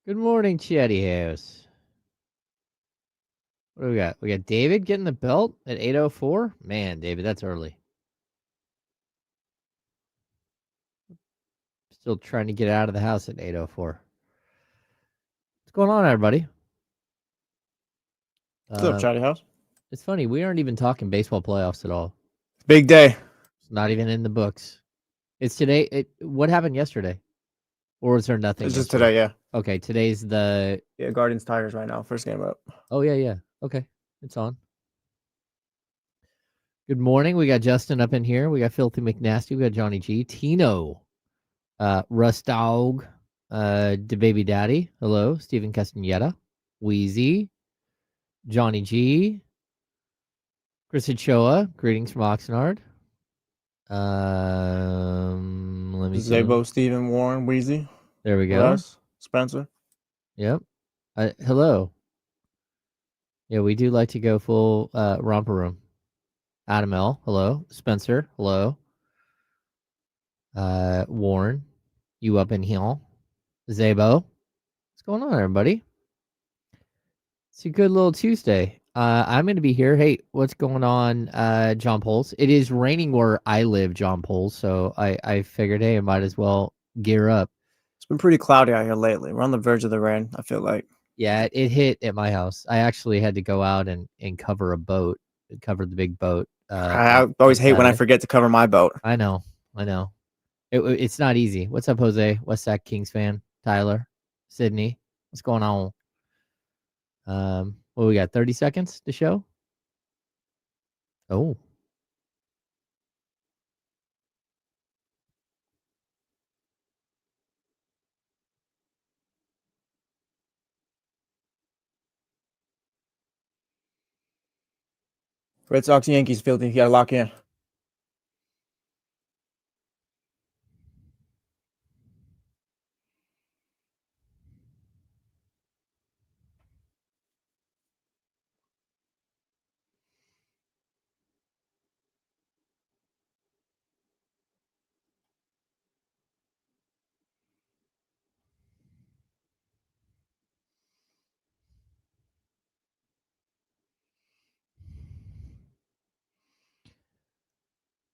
Good morning, Chatty House. What do we got? We got David getting the belt at 8:04. Man, David, that's early. Still trying to get out of the house at 8:04. What's going on, everybody? What's up, Chatty House? It's funny, we aren't even talking baseball playoffs at all. Big day. It's not even in the books. It's today. What happened yesterday? Or was there nothing? It's just today, yeah. Okay, today's the Guardians Tigers right now. First game up. Oh yeah. Okay, it's on. Good morning. We got Justin up in here. We got Filthy McNasty. We got Johnny G. Tino. Russ Dog. The Baby Daddy. Hello. Steven Castaneda. Wheezy. Johnny G. Chris Ochoa. Greetings from Oxnard. Let me Zabo, Steven, Warren, Wheezy. There we go. Russ, Spencer. Yep. Hello. Yeah, we do like to go full romper room. Adam L. Hello. Spencer. Hello. Warren. You up in here? Zabo. What's going on, everybody? It's a good little Tuesday. I'm going to be here. Hey, what's going on, John Poles? It is raining where I live, John Poles, so I figured, hey, I might as well gear up. It's been pretty cloudy out here lately. We're on the verge of the rain, I feel like. Yeah, it hit at my house. I actually had to go out and cover a boat, cover the big boat. I always hate when I forget to cover my boat. I know. It's not easy. What's up, Jose? West Sac Kings fan? Tyler? Sydney? What's going on? What we got? 30 seconds to show? Oh. Red Sox, Yankees, Filthy. You got to lock in.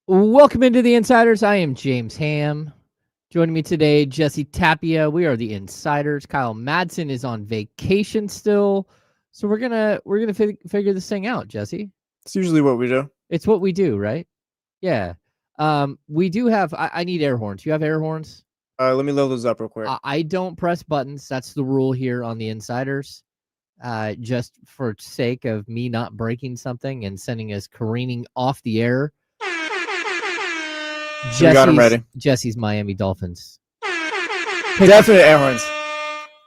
Welcome into the Insiders. I am James Ham. Joining me today, Jesse Tapia. We are the Insiders. Kyle Madsen is on vacation still, so we're gonna figure this thing out, Jesse. It's usually what we do. It's what we do, right? Yeah. We do have. I need air horns. You have air horns? Let me load those up real quick. I don't press buttons. That's the rule here on the Insiders. Just for sake of me not breaking something and sending us careening off the air. We got him ready. Jesse's Miami Dolphins. Definite air horns.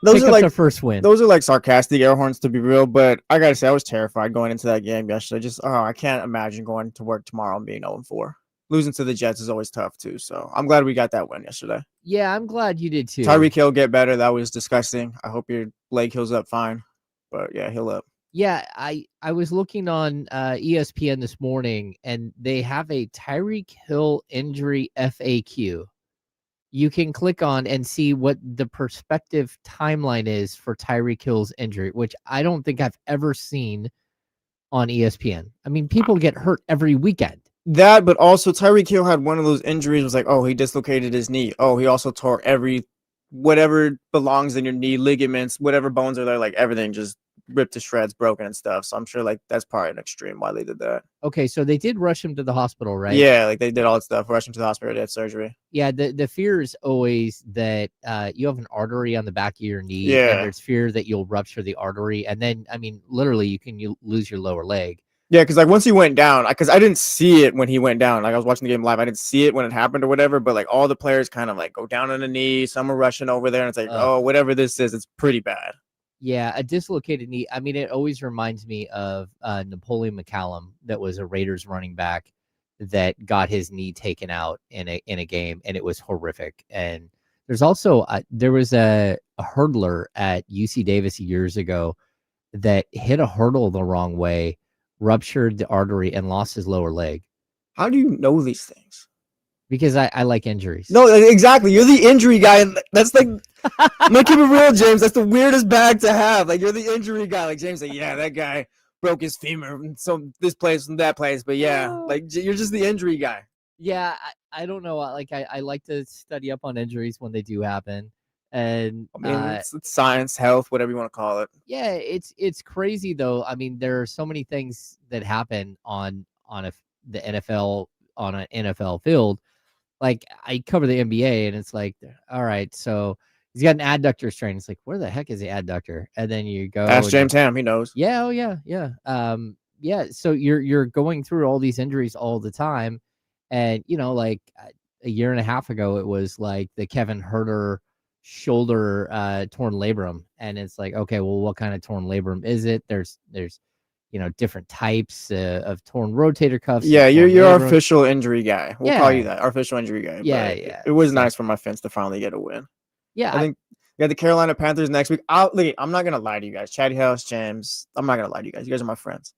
Those are like their first win. Those are like sarcastic air horns, to be real. But I gotta say, I was terrified going into that game yesterday. I can't imagine going to work tomorrow and being 0-4. Losing to the Jets is always tough too. So I'm glad we got that win yesterday. Yeah, I'm glad you did too. Tyreek Hill get better. That was disgusting. I hope your leg heals up fine. But yeah, heal up. Yeah, I was looking on ESPN this morning, and they have a Tyreek Hill injury FAQ. You can click on and see what the perspective timeline is for Tyreek Hill's injury, which I don't think I've ever seen on ESPN. I mean, people get hurt every weekend. That, but also Tyreek Hill had one of those injuries. It was like, oh, he dislocated his knee. Oh, he also tore whatever belongs in your knee, ligaments, whatever bones are there, like everything just ripped to shreds, broken and stuff. So I'm sure like that's probably an extreme why they did that. Okay, so they did rush him to the hospital, right? Yeah, like they did all that stuff, rush him to the hospital, they had surgery. Yeah, the fear is always that you have an artery on the back of your knee. Yeah. And there's fear that you'll rupture the artery. And then, I mean, literally you lose your lower leg. Yeah, because like once he went down, because I didn't see it when he went down. Like I was watching the game live, I didn't see it when it happened or whatever. But like all the players kind of like go down on the knee. Some are rushing over there, and it's like, oh, whatever this is, it's pretty bad. Yeah, a dislocated knee. I mean, it always reminds me of Napoleon McCallum, that was a Raiders running back that got his knee taken out in a game, and it was horrific. And there's also there was a hurdler at UC Davis years ago that hit a hurdle the wrong way, ruptured the artery, and lost his lower leg. How do you know these things? Because I like injuries. No, exactly. You're the injury guy, and that's like, I'm gonna keep it real, James. That's the weirdest bag to have. Like, you're the injury guy. Like James, like, yeah, that guy broke his femur, and so this place and that place. But yeah, like you're just the injury guy. Yeah, I don't know. Like I like to study up on injuries when they do happen, and I mean, it's science, health, whatever you want to call it. yeah, it's crazy though. I mean, there are so many things that happen on the NFL on an NFL field. Like I cover the NBA, and it's like, all right, so he's got an adductor strain. It's like, where the heck is the adductor? And then you go, Ask James Ham, he knows. Yeah, oh yeah. Yeah. So you're going through all these injuries all the time, and like a year and a half ago, it was like the Kevin Herter shoulder torn labrum, and it's like, okay, well, what kind of torn labrum is it? There's different types of torn rotator cuffs. Yeah, you're our official injury guy. We'll call you that, our official injury guy. Yeah, yeah. It was nice for my Finns to finally get a win. Yeah, I think we got the Carolina Panthers next week. I'm not gonna lie to you guys, Chatty House, James. I'm not gonna lie to you guys. You guys are my friends.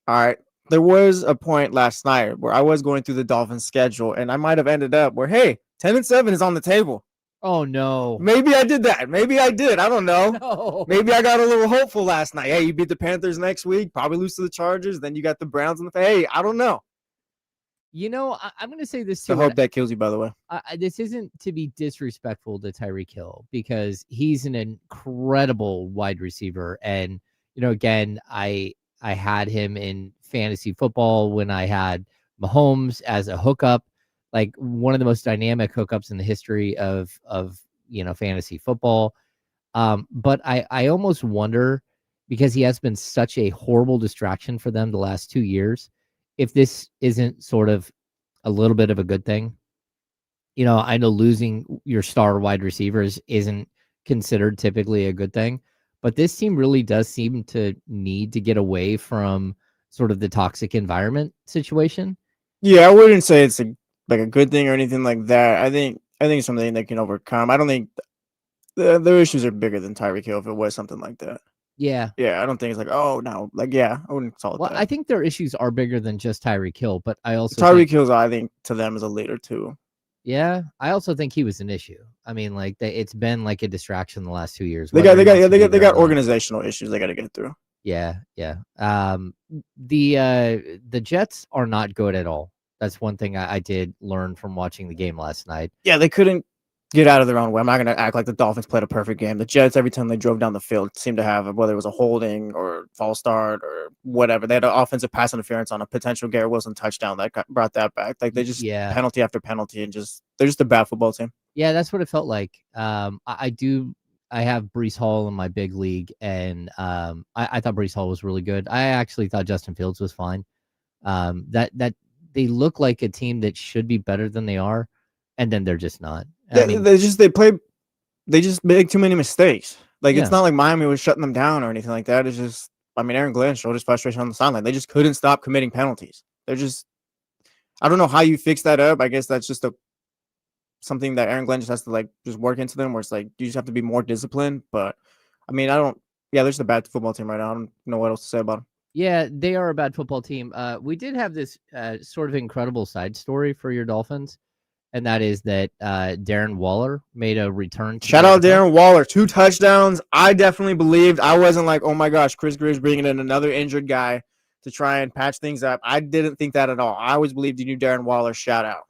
All right. There was a point last night where I was going through the Dolphins schedule, and I might have ended up where, hey, 10-7 is on the table. Oh no. Maybe I did that. Maybe I did. I don't know. No. Maybe I got a little hopeful last night. Hey, you beat the Panthers next week, probably lose to the Chargers. Then you got the Browns in the Hey, I don't know. I'm going to say this too. I hope that kills you, by the way. This isn't to be disrespectful to Tyreek Hill, because he's an incredible wide receiver. And, again, I had him in fantasy football when I had Mahomes as a hookup, like one of the most dynamic hookups in the history of fantasy football. But I almost wonder, because he has been such a horrible distraction for them the last 2 years, if this isn't sort of a little bit of a good thing. I know losing your star wide receivers isn't considered typically a good thing, but this team really does seem to need to get away from sort of the toxic environment situation. Yeah, I wouldn't say it's a good thing or anything like that. I think it's something they can overcome. I don't think their issues are bigger than Tyreek Hill if it was something like that. Yeah. Yeah, I don't think it's like, oh, no. Like, yeah, I wouldn't call it that. I think their issues are bigger than just Tyreek Hill, but I also Tyreek Hill's, I think, to them is a leader, too. Yeah, I also think he was an issue. I mean, like, it's been like a distraction the last 2 years. They got organizational issues they got to get through. Yeah. The Jets are not good at all. That's one thing I did learn from watching the game last night. Yeah, they couldn't get out of their own way. I'm not going to act like the Dolphins played a perfect game. The Jets, every time they drove down the field, seemed to have, whether it was a holding or false start or whatever, they had an offensive pass interference on a potential Garrett Wilson touchdown that brought that back. Like, they just penalty after penalty, and they're just a bad football team. Yeah, that's what it felt like. I have Breece Hall in my big league, and I thought Breece Hall was really good. I actually thought Justin Fields was fine. That they look like a team that should be better than they are, and then they're just not. They just make too many mistakes. Like, it's not like Miami was shutting them down or anything like that. It's just, Aaron Glenn showed his frustration on the sideline. They just couldn't stop committing penalties. I don't know how you fix that up. I guess that's just something that Aaron Glenn just has to just work into them, where it's like, you just have to be more disciplined. But they're just a bad football team right now. I don't know what else to say about them. Yeah, they are a bad football team. We did have this sort of incredible side story for your Dolphins, and that is that Darren Waller made a return. Shout out Darren Waller, 2 touchdowns. I definitely believed. I wasn't like, oh my gosh, Chris Greer's bringing in another injured guy to try and patch things up. I didn't think that at all. I always believed you knew Darren Waller. Shout out.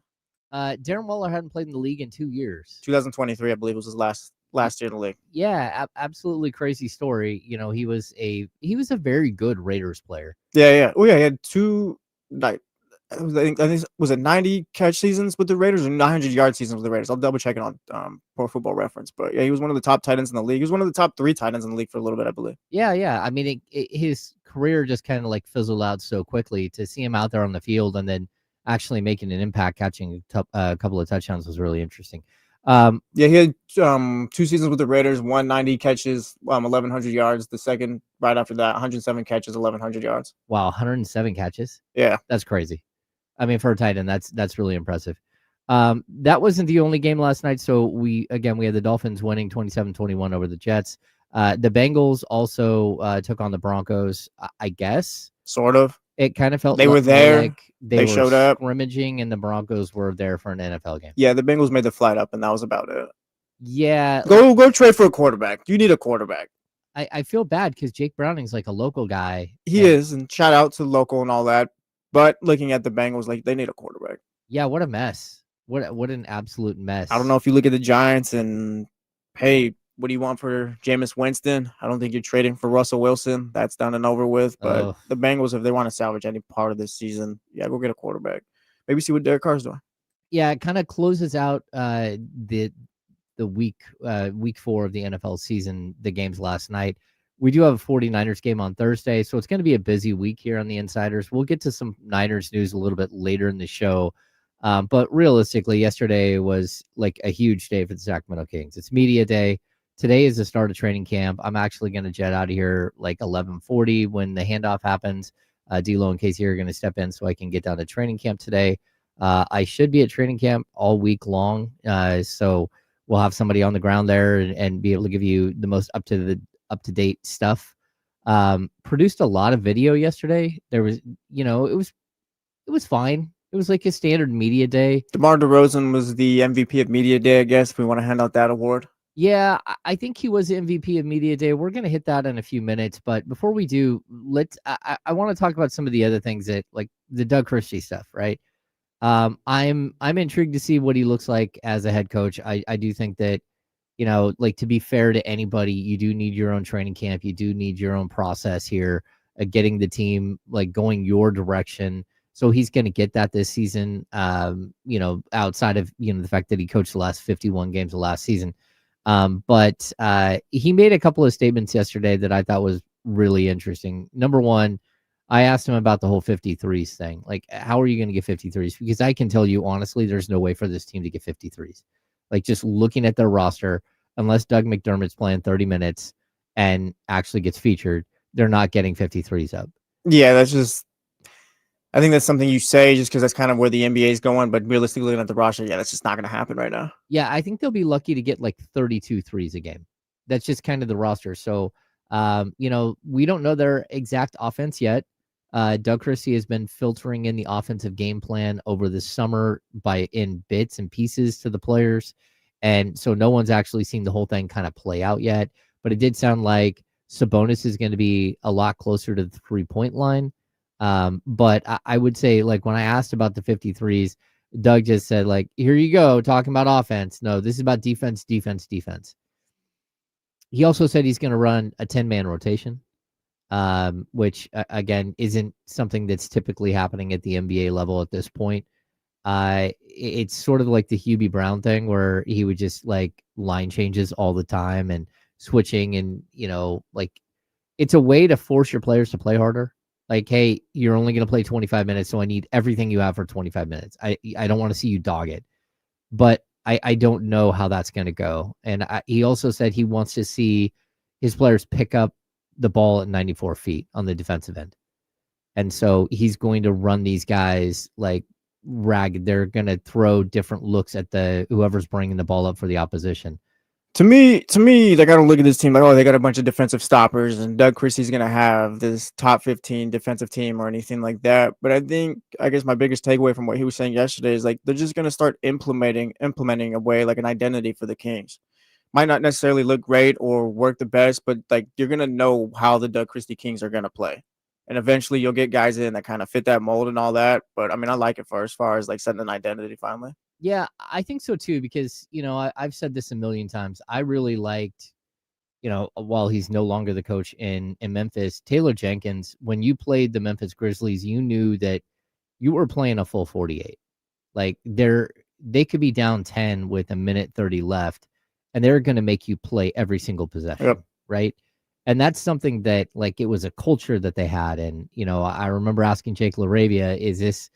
Darren Waller hadn't played in the league in 2 years. 2023, I believe, was his last year in the league. Yeah, absolutely crazy story. He was a very good Raiders player. Yeah. Oh yeah, he had 2 I think was it 90 catch seasons with the Raiders or 900 yard seasons with the Raiders? I'll double check it on Pro Football Reference. But yeah, he was one of the top tight ends in the league. He was one of the top 3 tight ends in the league for a little bit, I believe. Yeah. I mean, his career just kind of like fizzled out so quickly. To see him out there on the field and then actually making an impact, catching a couple of touchdowns was really interesting. Yeah, he had 2 seasons with the Raiders, 190 catches, 1,100 yards. The second right after that, 107 catches, 1,100 yards. Wow, 107 catches. Yeah, that's crazy. I mean, for a tight end, that's really impressive. That wasn't the only game last night. So we had the Dolphins winning 27-21 over the Jets. The Bengals also took on the Broncos, I guess. Sort of. It kind of felt They were more there. like they They were showed up. scrimmaging, and the Broncos were there for an NFL game. Yeah, the Bengals made the flight up, and that was about it. Yeah, Go trade for a quarterback. You need a quarterback. I feel bad because Jake Browning's like a local guy. He is, and shout out to local and all that. But looking at the Bengals, like they need a quarterback. Yeah, what a mess. What an absolute mess. I don't know if you look at the Giants and hey, what do you want for Jameis Winston? I don't think you're trading for Russell Wilson. That's done and over with. But the Bengals, if they want to salvage any part of this season, yeah, go get a quarterback. Maybe see what Derek Carr's doing. Yeah, it kind of closes out the week 4 of the NFL season, the games last night. We do have a 49ers game on Thursday, so it's going to be a busy week here on the Insiders. We'll get to some Niners news a little bit later in the show. But realistically, yesterday was like a huge day for the Sacramento Kings. It's media day. Today is the start of training camp. I'm actually going to jet out of here like 11:40 when the handoff happens. D'Lo and Casey are going to step in so I can get down to training camp today. I should be at training camp all week long. So we'll have somebody on the ground there and be able to give you the most up to date stuff. Produced a lot of video yesterday. There was, it was fine. It was like a standard media day. DeMar DeRozan was the MVP of media day, I guess, if we want to hand out that award. Yeah, I think he was the MVP of media day. We're going to hit that in a few minutes. But before we do, I want to talk about some of the other things that like the Doug Christie stuff, right? I'm intrigued to see what he looks like as a head coach. I do think that, like to be fair to anybody, you do need your own training camp. You do need your own process here, getting the team like going your direction. So he's going to get that this season, outside of, the fact that he coached the last 51 games of last season. But he made a couple of statements yesterday that I thought was really interesting. Number one, I asked him about the whole 53s thing. Like, how are you going to get 53s? Because I can tell you, honestly, there's no way for this team to get 53s. Like, just looking at their roster, unless Doug McDermott's playing 30 minutes and actually gets featured, they're not getting 53s up. Yeah, I think that's something you say just because that's kind of where the NBA is going. But realistically, looking at the roster, yeah, that's just not going to happen right now. Yeah, I think they'll be lucky to get like 32 threes a game. That's just kind of the roster. So, we don't know their exact offense yet. Doug Christie has been filtering in the offensive game plan over the summer in bits and pieces to the players. And so no one's actually seen the whole thing kind of play out yet. But it did sound like Sabonis is going to be a lot closer to the 3-point line. But I would say, like, when I asked about the 53s, Doug just said, like, here you go, talking about offense. No, this is about defense, defense, defense. He also said he's going to run a 10-man rotation, which, again, isn't something that's typically happening at the NBA level at this point. It's sort of like the Hubie Brown thing where he would just, like, line changes all the time and switching and, like, it's a way to force your players to play harder. Like, hey, you're only going to play 25 minutes, so I need everything you have for 25 minutes. I don't want to see you dog it. But I don't know how that's going to go. And he also said he wants to see his players pick up the ball at 94 feet on the defensive end. And so he's going to run these guys like ragged. They're going to throw different looks at whoever's bringing the ball up for the opposition. To me, they got to look at this team like, oh, they got a bunch of defensive stoppers, and Doug Christie's going to have this top 15 defensive team or anything like that. But I guess my biggest takeaway from what he was saying yesterday is like they're just going to start implementing a way, like an identity for the Kings. Might not necessarily look great or work the best, but like you're going to know how the Doug Christie Kings are going to play. And eventually you'll get guys in that kind of fit that mold and all that. But I mean, I like it as far as like setting an identity finally. Yeah, I think so too, because, I've said this a million times. I really liked, while he's no longer the coach in Memphis, Taylor Jenkins, when you played the Memphis Grizzlies, you knew that you were playing a full 48. Like they could be down 10 with a minute 30 left, and they're going to make you play every single possession, yep. Right? And that's something that, like, it was a culture that they had. And, I remember asking Jake LaRavia, is this,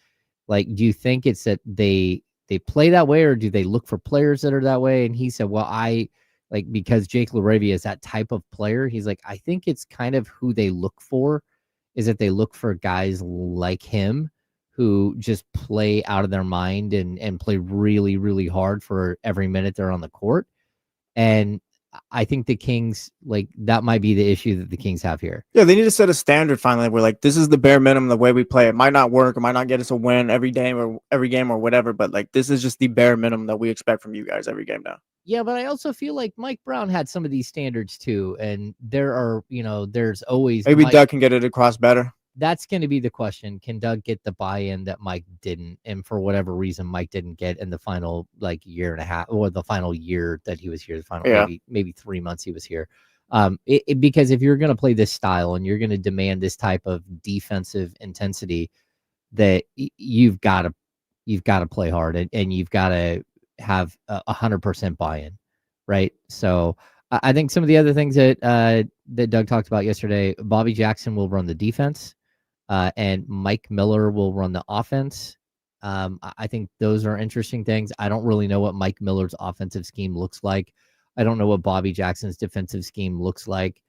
like, do you think it's that they play that way, or do they look for players that are that way? And he said, well, because Jake LaRavia is that type of player, he's like, I think it's kind of who they look for, is that they look for guys like him who just play out of their mind and play really, really hard for every minute they're on the court. And I think the Kings, like, that might be the issue that the Kings have here. Yeah, they need to set a standard finally. Where like this is the bare minimum, the way we play. It might not work, it might not get us a win every game or whatever. But like this is just the bare minimum that we expect from you guys every game now. Yeah, but I also feel like Mike Brown had some of these standards too, and there are, there's always Maybe Doug can get it across better. That's going to be the question. Can Doug get the buy-in that Mike didn't, and for whatever reason Mike didn't get in the final year and a half, or the final year that he was here, the final maybe 3 months he was here. Because if you're going to play this style and you're going to demand this type of defensive intensity, that you've got to play hard, and you've got to have 100% buy-in, right? So I think some of the other things that Doug talked about yesterday, Bobby Jackson will run the defense, and Mike Miller will run the offense. I think those are interesting things. I don't really know what Mike Miller's offensive scheme looks like. I don't know what Bobby Jackson's defensive scheme looks like.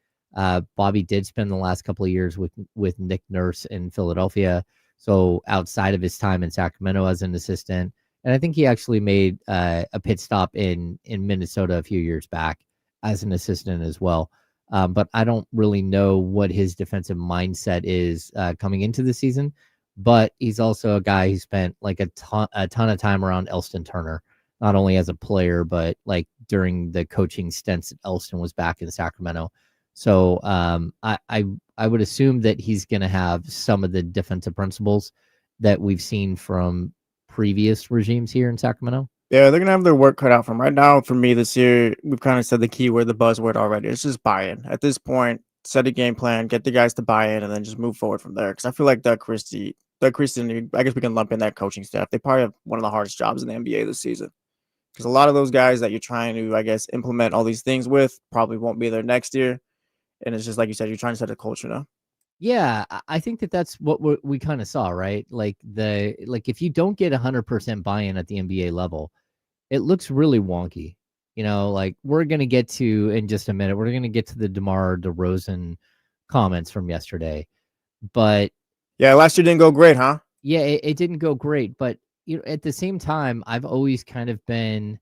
Bobby did spend the last couple of years with Nick Nurse in Philadelphia, so outside of his time in Sacramento as an assistant. And I think he actually made a pit stop in Minnesota a few years back as an assistant as well. But I don't really know what his defensive mindset is coming into the season. But he's also a guy who spent like a ton of time around Elston Turner, not only as a player, but like during the coaching stints Elston was back in Sacramento. So I would assume that he's going to have some of the defensive principles that we've seen from previous regimes here in Sacramento. Yeah, they're gonna have their work cut out from right now. For me this year, we've kind of said the keyword, the buzzword already. It's just buy-in. At this point, set a game plan, get the guys to buy in, and then just move forward from there. Because I feel like Doug Christie, I guess we can lump in that coaching staff. They probably have one of the hardest jobs in the NBA this season. Because a lot of those guys that you're trying to, I guess, implement all these things with probably won't be there next year. And it's just like you said, you're trying to set a culture now. Yeah, I think that's what we kind of saw, right? Like if you don't get 100% buy-in at the NBA level, it looks really wonky. Like we're going to get to in just a minute. We're going to get to the DeMar DeRozan comments from yesterday. But yeah, last year didn't go great, huh? Yeah, it didn't go great. But at the same time, I've always kind of been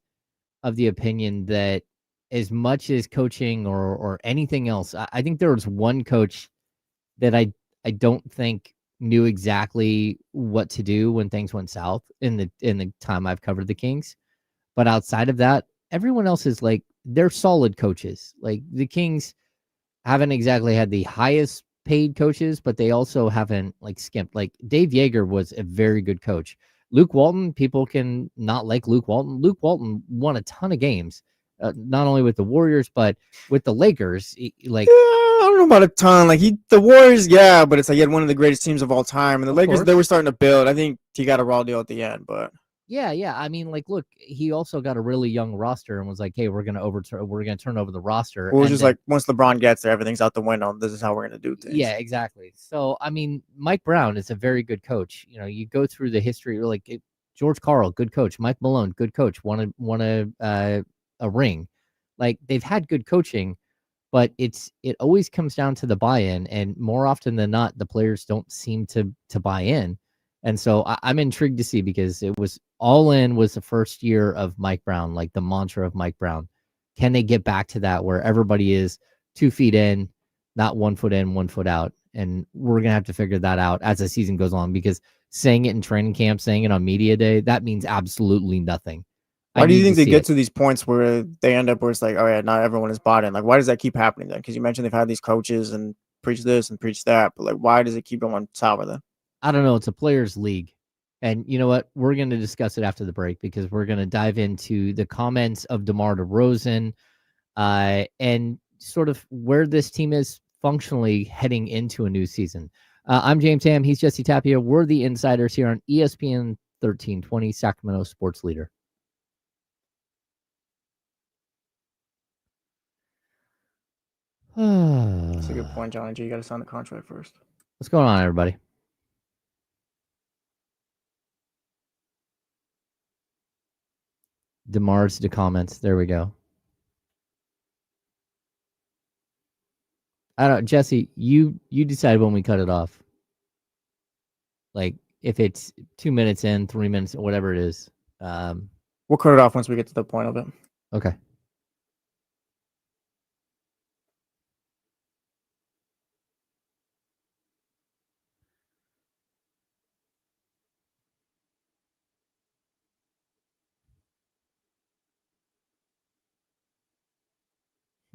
of the opinion that as much as coaching or anything else, I think there was one coach that I don't think knew exactly what to do when things went south in the time I've covered the Kings. But outside of that, everyone else is like, they're solid coaches. Like the Kings haven't exactly had the highest paid coaches, but they also haven't like skimped. Like Dave Yeager was a very good coach. Luke Walton, people can not like Luke Walton. Luke Walton won a ton of games, not only with the Warriors, but with the Lakers. I don't know about a ton. Like the Warriors, yeah, but it's like he had one of the greatest teams of all time, and the Lakers, they were starting to build. I think he got a raw deal at the end, but yeah. I mean, like, look, he also got a really young roster and was like, "Hey, we're gonna turn over the roster." Well, it was just like once LeBron gets there, everything's out the window. This is how we're gonna do things. Yeah, exactly. So, I mean, Mike Brown is a very good coach. You go through the history, like George Karl, good coach. Mike Malone, good coach. Won a ring. Like they've had good coaching. But it always comes down to the buy-in, and more often than not, the players don't seem to buy in. And so I'm intrigued to see, because it was all in was the first year of Mike Brown, like the mantra of Mike Brown. Can they get back to that where everybody is 2 feet in, not 1 foot in, 1 foot out? And we're gonna have to figure that out as the season goes on, because saying it in training camp, saying it on media day, that means absolutely nothing. Why do you think they get to these points where they end up where it's like, oh yeah, not everyone is bought in? Like, why does that keep happening then? Because you mentioned they've had these coaches and preach this and preach that, but like, why does it keep going sour then? I don't know. It's a players' league. And you know what? We're going to discuss it after the break, because we're going to dive into the comments of DeMar DeRozan and sort of where this team is functionally heading into a new season. I'm James Ham. He's Jesse Tapia. We're the insiders here on ESPN 1320, Sacramento Sports Leader. That's a good point, Johnny G. You got to sign the contract first. What's going on, everybody? DeMar's the comments. There we go. I don't, Jesse, you decide when we cut it off. Like if it's 2 minutes in, 3 minutes, whatever it is. We'll cut it off once we get to the point of it. Okay.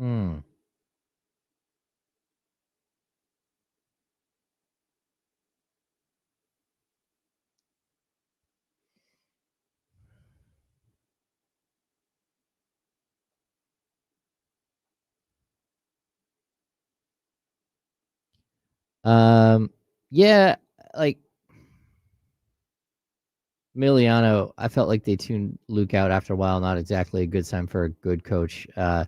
Hmm. Yeah, like Emiliano, I felt like they tuned Luke out after a while. Not exactly a good sign for a good coach. You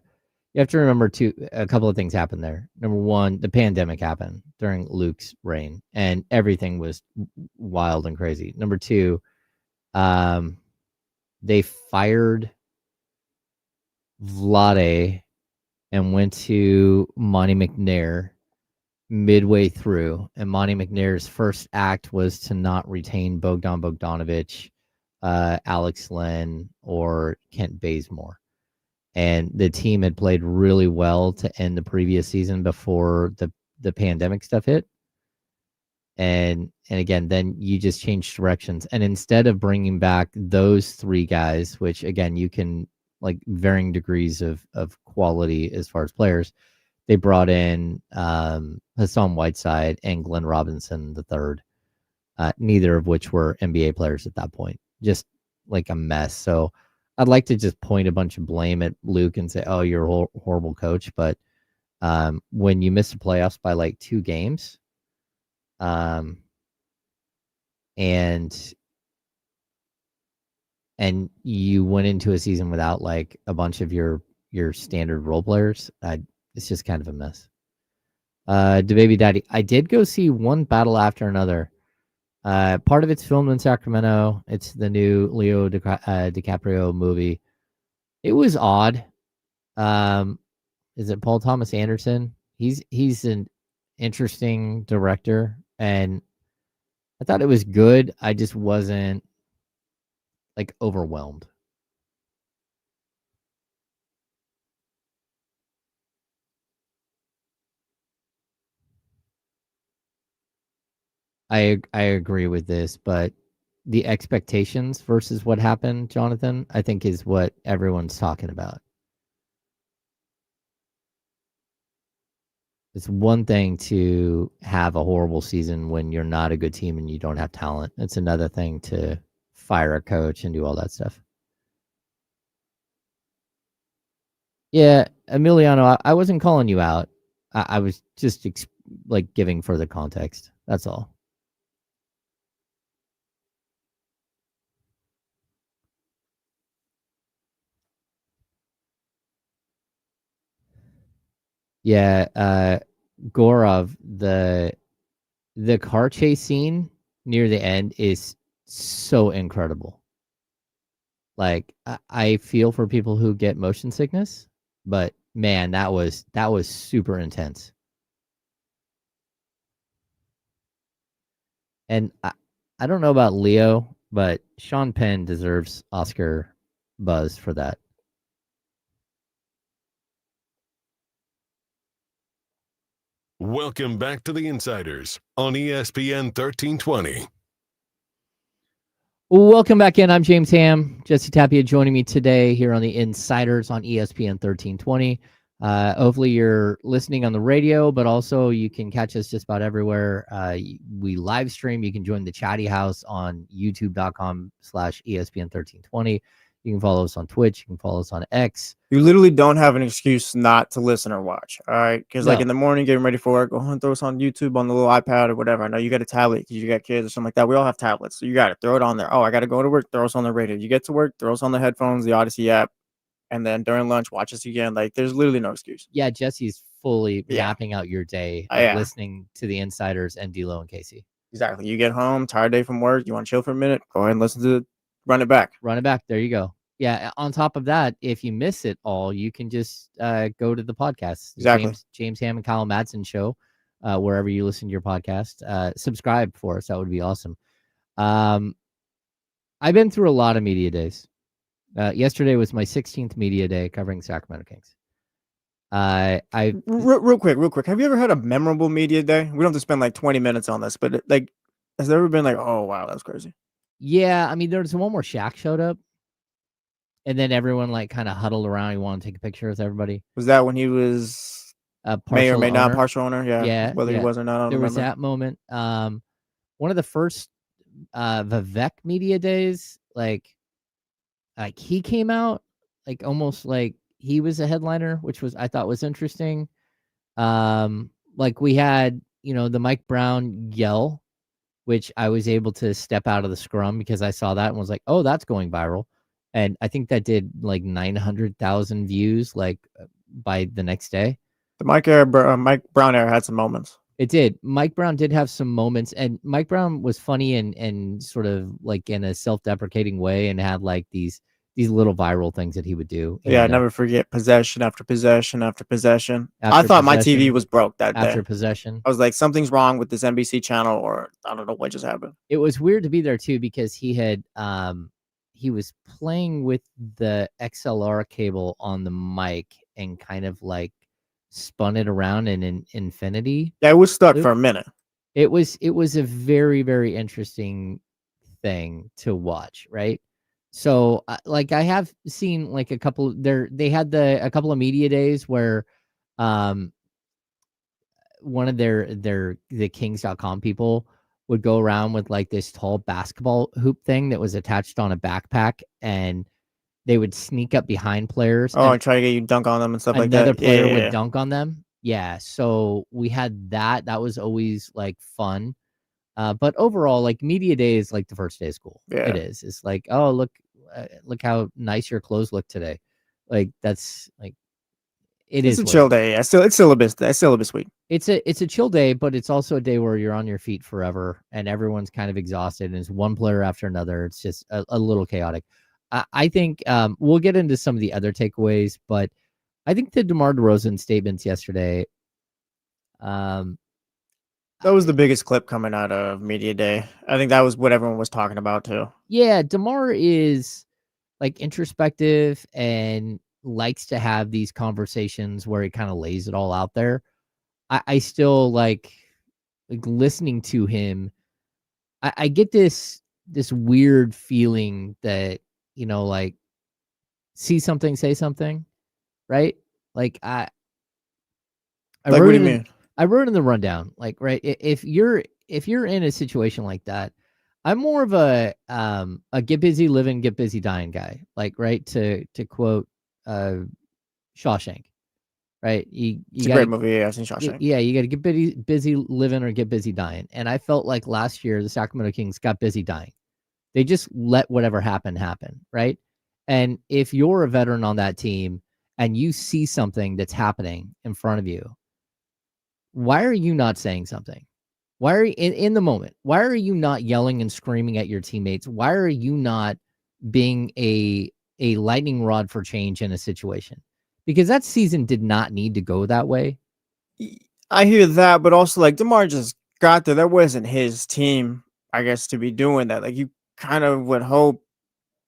have to remember a couple of things happened there. Number one, the pandemic happened during Luke's reign, and everything was wild and crazy. Number two, they fired Vlade and went to Monty McNair midway through, and Monty McNair's first act was to not retain Bogdan Bogdanovic, Alex Len, or Kent Bazemore. And the team had played really well to end the previous season before the pandemic stuff hit. And again, then you just change directions. And instead of bringing back those three guys, which again, you can like varying degrees of quality as far as players, they brought in Hassan Whiteside and Glenn Robinson III, neither of which were NBA players at that point. Just like a mess. So I'd like to just point a bunch of blame at Luke and say, "Oh, you're a horrible coach." But when you miss the playoffs by like 2 games, and you went into a season without like a bunch of your standard role players, it's just kind of a mess. DeBaby Daddy, I did go see One Battle After Another. Part of it's filmed in Sacramento. It's the new Leo DiCaprio movie. It was odd. Is it Paul Thomas Anderson? He's an interesting director, and I thought it was good. I just wasn't like overwhelmed. I agree with this, but the expectations versus what happened, Jonathan, I think is what everyone's talking about. It's one thing to have a horrible season when you're not a good team and you don't have talent. It's another thing to fire a coach and do all that stuff. Yeah, Emiliano, I wasn't calling you out. I was just like giving further context. That's all. Yeah, Gorov, the car chase scene near the end is so incredible. Like I feel for people who get motion sickness, but man, that was super intense. And I don't know about Leo, but Sean Penn deserves Oscar buzz for that. Welcome back to the Insiders on ESPN 1320. Welcome back in. I'm James Ham. Jesse Tapia joining me today here on the Insiders on ESPN 1320. Hopefully you're listening on the radio, but also you can catch us just about everywhere. We live stream. You can join the chatty house on youtube.com/ESPN1320. You can follow us on Twitch. You can follow us on X. You literally don't have an excuse not to listen or watch. All right. Because like in the morning, getting ready for work, go and throw us on YouTube on the little iPad or whatever. I know you got a tablet because you got kids or something like that. We all have tablets. So you got to throw it on there. Oh, I got to go to work. Throw us on the radio. You get to work, throw us on the headphones, the Odyssey app. And then during lunch, watch us again. Like there's literally no excuse. Yeah. Jesse's fully mapping out your day, listening to the Insiders and D-Lo and Casey. Exactly. You get home, tired day from work. You want to chill for a minute? Go ahead and listen to Run It Back. Run It Back. There you go. Yeah. On top of that, if you miss it all, you can just go to the podcast. Exactly. James Ham and Kyle Madsen show, wherever you listen to your podcast. Subscribe for us. That would be awesome. I've been through a lot of media days. Yesterday was my 16th media day covering Sacramento Kings. Real quick. Have you ever had a memorable media day? We don't have to spend like 20 minutes on this, but like, has there ever been like, oh wow, that was crazy? Yeah, I mean, there was one where Shaq showed up. And then everyone like kind of huddled around. He wanted to take a picture with everybody. Was that when he was may or may not partial owner? Yeah. Whether he was or not, I don't there remember. was that moment. One of the first Vivek media days, like he came out like almost like he was a headliner, which was I thought was interesting. Like we had, the Mike Brown yell, which I was able to step out of the scrum because I saw that and was like, oh, that's going viral. And I think that did like 900,000 views like by the next day. The Mike Brown era had some moments. It did. Mike Brown did have some moments, and Mike Brown was funny and sort of like in a self-deprecating way and had like these little viral things that he would do. Yeah, I never forget possession after possession after possession. I thought my TV was broke that day. After possession. I was like, something's wrong with this NBC channel, or I don't know what just happened. It was weird to be there too because he had he was playing with the XLR cable on the mic and kind of like spun it around in an infinity. Yeah, it was stuck for a minute. It was a very, very interesting thing to watch, right? So like I have seen like a couple they had a couple of media days where one of the Kings.com people would go around with like this tall basketball hoop thing that was attached on a backpack, and they would sneak up behind players. Oh, and try to get you dunk on them and stuff like that. Another player would dunk on them. Yeah. So we had that. That was always like fun. But overall, like media day is like the first day of school. Yeah. It is. It's like, oh, look how nice your clothes look today. Like that's like it's a chill day. Yeah, it's still a bit sweet. It's a chill day, but it's also a day where you're on your feet forever and everyone's kind of exhausted and it's one player after another. It's just a little chaotic. I think we'll get into some of the other takeaways, but I think the DeMar DeRozan statements yesterday. That was the biggest clip coming out of media day. I think that was what everyone was talking about too. Yeah, DeMar is like introspective and likes to have these conversations where he kind of lays it all out there. I still like listening to him. I get this weird feeling that, like see something, say something, right? Like I like what do you mean? I wrote in the rundown, like, right. If you're in a situation like that, I'm more of a get busy living, get busy dying guy. Like, right, to quote Shawshank, right? It's a great movie. Yeah, I've seen Shawshank. Yeah, you got to get busy living or get busy dying. And I felt like last year the Sacramento Kings got busy dying. They just let whatever happen, right? And if you're a veteran on that team and you see something that's happening in front of you, why are you not saying something? Why are you in the moment? Why are you not yelling and screaming at your teammates? Why are you not being a lightning rod for change in a situation? Because that season did not need to go that way. I hear that, but also like DeMar just got there. That wasn't his team, I guess, to be doing that. Like you kind of would hope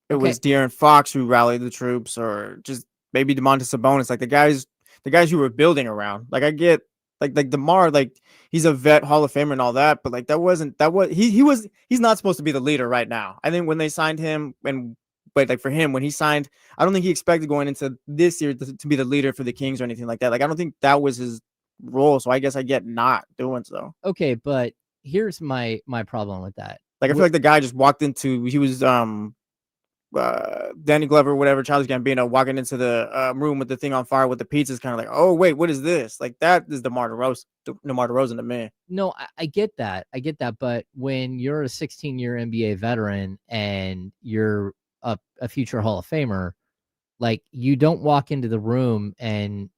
it was De'Aaron Fox who rallied the troops, or just maybe Domantas Sabonis, like the guys who were building around. Like I get like DeMar, like he's a vet Hall of Famer and all that, but like he's not supposed to be the leader right now. I think when they signed him but like for him, when he signed, I don't think he expected going into this year to be the leader for the Kings or anything like that. Like I don't think that was his role. So I guess I get not doing so. Okay, but here's my problem with that. Like I feel like the guy just walked into, he was Danny Glover, whatever, Childish Gambino, walking into the room with the thing on fire with the pizzas, kind of like, oh wait, what is this? Like that is DeMar DeRozan to me. No, I get that. But when you're a 16-year NBA veteran and you're a future Hall of Famer, like you don't walk into the room and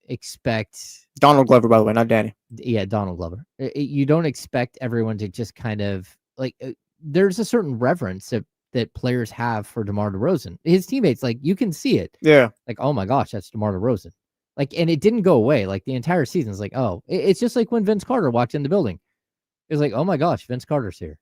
expect Donald Glover, by the way, not Danny. Yeah, Donald Glover. You don't expect everyone to just kind of like. There's a certain reverence that players have for DeMar DeRozan. His teammates, like you can see it. Yeah. Like, oh my gosh, that's DeMar DeRozan. Like, and it didn't go away. Like the entire season is like, oh, it's just like when Vince Carter walked in the building. It was like, oh my gosh, Vince Carter's here.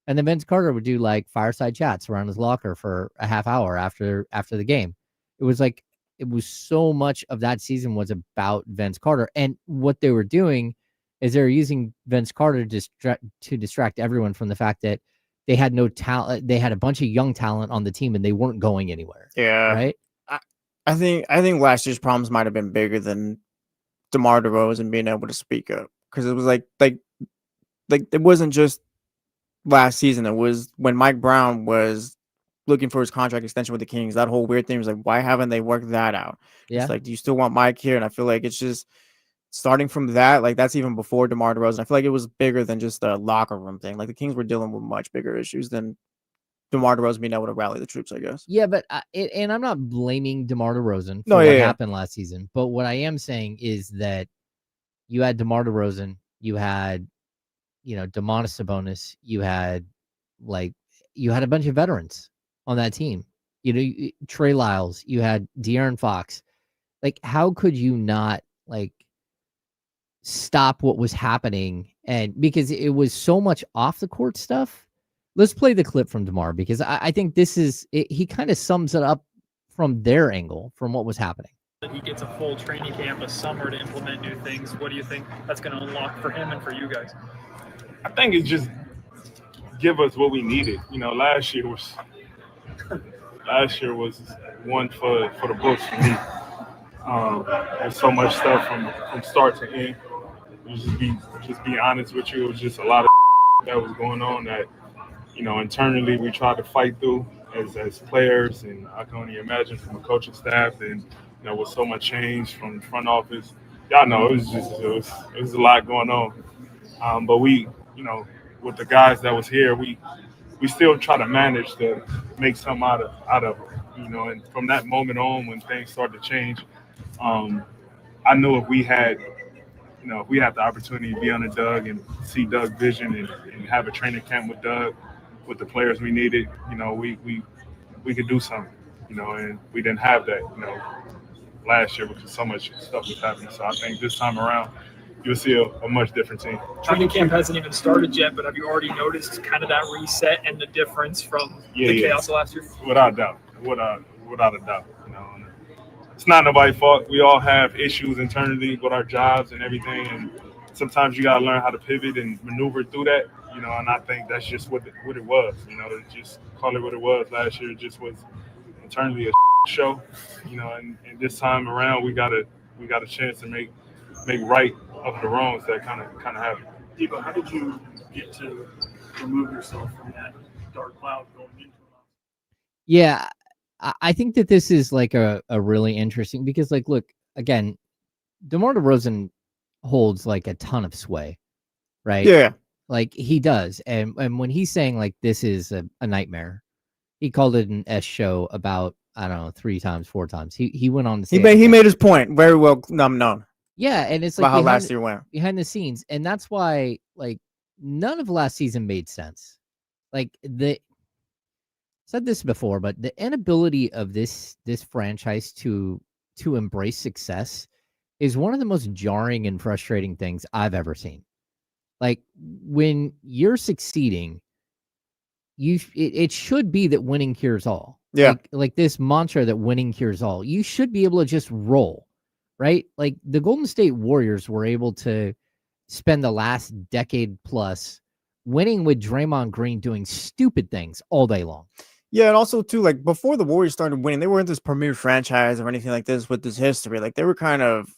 And then Vince Carter would do like fireside chats around his locker for a half hour after the game. It was like, it was so much of that season was about Vince Carter. And what they were doing is they were using Vince Carter to distract everyone from the fact that they had no talent. They had a bunch of young talent on the team, and they weren't going anywhere. Yeah. Right. I think last year's problems might have been bigger than DeMar DeRozan being able to speak up, because it was like it wasn't just last season. It was when Mike Brown was looking for his contract extension with the Kings. That whole weird thing was like, why haven't they worked that out? Yeah. It's like, do you still want Mike here? And I feel like it's just starting from that. Like, that's even before DeMar DeRozan. I feel like it was bigger than just a locker room thing. Like, the Kings were dealing with much bigger issues than DeMar DeRozan being able to rally the troops, I guess. Yeah, but and I'm not blaming DeMar DeRozan for No, what yeah. happened last season. But what I am saying is that you had DeMar DeRozan, you had, Domantas Sabonis, you had a bunch of veterans on that team. Trey Lyles, you had De'Aaron Fox. Like, how could you not stop what was happening? And because it was so much off the court stuff. Let's play the clip from DeMar, because I think this is it. He kind of sums it up from their angle, from what was happening. He gets a full training camp, a summer to implement new things. What do you think that's going to unlock for him and for you guys? I think it's just give us what we needed. Last year was one for the books for me. There's so much stuff from start to end. Just be honest with you, it was just a lot of that was going on that, internally we tried to fight through as players, and I can only imagine from a coaching staff, and with so much change from the front office. Y'all know it was a lot going on. But we, with the guys that was here, we still try to manage to make something out of it. And from that moment on, when things started to change, I knew if we had the opportunity to be under Doug and see Doug's vision and have a training camp with Doug, with the players we needed, we could do something, and we didn't have that, last year because so much stuff was happening. So I think this time around, you'll see a much different team. Training camp hasn't even started yet, but have you already noticed kind of that reset and the difference from the chaos of last year? Without a doubt. Without a doubt. It's not nobody's fault. We all have issues internally with our jobs and everything, and sometimes you got to learn how to pivot and maneuver through that, and I think that's just what it was, just call it what it was. Last year it just was internally a show, and this time around we got a chance to make right of the wrongs that kind of happened. Debo, how did you get to remove yourself from that dark cloud going into it? Yeah, I think that this is a really interesting, because look, again, DeMar DeRozan holds a ton of sway, right? Yeah. He does. And when he's saying this is a nightmare, he called it an S show about, I don't know, 3 times, 4 times. He went on to say he made his point very well known. Yeah, and it's about how last year went behind the scenes, and that's why none of last season made sense. Said this before, but the inability of this franchise to embrace success is one of the most jarring and frustrating things I've ever seen. When you're succeeding, it should be that winning cures all. Yeah. This mantra that winning cures all. You should be able to just roll, right? The Golden State Warriors were able to spend the last decade plus winning with Draymond Green doing stupid things all day long. Yeah, and also too, before the Warriors started winning, they weren't this premier franchise or anything like this with this history. They were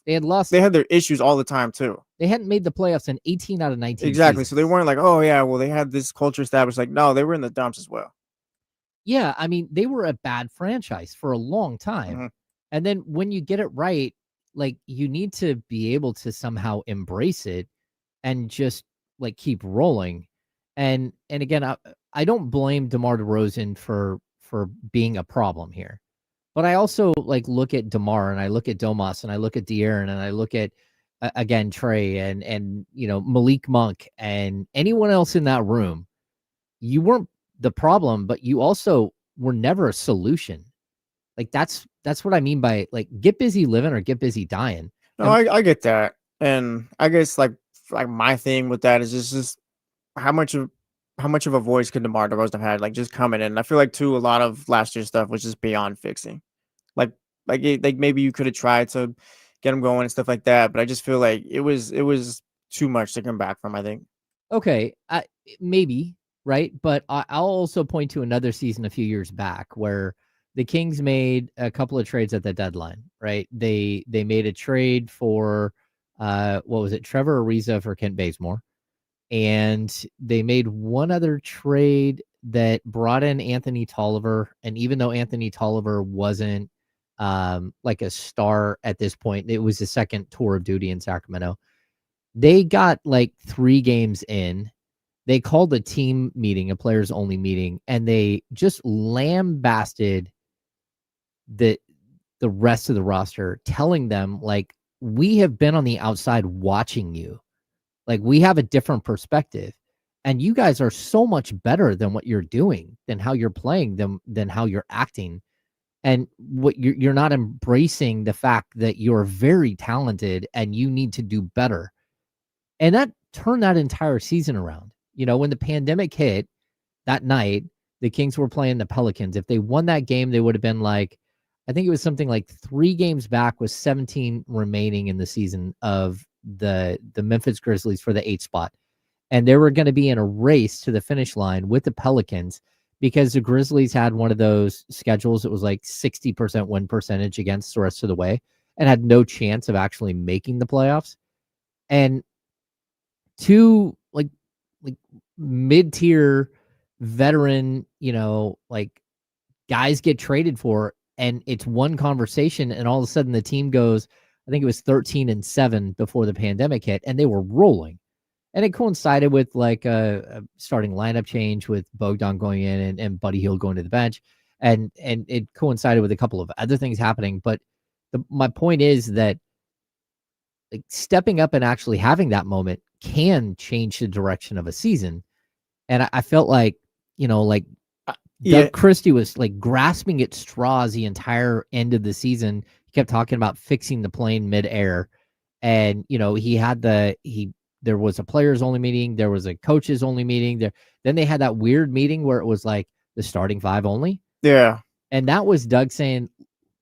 they had their issues all the time too. They hadn't made the playoffs in 18 out of 19 Exactly. seasons. So they weren't oh yeah, well, they had this culture established. No, they were in the dumps as well. Yeah, I mean, they were a bad franchise for a long time. Mm-hmm. And then when you get it right, you need to be able to somehow embrace it and just keep rolling. And again, I don't blame DeMar DeRozan for being a problem here. But I also look at DeMar, and I look at Domas, and I look at De'Aaron, and I look at again Trey and Malik Monk and anyone else in that room. You weren't the problem, but you also were never a solution. That's what I mean by get busy living or get busy dying. No, I get that. And I guess my thing with that is just how much of a voice could DeMar DeRozan have had, just coming in? I feel too, a lot of last year's stuff was just beyond fixing. Maybe you could have tried to get him going and stuff like that, but I just feel it was too much to come back from, I think. Okay, maybe, right? But I'll also point to another season a few years back where the Kings made a couple of trades at the deadline, right? They made a trade for what was it, Trevor Ariza for Kent Bazemore, and they made one other trade that brought in Anthony Tolliver. And even though Anthony Tolliver wasn't like a star at this point, it was the second tour of duty in Sacramento. They got like 3 games in. They called a team meeting, a players only meeting, and they just lambasted the rest of the roster, telling them, like, we have been on the outside watching you. Like, we have a different perspective, and you guys are so much better than what you're doing, than how you're playing, than how you're acting. And what you're not embracing the fact that you're very talented and you need to do better. And that turned that entire season around. When the pandemic hit that night, the Kings were playing the Pelicans. If they won that game, they would have been like, I think it was something like 3 games back with 17 remaining in the season of the Memphis Grizzlies for the 8th spot. And they were going to be in a race to the finish line with the Pelicans because the Grizzlies had one of those schedules that was like 60% win percentage against the rest of the way and had no chance of actually making the playoffs. And 2 like mid-tier veteran, like guys get traded for, and it's one conversation, and all of a sudden the team goes, I think it was 13-7 before the pandemic hit, and they were rolling. And it coincided with like a starting lineup change with Bogdan going in and Buddy Hield going to the bench. And it coincided with a couple of other things happening. But my point is that like stepping up and actually having that moment can change the direction of a season. And I felt like, Doug Christie was like grasping at straws the entire end of the season. He kept talking about fixing the plane midair. And, there was a players only meeting. There was a coaches only meeting there. Then they had that weird meeting where it was like the starting 5 only. Yeah. And that was Doug saying,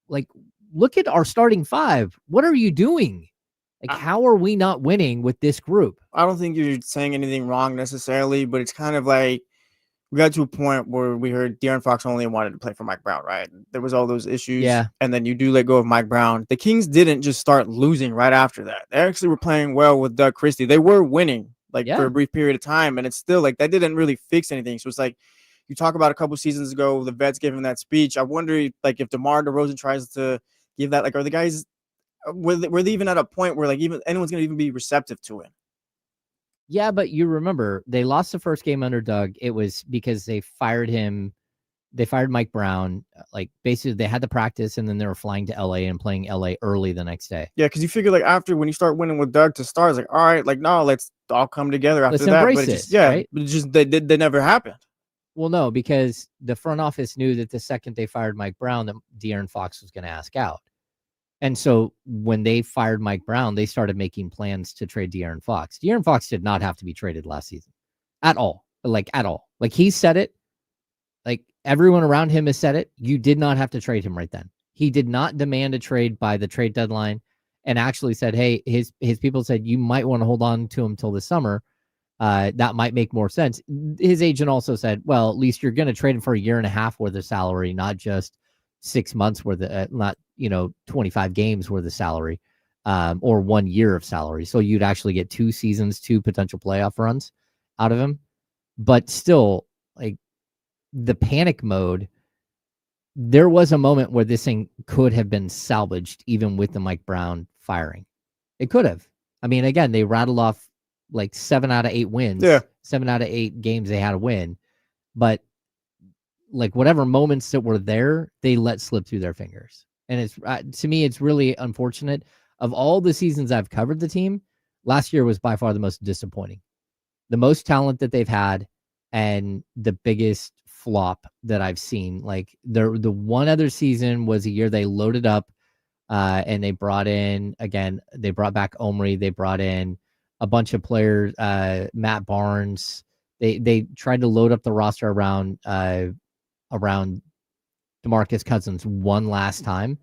like, look at our starting 5. What are you doing? Like, how are we not winning with this group? I don't think you're saying anything wrong necessarily, but it's kind of like we got to a point where we heard De'Aaron Fox only wanted to play for Mike Brown, right? There was all those issues. Yeah. And then you do let go of Mike Brown. The Kings didn't just start losing right after that. They actually were playing well with Doug Christie. They were winning for a brief period of time. And it's still like that didn't really fix anything. So it's like you talk about a couple seasons ago, the vets giving that speech. I wonder like if DeMar DeRozan tries to give that, like, are the guys, were they even at a point where like even anyone's going to even be receptive to it? Yeah, but you remember they lost the first game under Doug. It was because they fired him. They fired Mike Brown. Like basically they had the practice and then they were flying to LA and playing LA early the next day. Yeah, because you figure like after when you start winning with Doug to start, it's like, all right, like no, let's all come together after let's that. Embrace but it, just, yeah, right? but it just they never happened. Well, no, because the front office knew that the second they fired Mike Brown, that De'Aaron Fox was going to ask out. And so when they fired Mike Brown, they started making plans to trade De'Aaron Fox. De'Aaron Fox did not have to be traded last season at all. Like at all. Like he said it. Like everyone around him has said it. You did not have to trade him right then. He did not demand a trade by the trade deadline and actually said, hey, his people said you might want to hold on to him till the summer. That might make more sense. His agent also said, well, at least you're going to trade him for 1.5 years worth of salary, not just 6 months worth of, not 25 games worth of salary, or 1 year of salary. So you'd actually get 2 seasons, 2 potential playoff runs out of him. But still, like the panic mode, there was a moment where this thing could have been salvaged even with the Mike Brown firing. It could have. I mean, again, they rattled off like 7 out of 8 wins. Yeah. 7 out of 8 games they had to win. But like whatever moments that were there, they let slip through their fingers. And it's to me, it's really unfortunate. Of all the seasons I've covered the team, last year was by far the most disappointing. The most talent that they've had and the biggest flop that I've seen. Like the one other season was a year they loaded up and they brought back Omri. They brought in a bunch of players, Matt Barnes. They tried to load up the roster around DeMarcus Cousins one last time.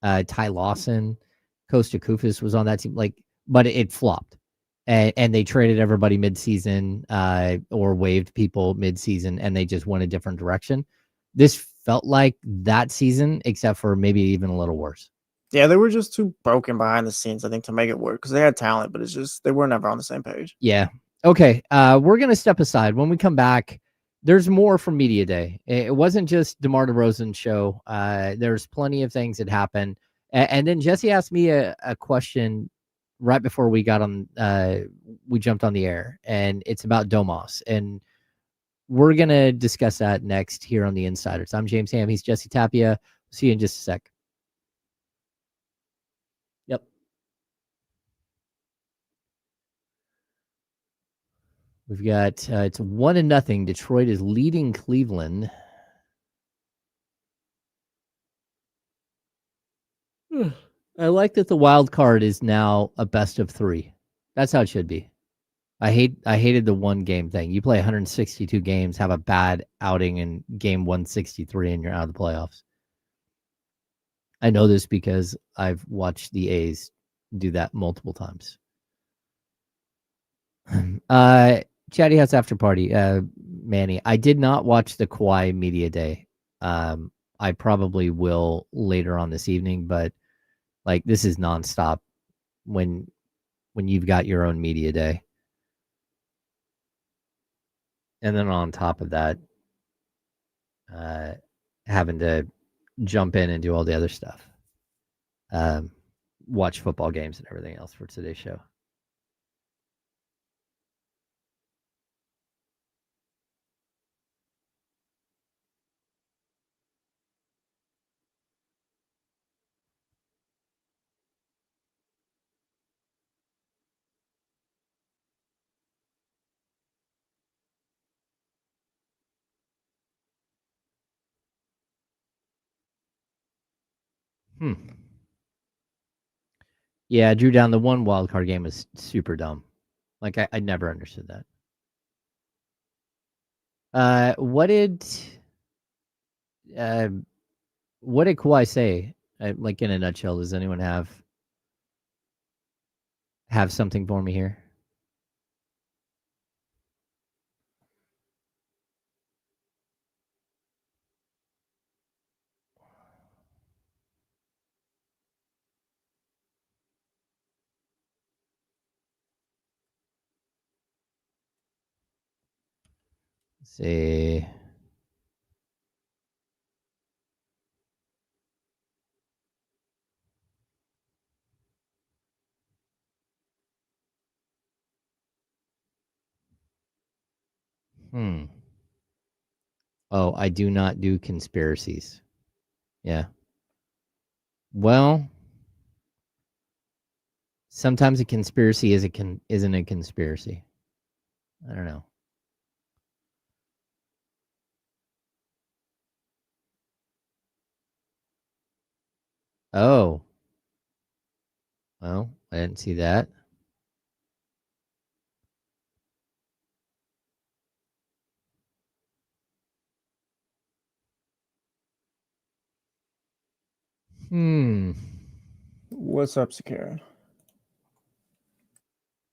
Ty Lawson, Costa Koufos was on that team, but it flopped. and they traded everybody midseason or waived people midseason, and they just went a different direction. This felt like that season, except for maybe even a little worse. Yeah, they were just too broken behind the scenes, I think, to make it work because they had talent, but it's just they were never on the same page. Yeah. Okay. We're gonna step aside. When we come back, there's more from Media Day. It wasn't just DeMar DeRozan's show. There's plenty of things that happened. And then Jesse asked me a question right before we got on. We jumped on the air, and it's about Domas, and we're gonna discuss that next here on the Insiders. I'm James Ham. He's Jesse Tapia. See you in just a sec. Yep. We've got it's 1-0. Detroit is leading Cleveland. I like that the wild card is now a best of 3. That's how it should be. I hated the 1 game thing. You play 162 games, have a bad outing in game 163, and you're out of the playoffs. I know this because I've watched the A's do that multiple times. Chatty House After Party, Manny. I did not watch the Kawhi Media Day. I probably will later on this evening, but like this is nonstop when you've got your own media day. And then on top of that, having to jump in and do all the other stuff. Watch football games and everything else for today's show. Yeah, drew down the 1 wild card game was super dumb. Like I never understood that. What did Kawhi say? Like in a nutshell, does anyone have something for me here? Let's see. Oh, I do not do conspiracies. Yeah. Well, sometimes a conspiracy isn't a conspiracy. I don't know. Oh. Well, I didn't see that. What's up, Sakara?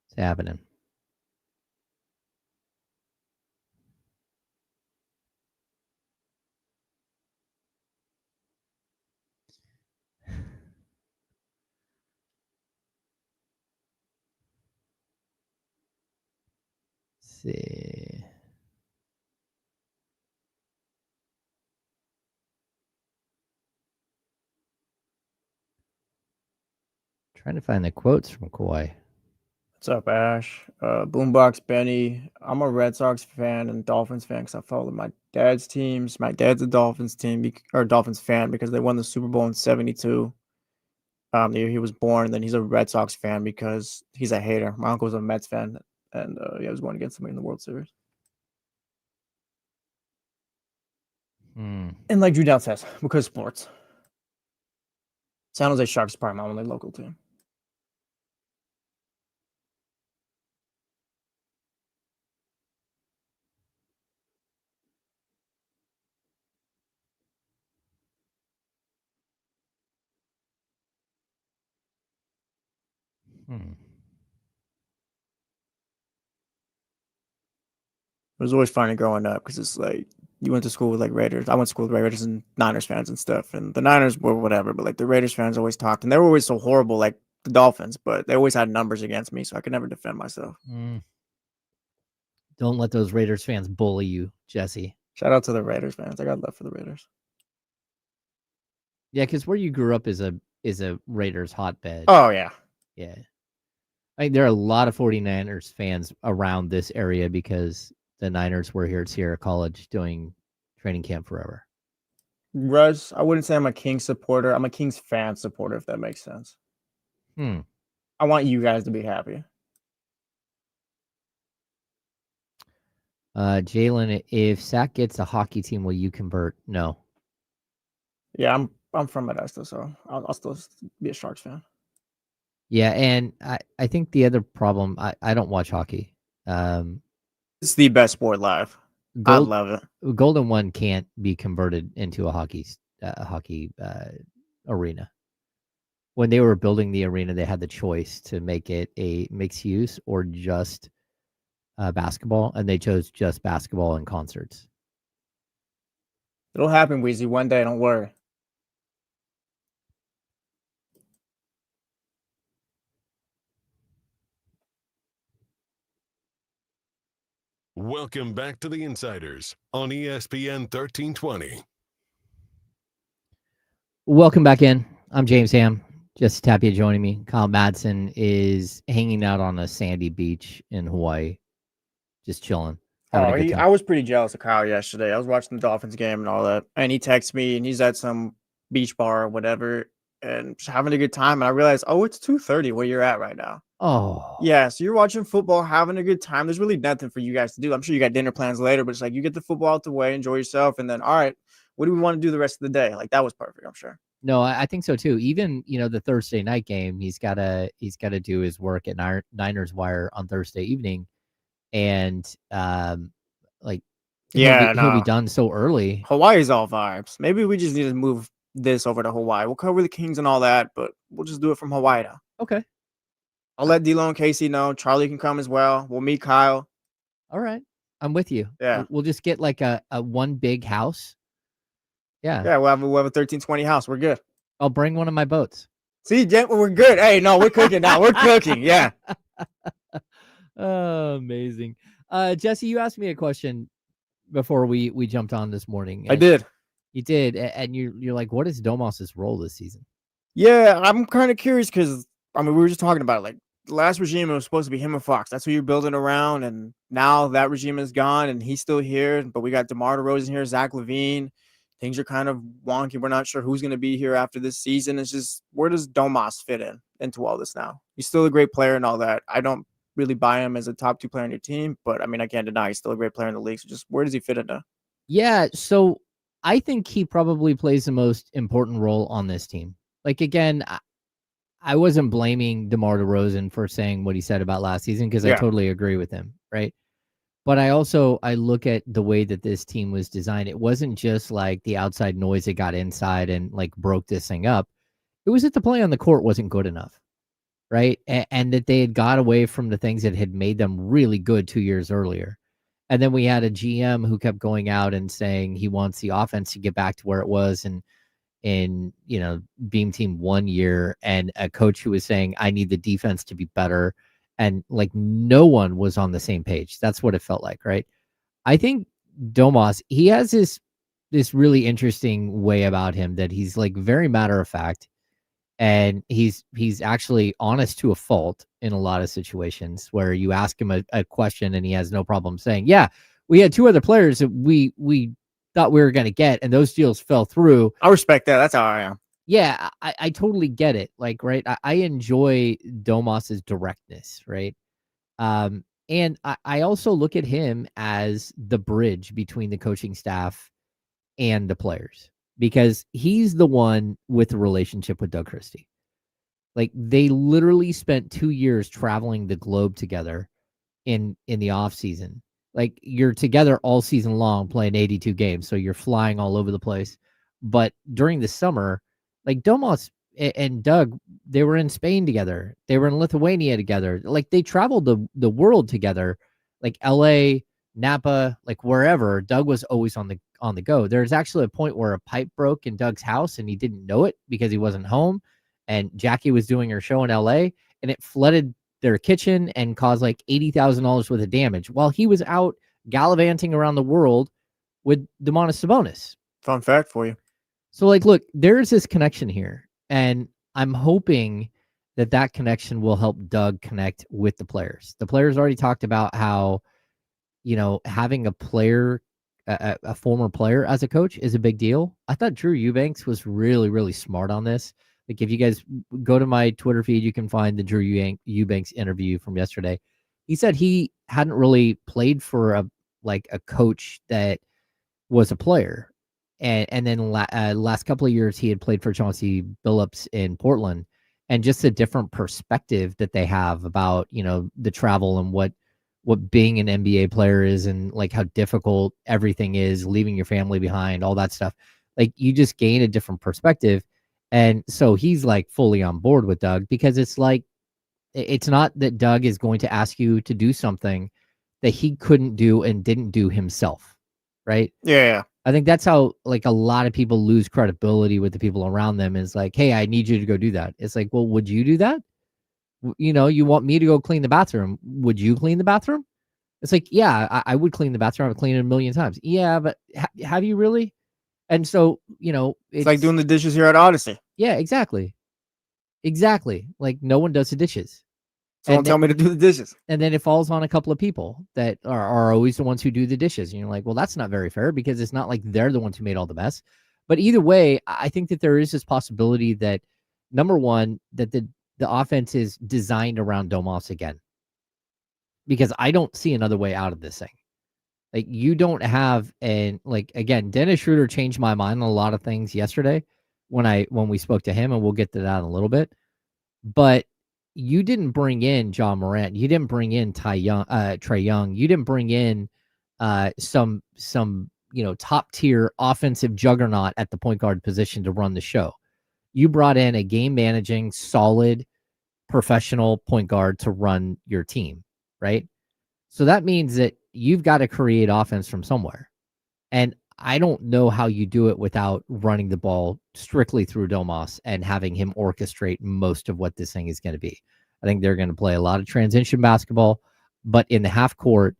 It's happening. Let's see. Trying to find the quotes from Kawhi. What's up, Ash? Boombox Benny. I'm a Red Sox fan and Dolphins fan because I follow my dad's teams. My dad's a Dolphins team or Dolphins fan because they won the Super Bowl in '72. The year he was born. Then he's a Red Sox fan because he's a hater. My uncle's a Mets fan, and he was going against somebody in the World Series. And like Drew Down says, because sports. San Jose Sharks is probably my only local team. It was always funny growing up because it's like you went to school with like Raiders. I went to school with Raiders and Niners fans and stuff, and the Niners were whatever, but like the Raiders fans always talked, and they were always so horrible, like the Dolphins, but they always had numbers against me, so I could never defend myself. Don't let those Raiders fans bully you, Jesse. Shout out to the Raiders fans. I got love for the Raiders. Yeah, because where you grew up is a Raiders hotbed. Oh yeah. Yeah. I think there are a lot of 49ers fans around this area because the Niners were here at Sierra College doing training camp forever. Russ, I wouldn't say I'm a Kings supporter. I'm a Kings fan supporter, if that makes sense. I want you guys to be happy. Jalen, if Sac gets a hockey team, will you convert? No. Yeah, I'm from Modesto, so I'll still be a Sharks fan. Yeah, and I think the other problem, I don't watch hockey. It's the best sport live. I love it. Golden One can't be converted into a hockey arena. When they were building the arena, they had the choice to make it a mixed use or just basketball, and they chose just basketball and concerts. It'll happen, Weezy, one day. Don't worry. Welcome back to the Insiders on ESPN 1320. Welcome back in. I'm James Ham. Just Tapia joining me. Kyle Madsen is hanging out on a sandy beach in Hawaii, just chilling. I was pretty jealous of Kyle yesterday. I was watching the Dolphins game and all that, and he texts me, and he's at some beach bar or whatever, and just having a good time. And I realized, it's 2:30 where you're at right now. Oh. Yeah, so you're watching football, having a good time. There's really nothing for you guys to do. I'm sure you got dinner plans later, but it's like you get the football out the way, enjoy yourself, and then, all right, what do we want to do the rest of the day? Like, that was perfect, I'm sure. No, I think so too. Even, the Thursday night game, he's gotta do his work at Niners Wire on Thursday evening. And he'll be done so early. Hawaii's all vibes. Maybe we just need to move this over to Hawaii. We'll cover the Kings and all that, but we'll just do it from Hawaii now. Okay. I'll let D'Lo and Casey know. Charlie can come as well. We'll meet Kyle. All right. I'm with you. Yeah. We'll just get like a one big house. Yeah. Yeah, we'll have a 1320 house. We're good. I'll bring one of my boats. See, we're good. Hey, no, we're cooking now. We're cooking. Yeah. Oh, amazing. Jesse, you asked me a question before we jumped on this morning. I did. You did. And you're like, what is Domas's role this season? Yeah, I'm kind of curious because, we were just talking about it. Like, the last regime, it was supposed to be him and Fox. That's who you're building around. And now that regime is gone and he's still here. But we got DeMar DeRozan here, Zach LaVine. Things are kind of wonky. We're not sure who's going to be here after this season. It's just, where does Domas fit into all this now? He's still a great player and all that. I don't really buy him as a top 2 player on your team, but I can't deny he's still a great player in the league. So just where does he fit into? Yeah, so I think he probably plays the most important role on this team. Like, again, I wasn't blaming DeMar DeRozan for saying what he said about last season because I totally agree with him, right? But I look at the way that this team was designed. It wasn't just like the outside noise that got inside and like broke this thing up. It was that the play on the court wasn't good enough, right? And that they had got away from the things that had made them really good 2 years earlier. And then we had a GM who kept going out and saying he wants the offense to get back to where it was in Beam Team 1 year, and a coach who was saying, I need the defense to be better. And like no one was on the same page. That's what it felt like, right? I think Domas, he has this really interesting way about him that he's like very matter of fact, and he's actually honest to a fault in a lot of situations where you ask him a question and he has no problem saying, yeah, we had 2 other players that we thought we were going to get, and those deals fell through. I respect that. That's how I am. Yeah, I totally get it. Like, right, I enjoy Domas's directness, right? And I also look at him as the bridge between the coaching staff and the players, because he's the one with the relationship with Doug Christie. Like, they literally spent 2 years traveling the globe together in the off season. Like, you're together all season long playing 82 games, so you're flying all over the place. But during the summer, like Domas and Doug, they were in Spain together. They were in Lithuania together. Like, they traveled the world together, like LA, Napa, like wherever, Doug was always on the go. There's actually a point where a pipe broke in Doug's house and he didn't know it because he wasn't home. And Jackie was doing her show in LA and it flooded their kitchen and caused like $80,000 worth of damage while he was out gallivanting around the world with Domantas Sabonis. Fun fact for you. So, like, look, there's this connection here, and I'm hoping that connection will help Doug connect with the players. The players already talked about how, having a player, a former player as a coach is a big deal. I thought Drew Eubanks was really, really smart on this. Like, if you guys go to my Twitter feed, you can find the Drew Eubanks interview from yesterday. He said he hadn't really played for a coach that was a player. And then last couple of years, he had played for Chauncey Billups in Portland, and just a different perspective that they have about, the travel and what being an NBA player is, and like how difficult everything is, leaving your family behind, all that stuff. Like, you just gain a different perspective. And so he's like fully on board with Doug, because it's like, it's not that Doug is going to ask you to do something that he couldn't do and didn't do himself. Right. Yeah. I think that's how like a lot of people lose credibility with the people around them, is like, hey, I need you to go do that. It's like, well, would you do that? You want me to go clean the bathroom. Would you clean the bathroom? It's like, yeah, I would clean the bathroom. I've cleaned it a million times. Yeah, but have you really? And so, it's like doing the dishes here at Odyssey. Yeah, exactly. Like, no one does the dishes. So don't tell me to do the dishes. And then it falls on a couple of people that are always the ones who do the dishes. And you're like, well, that's not very fair, because it's not like they're the ones who made all the mess. But either way, I think that there is this possibility that, number one, that the offense is designed around Domas again. Because I don't see another way out of this thing. Like, you don't have, again, Dennis Schroder changed my mind on a lot of things yesterday when we spoke to him, and we'll get to that in a little bit. But you didn't bring in John Morant. You didn't bring in Trae Young. You didn't bring in some top tier offensive juggernaut at the point guard position to run the show. You brought in a game managing, solid, professional point guard to run your team, right? So that means that you've got to create offense from somewhere. And I don't know how you do it without running the ball strictly through Domas and having him orchestrate most of what this thing is going to be. I think they're going to play a lot of transition basketball, but in the half court,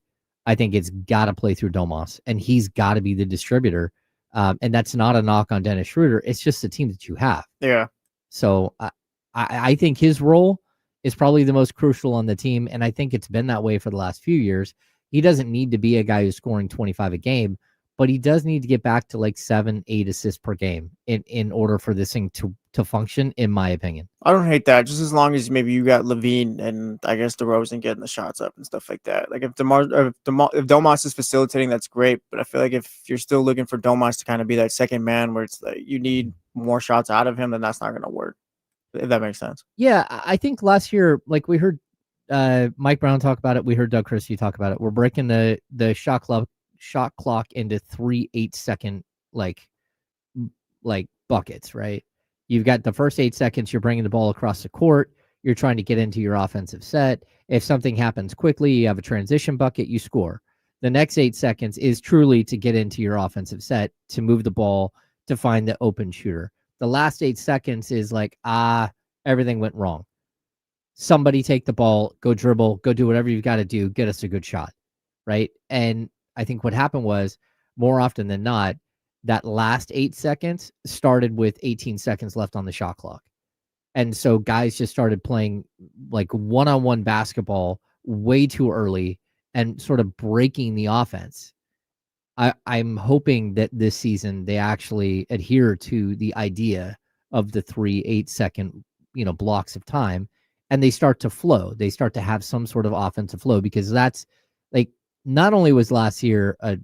I think it's got to play through Domas, and he's got to be the distributor. And that's not a knock on Dennis Schroder. It's just the team that you have. Yeah. So I think his role is probably the most crucial on the team, and I think it's been that way for the last few years. He doesn't need to be a guy who's scoring 25 a game, but he does need to get back to like 7-8 assists per game in order for this thing to function, in my opinion. I don't hate that, just as long as maybe you got Levine and I guess DeRozan getting the shots up and stuff like that. Like, if Domas is facilitating, that's great. But I feel like if you're still looking for Domas to kind of be that second man where it's like you need more shots out of him, then that's not going to work. If that makes sense. Yeah, I think last year, like, we heard Mike Brown talk about it. We heard Doug Christie talk about it. We're breaking the shot clock into 3 8-second like buckets, right? You've got the first 8 seconds, you're bringing the ball across the court, you're trying to get into your offensive set. If something happens quickly, you have a transition bucket, you score. The next 8 seconds is truly to get into your offensive set, to move the ball, to find the open shooter. The last 8 seconds is like, everything went wrong. Somebody take the ball, go dribble, go do whatever you've got to do, get us a good shot, right? And I think what happened was, more often than not, that last 8 seconds started with 18 seconds left on the shot clock. And so guys just started playing like one-on-one basketball way too early and sort of breaking the offense. I'm hoping that this season they actually adhere to the idea of the 3 8-second, blocks of time, and they start to flow. They start to have some sort of offensive flow, because that's like, not only was last year a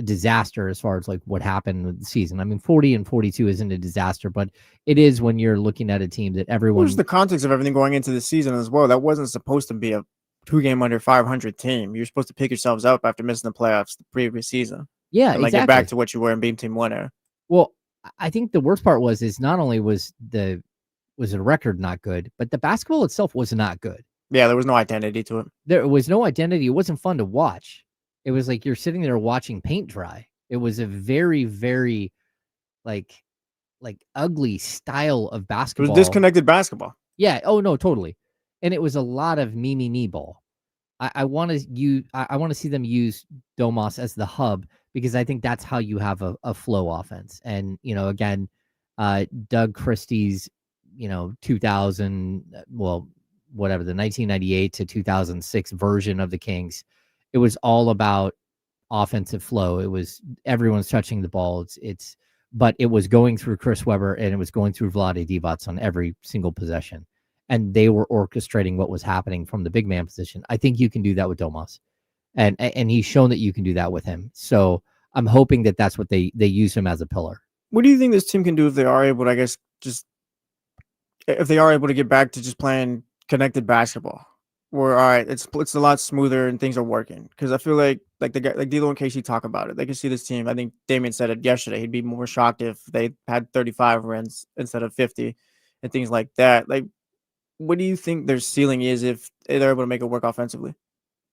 disaster as far as like what happened with the season. I mean, 40-42 isn't a disaster, but it is when you're looking at a team that everyone. Where's the context of everything going into the season as well? That wasn't supposed to be a 2-game under 500 team. You're supposed to pick yourselves up after missing the playoffs the previous season. Yeah, and, like, exactly. get back to what you were in Beam Team 1 era. Well, I think the worst part is not only was the record not good, but the basketball itself was not good. Yeah, there was no identity to it. There was no identity. It wasn't fun to watch. It was like you're sitting there watching paint dry. It was a very, very like ugly style of It was basketball. disconnected basketball. Yeah. Oh no, totally. And it was a lot of me ball. I want to see them use Domas as the hub because I think that's how you have a flow offense. And again, Doug Christie's 2000 whatever the 1998 to 2006 version of the Kings, it was all about offensive flow. It was everyone's touching the ball. But it was going through Chris Webber and it was going through Vlade Divac on every single possession. And they were orchestrating what was happening from the big man position. I think you can do that with Domas. And he's shown that you can do that with him. So I'm hoping that that's what they use him as a pillar. What do you think this team can do if they are able to, I guess, if they are able to get back to just playing connected basketball? Where, all right, it's a lot smoother and things are working. Because I feel like the guy, like D'Lo and Casey talk about it. They can see this team. I think Damian said it yesterday. He'd be more shocked if they had 35 wins instead of 50 and things like that. Like, what do you think their ceiling is if they're able to make it work offensively?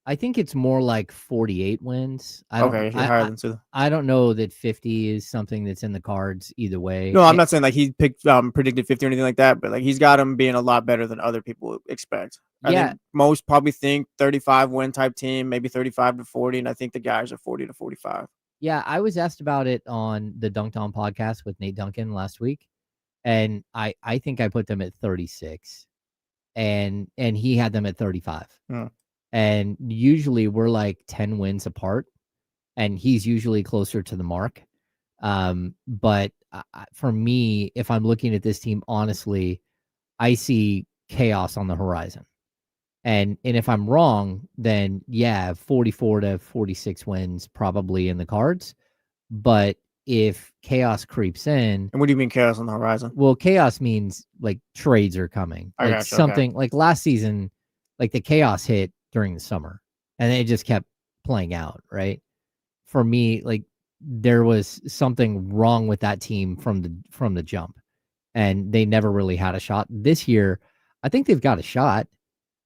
I think it's more like 48 wins. Okay, higher than 2. I don't know that 50 is something that's in the cards either way. No, I'm not saying like he picked predicted 50 or anything like that, but like he's got him being a lot better than other people expect. I think most probably think 35 win type team, maybe 35 to 40, and I think the guys are 40 to 45. Yeah, I was asked about it on the Dunked On podcast with Nate Duncan last week, and I think I put them at 36. And he had them at 35. And usually we're like 10 wins apart, and he's usually closer to the mark. But for me, if I'm looking at this team, honestly, I see chaos on the horizon. And if I'm wrong, then 44 to 46 wins probably in the cards. But if chaos creeps in. And what do you mean chaos on the horizon? Well, chaos means like trades are coming. Like something like last season, like the chaos hit during the summer and it just kept playing out, right? For me, like there was something wrong with that team from the jump, and they never really had a shot. This year, I think they've got a shot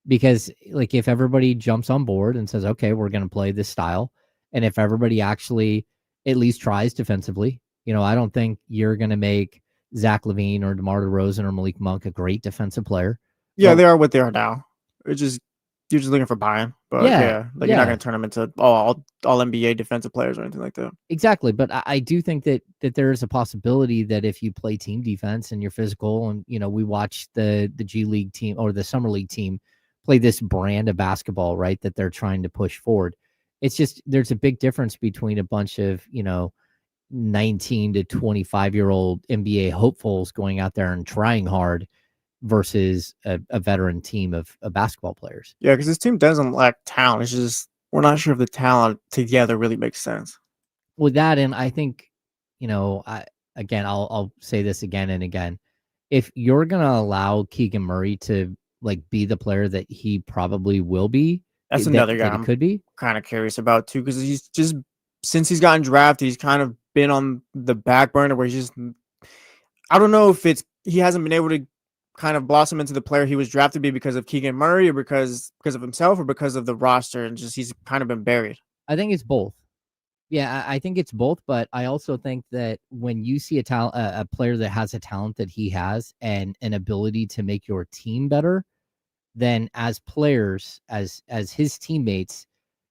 because like if everybody jumps on board and says, okay, we're going to play this style, and if everybody actually at least tries defensively, I don't think you're going to make Zach LaVine or DeMar DeRozan or Malik Monk a great defensive player. Yeah, they are what they are now. It's just you're just looking for buy-in, but you're not going to turn them into all NBA defensive players or anything like that. Exactly, but I do think that there is a possibility that if you play team defense and you're physical, and we watch the G League team or the Summer League team play this brand of basketball, right? That they're trying to push forward. It's just there's a big difference between a bunch of 19 to 25-year-old NBA hopefuls going out there and trying hard versus a veteran team of basketball players. Yeah, because this team doesn't lack talent. It's just we're not sure if the talent together really makes sense. With that, and I think, I'll say this again and again. If you're gonna allow Keegan Murray to like be the player that he probably will be, that's another guy I'm could be kind of curious about too, because he's just since he's gotten drafted, he's kind of been on the back burner where he's just I don't know if he hasn't been able to kind of blossom into the player he was drafted to be because of Keegan Murray or because of himself or because of the roster, and just he's kind of been buried. I think it's both. Yeah, I think it's both, but I also think that when you see a player that has a talent that he has and an ability to make your team better, then as players, as his teammates,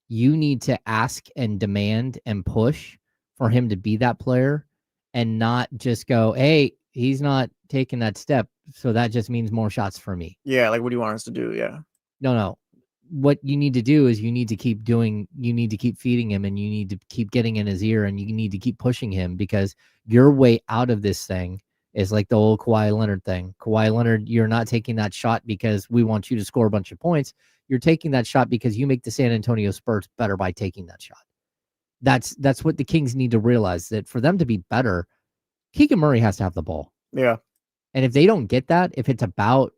you need to ask and demand and push for him to be that player and not just go, hey, he's not taking that step, so that just means more shots for me. Yeah, like what do you want us to do? Yeah. No. What you need to do is you need to keep feeding him, and you need to keep getting in his ear, and you need to keep pushing him, because your way out of this thing is like the old Kawhi Leonard thing. Kawhi Leonard, you're not taking that shot because we want you to score a bunch of points. You're taking that shot because you make the San Antonio Spurs better by taking that shot. That's what the Kings need to realize, that for them to be better, Keegan Murray has to have the ball. Yeah. And if they don't get that, if it's about,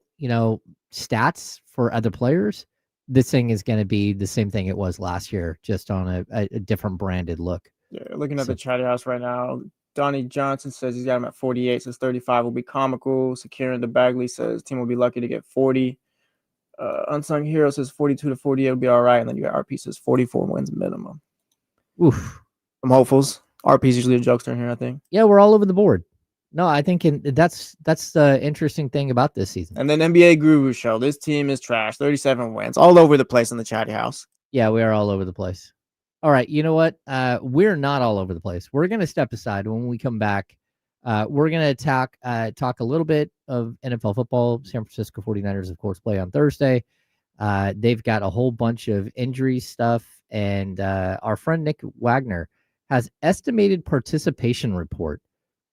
stats for other players, this thing is going to be the same thing it was last year, just on a different branded look. Yeah, looking at the chat house right now, Donnie Johnson says he's got him at 48, says 35 will be comical. Securing the Bagley says team will be lucky to get 40. Unsung Hero says 42-48 will be all right, and then you got RP says 44 wins minimum. Oof. I'm hopefuls. RP's usually a jokester here, I think. Yeah, we're all over the board. No, I think that's the interesting thing about this season. And then NBA Guru Show. This team is trash. 37 wins. All over the place in the chatty house. Yeah, we are all over the place. All right, you know what? We're not all over the place. We're going to step aside when we come back. We're going to talk a little bit of NFL football. San Francisco 49ers, of course, play on Thursday. They've got a whole bunch of injury stuff. And our friend Nick Wagner has estimated participation report.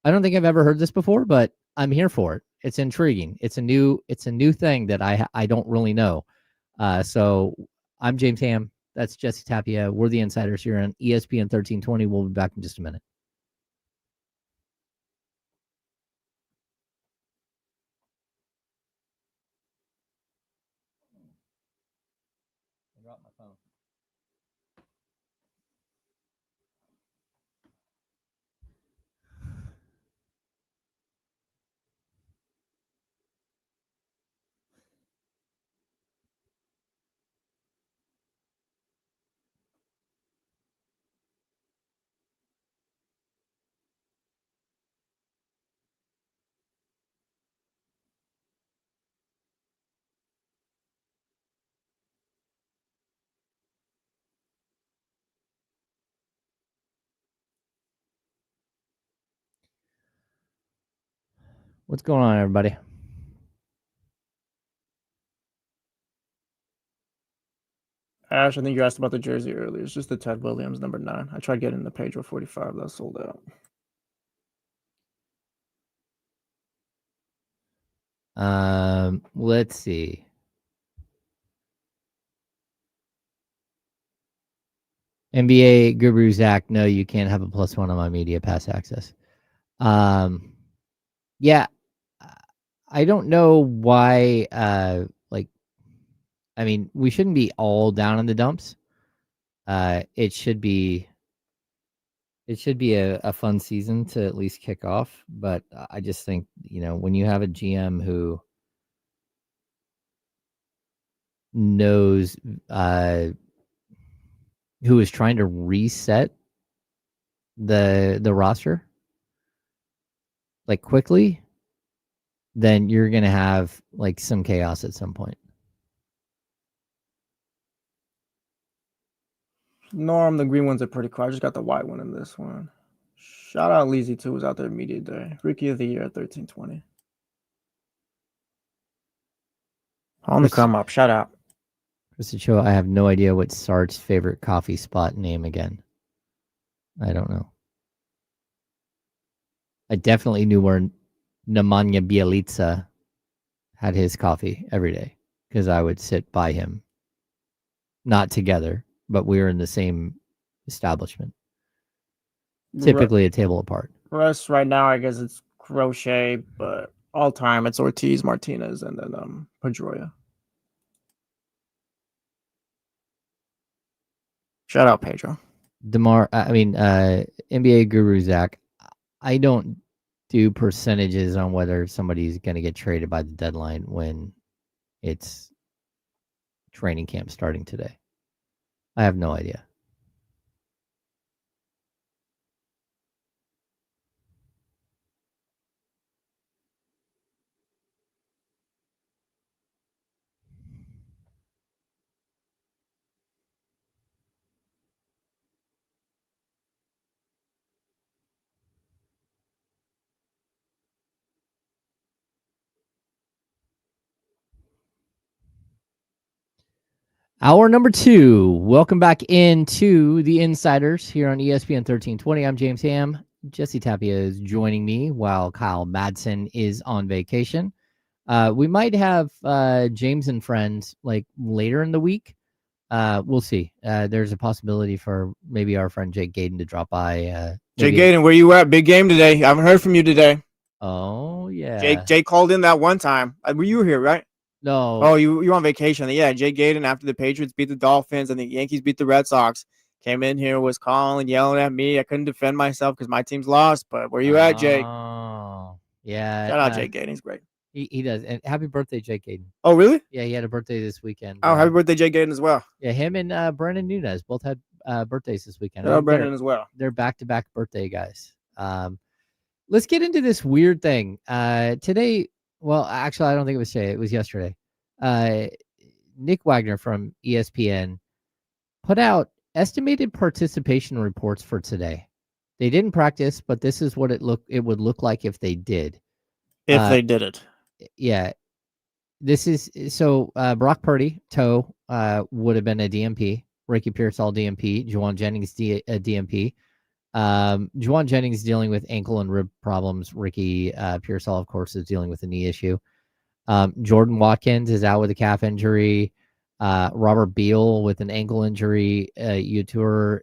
I don't think I've ever heard this before, but I'm here for it. It's intriguing. It's a new thing that I don't really know. So I'm James Ham. That's Jesse Tapia. We're the Insiders here on ESPN 1320. We'll be back in just a minute. I dropped my phone. What's going on, everybody? Ash, I think you asked about the jersey earlier. It's just the Ted Williams number 9. I tried getting the Pedro 45. That sold out. Let's see. NBA Guru Zach, no, you can't have a +1 on my media pass access. Yeah, I don't know why. I mean, we shouldn't be all down in the dumps. It should be a fun season to at least kick off. But I just think, when you have a GM who knows, who is trying to reset the roster like quickly, then you're gonna have like some chaos at some point. Norm, the green ones are pretty cool. I just got the white one in this one. Shout out Leezy too, who's out there media day. Rookie of the year at 1320. On the come up. Shout out. Krista Cho, I have no idea what Sart's favorite coffee spot name again. I don't know. I definitely knew where Nemanja Bjelica had his coffee every day because I would sit by him. Not together, but we were in the same establishment. Typically a table apart. Russ, right now, I guess it's Crochet, but all time it's Ortiz, Martinez, and then Pedroia. Shout out Pedro. NBA Guru Zach, I don't do percentages on whether somebody's going to get traded by the deadline when it's training camp starting today. I have no idea. Hour number 2. Welcome back into the Insiders here on ESPN 1320. I'm James Ham. Jesse Tapia is joining me while Kyle Madsen is on vacation. We might have James and friends like later in the week. We'll see. There's a possibility for maybe our friend Jake Gaden to drop by. Jake Gaden, where you at? Big game today. I haven't heard from you today. Oh, yeah. Jake called in that one time. You were here, right? No. Oh, you on vacation. Yeah, Jake Gaden, after the Patriots beat the Dolphins and the Yankees beat the Red Sox, came in here, was calling, yelling at me. I couldn't defend myself because my team's lost. But where you at, Jake? Oh, yeah. Shout out Jake Gaden. He's great. He does. And happy birthday, Jake Aiden. Oh, really? Yeah, he had a birthday this weekend. Oh, happy birthday, Jake Gaden as well. Yeah, him and Brandon Nunez both had birthdays this weekend. Shout out Brandon as well. They're back-to-back birthday guys. Let's get into this weird thing. Today, well, actually, I don't think it was today. It was yesterday. Nick Wagner from ESPN put out estimated participation reports for today. They didn't practice, but this is what it would look like if they did. If they did it. Yeah. This is so Brock Purdy, toe, would have been a DMP. Ricky Pearsall, DMP. Juwan Jennings, DMP. Juwan Jennings dealing with ankle and rib problems. Ricky Pearsall, of course, is dealing with a knee issue. Jordan Watkins is out with a calf injury. Robert Beal with an ankle injury. Utur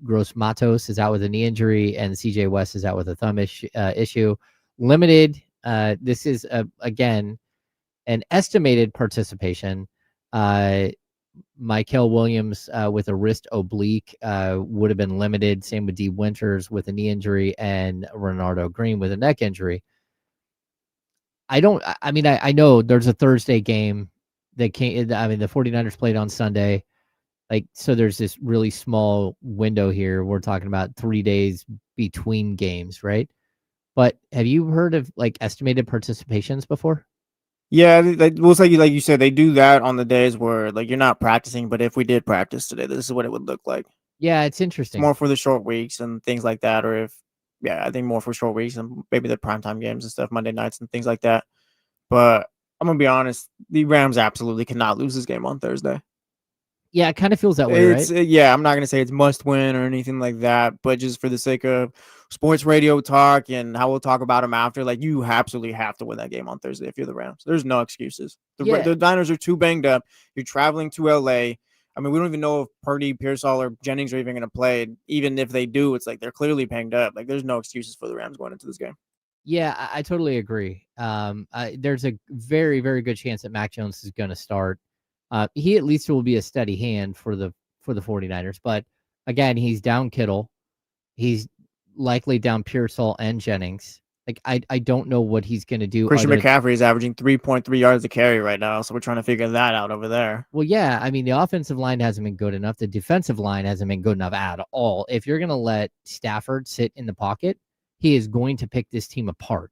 Gross Matos is out with a knee injury, and CJ West is out with a thumb issue. Limited. This is again an estimated participation. Michael Williams with a wrist oblique would have been limited. Same with D. Winters with a knee injury, and Renardo Green with a neck injury. I know there's a Thursday game that came. I mean, the 49ers played on Sunday. So there's this really small window here. We're talking about 3 days between games, right? But have you heard of estimated participations before? Yeah, it's like you said, they do that on the days where you're not practicing. But if we did practice today, this is what it would look like. Yeah, it's interesting. It's more for the short weeks and things like that, or I think more for short weeks and maybe the primetime games and stuff, Monday nights and things like that. But I'm gonna be honest, the Rams absolutely cannot lose this game on Thursday. Yeah, it kind of feels that way, right? Yeah, I'm not gonna say it's must win or anything like that, but just for the sake of sports radio talk and how we'll talk about them after, you absolutely have to win that game on Thursday if you're the Rams. There's no excuses. The Niners are too banged up. You're traveling to LA. I mean, we don't even know if Purdy, Pearsall, or Jennings are even going to play. Even if they do, it's they're clearly banged up. There's no excuses for the Rams going into this game. Yeah, I totally agree. There's a very, very good chance that Mac Jones is going to start. He at least will be a steady hand for the 49ers. But again, he's down Kittle. He's likely down Pearsall and Jennings. I don't know what he's going to do. Christian McCaffrey is averaging 3.3 yards a carry right now, so we're trying to figure that out over there. Well, yeah, I mean, the offensive line hasn't been good enough. The defensive line hasn't been good enough at all. If you're going to let Stafford sit in the pocket, he is going to pick this team apart.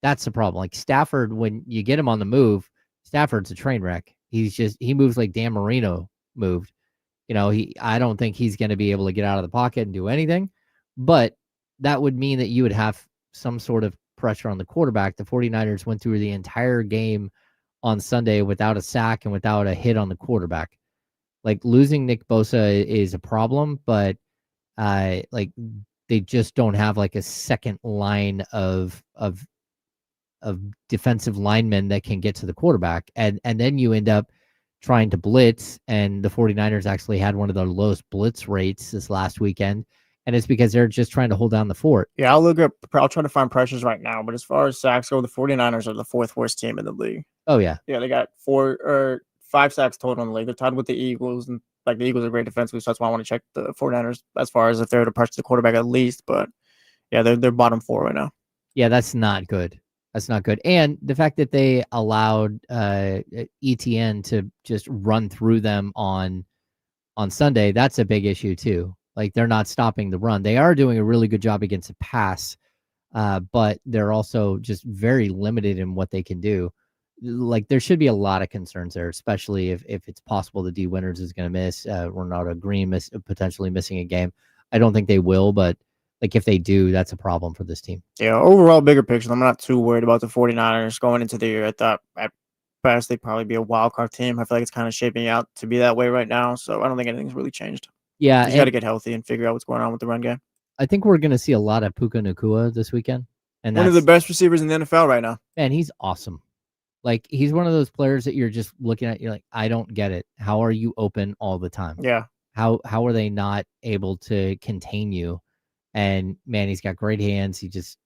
That's the problem. Stafford, when you get him on the move, Stafford's a train wreck. He moves like Dan Marino moved. I don't think he's going to be able to get out of the pocket and do anything, but that would mean that you would have some sort of pressure on the quarterback. The 49ers went through the entire game on Sunday without a sack and without a hit on the quarterback. Losing Nick Bosa is a problem, but they just don't have a second line of defensive linemen that can get to the quarterback. And then you end up trying to blitz, and the 49ers actually had one of the lowest blitz rates this last weekend. And it's because they're just trying to hold down the fort. Yeah, I'll try to find pressures right now. But as far as sacks go, the 49ers are the fourth worst team in the league. Oh, yeah. Yeah, they got 5 sacks total in the league. They're tied with the Eagles. And the Eagles are great defensively, so that's why I want to check the 49ers as far as if they're to pressure the quarterback at least. But yeah, they're bottom 4 right now. Yeah, that's not good. That's not good. And the fact that they allowed ETN to just run through them on Sunday, that's a big issue too. They're not stopping the run. They are doing a really good job against the pass, but they're also just very limited in what they can do. There should be a lot of concerns there, especially if it's possible that D. Winters is going to miss, Renardo Green potentially missing a game. I don't think they will, but if they do, that's a problem for this team. Yeah, overall, bigger picture, I'm not too worried about the 49ers going into the year. I thought at best they'd probably be a wild card team. I feel like it's kind of shaping out to be that way right now, so I don't think anything's really changed. Yeah, you got to get healthy and figure out what's going on with the run game. I think we're going to see a lot of Puka Nacua this weekend. And one of the best receivers in the NFL right now. Man, he's awesome. He's one of those players that you're just looking at, you're like, I don't get it. How are you open all the time? Yeah. How are they not able to contain you? And man, he's got great hands. He just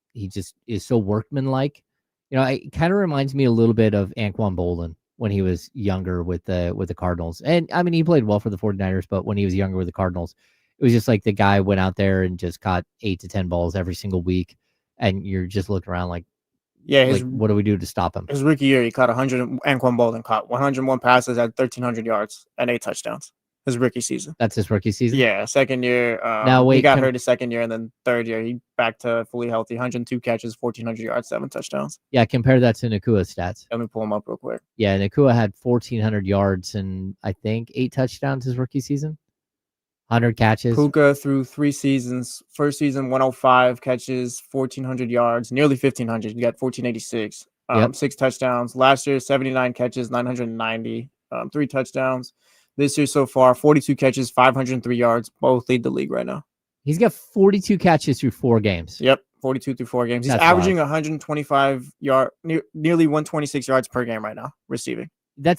is so workmanlike. It kind of reminds me a little bit of Anquan Boldin when he was younger with the Cardinals. And I mean, he played well for the 49ers, but when he was younger with the Cardinals, it was just the guy went out there and just caught 8 to 10 balls every single week. And you're just looking around Yeah, like what do we do to stop him? his rookie year, he caught 100. Anquan Bolden caught 101 passes at 1,300 yards and 8 touchdowns. His rookie season. That's his rookie season. Yeah, second year. Now, wait, he got hurt his second year, and then third year he back to fully healthy. 102 catches, 1,400 yards, 7 touchdowns. Yeah, compare that to Nakua's stats. Let me pull him up real quick. Yeah, Nakua had 1,400 yards and I think 8 touchdowns his rookie season. 100 catches. Puka through 3 seasons. First season, 105 catches, 1,400 yards, nearly 1,500. He got 1,486. 6 touchdowns. Last year, 79 catches, 990. 3 touchdowns. This year so far, 42 catches, 503 yards. Both lead the league right now. He's got 42 catches through 4 games. Yep, 42 through 4 games. He's That's averaging wild. 125 nearly 126 yards per game right now, receiving.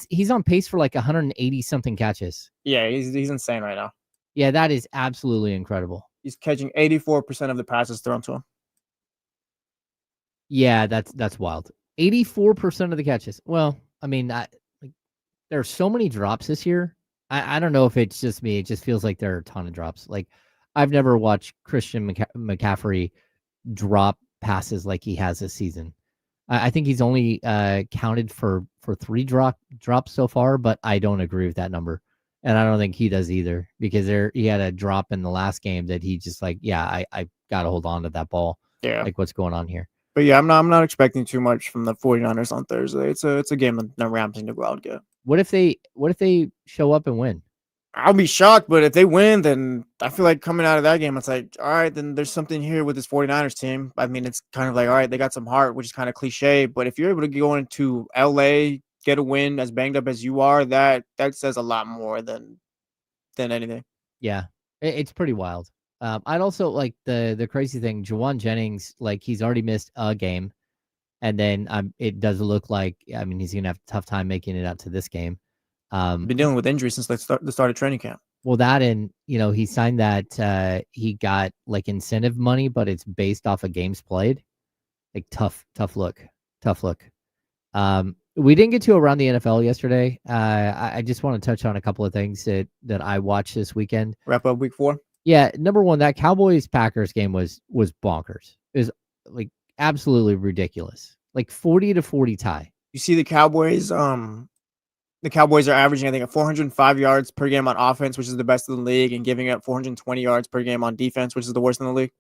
He's on pace for like 180 something catches. Yeah, he's insane right now. Yeah, that is absolutely incredible. He's catching 84% of the passes thrown to him. Yeah, that's wild. 84% of the catches. Well, I mean, there are so many drops this year. I don't know if it's just me. It just feels like there are a ton of drops. Like, I've never watched Christian McCaffrey drop passes like he has this season. I think he's only counted for 3 drops so far, but I don't agree with that number. And I don't think he does either, because he had a drop in the last game that he just like, I got to hold on to that ball. Yeah. Like, what's going on here? But yeah, I'm not expecting too much from the 49ers on Thursday. It's a game that the Rams need to go out and get. What if they show up and win? I'll be shocked, but if they win, then I feel like coming out of that game, it's like, all right, then there's something here with this 49ers team. I mean, it's kind of like, all right, they got some heart, which is kind of cliche, but if you're able to go into LA, get a win as banged up as you are, that says a lot more than anything. Yeah, it's pretty wild. I'd also like the crazy thing, Juwan Jennings, like he's already missed a game. And then it does look like, I mean, he's going to have a tough time making it out to this game. Been dealing with injuries since the start of training camp. Well, that and, he signed that he got like incentive money, but it's based off of games played. Like tough look. We didn't get to around the NFL yesterday. I just want to touch on a couple of things that I watched this weekend. Wrap up week 4. Yeah, number one, that Cowboys-Packers game was bonkers. It was like absolutely ridiculous. Like 40-40 tie. You see the Cowboys. The Cowboys are averaging, I think, 405 yards per game on offense, which is the best in the league, and giving up 420 yards per game on defense, which is the worst in the league.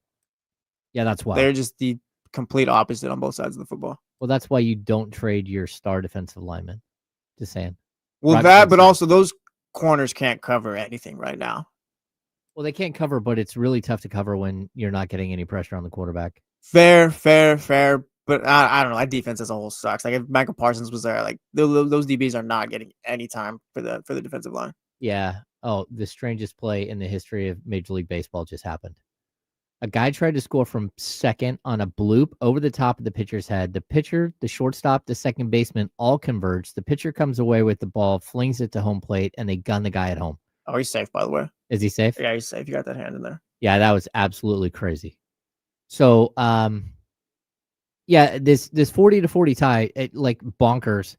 Yeah, that's why. They're just the complete opposite on both sides of the football. Well, that's why you don't trade your star defensive lineman. Just saying. Well, but also those corners can't cover anything right now. Well, they can't cover, but it's really tough to cover when you're not getting any pressure on the quarterback. Fair. But I don't know. That defense as a whole sucks. Like if Michael Parsons was there, like those DBs are not getting any time for the defensive line. Yeah. Oh, the strangest play in the history of Major League Baseball just happened. A guy tried to score from second on a bloop over the top of the pitcher's head. The pitcher, the shortstop, the second baseman all converge. The pitcher comes away with the ball, flings it to home plate, and they gun the guy at home. Oh, he's safe, by the way. Is he safe? Yeah, he's safe. You got that hand in there. Yeah, that was absolutely crazy. So, yeah, this 40-40 tie, like bonkers.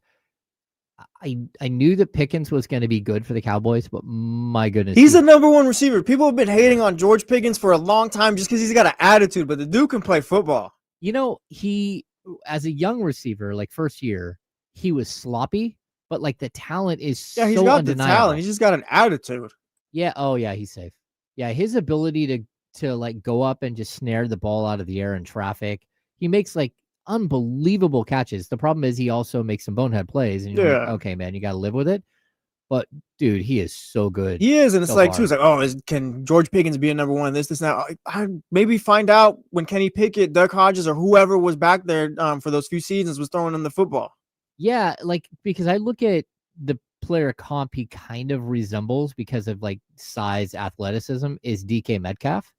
I knew that Pickens was going to be good for the Cowboys, but my goodness. He's the number 1 receiver. People have been hating on George Pickens for a long time just because he's got an attitude, but the dude can play football. He, as a young receiver, like first year, he was sloppy, but like the talent is so he's got undeniable. the talent. He's just got an attitude. Yeah. Oh, yeah, he's safe. Yeah, his ability to like go up and just snare the ball out of the air in traffic. He makes like unbelievable catches. The problem is he also makes some bonehead plays, and you're like, okay, man, you got to live with it. But dude, he is so good. He is, and it's so like far. too. It's like, can George Pickens be a number 1? This now. I maybe find out when Kenny Pickett, Doug Hodges, or whoever was back there for those few seasons was throwing him the football. Yeah, like because I look at the player comp he kind of resembles because of like size, athleticism is DK Metcalf.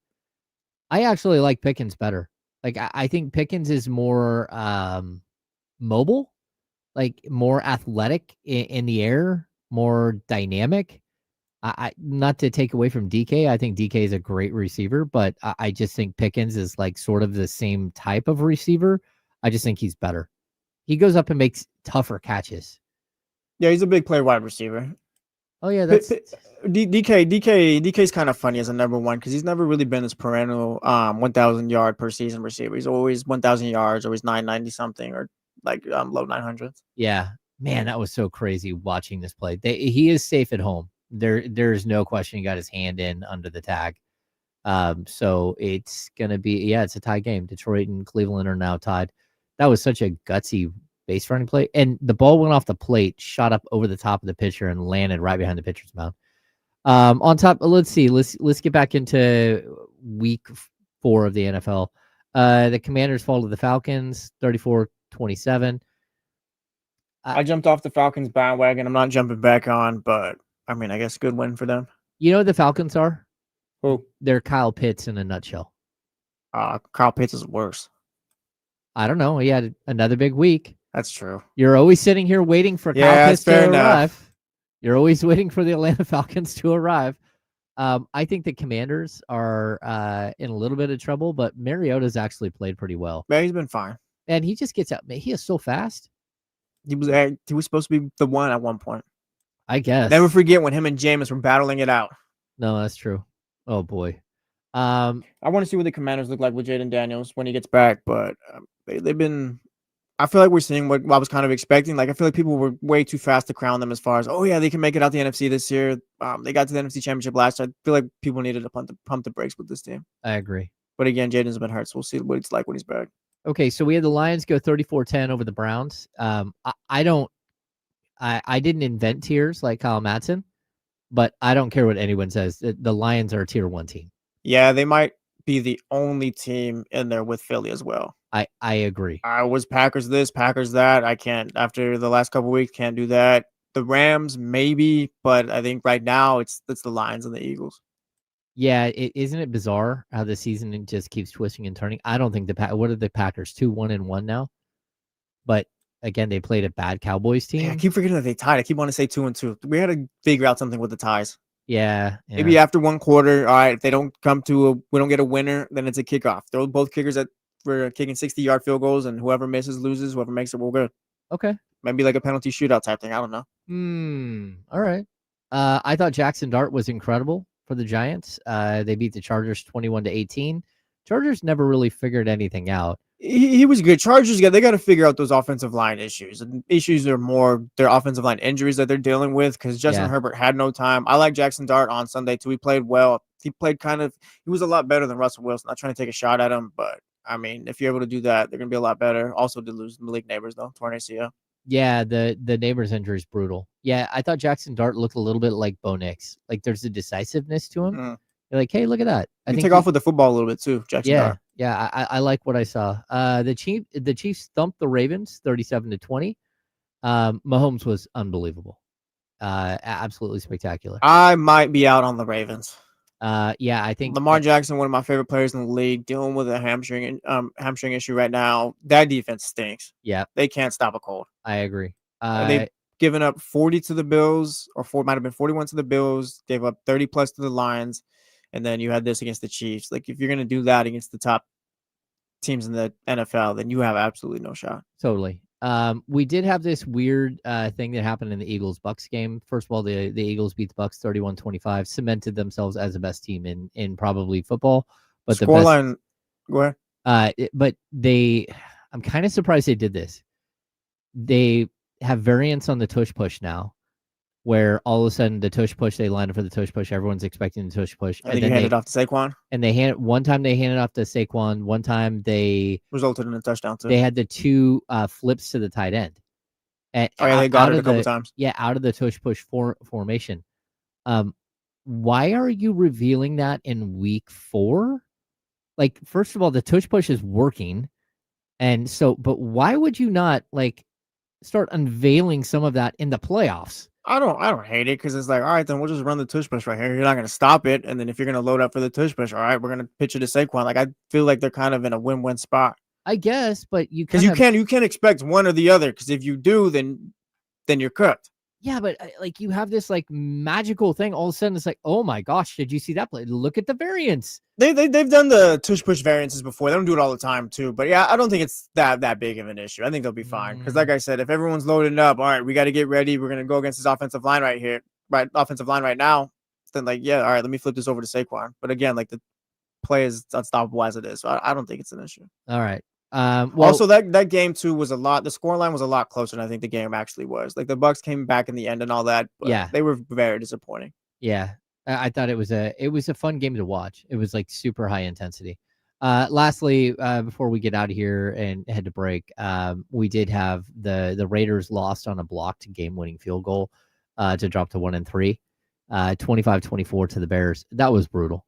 I actually like Pickens better. Like I think Pickens is more mobile, like more athletic in the air, more dynamic. I not to take away from DK. I think DK is a great receiver, but I just think Pickens is like sort of the same type of receiver. I just think he's better. He goes up and makes tougher catches. Yeah, he's a big play wide receiver. Oh yeah, that's DK's kind of funny as a number one because he's never really been this perennial 1,000 yard per season receiver. He's always 1,000 yards, always 990 something or like low 900s. yeah. Man, that was so crazy watching this play. He is safe at home. There's no question he got his hand in under the tag. So it's gonna be it's a tie game. Detroit and Cleveland are now tied. That was such a gutsy base running play, and the ball went off the plate, shot up over the top of the pitcher, and landed right behind the pitcher's mound. On top, let's see. Let's get back into week 4 of the NFL. The Commanders fall to the Falcons, 34-27. I jumped off the Falcons bandwagon. I'm not jumping back on, but I mean, I guess good win for them. You know what the Falcons are? Who? They're Kyle Pitts in a nutshell. Kyle Pitts is worse. I don't know. He had another big week. That's true. You're always sitting here waiting for Kyle Pitts to fair arrive. enough. You're always waiting for the Atlanta Falcons to arrive. I think the Commanders are in a little bit of trouble, but Mariota's actually played pretty well. Yeah, he's been fine. And he just gets out. Man, he is so fast. He was supposed to be the one at one point. I guess. Never forget when him and Jameis were battling it out. No, that's true. Oh boy. I want to see what the Commanders look like with Jaden Daniels when he gets back, but they've been. I feel like we're seeing what I was kind of expecting. Like I feel like people were way too fast to crown them as far as they can make it out the NFC this year. They got to the NFC Championship last year. I feel like people needed to pump the brakes with this team. I agree. But again, Jaden's been hurt, so we'll see what it's like when he's back. Okay, so we had the Lions go 34-10 over the Browns. I didn't invent tiers like Kyle Madsen, but I don't care what anyone says. The Lions are a tier 1 team. Yeah, they might be the only team in there with Philly as well. I agree. I was Packers this, Packers that. I can't, after the last couple of weeks, can't do that. The Rams, maybe, but I think right now it's the Lions and the Eagles. Yeah, isn't it bizarre how the season just keeps twisting and turning? I don't think what are the Packers, 2-1-1 now? But again, they played a bad Cowboys team. Yeah, I keep forgetting that they tied. I keep wanting to say 2-2. We had to figure out something with the ties. Yeah. Maybe after one quarter, all right, if they don't we don't get a winner, then it's a kickoff. Throw both kickers for kicking 60-yard field goals, and whoever misses loses. Whoever makes it, we're good. Okay. Maybe like a penalty shootout type thing. I don't know. All right. I thought Jackson Dart was incredible for the Giants. They beat the Chargers 21-18. Chargers never really figured anything out. He was good. Chargers, they got to figure out those offensive line issues. And issues are more their offensive line injuries that they're dealing with because Justin Herbert had no time. I like Jackson Dart on Sunday too. He played well. He was a lot better than Russell Wilson. Not trying to take a shot at him, but I mean, if you're able to do that, they're going to be a lot better. Also did lose Malik Neighbors though, torn ACL. Yeah, the Neighbors injury is brutal. Yeah, I thought Jackson Dart looked a little bit like Bo Nix. Like there's a decisiveness to him. You're like, hey, look at that. I think take off with the football a little bit too, Jackson Dart. Yeah, I like what I saw. The Chiefs thumped the Ravens 37-20. Mahomes was unbelievable. Absolutely spectacular. I might be out on the Ravens. I think Lamar Jackson, one of my favorite players in the league, dealing with a hamstring issue right now. That defense stinks. Yeah, they can't stop a cold. I agree. They've given up 40 to the Bills, or might have been 41 to the Bills. Gave up 30 plus to the Lions, and then you had this against the Chiefs. Like if you're gonna do that against the top teams in the NFL, then you have absolutely no shot. Totally. We did have this weird thing that happened in the Eagles-Bucks game. First of all, the Eagles beat the Bucks 31-25, cemented themselves as the best team in probably football. But scoreline, go ahead. But I'm kind of surprised they did this. They have variants on the tush push now, where all of a sudden the tush push, they line up for the tush push. Everyone's expecting the tush push. And then they handed it off to Saquon. And one time they handed off to Saquon. One time they resulted in a touchdown too. They had the two flips to the tight end. They got it a couple times. Yeah, out of the tush push formation. Why are you revealing that in week 4? Like, first of all, the tush push is working. And so, but why would you not start unveiling some of that in the playoffs? I don't hate it because it's like, all right, then we'll just run the tush push right here. You're not going to stop it. And then if you're going to load up for the tush push, all right, we're going to pitch it to Saquon. Like, I feel like they're kind of in a win-win spot. I guess, but you can't expect one or the other because if you do, then you're cooked. Yeah, but you have this magical thing. All of a sudden, it's like, oh my gosh, did you see that play? Look at the variance. They've done the tush push variances before. They don't do it all the time too. But yeah, I don't think it's that big of an issue. I think they'll be fine because, like I said, if everyone's loading up, all right, we got to get ready. We're gonna go against this offensive line right here. offensive line right now, then like, yeah, all right, let me flip this over to Saquon. But again, like the play is unstoppable as it is. So I don't think it's an issue. All right. Well, also, that game too was the scoreline was a lot closer than I think the game actually was. Like the Bucks came back in the end and all that, but they were very disappointing. Yeah. I thought it was a fun game to watch. It was like super high intensity. Lastly, before we get out of here and head to break, we did have the Raiders lost on a blocked game-winning field goal to drop to 1-3, 25-24 to the Bears. That was brutal.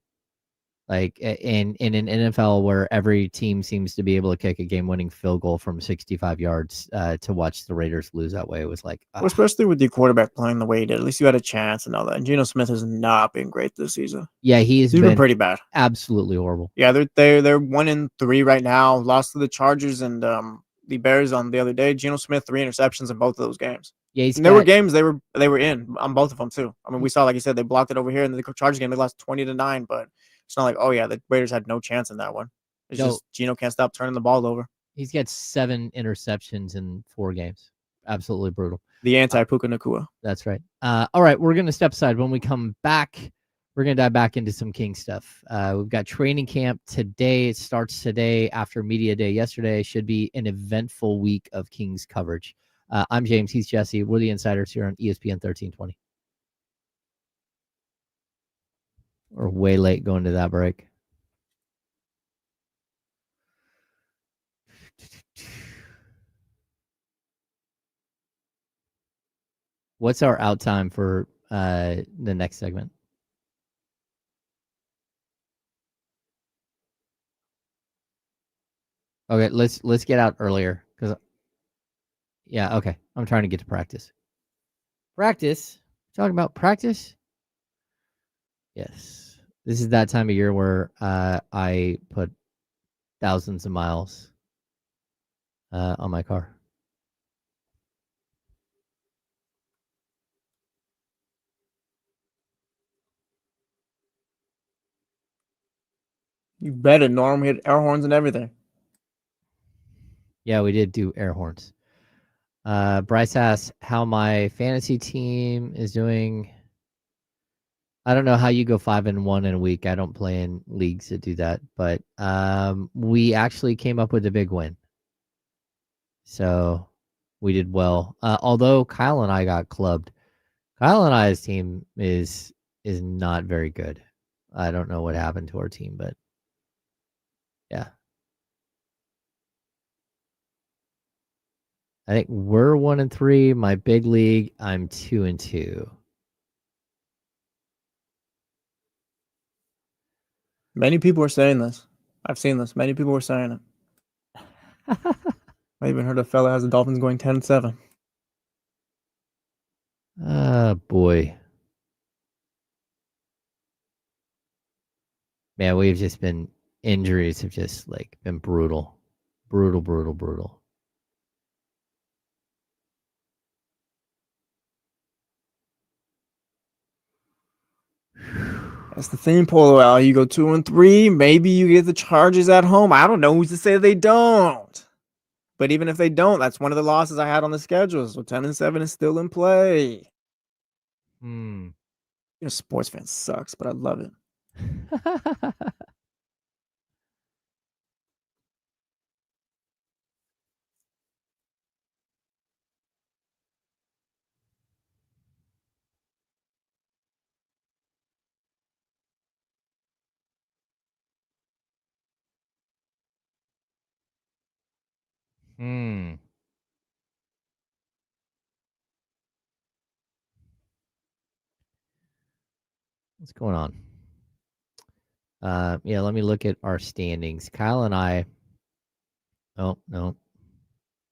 Like in an NFL where every team seems to be able to kick a game-winning field goal from 65 yards, to watch the Raiders lose that way, it was like, well, especially with the quarterback playing the way he did. At least you had a chance and all that. And Geno Smith has not been great this season. Yeah, he's been pretty bad. Absolutely horrible. Yeah, they're 1-3 right now. Lost to the Chargers and the Bears on the other day. Geno Smith 3 interceptions in both of those games. Yeah, there were games they were in on both of them too. I mean, we saw, like you said, they blocked it over here in the Chargers game. They lost 20-9, but it's not like, oh yeah, the Raiders had no chance in that one. It's just Geno can't stop turning the ball over. He's got 7 interceptions in 4 games. Absolutely brutal. The anti-Puka Nacua. That's right. All right, we're going to step aside. When we come back, we're going to dive back into some King stuff. We've got training camp today. It starts today after Media Day yesterday. Should be an eventful week of Kings coverage. I'm James. He's Jesse. We're the Insiders here on ESPN 1320. We're way late going to that break. What's our out time for the next segment? Okay, let's get out earlier because okay, I'm trying to get to practice. Practice? Talking about practice? Yes. This is that time of year where I put thousands of miles on my car. You better, Norm. We had air horns and everything. Yeah, we did do air horns. Bryce asks how my fantasy team is doing. I don't know how you go 5-1 in a week. I don't play in leagues that do that, but we actually came up with a big win. So we did well. Although Kyle and I got clubbed. Kyle and I's team is not very good. I don't know what happened to our team, but yeah. I think we're 1-3. My big league, I'm 2-2. Many people are saying this. I've seen this. Many people were saying it. I even heard a fella has the Dolphins going 10-7. Boy. Man, we've just been, injuries have just like been brutal. Brutal. That's the thing, Polo Al. You go 2-3. Maybe you get the Chargers at home. I don't know who's to say they don't. But even if they don't, that's one of the losses I had on the schedule. So 10-7 is still in play. Sports fan sucks, but I love it. What's going on? Let me look at our standings. Kyle and I. Oh no,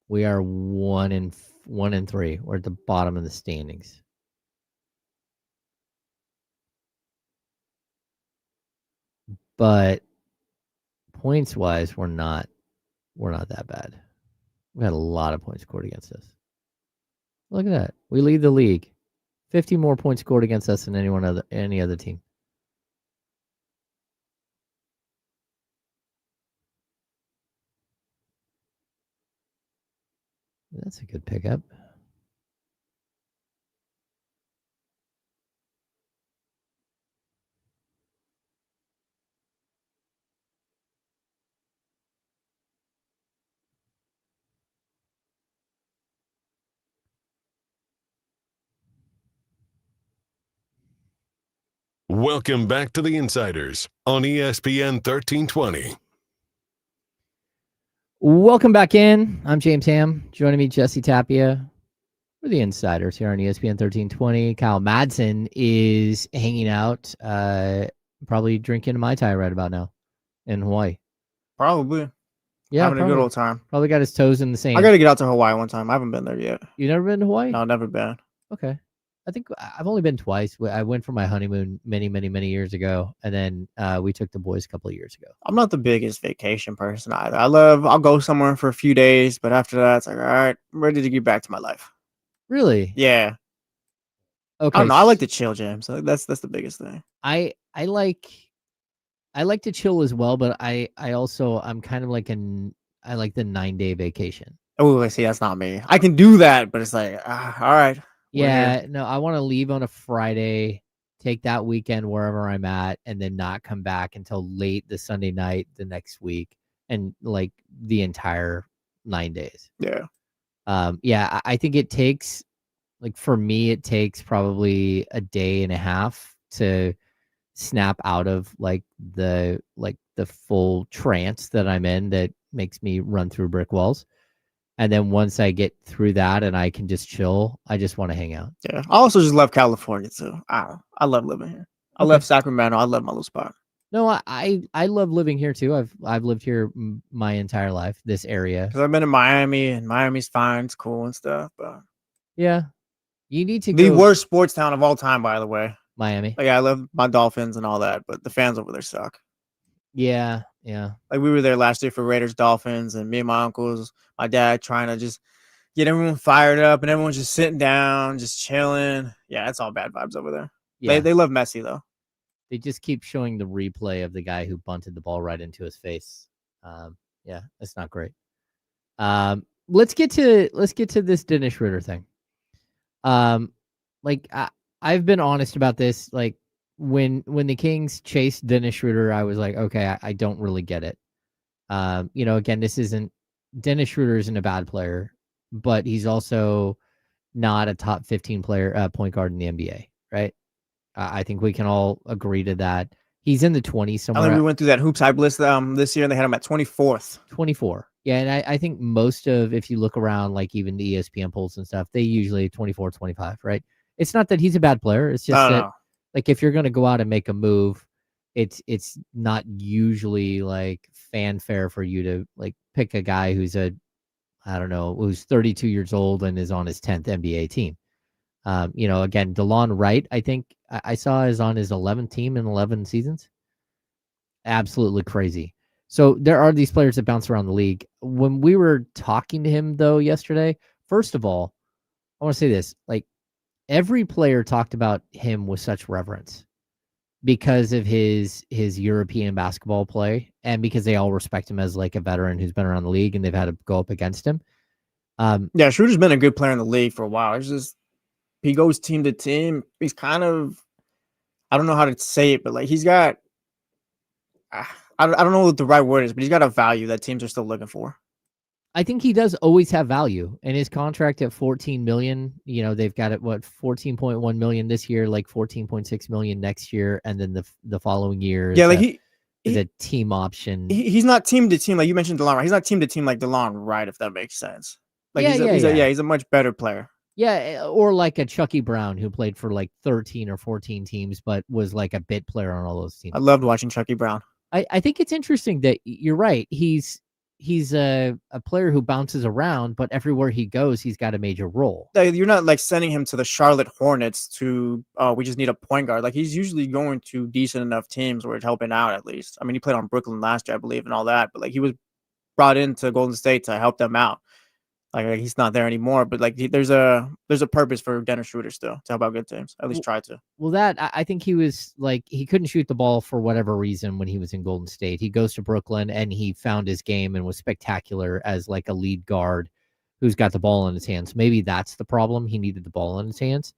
we are 1-3. We're at the bottom of the standings. But points wise, we're not that bad. We had a lot of points scored against us. Look at that. We lead the league. 50 more points scored against us than any other team. That's a good pickup. Welcome back to the Insiders on ESPN 1320. Welcome back in. I'm James Ham. Joining me, Jesse Tapia. We're the Insiders here on ESPN 1320. Kyle Madsen is hanging out, probably drinking a Mai Tai right about now in Hawaii. Probably. Yeah, Having a good old time. Probably got his toes in the sand. I got to get out to Hawaii one time. I haven't been there yet. You never been to Hawaii? No, never been. Okay. I think I've only been twice. I went for my honeymoon many, many, many years ago, and then we took the boys a couple of years ago. I'm not the biggest vacation person either. I'll go somewhere for a few days, but after that, it's like, all right, I'm ready to get back to my life. Really? Yeah. Okay. I don't know. I like to chill, James. So that's the biggest thing. I like to chill as well, but I'm kind of like I like the 9-day vacation. Oh, I see. That's not me. I can do that, but it's like, all right. Yeah, no, I want to leave on a Friday, take that weekend wherever I'm at, and then not come back until late the Sunday night the next week, and like the entire 9 days. Yeah. Yeah, I think it takes, like for me, it takes probably a day and a half to snap out of like the full trance that I'm in that makes me run through brick walls. And then once I get through that and I can just chill, I just want to hang out. Yeah. I also just love California too. I love living here. I love Sacramento. I love my little spot. No, I love living here too. I've lived here my entire life, this area. Because I've been in Miami, and Miami's fine. It's cool and stuff. But yeah, you need to the go. worst sports town of all time, by the way. Miami. Like, I love my Dolphins and all that, but the fans over there suck. Yeah. Like, we were there last year for Raiders Dolphins, and me and my uncles, my dad, trying to just get everyone fired up, and everyone's just sitting down, just chilling. Yeah, it's all bad vibes over there. Yeah. They love Messi though. They just keep showing the replay of the guy who bunted the ball right into his face. Yeah, that's not great. Let's get to this Dennis Schroder thing. Like I've been honest about this. Like when the Kings chased Dennis Schroder, I was like, okay, I don't really get it. Again, Dennis Schroder isn't a bad player, but he's also not a top 15 player, point guard in the NBA, right? I think we can all agree to that. He's in the 20s somewhere. I think we went through that hoops hype list this year, and they had him at 24th. 24. Yeah, and I think most of, if you look around, like even the ESPN polls and stuff, they usually 24, 25, right? It's not that he's a bad player. It's just that, like, if you're going to go out and make a move, it's not usually like fanfare for you to like pick a guy who's who's 32 years old and is on his 10th NBA team. Again, DeLon Wright, I think I saw is on his 11th team in 11 seasons. Absolutely crazy. So there are these players that bounce around the league. When we were talking to him though yesterday, first of all, I want to say this, like every player talked about him with such reverence because of his European basketball play and because they all respect him as like a veteran who's been around the league and they've had to go up against him. Yeah, Schroeder's been a good player in the league for a while. It's just he goes team to team. He's kind of, I don't know how to say it, but like he's got, I don't know what the right word is, but he's got a value that teams are still looking for. I think he does always have value, and his contract at $14 million, they've got it, $14.1 million this year, like $14.6 million next year. And then the following year. Yeah. Like is a team option. He's not team to team. Like you mentioned DeLon Wright. He's not team to team like DeLon Wright, if that makes sense. Like he's a much better player. Yeah, or like a Chucky Brown who played for like 13 or 14 teams, but was like a bit player on all those teams. I loved watching Chucky Brown. I think it's interesting that you're right. He's a player who bounces around, but everywhere he goes, he's got a major role. You're not like sending him to the Charlotte Hornets to, we just need a point guard. Like he's usually going to decent enough teams where it's helping out at least. I mean, he played on Brooklyn last year, I believe, and all that, but like he was brought into Golden State to help them out. Like he's not there anymore, but like there's a purpose for Dennis Schroder still to help out good teams. At least try to. Well, that I think he was like he couldn't shoot the ball for whatever reason when he was in Golden State. He goes to Brooklyn and he found his game and was spectacular as like a lead guard who's got the ball in his hands. Maybe that's the problem. He needed the ball in his hands.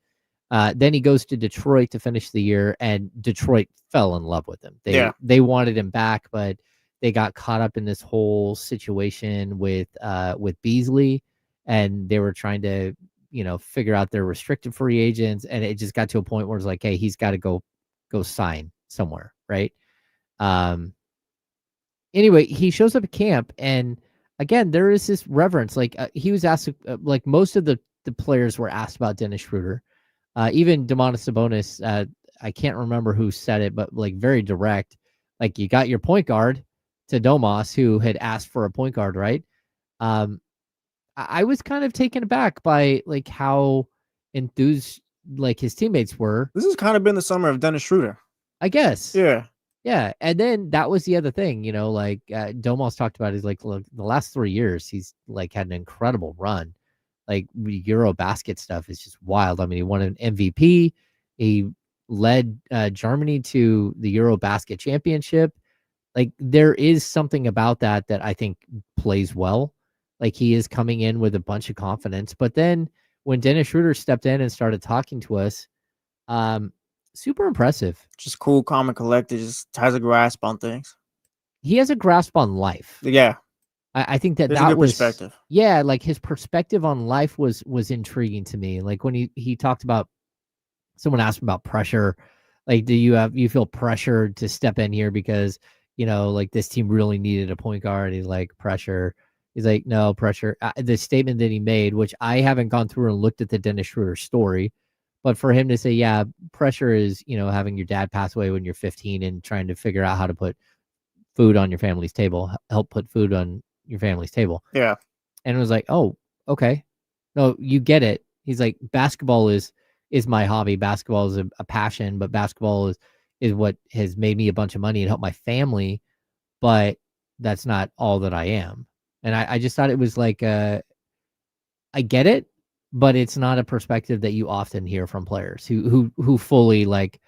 Then he goes to Detroit to finish the year, and Detroit fell in love with him. They wanted him back, but they got caught up in this whole situation with Beasley, and they were trying to, figure out their restricted free agents. And it just got to a point where it's like, hey, he's got to go go sign somewhere, right? Anyway, he shows up at camp, and again, there is this reverence. Like he was asked, like most of the players were asked about Dennis Schroder. Even Domantas Sabonis, I can't remember who said it, but like very direct. Like you got your point guard to Domas, who had asked for a point guard, right? I was kind of taken aback by like how enthused like his teammates were. This has kind of been the summer of Dennis Schroder. I guess. Yeah. Yeah. And then that was the other thing, like Domas talked about is like, look, the last 3 years, he's like had an incredible run. Like Eurobasket stuff is just wild. I mean, he won an MVP. He led Germany to the Eurobasket championship. Like there is something about that I think plays well. Like he is coming in with a bunch of confidence. But then when Dennis Schroder stepped in and started talking to us, super impressive. Just cool, calm, and collected. Just has a grasp on things. He has a grasp on life. Yeah. I think that There's that a good was perspective. Yeah, like his perspective on life was intriguing to me. Like when he talked about, someone asked him about pressure, like do you feel pressured to step in here because like this team really needed a point guard? He's like, pressure. He's like, no pressure. The statement that he made, which I haven't gone through and looked at the Dennis Schroder story, but for him to say, yeah, pressure is having your dad pass away when you're 15 and trying to figure out how to put food on your family's table, help put food on your family's table. Yeah. And it was like, oh, okay. No, you get it. He's like, basketball is my hobby. Basketball is a passion, but basketball is what has made me a bunch of money and helped my family. But that's not all that I am. And I just thought it was like, I get it, but it's not a perspective that you often hear from players who fully like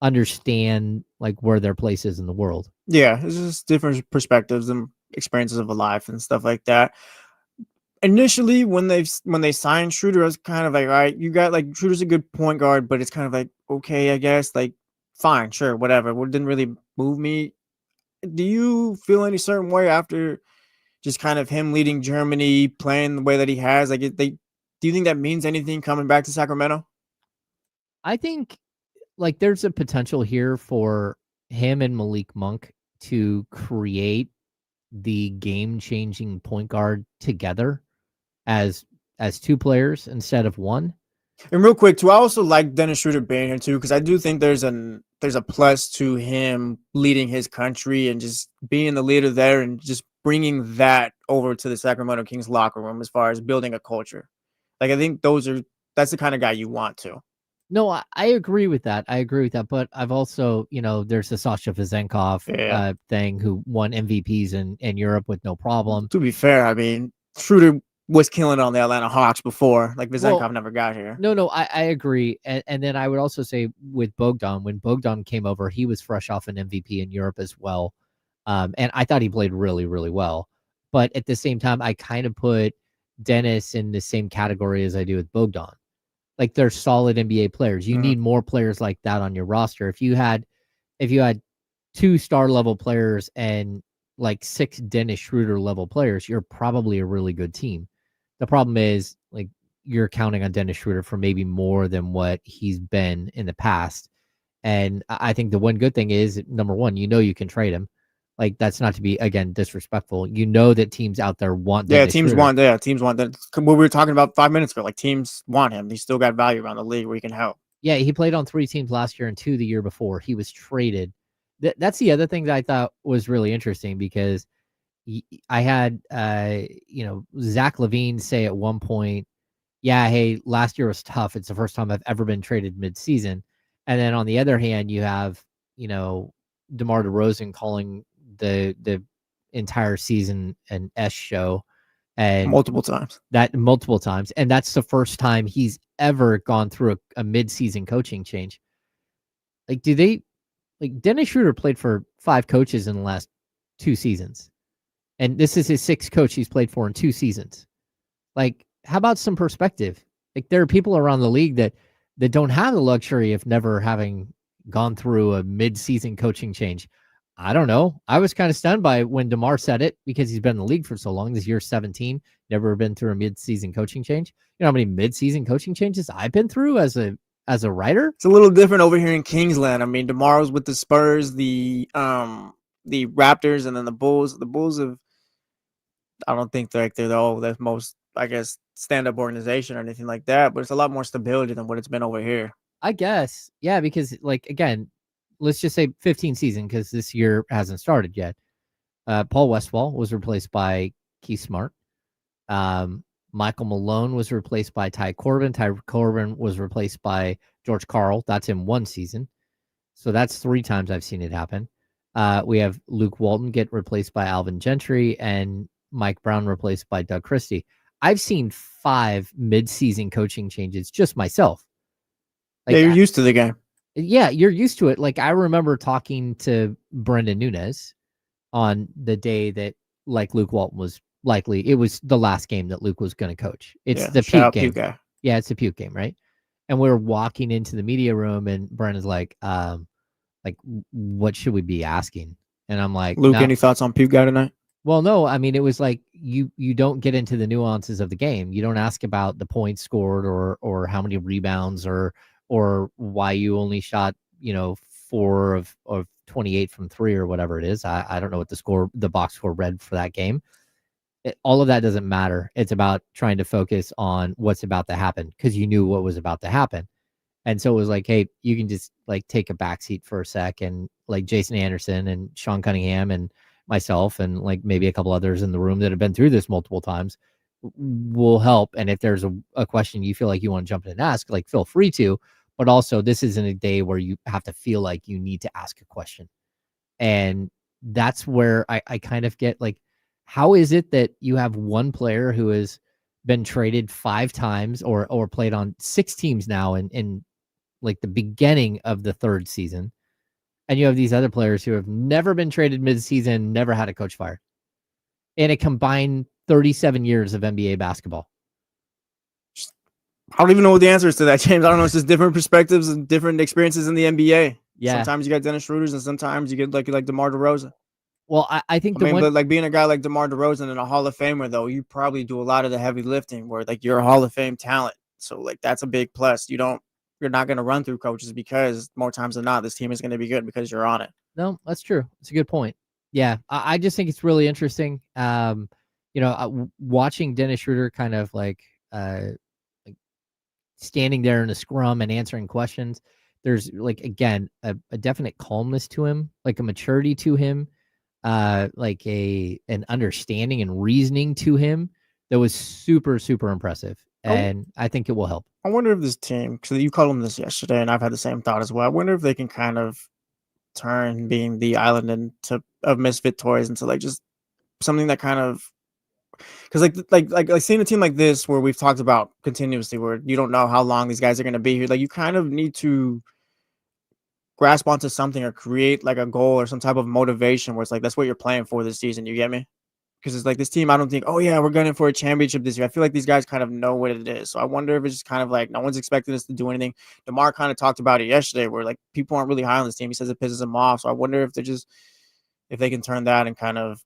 understand like where their place is in the world. Yeah. It's just different perspectives and experiences of a life and stuff like that. Initially, when they signed Schroder, I was kind of like, all right, you got like Schroder's a good point guard, but it's kind of like, okay, I guess, like, fine, sure, whatever. It didn't really move me. Do you feel any certain way after just kind of him leading Germany, playing the way that he has? Like, do you think that means anything coming back to Sacramento? I think like there's a potential here for him and Malik Monk to create the game-changing point guard together as two players instead of one. And real quick too, I also like Dennis Schroder being here too, because I do think there's a plus to him leading his country and just being the leader there and just bringing that over to the Sacramento Kings locker room as far as building a culture. Like I think that's the kind of guy you want to. No, I agree with that. But I've also, there's the Sasha Vezenkov thing who won MVPs in Europe with no problem. To be fair, I mean, Schroder was killing it on the Atlanta Hawks before. Like Vezenkov never got here. No, I agree. And then I would also say with Bogdan, when Bogdan came over, he was fresh off an MVP in Europe as well. And I thought he played really, really well. But at the same time, I kind of put Dennis in the same category as I do with Bogdan. Like they're solid NBA players. You need more players like that on your roster. If you had 2 star level players and like 6 Dennis Schroder level players, you're probably a really good team. The problem is like you're counting on Dennis Schroder for maybe more than what he's been in the past. And I think the one good thing is, number one, you can trade him. Like that's not to be, again, disrespectful. That teams out there want Dennis teams Schroder. teams want that. What we were talking about 5 minutes ago, like teams want him. He's still got value around the league where he can help. Yeah, he played on 3 teams last year and 2 the year before. He was traded. That's the other thing that I thought was really interesting, because I had Zach LaVine say at one point, yeah, hey, last year was tough. It's the first time I've ever been traded mid-season. And then on the other hand, you have, DeMar DeRozan calling the entire season an S show, and multiple times. And that's the first time he's ever gone through a mid-season coaching change. Like, Dennis Schroder played for 5 coaches in the last 2 seasons. And this is his 6th coach he's played for in 2 seasons. Like, how about some perspective? Like, there are people around the league that don't have the luxury of never having gone through a mid-season coaching change. I don't know. I was kind of stunned by when DeMar said it, because he's been in the league for so long. This year 17, never been through a mid-season coaching change. You know how many mid-season coaching changes I've been through as a as a writer. It's a little different over here in Kingsland. I mean, tomorrow's with the Spurs, the Raptors, and then the Bulls. The Bulls have, I don't think they're the most, I guess, stand-up organization or anything like that, but it's a lot more stability than what it's been over here. I guess. Yeah, because like, again, let's just say 15 season, because this year hasn't started yet. Paul Westphal was replaced by Keith Smart. Michael Malone was replaced by Ty Corbin. Ty Corbin was replaced by George Karl. That's in one season. So that's 3 times I've seen it happen. We have Luke Walton get replaced by Alvin Gentry and Mike Brown replaced by Doug Christie. I've seen 5 mid-season coaching changes just myself. Like, yeah, you're used to the game. Yeah, you're used to it. Like, I remember talking to Brendan Nunes on the day that, like, Luke Walton was likely, it was the last game that Luke was going to coach. It's the puke game. Guy. Yeah, it's the puke game, right? And we're walking into the media room, and Brendan's like, what should we be asking? And I'm like, Luke, any thoughts on puke guy tonight? Well, no, I mean, it was like you don't get into the nuances of the game. You don't ask about the points scored or how many rebounds or why you only shot, 4 of 28 from 3 or whatever it is. I don't know what the box score read for that game. All of that doesn't matter. It's about trying to focus on what's about to happen because you knew what was about to happen. And so it was like, hey, you can just like take a backseat for a sec, and like Jason Anderson and Sean Cunningham and myself and like maybe a couple others in the room that have been through this multiple times will help. And if there's a question you feel like you want to jump in and ask, like, feel free to. But also, this isn't a day where you have to feel like you need to ask a question. And that's where I kind of get like, how is it that you have one player who has been traded 5 times or played on 6 teams now in like the beginning of the 3rd season, and you have these other players who have never been traded mid-season, never had a coach fired, in a combined 37 years of NBA basketball? I don't even know what the answer is to that, James. I don't know. It's just different perspectives and different experiences in the NBA. Yeah. Sometimes you got Dennis Schroeder, and sometimes you get like DeMar DeRozan. Well, I think but like being a guy like DeMar DeRozan and a Hall of Famer, though, you probably do a lot of the heavy lifting where like you're a Hall of Fame talent. So like that's a big plus. You're not going to run through coaches because more times than not, this team is going to be good because you're on it. No, that's true. It's a good point. Yeah, I just think it's really interesting. Watching Dennis Schroeder kind of like standing there in a scrum and answering questions. There's like, again, a definite calmness to him, like a maturity to him, like an understanding and reasoning to him that was super, super impressive. And I think it will help. I wonder if this team, because you called them this yesterday, and I've had the same thought as well. I wonder if they can kind of turn being the island of misfit toys into like just something that kind of, because like seeing a team like this where we've talked about continuously, where you don't know how long these guys are going to be here. Like you kind of need to grasp onto something or create like a goal or some type of motivation where it's like that's what you're playing for this season. You get me? Because it's like this team, I don't think, oh yeah, we're gunning for a championship this year. I feel like these guys kind of know what it is. So I wonder if it's just kind of like no one's expecting us to do anything. DeMar kind of talked about it yesterday where like people aren't really high on this team. He says it pisses him off. So I wonder if if they can turn that and kind of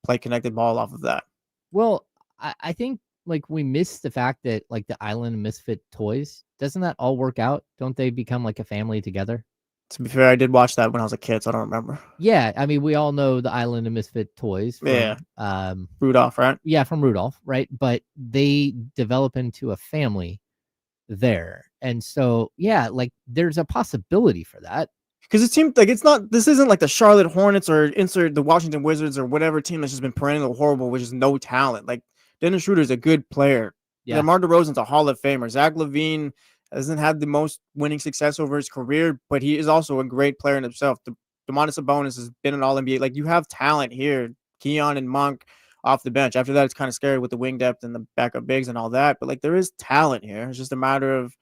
play connected ball off of that. Well, I think like we miss the fact that like the island of misfit toys, doesn't that all work out? Don't they become like a family together? To be fair, I did watch that when I was a kid, so I don't remember. Yeah, I mean, we all know the Island of Misfit Toys. From, Rudolph, right? Yeah, from Rudolph, right? But they develop into a family there. And so, yeah, like there's a possibility for that. Because it seems like this isn't like the Charlotte Hornets or insert the Washington Wizards or whatever team that's just been perennial horrible, which is no talent. Like Dennis Schroeder is a good player. Yeah. DeMar DeRozan's a Hall of Famer. Zach LaVine hasn't had the most winning success over his career, but he is also a great player in himself. Domantas Sabonis has been an All-NBA. Like, you have talent here. Keon and Monk off the bench. After that, it's kind of scary with the wing depth and the backup bigs and all that. But, like, there is talent here. It's just a matter of,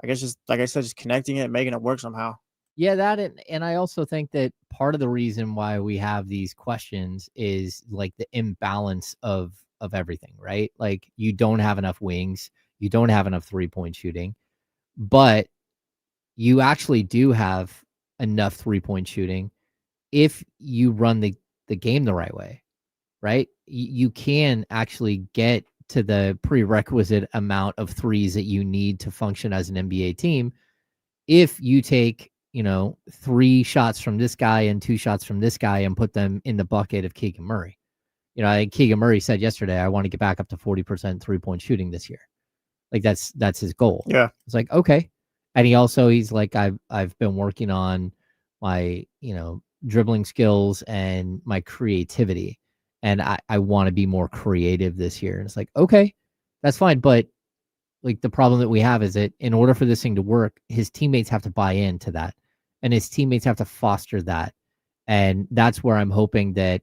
I guess, just like I said, just connecting it and making it work somehow. Yeah, that and I also think that part of the reason why we have these questions is, like, the imbalance of everything, right? Like, you don't have enough wings. You don't have enough three-point shooting. But you actually do have enough three-point shooting if you run the game the right way, right? You can actually get to the prerequisite amount of threes that you need to function as an NBA team if you take, 3 shots from this guy and 2 shots from this guy and put them in the bucket of Keegan Murray. I think Keegan Murray said yesterday, I want to get back up to 40% 3-point shooting this year. Like that's his goal. Yeah. It's like, okay. And he's like, I've been working on my, dribbling skills and my creativity. And I want to be more creative this year. And it's like, okay, that's fine. But like the problem that we have is that in order for this thing to work, his teammates have to buy into that. And his teammates have to foster that. And that's where I'm hoping that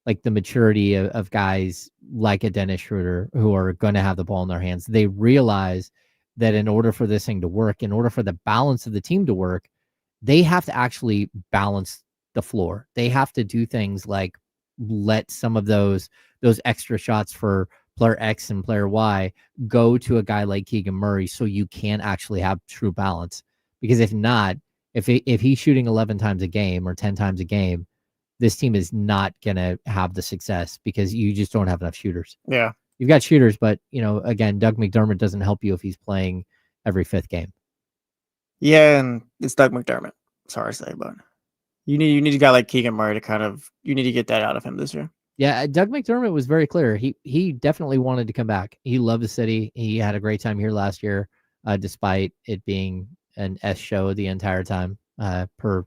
like the maturity of guys like a Dennis Schroder who are going to have the ball in their hands, they realize that in order for this thing to work, in order for the balance of the team to work, they have to actually balance the floor. They have to do things like let some of those extra shots for player X and player Y go to a guy like Keegan Murray so you can actually have true balance. Because if not, if he's shooting 11 times a game or 10 times a game, this team is not going to have the success because you just don't have enough shooters. Yeah. You've got shooters, but, again, Doug McDermott doesn't help you if he's playing every 5th game. Yeah, and it's Doug McDermott. Sorry to say, but you need a guy like Keegan Murray you need to get that out of him this year. Yeah, Doug McDermott was very clear. He definitely wanted to come back. He loved the city. He had a great time here last year, despite it being an S show the entire time, per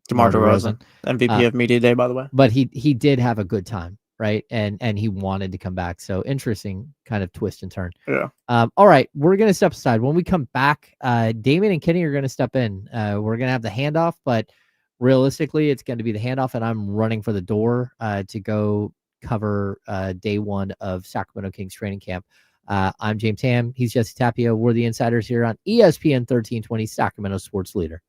DeMar DeRozan, MVP of Media Day, by the way. But he did have a good time, right? And he wanted to come back. So interesting kind of twist and turn. Yeah. All right, we're gonna step aside. When we come back, Damon and Kenny are gonna step in. We're gonna have the handoff, but realistically, it's going to be the handoff, and I'm running for the door to go cover day 1 of Sacramento Kings training camp. I'm James Ham. He's Jesse Tapia. We're the insiders here on ESPN 1320, Sacramento Sports Leader.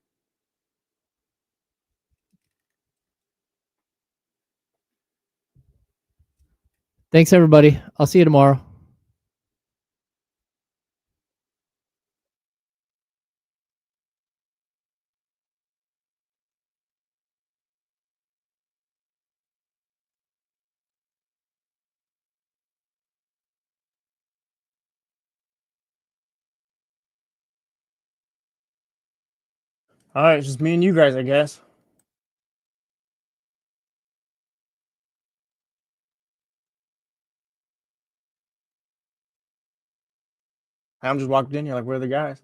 Thanks, everybody. I'll see you tomorrow. All right, it's just me and you guys, I guess. I'm just walked in here like, where are the guys?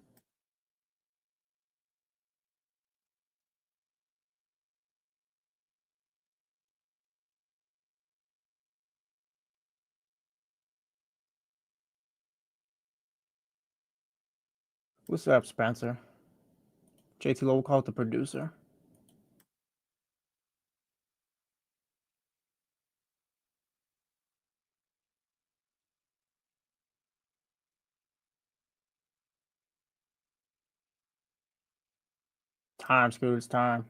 What's up, Spencer? JT Lowe will call it the producer. Time, Scoot, it's time.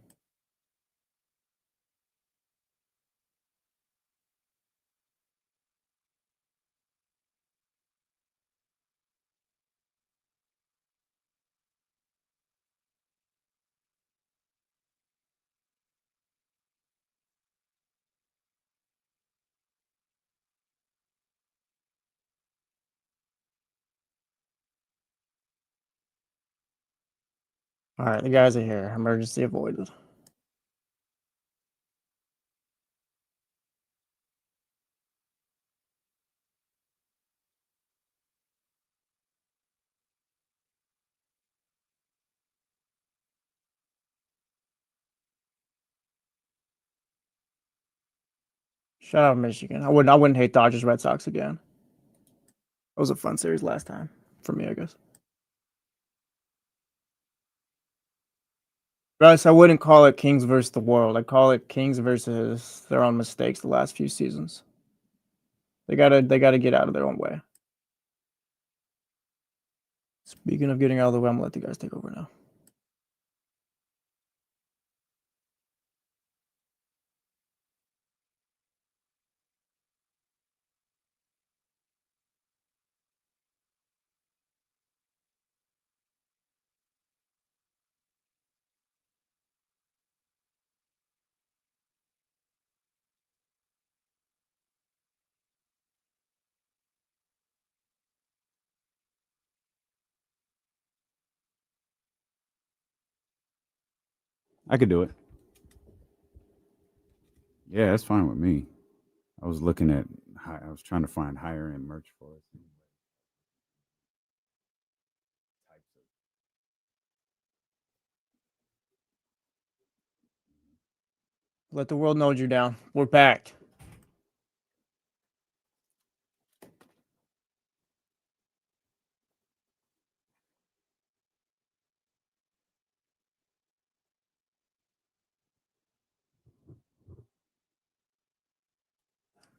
All right, the guys are here. Emergency avoided. Shout out Michigan. I wouldn't hate Dodgers Red Sox again. It was a fun series last time for me, I guess. Russ, I wouldn't call it Kings versus the world. I call it Kings versus their own mistakes the last few seasons. They gotta get out of their own way. Speaking of getting out of the way, I'm gonna let the guys take over now. I could do it. Yeah, that's fine with me. I was looking at. I was trying to find higher end merch for it. Let the world know you're down. We're back.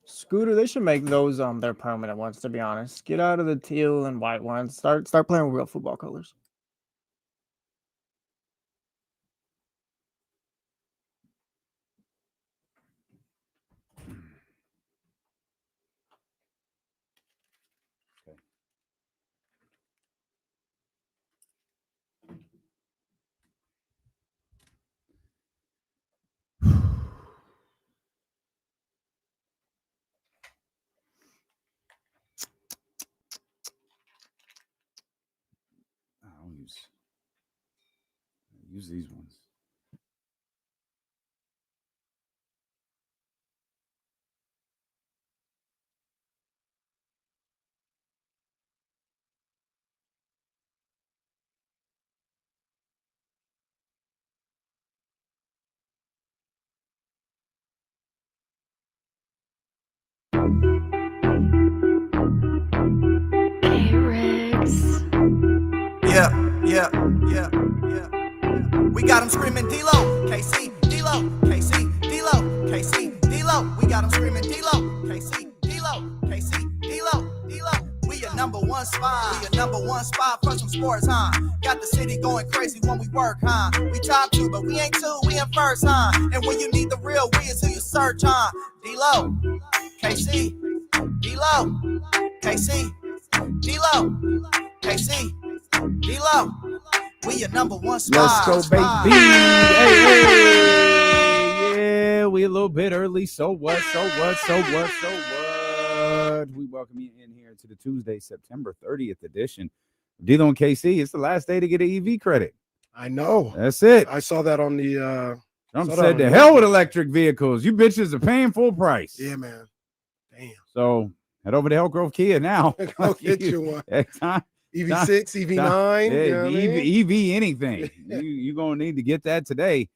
Scooter, they should make those their permanent ones, to be honest. Get out of the teal and white ones. Start playing with real football colors. I'll use these ones. Yeah. We got them screaming D-Lo, KC, D-Lo, KC, D-Lo, KC, D-Lo. We got them screaming D-Lo, KC, D-Lo, KC, D-Lo, D-Lo. We your number one spot. We your number one spot for some sports, huh? Got the city going crazy when we work, huh? We top 2, but we ain't 2, we in first, huh? And when you need the real, we is who you search, huh? D-Lo, KC, D-Lo, KC, D-Lo, KC, D-Lo. We your number one spot. Let's go, baby. Hey. Yeah, we a little bit early. So what? We welcome you in here to the Tuesday, September 30th edition of D-Lo and KC. It's the last day to get an EV credit. I know. That's it. I saw that on the Trump said to hell with electric vehicles. You bitches are paying full price. Yeah, man. Damn. So head over to Elk Grove Kia now. Go get you one. Time. EV6, EV9, Yeah, you know what I mean? EV anything. You're going to need to get that today.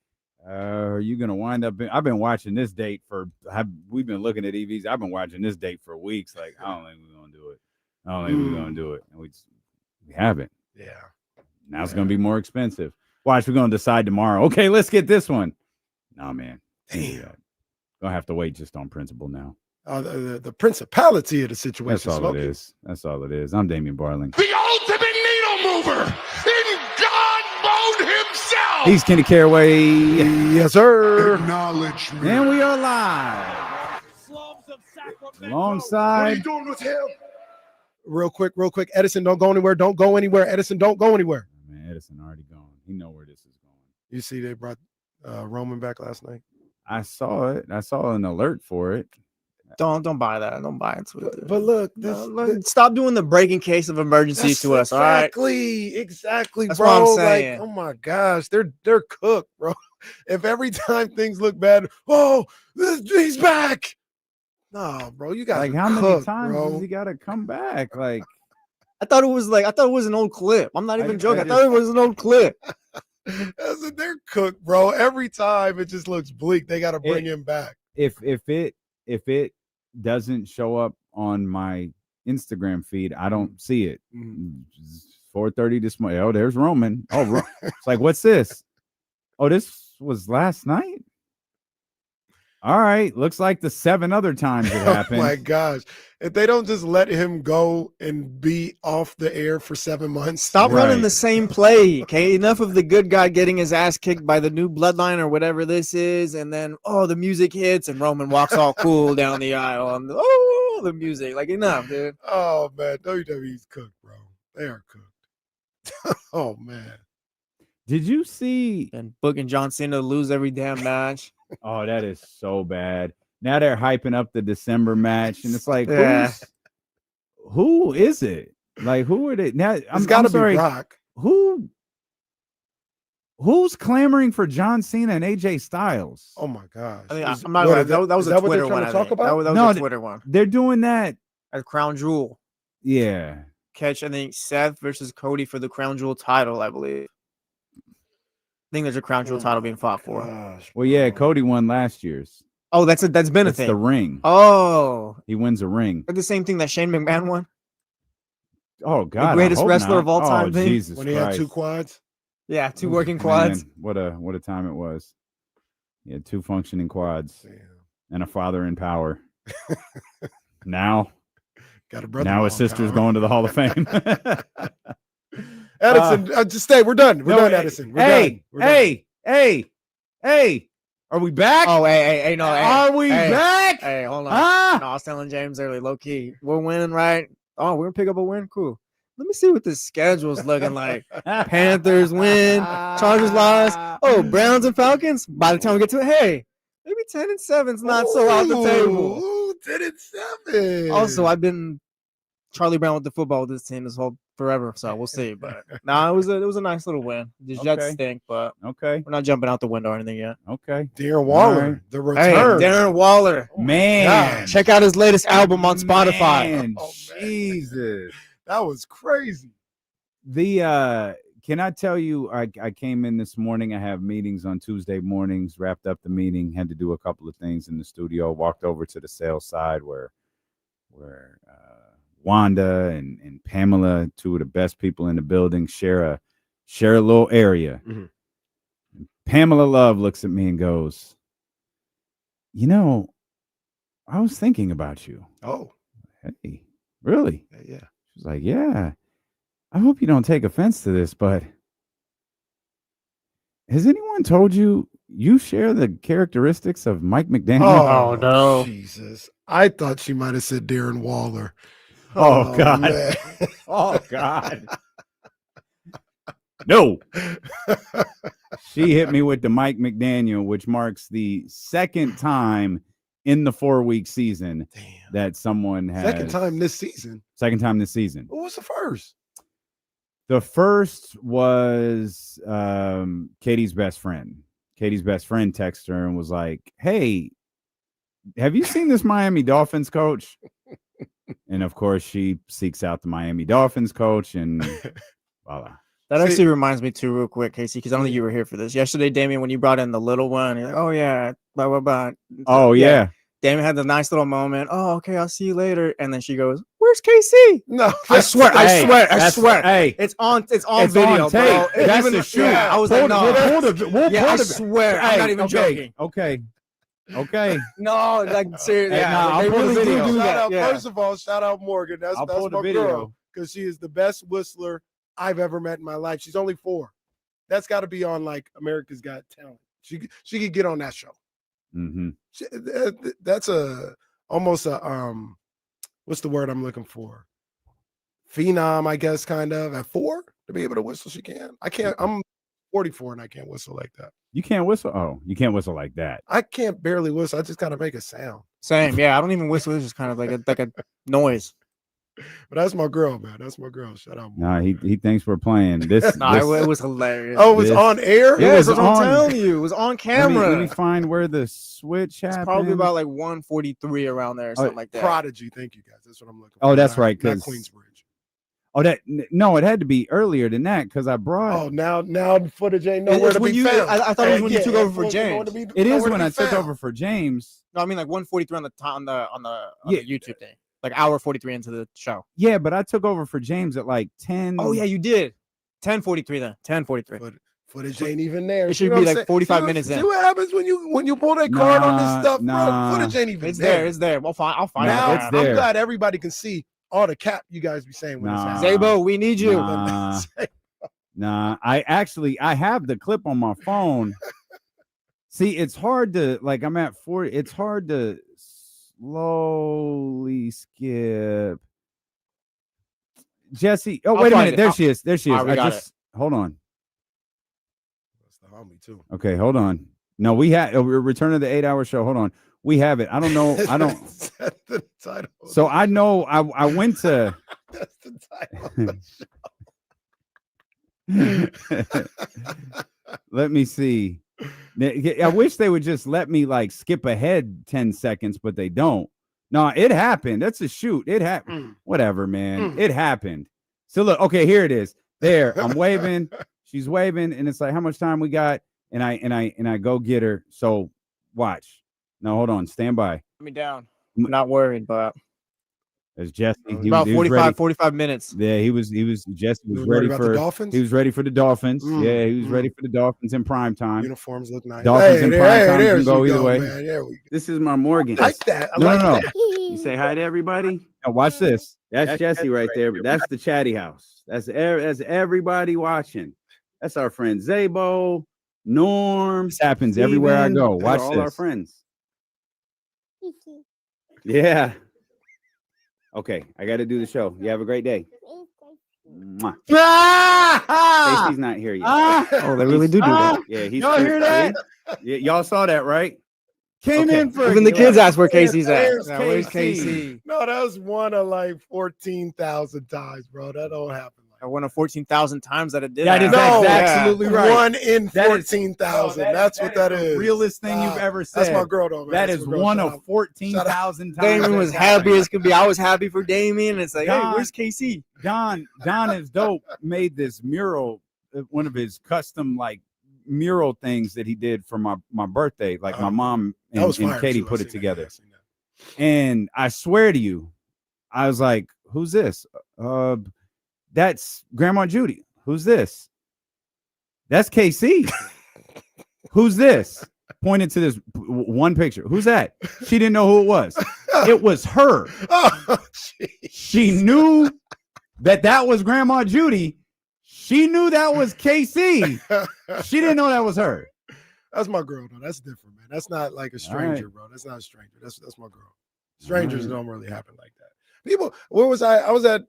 You're going to wind up. I've been watching this date we've been looking at EVs. I've been watching this date for weeks. Like, I don't think we're going to do it. And we haven't. Yeah. Now it's going to be more expensive. Watch, we're going to decide tomorrow. Okay, let's get this one. No, man. Damn. Going to have to wait just on principle now. The principality of the situation. That's all it is. That's all it is. I'm Damian Barling. The ultimate needle mover in God mode himself. He's Kenny Caraway. Yes, sir. Acknowledge me. And we are live. Alongside. What are you doing with him? Real quick. Edison, don't go anywhere. Don't go anywhere. Edison, don't go anywhere. Man, Edison already gone. He know where this is going. You see they brought Roman back last night? I saw it. I saw an alert for it. Don't buy that. Don't buy it. But look, Stop doing the breaking case of emergencies to us. All right. Exactly, That's bro. what I'm saying. Like, oh my gosh, they're cooked, bro. If every time things look bad, he's back. No, bro, you got Like, how many times does he got to come back? Like, I thought it was an old clip. I'm not even joking. I thought it was an old clip. They're cooked, bro. Every time it just looks bleak. They got to bring him back. if it doesn't show up on my Instagram feed, I don't see it. 4:30 this morning. Oh, there's Roman. Oh, it's like, what's this? Oh, this was last night. All right, looks like the 7 other times it happened. Oh my gosh. If they don't just let him go and be off the air for 7 months. Stop running the same play, okay? Enough of the good guy getting his ass kicked by the new bloodline or whatever this is, and then, the music hits and Roman walks all cool down the aisle. And, the music. Like, enough, dude. Oh, man. WWE's cooked, bro. They are cooked. Oh, man. Did you see? And booking John Cena to lose every damn match. Oh, that is so bad. Now they're hyping up the December match, and it's like, who is it? Like, who are they? Now, It's got to be Brock. Who? Who's clamoring for John Cena and AJ Styles? Oh my gosh. I mean, Is- I'm not what, gonna, is that- that was is a that what they're Twitter trying one. to I talk think. about? That No, was a Twitter one. They're doing that. A crown jewel Yeah. catch. I think Seth versus Cody for the crown jewel title. I believe. I think there's a crown jewel title being fought for. Gosh, Well, yeah, bro. Cody won last year's. Oh, that's been a It's thing. the ring. Oh, He wins a ring. like the same thing that Shane McMahon won. Oh God, I greatest hope wrestler not. of all time Oh, thing. Jesus When he had Christ. 2 quads. Yeah, 2 Oof, working quads. man, what a time it was. He had 2 functioning quads Damn. and a father in power. Now Got a brother. Now his sister's going to the Hall of Fame. Edison, just stay. We're done. We're No, done, Edison. We're hey, done. We're done. hey. Are we back? Oh, hey, no, hey, Are we hey, back? Hey, hold on. Ah! No, I was telling James early, low key, we're winning, right? Oh, we're gonna pick up a win. Cool. Let me see what this schedule's looking like. Panthers win, Chargers lost. Oh, Browns and Falcons. By the time we get to it, hey, maybe 10-7's not so out the table. Ooh, 10-7. Also, I've been Charlie Brown with the football with this team this whole forever, so we'll see. But it was a nice little win. The Jets Okay. stink, but Okay. we're not jumping out the window or anything yet. Okay. Darren Waller, All right. the Hey, return. Darren Waller. Man. God. Check out his latest album on Spotify. Man, Oh, man. Jesus. That was crazy. Can I tell you, I came in this morning. I have meetings on Tuesday mornings, wrapped up the meeting, had to do a couple of things in the studio, walked over to the sales side where Wanda and Pamela, 2 of the best people in the building, share a little area. Mhm. Pamela Love looks at me and goes, I was thinking about you. Oh, Hey, really? yeah. She's like, yeah, I hope you don't take offense to this, but has anyone told you share the characteristics of Mike McDaniel? Oh, no. Jesus. I thought she might have said Darren Waller. Oh, God. man. Oh, God. No. She hit me with the Mike McDaniel, which marks the second time in the 4-week season Damn. that someone has. Second time this season. Second time this season. What was the first? The first was Katie's best friend. Katie's best friend texted her and was like, hey, have you seen this Miami Dolphins coach? And of course, she seeks out the Miami Dolphins coach and voila. That See- actually reminds me too, real quick, Casey, because I don't think you were here for this. Yesterday, Damien, when you brought in the little one, you're like, oh, yeah, blah, blah, blah. Oh, yeah. Damien had the nice little moment. Oh, okay, I'll see you later. And then she goes, where's KC? No. I swear, I Hey, swear. Hey, It's on it's video, on tape. bro. It's That's even- the shoot. yeah, I was Pull like, the- no. we'll pull the- we'll Yeah, pull I the- swear. I'm Hey, not even joking. Okay. No, like, seriously. Hey, Yeah, nah, like, I'll they pull the really do video. do Shout that. out, Yeah. First of all, shout out Morgan. That's I'll pull my the girl video. because she is the best whistler I've ever met in my life. She's only 4. That's got to be on like America's Got Talent. She could get on that show. Mm-hmm. That's almost a what's the word I'm looking for? Phenom, I guess, kind of at 4 to be able to whistle. She can. I can't. I'm 44 and I can't whistle like that. You can't whistle? Oh, you can't whistle like that. I can't barely whistle. I just gotta make a sound. Same. Yeah, I don't even whistle. It's just kind of like a noise. But that's my girl, man. That's my girl. Shout out. Nah, he thinks we're playing. This, No, this it was hilarious. Oh, it was this- on air? It yeah, was that's what I'm on- telling you. It was on camera. Let me find where the switch happened. It's probably about like 1:43 around there or something like that. Prodigy. Thank you, guys. That's what I'm looking for. Oh, that's Not- right, Not 'cause- Queensbridge. No, it had to be earlier than that because I brought. Oh, now the footage ain't It's nowhere to when be you- found. I thought it was when you took over for nowhere James. to be- It is nowhere to when be I took found. over for James. No, I mean like 1:43 on the Yeah. YouTube thing. Like hour 43 into the show. Yeah, but I took over for James at like 10. Oh yeah, you did. 10:43 then. 10:43. But footage ain't even there. It See should what be I'm like saying? 45 See minutes see in. what happens when you pull that card on this stuff, Nah. bro? Footage ain't even It's there. there. It's there. I'll find Now it. it's out. there. I'm glad everybody can see all the cap you guys be saying when Nah. it's happening. Zabo, we need you. Nah. Nah, I have the clip on my phone. See, it's hard to I'm at 40. It's hard to slowly skip. Jesse. Oh, I'll wait a find minute. it. There she is. There she is. All right, we got hold on. That's the homie too. Okay, hold on. No, we had Return of the 8-Hour Show. Hold on. We have it. I don't know. I don't. That's the title. So I know I went to That's the title. Of the show. Let me see. I wish they would just let me like skip ahead 10 seconds, but they don't. No, it happened. That's a shoot. It happened. Whatever, man. It happened. So look, okay, here it is. There, I'm waving. She's waving, and it's like, how much time we got? And I go get her. So watch. No, hold on. Stand by. Put me down. I'm not worried, but There's Jesse. He about was ready. 45 minutes. Yeah, Jesse was worried ready about for the Dolphins? He was ready for the Dolphins. Yeah, he was ready for the Dolphins in prime time. Uniforms look nice. Dolphins in prime time there can go you either way. Man. There we go. This is my Morgan. I like that. I No. that. You say hi to everybody. Now watch this. That's Jesse right there. But that's the chatty house. That's everybody watching. That's our friend Zabo, Norm. This happens everywhere I go. Watch all our friends. Yeah. Okay, I got to do the show. You have a great day. Mwah. Casey's not here yet. Oh, they really do that. Yeah, he's. Y'all hear that? Yeah, y'all saw that, right? Came in for even the kids ask where Casey's at. Where's Now, where's Casey? Casey? No, that was one of like 14,000 times, bro. That don't happen. I won 14,000 times that it did. That is happen. absolutely right. 1 in That is- 14,000. That's what that is. The realest thing you've ever said. That's my girl, though, man. That That's is my girl. one Shout of out. 14,000 times. Damien was happy as could be. I was happy for Damien. It's like, hey, Don- where's KC? Don is dope. Made this mural, one of his custom like mural things that he did for my birthday. Like my mom That and, was and fire, Katie too. I put it seen that. together. Yeah, I seen that. And I swear to you, I was like, who's this? That's Grandma Judy. Who's this? That's KC. Who's this? Pointed to this one picture. Who's that? She didn't know who it was. It was her. Oh, She knew that was Grandma Judy. She knew that was KC. She didn't know that was her. That's my girl, though. That's different, man. That's not like a stranger, bro. That's not a stranger. That's my girl. Strangers don't really happen like that. People, where was I? I was at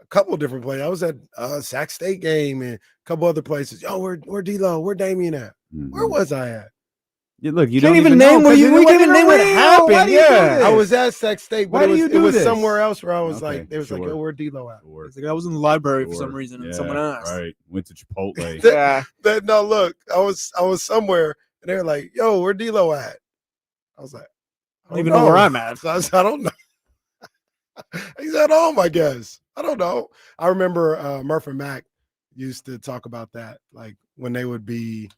a couple of different places. I was at Sac State game and a couple other places. Yo, where D-Lo? Where Damien at? Where was I at? Yeah, look, you Can't don't even name know, where 'cause you. it We can't wasn't even name what real. Why happened. do you do Yeah, this? I was at Sac State, Why but do it you was, do it was this? somewhere else where I was Okay, like, they was like, sure. yo, where D-Lo at? Sure. It's like I was in the library for Sure. some reason, and Yeah, someone asked. Right. Went to Chipotle. Yeah, No, look, I was somewhere and they were like, yo, where D-Lo at? I was like, I don't even know where I'm at. So I said, I don't know. He's at home, I guess. I don't know. I remember Murph and Mac used to talk about that, like when they would be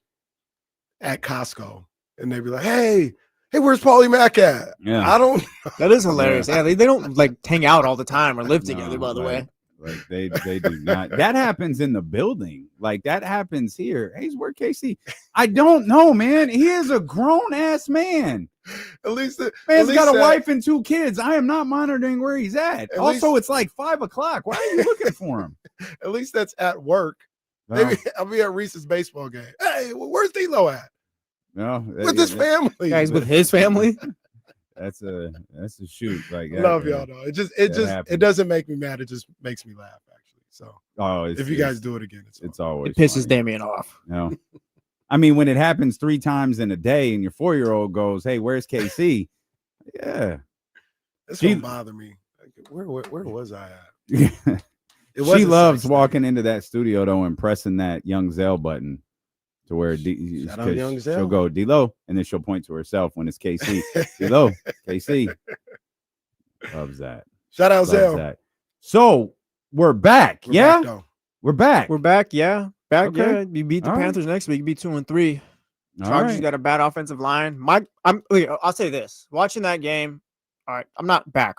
at Costco and they'd be like, hey, where's Paulie Mac at? Yeah. I don't That is hilarious. Yeah, they don't like hang out all the time or live together. No, By the way, Like they do not. That happens in the building. Like that happens here. Hey, where KC? I don't know, man. He is a grown ass man. at least Man's got a that- wife and 2 kids. I am not monitoring where he's at. At Also, it's like 5 o'clock. Why are you looking for him? At least that's at work. No, Maybe I'll be at Reese's baseball game. Hey, where's D-Lo at? no, With his family. guys with his family. That's a shoot. Like Love that, y'all though. It happens. doesn't make me mad. It just makes me laugh actually. So Oh, if you guys do it again, it's always It pisses funny. Damien off. No. I mean, when it happens 3 times in a day and your 4-year-old goes, hey, where's KC? Yeah. This She- don't bother me. Like, where was I at? she It wasn't loves Sac State. walking into that studio though and pressing that Young Zell button to where Shout out Young she'll Zell. go D-Lo and then she'll point to herself when it's KC. D-Lo, KC. Loves that. Shout out Loves Zell. that. So we're back. We're yeah, back, though. we're back. We're back. Yeah, back. Okay. Yeah, you beat the All right. Panthers next week. You beat 2-3. All Chargers right. got a bad offensive line. I'll say this: watching that game. All right, I'm not back.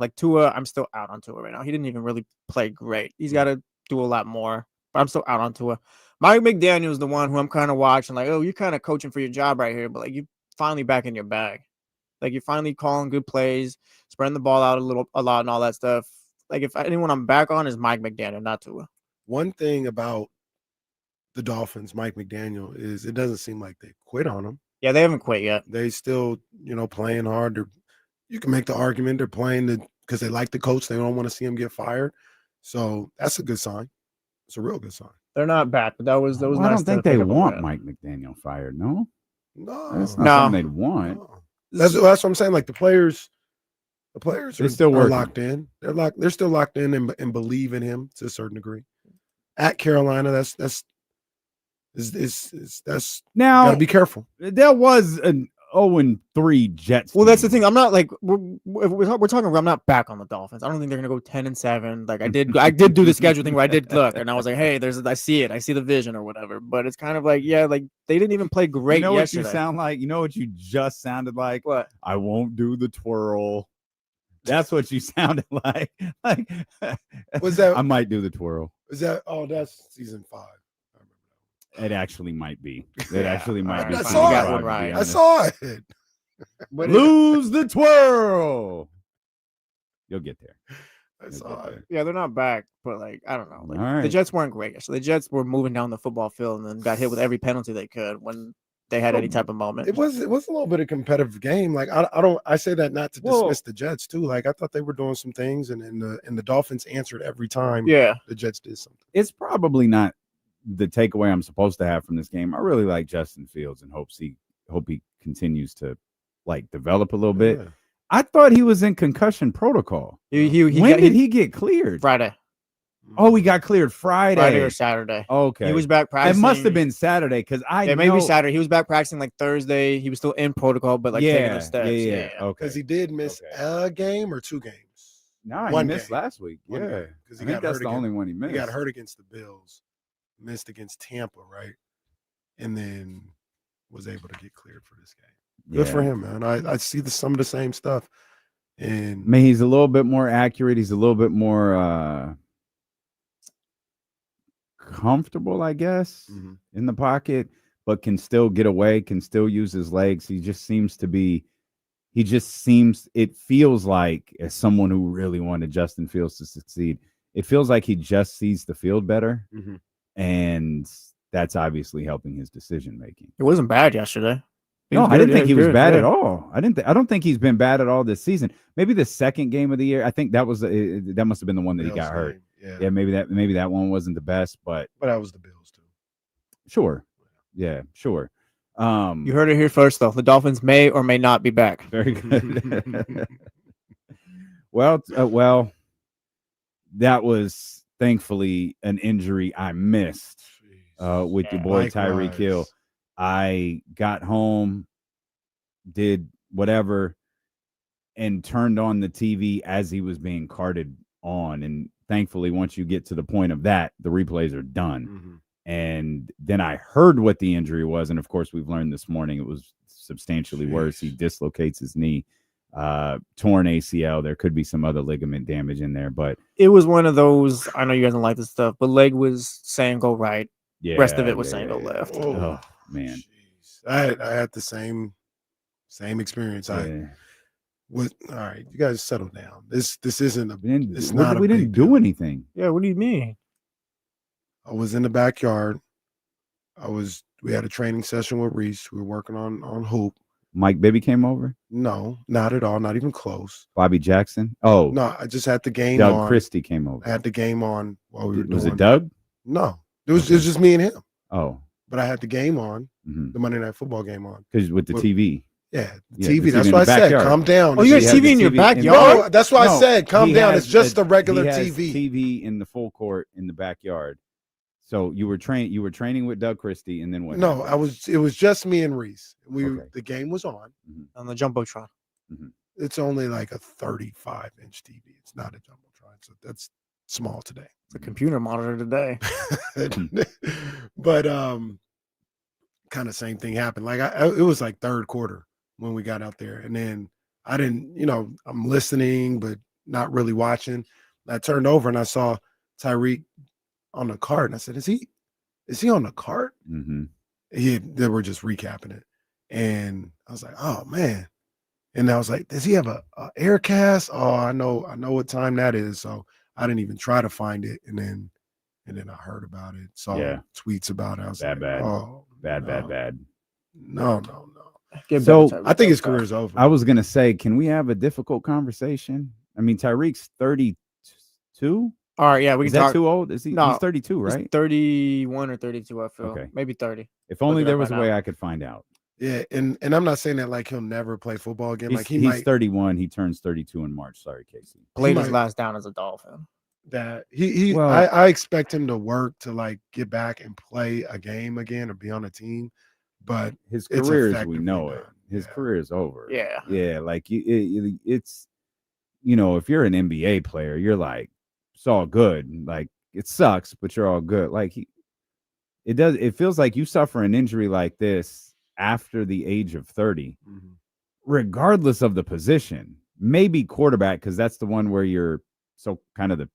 Like Tua, I'm still out on Tua right now. He didn't even really play great. He's got to do a lot more. But I'm still out on Tua. Mike McDaniel is the one who I'm kind of watching. Like, oh, you're kind of coaching for your job right here, but like you finally back in your bag. Like you're finally calling good plays, spreading the ball out a lot, and all that stuff. Like if anyone I'm back on is Mike McDaniel, not Tua. One thing about the Dolphins, Mike McDaniel, is it doesn't seem like they quit on him. Yeah, they haven't quit yet. They still, playing hard. You can make the argument they're playing because they like the coach. They don't want to see him get fired. So that's a good sign. It's a real good sign. They're not back, but that was Well, nice. I don't to think they pick up a want win. Mike McDaniel fired. No, No, that's not No. something they'd want. no. That's what I'm saying. Like the players They're are still working. locked in. They're still locked in and believe in him to a certain degree. At Carolina, that's That's Now gotta be careful. there was an 0-3 Jets. Well, that's the team. thing. I'm not like we're talking. I'm not back on the Dolphins. I don't think they're gonna go 10-7. Like I did do the schedule thing where I did look, and I was like, hey, I see it. I see the vision or whatever. But it's kind of like, yeah, like they didn't even play great. You know yesterday. what you sound like? You know what you just sounded like? What? I won't do the twirl. That's what you sounded like. Like Was that? I might do the twirl. Is that? Oh, that's season 5. It actually might be. It actually might be. I season saw five, it. to be Right. I honest. saw it. Lose the twirl. You'll get there. I You'll saw get it. there. Yeah, they're not back, but like I don't know. Like All right. the Jets weren't great. So the Jets were moving down the football field and then got hit with every penalty they could when they had any type of moment. It was a little bit of competitive game. Like I say that not to dismiss the Jets too. Like I thought they were doing some things, and the Dolphins answered every time. Yeah. The Jets did something. It's probably not the takeaway I'm supposed to have from this game. I really like Justin Fields and hope he continues to like develop a little bit. Yeah. I thought he was in concussion protocol. When did he get cleared? Friday. Oh, he got cleared Friday or Saturday. Okay. He was back It practicing. must have been Saturday because maybe Saturday. He was back practicing like Thursday. He was still in protocol, but like taking the steps. Yeah. Okay. Because he did miss a game or 2 games. No, he One missed game. last week. One Yeah, game. 'Cause he I think got that's hurt the again. only one he missed. He got hurt against the Bills, missed against Tampa, right? And then was able to get cleared for this game. Good for him, man. I see some of the same stuff. And I mean, he's a little bit more accurate. He's a little bit more comfortable, I guess, in the pocket, but can still get away, can still use his legs. It feels like, as someone who really wanted Justin Fields to succeed, it feels like he just sees the field better. And that's obviously helping his decision making. It wasn't bad yesterday. No, I didn't think he was bad at all. I don't think he's been bad at all this season. Maybe the second game of the year. I think that must have been the one that he got hurt. Yeah, maybe that one wasn't the best, but that was the Bills too. Sure. Yeah, sure. You heard it here first, though. The Dolphins may or may not be back. Very good. Well, that was thankfully an injury I missed with your boy Tyreek Hill. I got home, did whatever, and turned on the TV as he was being carted on. And thankfully, once you get to the point of that, the replays are done. And then I heard what the injury was. And of course, we've learned this morning it was substantially worse. He dislocates his knee, torn ACL. There could be some other ligament damage in there, but it was one of those. I know you guys don't like this stuff, but leg was saying go right. Yeah. Rest of it was saying go left. Oh man. I had the same experience. All right, you guys settle down. This isn't We didn't do anything. Yeah, what do you mean? I was in the backyard. We had a training session with Reese. We were working on hoop. Mike Bibby came over? No, not at all. Not even close. Bobby Jackson? Oh. No, I just had the game on. Doug Christie came over. I had the game on while we were doing. Was it Doug? No. It was just me and him. Oh. But I had the game on, the Monday Night Football game on. Because with the TV. Yeah, the TV. That's why I said, calm down. Oh, you had TV in your backyard? No, that's why I said, calm down. It's just a regular TV. TV in the full court in the backyard. So you were training with Doug Christie, and then what? No, it was just me and Reese. The game was on the Jumbotron. It's only like a 35-inch TV. It's not a Jumbotron, so that's small today. It's a computer monitor today. But kind of same thing happened. Like it was like third quarter when we got out there, and then I didn't, I'm listening but not really watching. I turned over and I saw Tyreek on the cart, and I said, "Is he on the cart?" They were just recapping it, and I was like, "Oh man!" And I was like, "Does he have a air cast?" Oh, I know what time that is. So I didn't even try to find it, and then I heard about it, saw tweets about it. I was bad. "Oh, bad. No. So I think his career's over. I was gonna say, can we have a difficult conversation? I mean, Tyreek's 32. All right, yeah, we can talk. Is that too old? Is he? No, he's 32, right? He's 31 or 32. I feel. Okay. Maybe 30. If only there was a way I could find out. Yeah, and I'm not saying that like he'll never play football again. He's 31. He turns 32 in March. Sorry, Casey. Played his last down as a Dolphin. that he Well- I expect him to work to like get back and play a game again or be on a team, but his it's career as we effectively know it. done. His Yeah. career is over. Yeah. Yeah, like it's if you're an NBA player, you're like, it's all good. Like it sucks, but you're all good. Like it feels like you suffer an injury like this after the age of 30, Mhm. regardless of the position. Maybe quarterback, because that's the one where you're so kind of the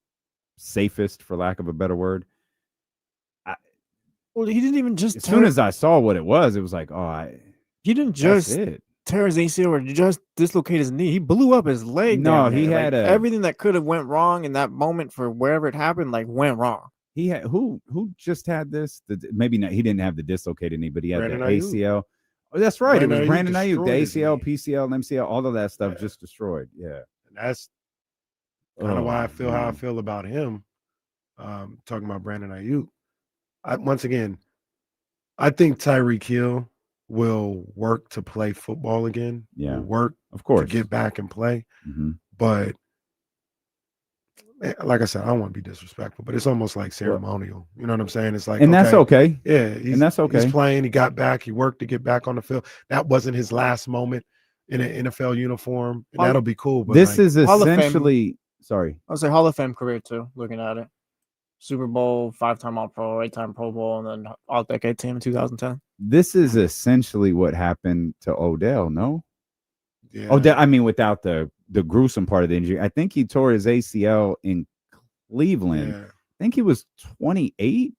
safest, for lack of a better word. Well, he didn't even just As soon as I saw what it was like, he didn't that's just it. tear his ACL or just dislocate his knee. He blew up his leg. No, down he there. had Like, a- everything that could have went wrong in that moment for wherever it happened, like went wrong. He had who just had this? Maybe not. He didn't have the dislocated knee, but he had Brandon the Ayuk. ACL. Oh, that's right. It was Brandon Brandon Ayuk Ayuk. The destroyed ACL, his PCL, and MCL, all of that stuff Yeah. just destroyed. Yeah. And that's kind of why I feel how I man. feel about him. Talking about Brandon Ayuk. Once again, I think Tyreek Hill will work to play football again. Yeah. Will work Of to course. get back and play. Mhm. But like I said, I don't want to be disrespectful, but it's almost like ceremonial. You know what I'm saying? It's like, And that's okay. Yeah, And that's okay. He's playing. He got back. He worked to get back on the field. That wasn't his last moment in an NFL uniform, and that'll be cool. But This like, is Hall of Fame. essentially. Sorry. I'll say Hall of Fame career too. Looking at it, Super Bowl, 5-time All-Pro, 8-time Pro Bowl, and then All-Decade Team in 2010. This is essentially what happened to Odell. No. yeah, Odell. I mean, without the gruesome part of the injury, I think he tore his ACL in Cleveland. yeah. I think he was 28,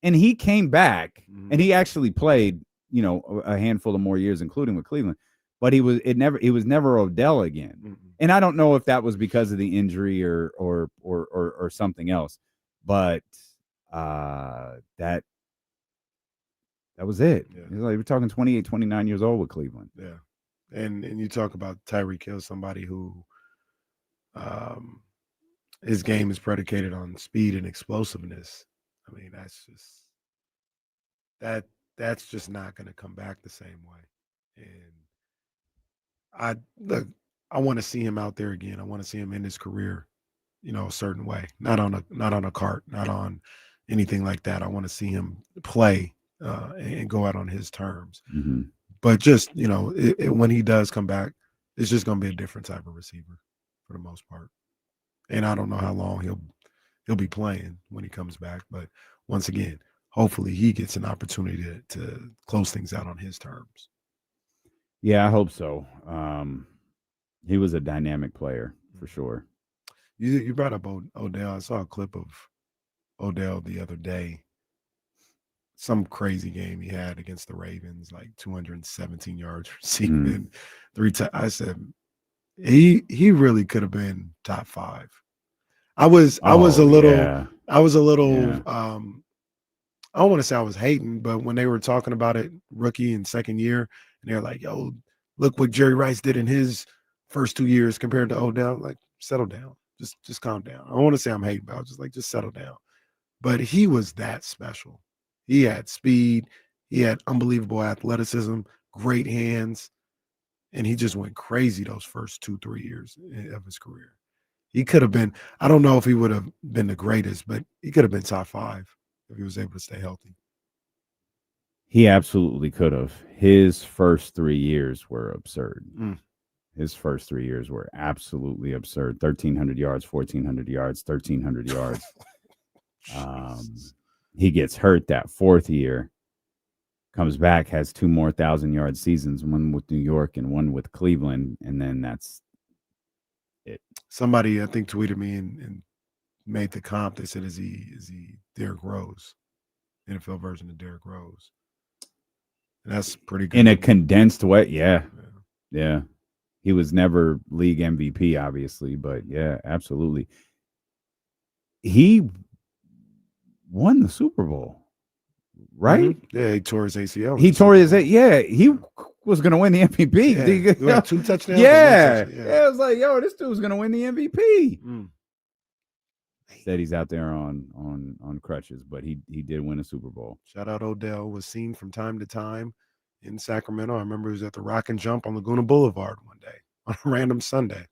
and he came back and he actually played, a handful of more years, including with Cleveland. But he was never Odell again. Mhm. And I don't know if that was because of the injury or something else. But that was it. Yeah. It was like we're talking 28, 29 years old with Cleveland. Yeah, and you talk about Tyreek Hill, somebody who, his game is predicated on speed and explosiveness. I mean, that's just not going to come back the same way. And I want to see him out there again. I want to see him in his career, a certain way, not on a cart, not on anything like that. I want to see him play and go out on his terms. Mm-hmm. But just, when he does come back, it's just going to be a different type of receiver for the most part. And I don't know how long he'll be playing when he comes back. But once again, hopefully he gets an opportunity to close things out on his terms. Yeah, I hope so. He was a dynamic player for sure. You brought up Odell. I saw a clip of Odell the other day. Some crazy game he had against the Ravens, like 217 yards receiving, 3 times. I said he really could have been top 5. I was a little yeah. I Yeah. I don't want to say I was hating, but when they were talking about it, rookie and second year, and they're like, "Yo, look what Jerry Rice did in his first 2 years compared to Odell." Like, settle down, just calm down. I don't want to say I'm hating, but I was just like, just settle down. But he was that special. He had speed, he had unbelievable athleticism, great hands, and he just went crazy those first 2-3 years of his career. He could have been, I don't know if he would have been the greatest, but he could have been top 5 if he was able to stay healthy. He absolutely could have. His first 3 years were absurd. His first 3 years were absolutely absurd. 1,300 yards, 1,400 yards, 1,300 yards. He gets hurt that 4th year, comes back, has 2 more 1,000-yard seasons, one with New York and one with Cleveland, and then that's it. Somebody, I think, tweeted me and made the comp. They said, is he Derrick Rose, NFL version of Derrick Rose? And that's pretty good. In a condensed way, yeah. He was never league MVP, obviously, but yeah, absolutely. He won the Super Bowl, right? Yeah, he tore his ACL. He tore his he was going to win the MVP. Yeah, 2 touchdowns. Yeah. And 1 touchdown. It was like, yo, this dude's going to win the MVP. Said he's out there on crutches, but he did win a Super Bowl. Shout out Odell. Was seen from time to time in Sacramento. I remember he was at the Rock and Jump on Laguna Boulevard one day on a random Sunday.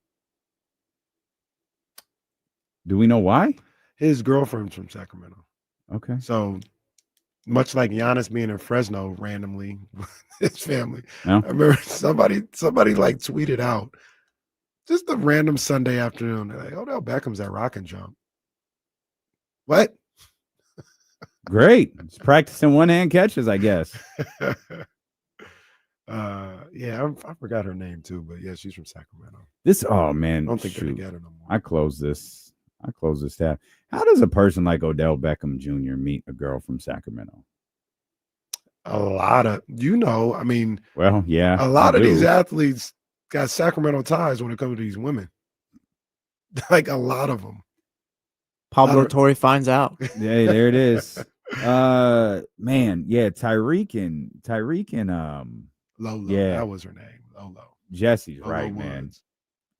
Do we know why? His girlfriend's from Sacramento. Okay. So much like Giannis being in Fresno randomly, his family. No? I remember somebody like tweeted out just a random Sunday afternoon. They're like, Odell Beckham's at Rock and Jump. What? Great. It's practicing one-hand catches, I guess. Yeah, I forgot her name too, but yeah, she's from Sacramento. Oh man, I don't think they're shoot. together no more. I close this tab. How does a person like Odell Beckham Jr. meet a girl from Sacramento? A lot of, I mean, Well, yeah, a lot I of these do. athletes got Sacramento ties when it comes to these women. Like a lot of them. Pablo Torre finds out. Yeah, there it is. Man, yeah, Tyreek and Lolo, yeah. that was her name. Lolo. Jesse's Lolo right, man. Woods.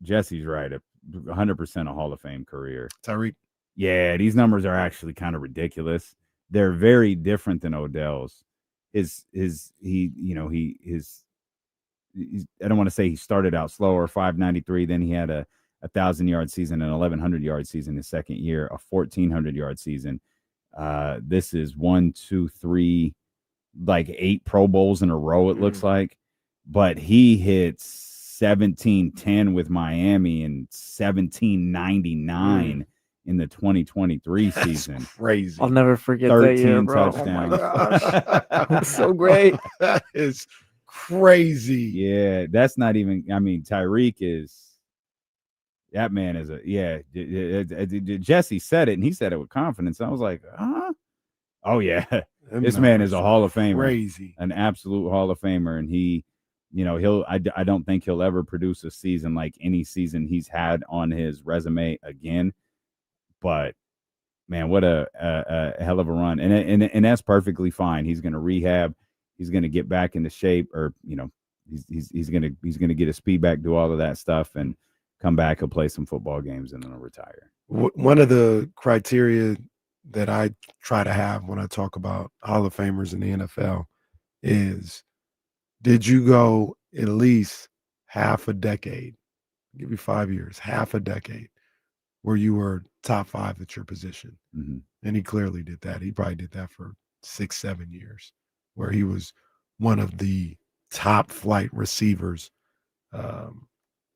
Jesse's right. 100% a Hall of Fame career. Tyreek. Yeah, these numbers are actually kind of ridiculous. They're very different than Odell's. I don't want to say he started out slower, 593. Then he had a 1,000-yard season, an 1,100-yard season his second year, a 1,400-yard season. This is 1, 2, 3, like 8 Pro Bowls in a row, it looks like. But he hits 17-10 with Miami and 17-99 in the 2023 season. Crazy. I'll never forget that year, 13 bro. touchdowns. Oh my gosh. That's so great. That is crazy. Yeah, that's not even. I mean, Tyreek is. That man is Jesse said it, and he said it with confidence. I was like, huh? Oh yeah, this man is a Hall of Famer, crazy, an absolute Hall of Famer, and he, I don't think he'll ever produce a season like any season he's had on his resume again. But man, what a hell of a run, and that's perfectly fine. He's going to rehab. He's going to get back into shape, or he's going to get his speed back, do all of that stuff, and come back. He'll play some football games, and then he'll retire. One of the criteria that I try to have when I talk about Hall of Famers in the NFL is, did you go at least half a decade? I'll give you 5 years, half a decade, where you were top 5 at your position. Mm-hmm. And he clearly did that. He probably did that for 6-7 years, where he was one of the top flight receivers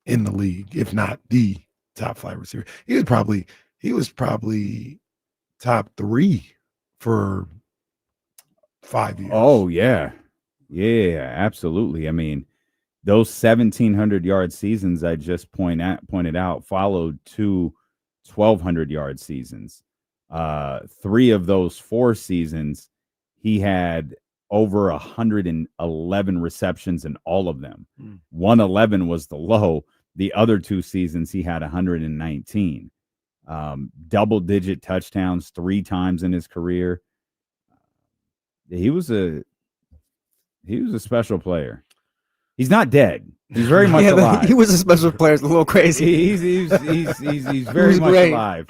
in the league, if not the top flight receiver. He was probably top 3 for 5 years. Oh yeah, absolutely. I mean, those 1,700-yard seasons I just pointed out followed 2 1,200-yard seasons. 3 of those 4 seasons, he had over 111 receptions in all of them. 111 was the low. The other 2 seasons, he had 119. Double-digit touchdowns 3 times in his career. He was a special player. He's not dead. He's very much alive. He was a special player. It's a little crazy. He's very much great. alive.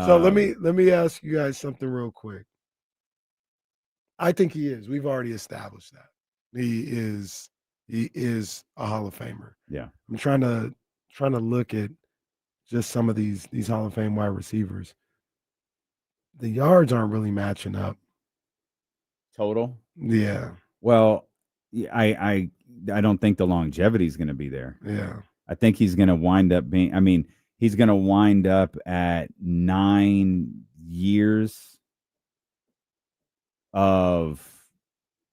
So let me ask you guys something real quick. I think he is. We've already established that. He is a Hall of Famer. Yeah. I'm trying to look at just some of these Hall of Fame wide receivers. The yards aren't really matching up. Total? Yeah. Well, I don't think the longevity is going to be there. Yeah. I think he's going to wind up he's going to wind up at 9 years of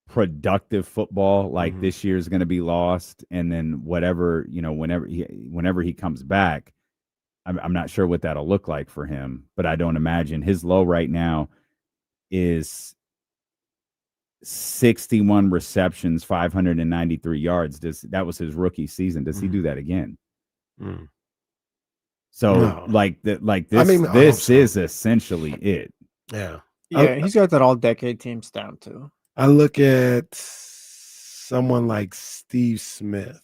productive football. Like this year is going to be lost. And then whenever he comes back, I'm not sure what that'll look like for him, but I don't imagine his low right now is 61 receptions, 593 yards. That was his rookie season. Does he do that again? So No. this is essentially it. Yeah. Yeah, he's got that all-decade teams down too. I look at someone like Steve Smith.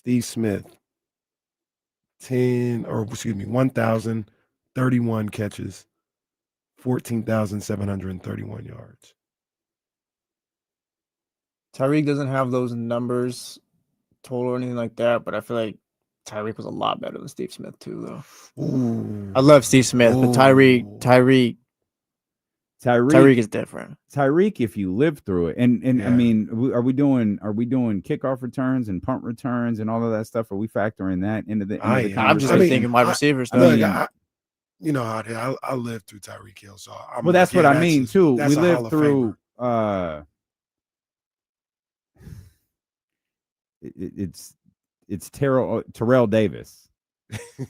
1,031 catches, 14,731 yards. Tyreek doesn't have those numbers total or anything like that, but I feel like Tyreek was a lot better than Steve Smith too, though. Ooh. I love Steve Smith, but Tyreek is different. Tyreek, if you live through it, and I Yeah. mean, are we doing kickoff returns and punt returns and all of that stuff? Are we factoring that into the conversation? I'm just thinking wide receivers. Look, you know how I lived through Tyreek Hill, so well, that's what I mean too. That's We a Hall lived of through. Famer. It's Terrell Davis.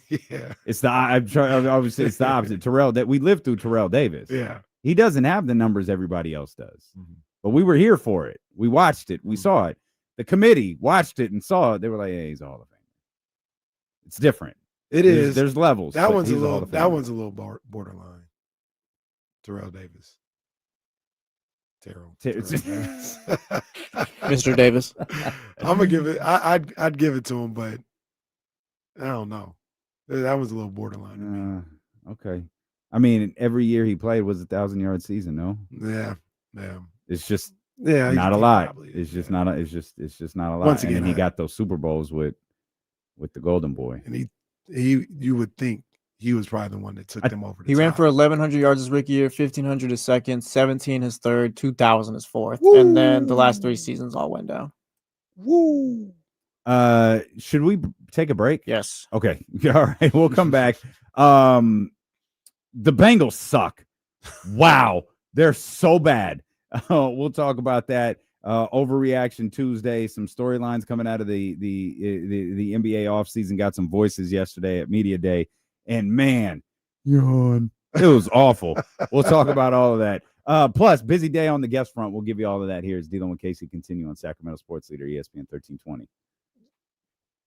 Yeah, It's the obviously it's the opposite. We lived through Terrell Davis. yeah. He doesn't have the numbers everybody else does, but we were here for it. We watched it. We saw it. The committee watched it and saw it. They were like, "Hey, he's a Hall of Famer." It's different. There's levels. That but one's a he's little. Hall of That Famer. one's a little borderline. Terrell Davis. Mr. Davis. I'm gonna give it. I'd give it to him, but I don't know. That was a little borderline. Okay. I mean, every year he played was 1,000-yard season. No. Yeah. It's just Yeah. not a lot. Probably, It's just not. It's just not a lot. Once and again, then he got those Super Bowls with the Golden Boy. And you would think he was probably the one that took them over. He ran for 1,100 yards his rookie year, 1,500 his second, 17 his third, 2,000 his fourth, and then the last 3 seasons all went down. Woo. Should we take a break? Yes. Okay. All right. We'll come back. The Bengals suck. Wow. They're so bad. We'll talk about that. Overreaction Tuesday. Some storylines coming out of the NBA offseason. Got some voices yesterday at Media Day. And man, yawn. It was awful. We'll talk about all of that. Plus, busy day on the guest front. We'll give you all of that here as Dylan with Casey continue on Sacramento Sports Leader, ESPN 1320.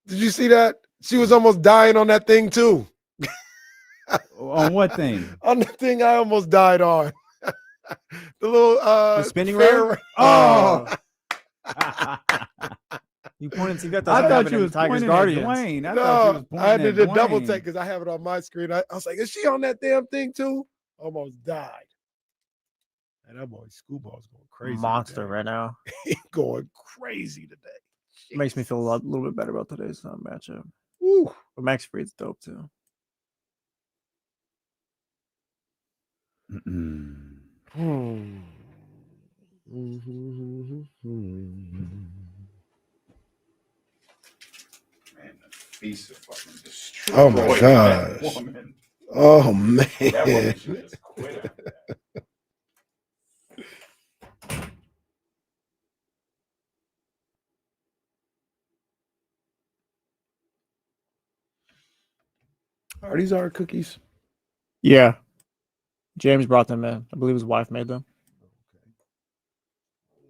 Did you see that? She was almost dying on that thing too. On what thing? On the thing I almost died on. The little The spinning fair- round? You pointed to that. I thought you was pointing at Dwayne. No, I had to do double take because I have it on my screen. I was like, is she on that damn thing too? Almost died. And that boy Scooball's going crazy. Monster today. right now. He's going crazy today. Makes me feel a little bit better about today's matchup. Woo. But Max Fried's dope too. Man, the feast of fucking destroyed. Oh my gosh. Oh man. Are these our cookies? Yeah. James brought them in. I believe his wife made them. Okay.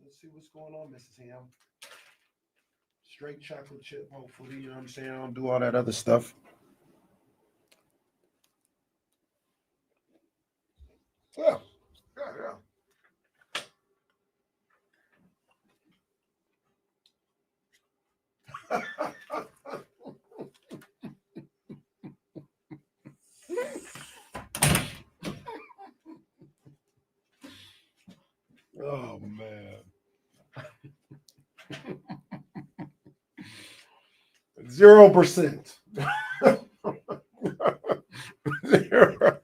Let's see what's going on, Mrs. Ham. Straight chocolate chip, hopefully. You know what I'm saying? I don't do all that other stuff. Yeah. Yeah. Oh man. 0%. 0.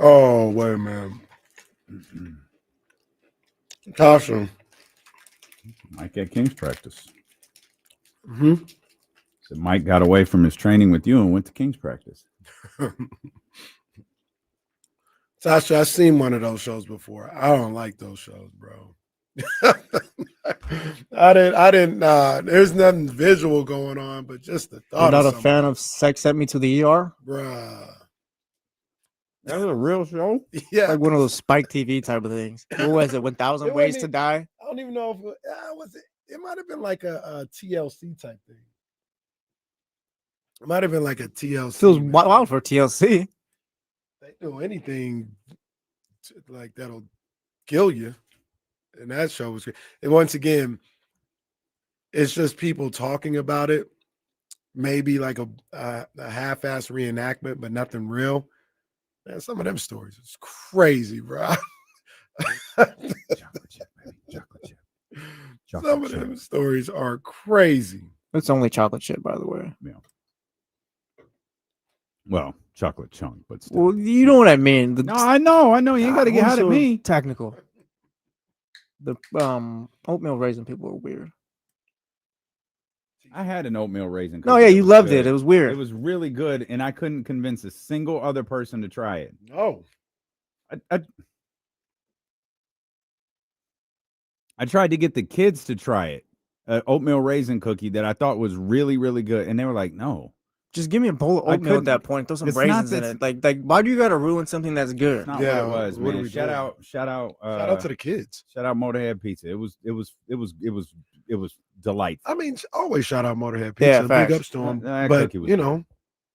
Oh, wait a minute. Tasha. Mike at King's practice. Mm-hmm. So Mike got away from his training with you and went to King's practice. Tasha, I've seen one of those shows before. I don't like those shows, bro. I didn't there's nothing visual going on, but just the thought. You're not of a fan of Sex Sent Me to the ER? Bruh. That was a real show? Yeah. Like one of those Spike TV type of things. What was it? 1,000 It Ways wasn't to even- Die? I don't even know if was it. It might have been like a TLC type thing. It might have been like a TLC. Feels man. wild for TLC. They do anything like that'll kill you. And that show was great. And once again, it's just people talking about it. Maybe like a half-ass reenactment, but nothing real. Man, some of them stories is crazy, bro. Chocolate chip, baby. Chocolate chip. Some of them stories are crazy. It's only chocolate chip, by the way. Yeah. Well, chocolate chunk, but still. Well, you know what I mean. No, I know. You ain't got to get out of me. Technical. The oatmeal raisin people are weird. I had an oatmeal raisin. No, yeah, you loved it. It was weird. It was really good, and I couldn't convince a single other person to try it. Oh. I tried to get the kids to try it. An oatmeal raisin cookie that I thought was really, really good, and they were like, "No, just give me a bowl of oatmeal at that point. Throw some raisins in it. Like, why do you gotta ruin something that's good? Not what it was, man. Shout out to the kids. Shout out Motorhead Pizza. It was delightful. I mean, always shout out Motorhead Pizza. Yeah, big ups to them. But you know,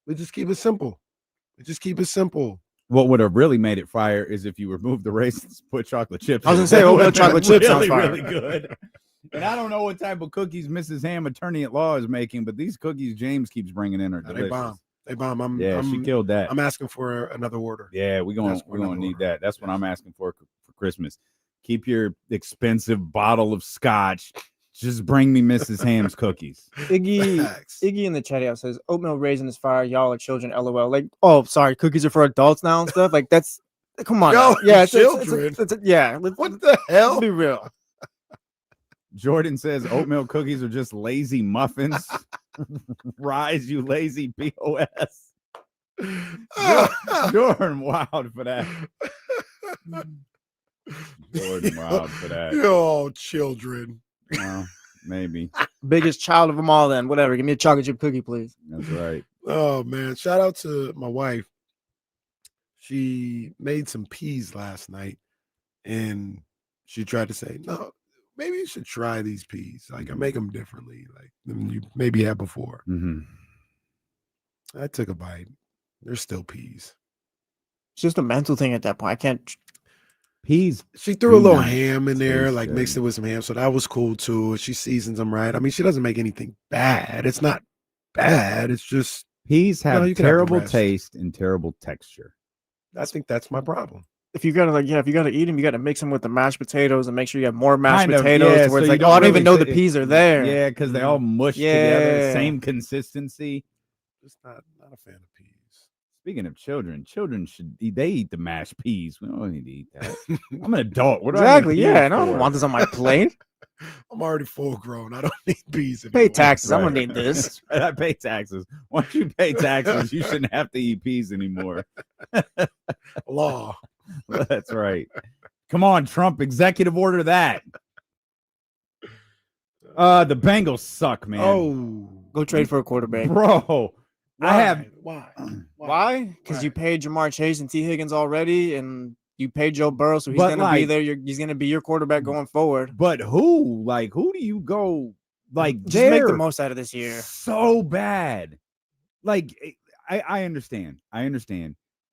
we just keep it simple. What would have really made it fire is if you remove the raisins, put chocolate chips. I was gonna say oatmeal chocolate chips sounds fire. Really good. And I don't know what type of cookies Mrs. Ham, attorney at law, is making, but these cookies James keeps bringing in are delicious. They bomb. She killed that. I'm asking for another order. Yeah, we're gonna need that. That's what I'm asking for Christmas. Keep your expensive bottle of scotch. Just bring me Mrs. Ham's cookies. Iggy in the chat out says oatmeal raisin is fire. Y'all are children. LOL. Like, oh, sorry, cookies are for adults now and stuff. Like, that's come on. Yo, yeah, children. Yeah. What the hell? Let's be real. Jordan says oatmeal cookies are just lazy muffins. Rise, you lazy POS. Jordan wild for that. Jordan wild for that. Yo, children. Well, maybe. Biggest child of them all then. Whatever. Give me a chocolate chip cookie, please. That's right. Oh, man. Shout out to my wife. She made some peas last night, and she tried to say, no, maybe you should try these peas. Like, I make them differently, like than you maybe had before. Mm-hmm. I took a bite. They're still peas. It's just a mental thing at that point. I can't. Peas. She threw a little ham in there, like mixed it with some ham. So that was cool too. She seasons them right. I mean, she doesn't make anything bad. It's not bad. It's just peas have terrible taste and terrible texture. I think that's my problem. If you gotta if you gotta eat them, you gotta mix them with the mashed potatoes and make sure you have more mashed potatoes. Where it's like, oh, I don't even know the peas are there. Yeah, because they all mush together, same consistency. Just not a fan of peas. Speaking of children should eat the mashed peas. We don't need to eat that. I'm an adult. What exactly? Do I don't want this on my plate. I'm already full grown. I don't need peas anymore. Pay taxes. I'm gonna need this. Right. I pay taxes. Once you pay taxes, you shouldn't have to eat peas anymore. Law. That's right. Come on, Trump, executive order that. The Bengals suck, man. Oh, go trade for a quarterback, bro. Why? Because you paid Jamar Chase and T. Higgins already, and you paid Joe Burrow, so he's gonna be there. He's gonna be your quarterback going forward. But who? Like, who do you go? Like, just make the most out of this year. So bad. Like, I understand.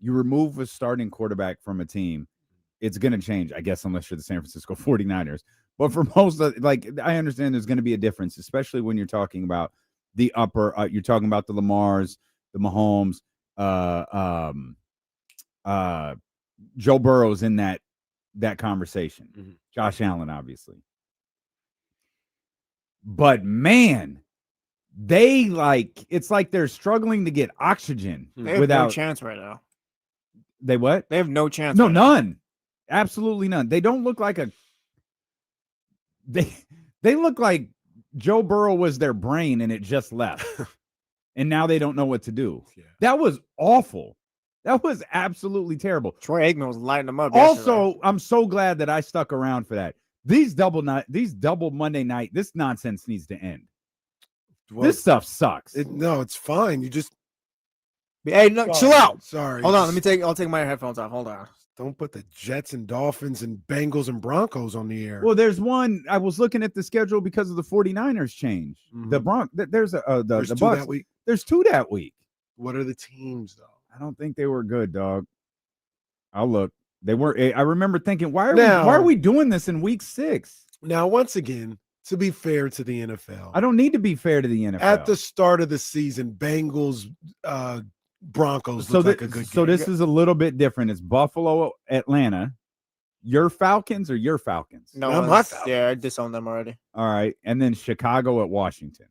You remove a starting quarterback from a team, it's going to change, I guess, unless you're the San Francisco 49ers. But for most of, I understand there's going to be a difference, especially when you're talking about the upper, you're talking about the Lamars, the Mahomes, Joe Burrow's in that conversation. Mm-hmm. Josh Allen, obviously. But man, they it's like they're struggling to get oxygen. They have no chance right now. They what? They have no chance. No, none. Absolutely none. They don't look like they look like Joe Burrow was their brain and it just left. And now they don't know what to do. Yeah. That was awful. That was absolutely terrible. Troy Aikman was lighting them up. Also, yesterday. I'm so glad that I stuck around for that. These double Monday night, this nonsense needs to end. Well, this stuff sucks. It's fine. You just chill out. Sorry. Hold on. I'll take my headphones off. Hold on. Don't put the Jets and Dolphins and Bengals and Broncos on the air. Well, there's one. I was looking at the schedule because of the 49ers change. Mm-hmm. There's the Bucks. That week. There's 2 that week. What are the teams though? I don't think they were good, dog. I'll look. They were. I remember thinking, why are we doing this in week 6? Now, once again, to be fair to the NFL. I don't need to be fair to the NFL. At the start of the season, Bengals, Broncos so look like a good so game. this is a little bit different. It's Buffalo, Atlanta. Your Falcons or your Falcons? No, Not my Falcons. Yeah, I disowned them already. All right, and then Chicago at Washington.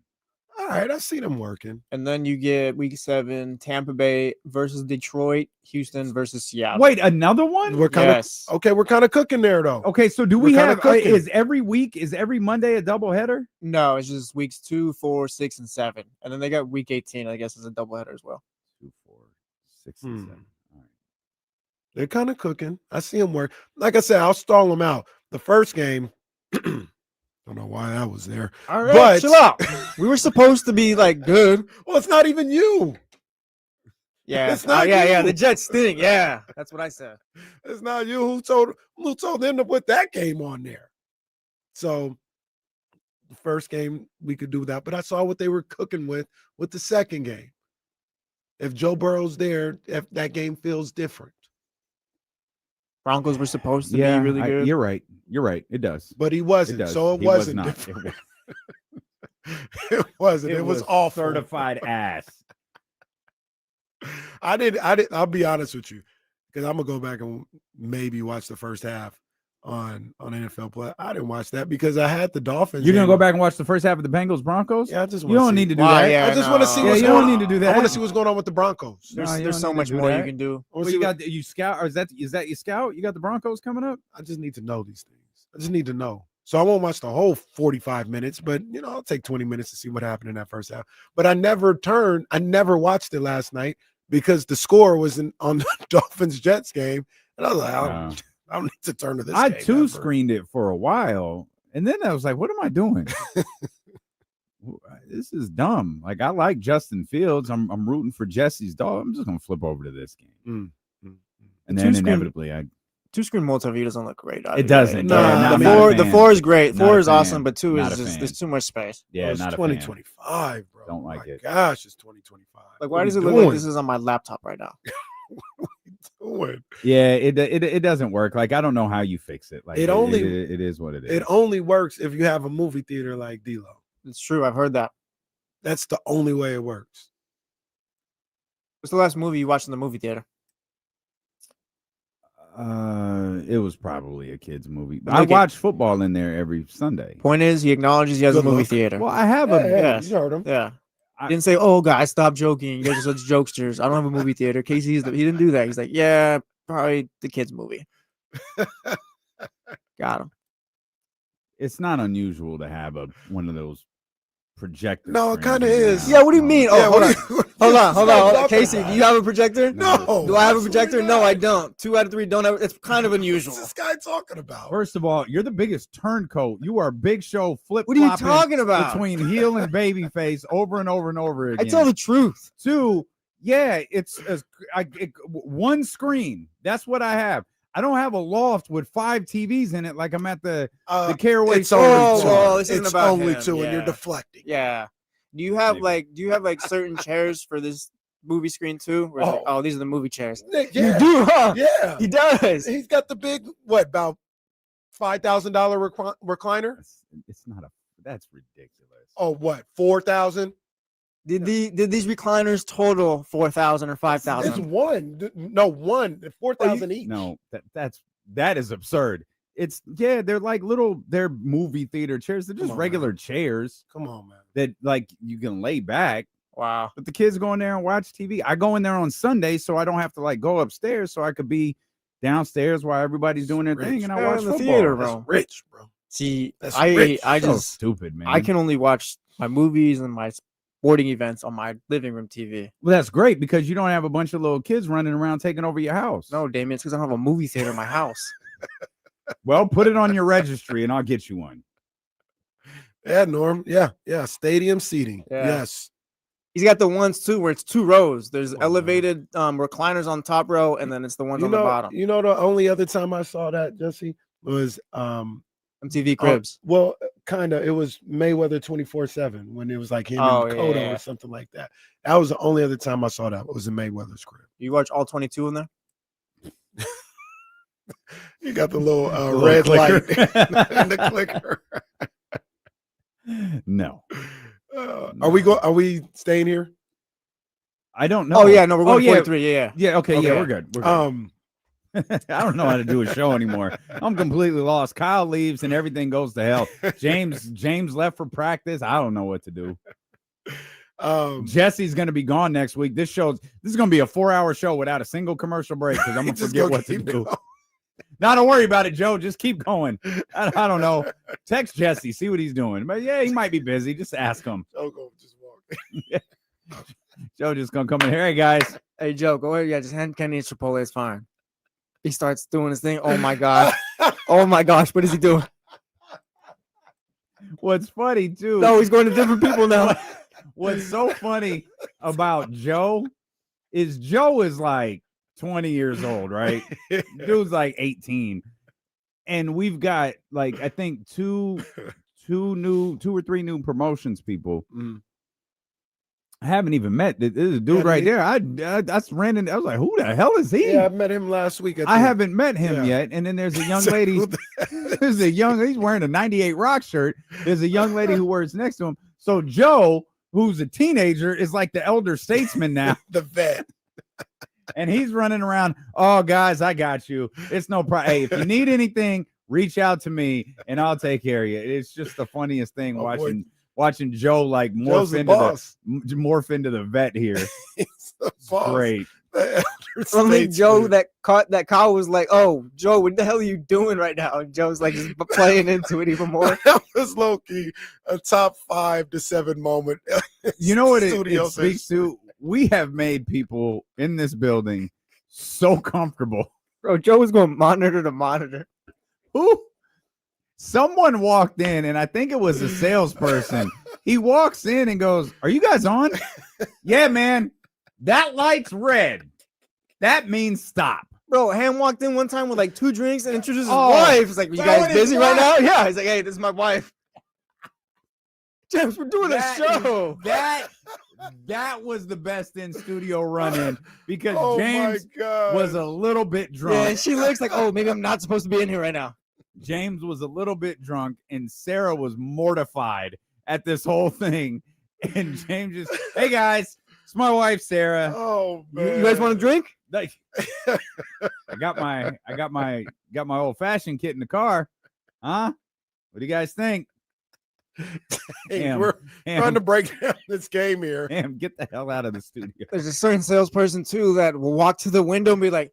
All right, I see them working. And then you get week 7, Tampa Bay versus Detroit, Houston versus Seattle. Wait, another one? We're kind of Yes. okay. We're kind of cooking there, though. Okay, so do we We're kinda have cooking. is every Monday a doubleheader? No, it's just weeks 2, 4, 6, and 7. And then they got week 18, I guess, as a doubleheader as well. 2, 4, 6, and 7. All right. They're kind of cooking. I see them work. Like I said, I'll stall them out. The first game, don't know why that was there. All right, But- chill out. We were supposed to be like good. Well, it's not even you. Yeah, It's not yeah. you. The Jets stink. Yeah, that's what I said. It's not you who told them to put that game on there. So the first game we could do that, but I saw what they were cooking with the second game. If Joe Burrow's there, if that game feels different. Broncos were supposed to Yeah, be really good. You're right. You're right. It does. But he It wasn't. does. So it He was wasn't not. different. It wasn't. It was awful. Certified ass. I'll be honest with you, because I'm gonna go back and maybe watch the first half on NFL Play. I didn't watch that because I had the Dolphins. You're gonna game. go back and watch the first half of the Bengals Broncos? Yeah, I just You don't need to do Why, that. yeah. I just want to see no. what's Yeah, you going don't on. need to do I want that. to see what's going on with the Broncos. No, you There's don't so need to much do more you that. can do. I wanna Well, see you what- got you scout, or is that your scout? You got the Broncos coming up? I just need to know these things. I just need to know. So I won't watch the whole 45 minutes, but I'll take 20 minutes to see what happened in that first half. But I never watched it last night because the score was on the Dolphins-Jets game. And I was like, I don't need to turn to this I game too ever. screened it for a while, and then I was like, "What am I doing? This is dumb." Like, I like Justin Fields. I'm rooting for Jesse's dog. I'm just gonna flip over to this game, and then Two-screen- inevitably, Two-screen multi-view doesn't look great. it doesn't. No, yeah, I I'm mean, not a The fan. 4 is great. Not 4 a is awesome, fan. but 2 Not is a just fan. there's too much space. Yeah, It's not a 2025, bro. Don't like My it. Gosh, it's 2025. Like, What why are does we it look like doing? this is on my laptop right now? Doing? fan. Yeah, it doesn't work. Like, I don't know how you fix it. Like, It only- it is what it is. It only works if you have a movie theater like D-Lo. It's true. I've heard that. That's the only way it works. What's the last movie you watched in the movie theater? It was probably a kid's movie. Look I at- watch football in there every Sunday. Point is, he acknowledges he has Good a movie look. theater. Well, I have Yeah, a yes. you heard him. Yeah. I- Didn't say, "Oh, guys, stop joking. You guys are such jokesters. I don't have a movie theater." Casey, he didn't do that. He's like, "Yeah, probably the kids' movie." Got him. It's not unusual to have one of those projector. No, it screens kinda in your is. house. Yeah, what do you mean? Oh, Yeah, hold what on. are you- Hold on. talking Casey, about? do you have a projector? No. Do I have a absolutely projector? No, not. I don't. 2 out of 3 don't have. It's kind of unusual. What's this guy talking about? First of all, you're the biggest turncoat. You are Big Show flip. What are you talking about? Between heel and baby face over and over and over I again. tell the truth. Two, yeah, it's one screen. That's what I have. I don't have a loft with 5 TVs in it like I'm at the Caraway. It's only Oh, two. well, this isn't it's about only him. two, and you're Yeah. deflecting. Yeah. Do you have Maybe. certain chairs for this movie screen too? Where it's like, Oh. oh, these are the movie chairs. Nick, You yeah. do, huh? Yeah. He does. He's got the big, about $5,000 recliner? It's not a. That's ridiculous. Oh, what, 4,000? Did these recliners total 4,000 or It's 5,000? one. No, one. 4,000 each. No, that is absurd. They're like they're movie theater chairs. They're just on, regular man. chairs Come on, man. that like you can lay back. Wow. But the kids go in there and watch TV. I go in there on Sunday so I don't have to like go upstairs, so I could be downstairs while everybody's doing their thing and I Yeah, watch in the football. theater, That's bro. rich, bro. See, That's I rich. I So just stupid, man. I can only watch my movies and my sporting events on my living room TV. Well, that's great because you don't have a bunch of little kids running around taking over your house. No, Damien, it's because I don't have a movie theater in my house. Well, put it on your registry and I'll get you one. Yeah, Norm. Yeah. Stadium seating. Yeah. Yes. He's got the ones too where it's 2 rows. There's Oh, man. elevated recliners on top row, and then it's the ones on the bottom. You know, the only other time I saw that, Jesse, was MTV Cribs. well, kind of. It was Mayweather 24/7 when it was like him Oh, and Cotto yeah. or something like that. That was the only other time I saw that. It was in Mayweather's crib. You watch all 22 in there? You got the little The little red light clicker. and the clicker. No. Are we staying here? I don't know. Oh yeah, no, we're going to yeah. 43. Yeah. Yeah, okay, Okay. yeah, we're good. We're good. I don't know how to do a show anymore. I'm completely lost. Kyle leaves and everything goes to hell. James left for practice. I don't know what to do. Jesse's gonna be gone next week. This is gonna be a 4-hour show without a single commercial break because I'm gonna forget what to do. Now don't worry about it, Joe. Just keep going. I don't know. Text Jesse, see what he's doing. But yeah, he might be busy. Just ask him. Joe go just walk. Joe just gonna come in here. Hey guys. Hey Joe, go ahead. Yeah, just hand Kenny a Chipotle. It's fine. He starts doing his thing. Oh my god. Oh my gosh, what is he doing? What's funny too? No, he's going to different people now. What's so funny about Joe is like 20 years old, right? Dude's like 18. And we've got like, I think two or three new promotions people. I haven't even met this dude right there. I ran in. I was like, who the hell is he? Yeah, I met him last week. I haven't met him yet. And then there's a young lady. He's wearing a 98 Rock shirt. There's a young lady who works next to him. So Joe, who's a teenager, is like the elder statesman now. The vet. And he's running around. Oh, guys, I got you. It's no problem. Hey, if you need anything, reach out to me and I'll take care of you. It's just the funniest thing watching Joe like morph into the vet here. He's the boss. Great. Only Joe that Kyle was like, "Oh, Joe, what the hell are you doing right now?" And Joe's like just playing into it even more. That was low-key a top 5 to 7 moment. You know what it speaks to? We have made people in this building so comfortable. Bro, Joe was going monitor to monitor. Who? Someone walked in, and I think it was a salesperson. He walks in and goes, "Are you guys on?" "Yeah, man. That light's red. That means stop." Bro, Ham walked in one time with like 2 drinks and introduced his wife. He's like, "You guys busy right now?" Yeah. He's like, "Hey, this is my wife." James, we're doing a show. That was the best in studio run-in because James was a little bit drunk. Yeah, and she looks like, "Oh, maybe I'm not supposed to be in here right now." James was a little bit drunk, and Sarah was mortified at this whole thing. And James just, "Hey guys, it's my wife Sarah. Oh man, you guys want a drink?" Like, I got my old fashioned kit in the car. Huh? What do you guys think? Hey, we're trying to break down this game here. Damn, get the hell out of the studio. There's a certain salesperson too that will walk to the window and be like,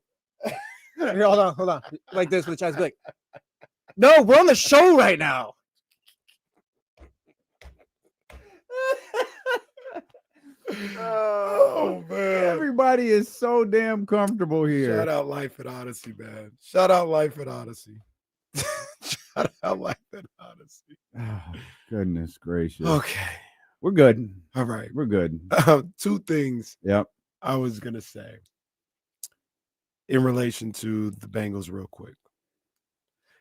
"Here, hold on," like this with the chest, be like, "No, we're on the show right now." Oh man, everybody is so damn comfortable here. Shout out Life at Odyssey, man. Shout out Life at Odyssey. Shout out Life at Odyssey. Oh, goodness gracious. Okay, we're good. All right, we're good. 2 things. Yep. I was gonna say in relation to the Bengals, real quick.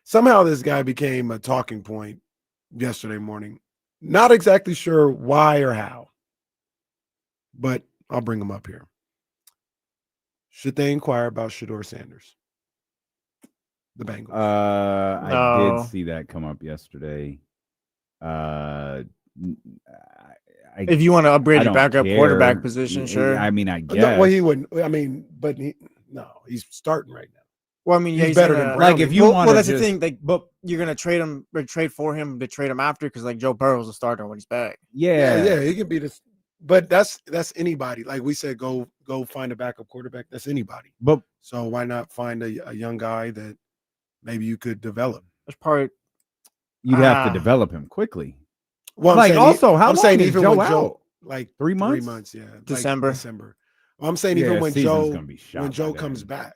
Somehow this guy became a talking point yesterday morning. Not exactly sure why or how, but I'll bring him up here. Should they inquire about Shedeur Sanders? The Bengals. I did see that come up yesterday. If you want to upgrade your backup quarterback position, sure. I mean, I guess. No, well, he wouldn't. I mean, but he's starting right now. Well, I mean, he's better than Brown. Like if you want, that's the thing. Like, but you're gonna trade him or trade for him to trade him after because like Joe Burrow's a starter when he's back. Yeah, he can be this. But that's anybody. Like we said, go find a backup quarterback. That's anybody. But so why not find a young guy that maybe you could develop? That's part. You'd have to develop him quickly. Well, like also, how I'm long saying is even Joe when out? Joe, like 3 months. 3 months, yeah. December. Well, I'm saying even when Joe comes back,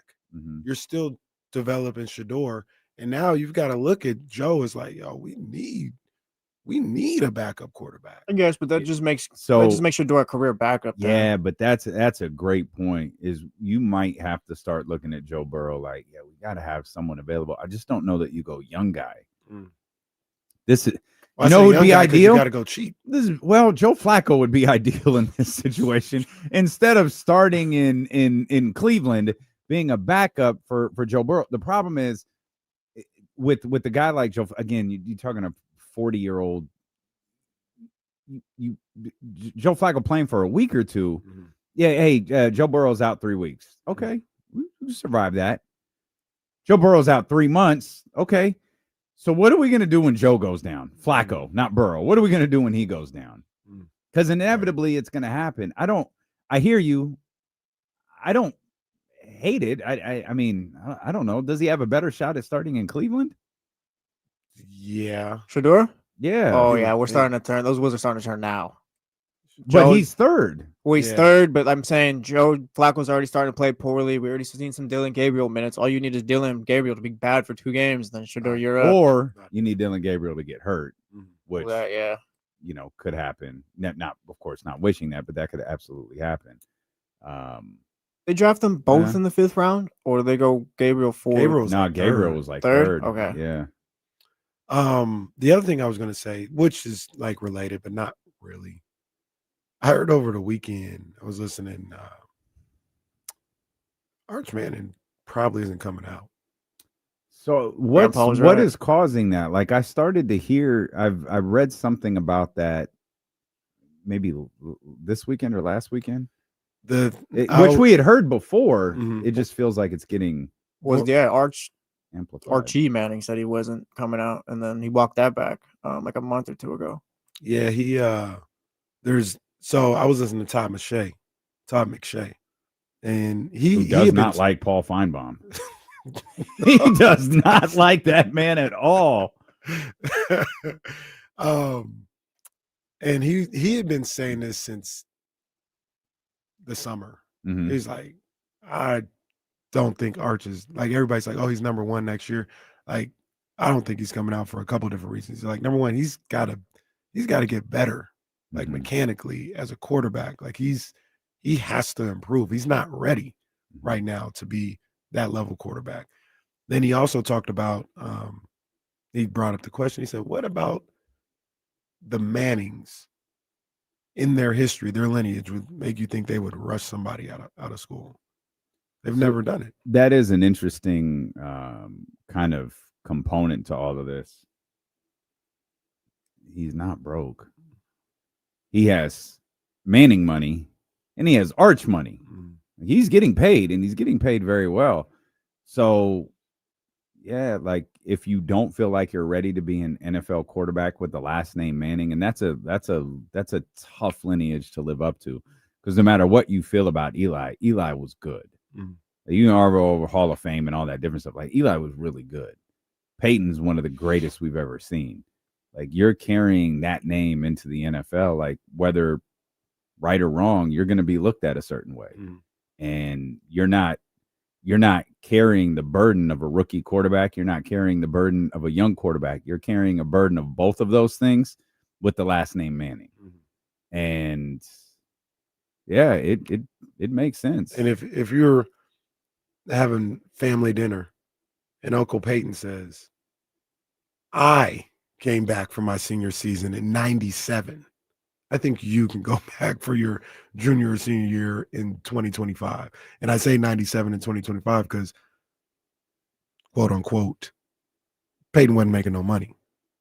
you're still developing Shedeur, and now you've got to look at Joe as like, yo, we need a backup quarterback. I guess, but that just makes Shedeur a career backup. Yeah, but that's a great point. Is you might have to start looking at Joe Burrow like, yeah, we got to have someone available. I just don't know that you go young guy. This is. Well, you know who would be ideal? You got to go cheap. Joe Flacco would be ideal in this situation. Instead of starting in Cleveland, being a backup for Joe Burrow. The problem is with the guy like Joe. Again, you're talking a 40-year-old Joe Flacco playing for a week or two. Mhm. Yeah, hey, Joe Burrow's out 3 weeks. Okay, we survived that. Joe Burrow's out 3 months. Okay, so what are we going to do when Joe goes down? Flacco, not Burrow. What are we going to do when he goes down? Because inevitably it's going to happen. I hear you. I don't hate it. I mean, I don't know. Does he have a better shot at starting in Cleveland? Yeah. Shroder? Yeah. Oh, He yeah. would We're think. starting to turn. Those wheels are starting to turn now. But Joe- he's third. Well, he's Yeah. third, but I'm saying Joe Flacco's already starting to play poorly. We already seen some Dylan Gabriel minutes. All you need is Dylan Gabriel to be bad for 2 games. Then Shroder, you're up. Or you need Dylan Gabriel to get hurt, which Yeah. could happen. Not of course, not wishing that, but that could absolutely happen. They draft them both Yeah. in the 5th round, or do they go Gabriel 4? Gabriel's No, like Gabriel third. was like Third? third. Okay. Yeah. The other thing I was going to say, which is like related, but not really. I heard over the weekend, I was listening, Arch Manning probably isn't coming out. So Grandpa was what right. is causing that? Like I started to hear, I read something about that maybe this weekend or last weekend, which we had heard before. Mhm. It just feels like it's getting Archie amplified. Manning said he wasn't coming out, and then he walked that back like a month or 2 ago. Yeah, so I was listening to Todd McShay, and Who he does had not been- like Paul Feinbaum. He does not like that man at all. And he had been saying this since the summer. Mhm. He's like, I don't think Arch is like, everybody's like, oh, he's number 1 next year. Like, I don't think he's coming out for a couple of different reasons. Like, number 1, he's got to get better, like Mhm. mechanically as a quarterback. Like he has to improve. He's not ready right now to be that level quarterback. Then he also talked about, he brought up the question. He said, what about the Mannings in their history, their lineage would make you think they would rush somebody out of school? They've never done it. That is an interesting kind of component to all of this. He's not broke. He has Manning money and he has Arch money. He's getting paid, and he's getting paid very well. So, yeah, like if you don't feel like you're ready to be an NFL quarterback with the last name Manning, and that's a tough lineage to live up to, because no matter what you feel about Eli was good. You can argue over Hall of Fame and all that different stuff. Like Eli was really good. Peyton's one of the greatest we've ever seen. Like you're carrying that name into the NFL, like whether right or wrong, you're going to be looked at a certain way. And you're not carrying the burden of a rookie quarterback. You're not carrying the burden of a young quarterback. You're carrying a burden of both of those things with the last name Manning. And yeah, it makes sense. And if you're having family dinner and Uncle Peyton says, I came back for my senior season in 97, I think you can go back for your junior or senior year in 2025. And I say 97 and 2025 because, quote unquote, Peyton wasn't making no money.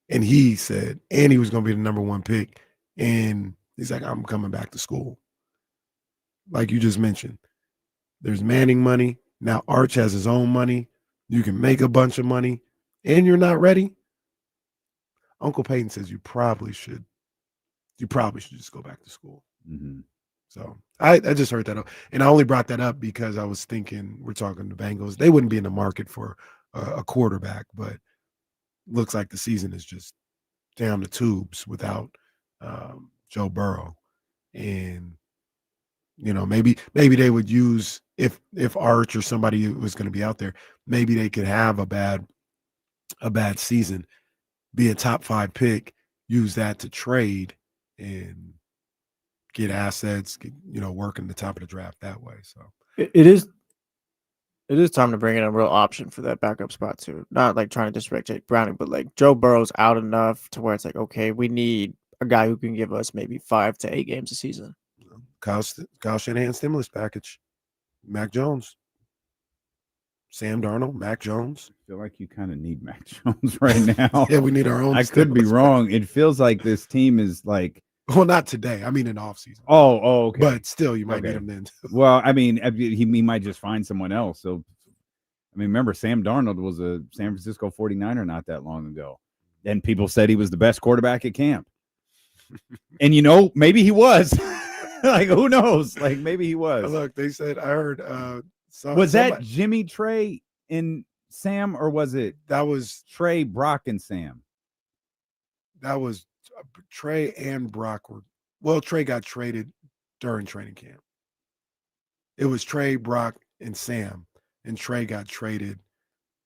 And he said, and he was going to be the number 1 pick. And he's like, I'm coming back to school. Like you just mentioned, there's Manning money. Now Arch has his own money. You can make a bunch of money and you're not ready. Uncle Peyton says you probably should just go back to school. So I just heard that up. And I only brought that up because I was thinking, we're talking the Bengals. They wouldn't be in the market for a quarterback, but looks like the season is just down the tubes without Joe Burrow. And, maybe they would use, if Arch or somebody was going to be out there, maybe they could have a bad season, be a top 5 pick, use that to trade and get assets, working the top of the draft that way. So It is time to bring in a real option for that backup spot too. Not like trying to disrespect Jake Browning, but like Joe Burrow's out enough to where it's like, okay, we need a guy who can give us maybe 5 to 8 games a season. Kyle Shanahan stimulus package, Mac Jones, Sam Darnold, Mac Jones. I feel like you kind of need Mac Jones right now. Yeah, we need our own. I could be wrong. It feels like this team is like Well, not today. I mean, in off season. Oh, okay. But still, you might Okay. need him then. Well, I mean, he might just find someone else. So, I mean, remember, Sam Darnold was a San Francisco 49er not that long ago. And people said he was the best quarterback at camp. And, maybe he was. Like, who knows? Like, maybe he was. Look, they said, I heard. Was that Jimmy, Trey, and Sam, or was it That was Trey, Brock, and Sam? That was Trey and Brock were. Trey got traded during training camp. It was Trey, Brock, and Sam, and Trey got traded.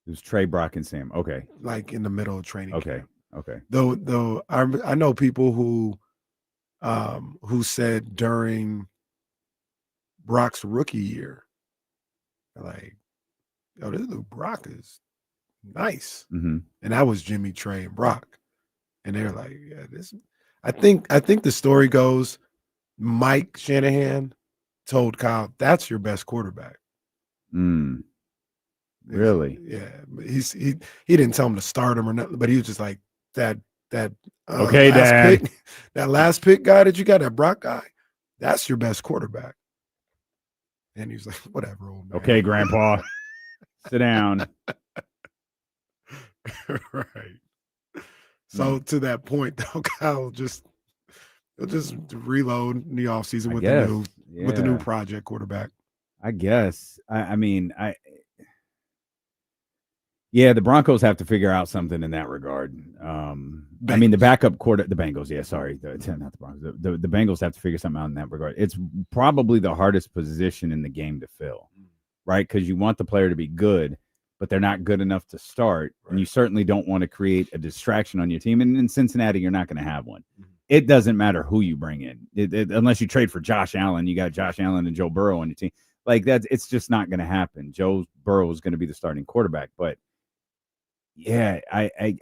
It was Trey, Brock, and Sam. Okay. Like in the middle of training camp. Okay. Though I know people who said during Brock's rookie year, like, yo, this little Brock is nice. Mm-hmm. And that was Jimmy, Trey, and Brock. And they're like, yeah, this. I think the story goes, Mike Shanahan told Kyle, "That's your best quarterback." Really? Yeah. He didn't tell him to start him or nothing, but he was just like that. Okay, Dad. That last pick guy that you got, that Brock guy, that's your best quarterback. And he was like, "Whatever, old man." Okay, Grandpa, sit down. Right. So to that point, though, Kyle he'll just reload in the offseason with the new project quarterback. I guess. I mean, the Broncos have to figure out something in that regard. I mean, the backup the Bengals. Yeah, sorry, not the Broncos. The Bengals have to figure something out in that regard. It's probably the hardest position in the game to fill, right? Because you want the player to be good, but they're not good enough to start. Right. And you certainly don't want to create a distraction on your team. And in Cincinnati, you're not going to have one. Mm-hmm. It doesn't matter who you bring in. Unless you trade for Josh Allen, you got Josh Allen and Joe Burrow on your team. Like it's just not going to happen. Joe Burrow is going to be the starting quarterback. But yeah, I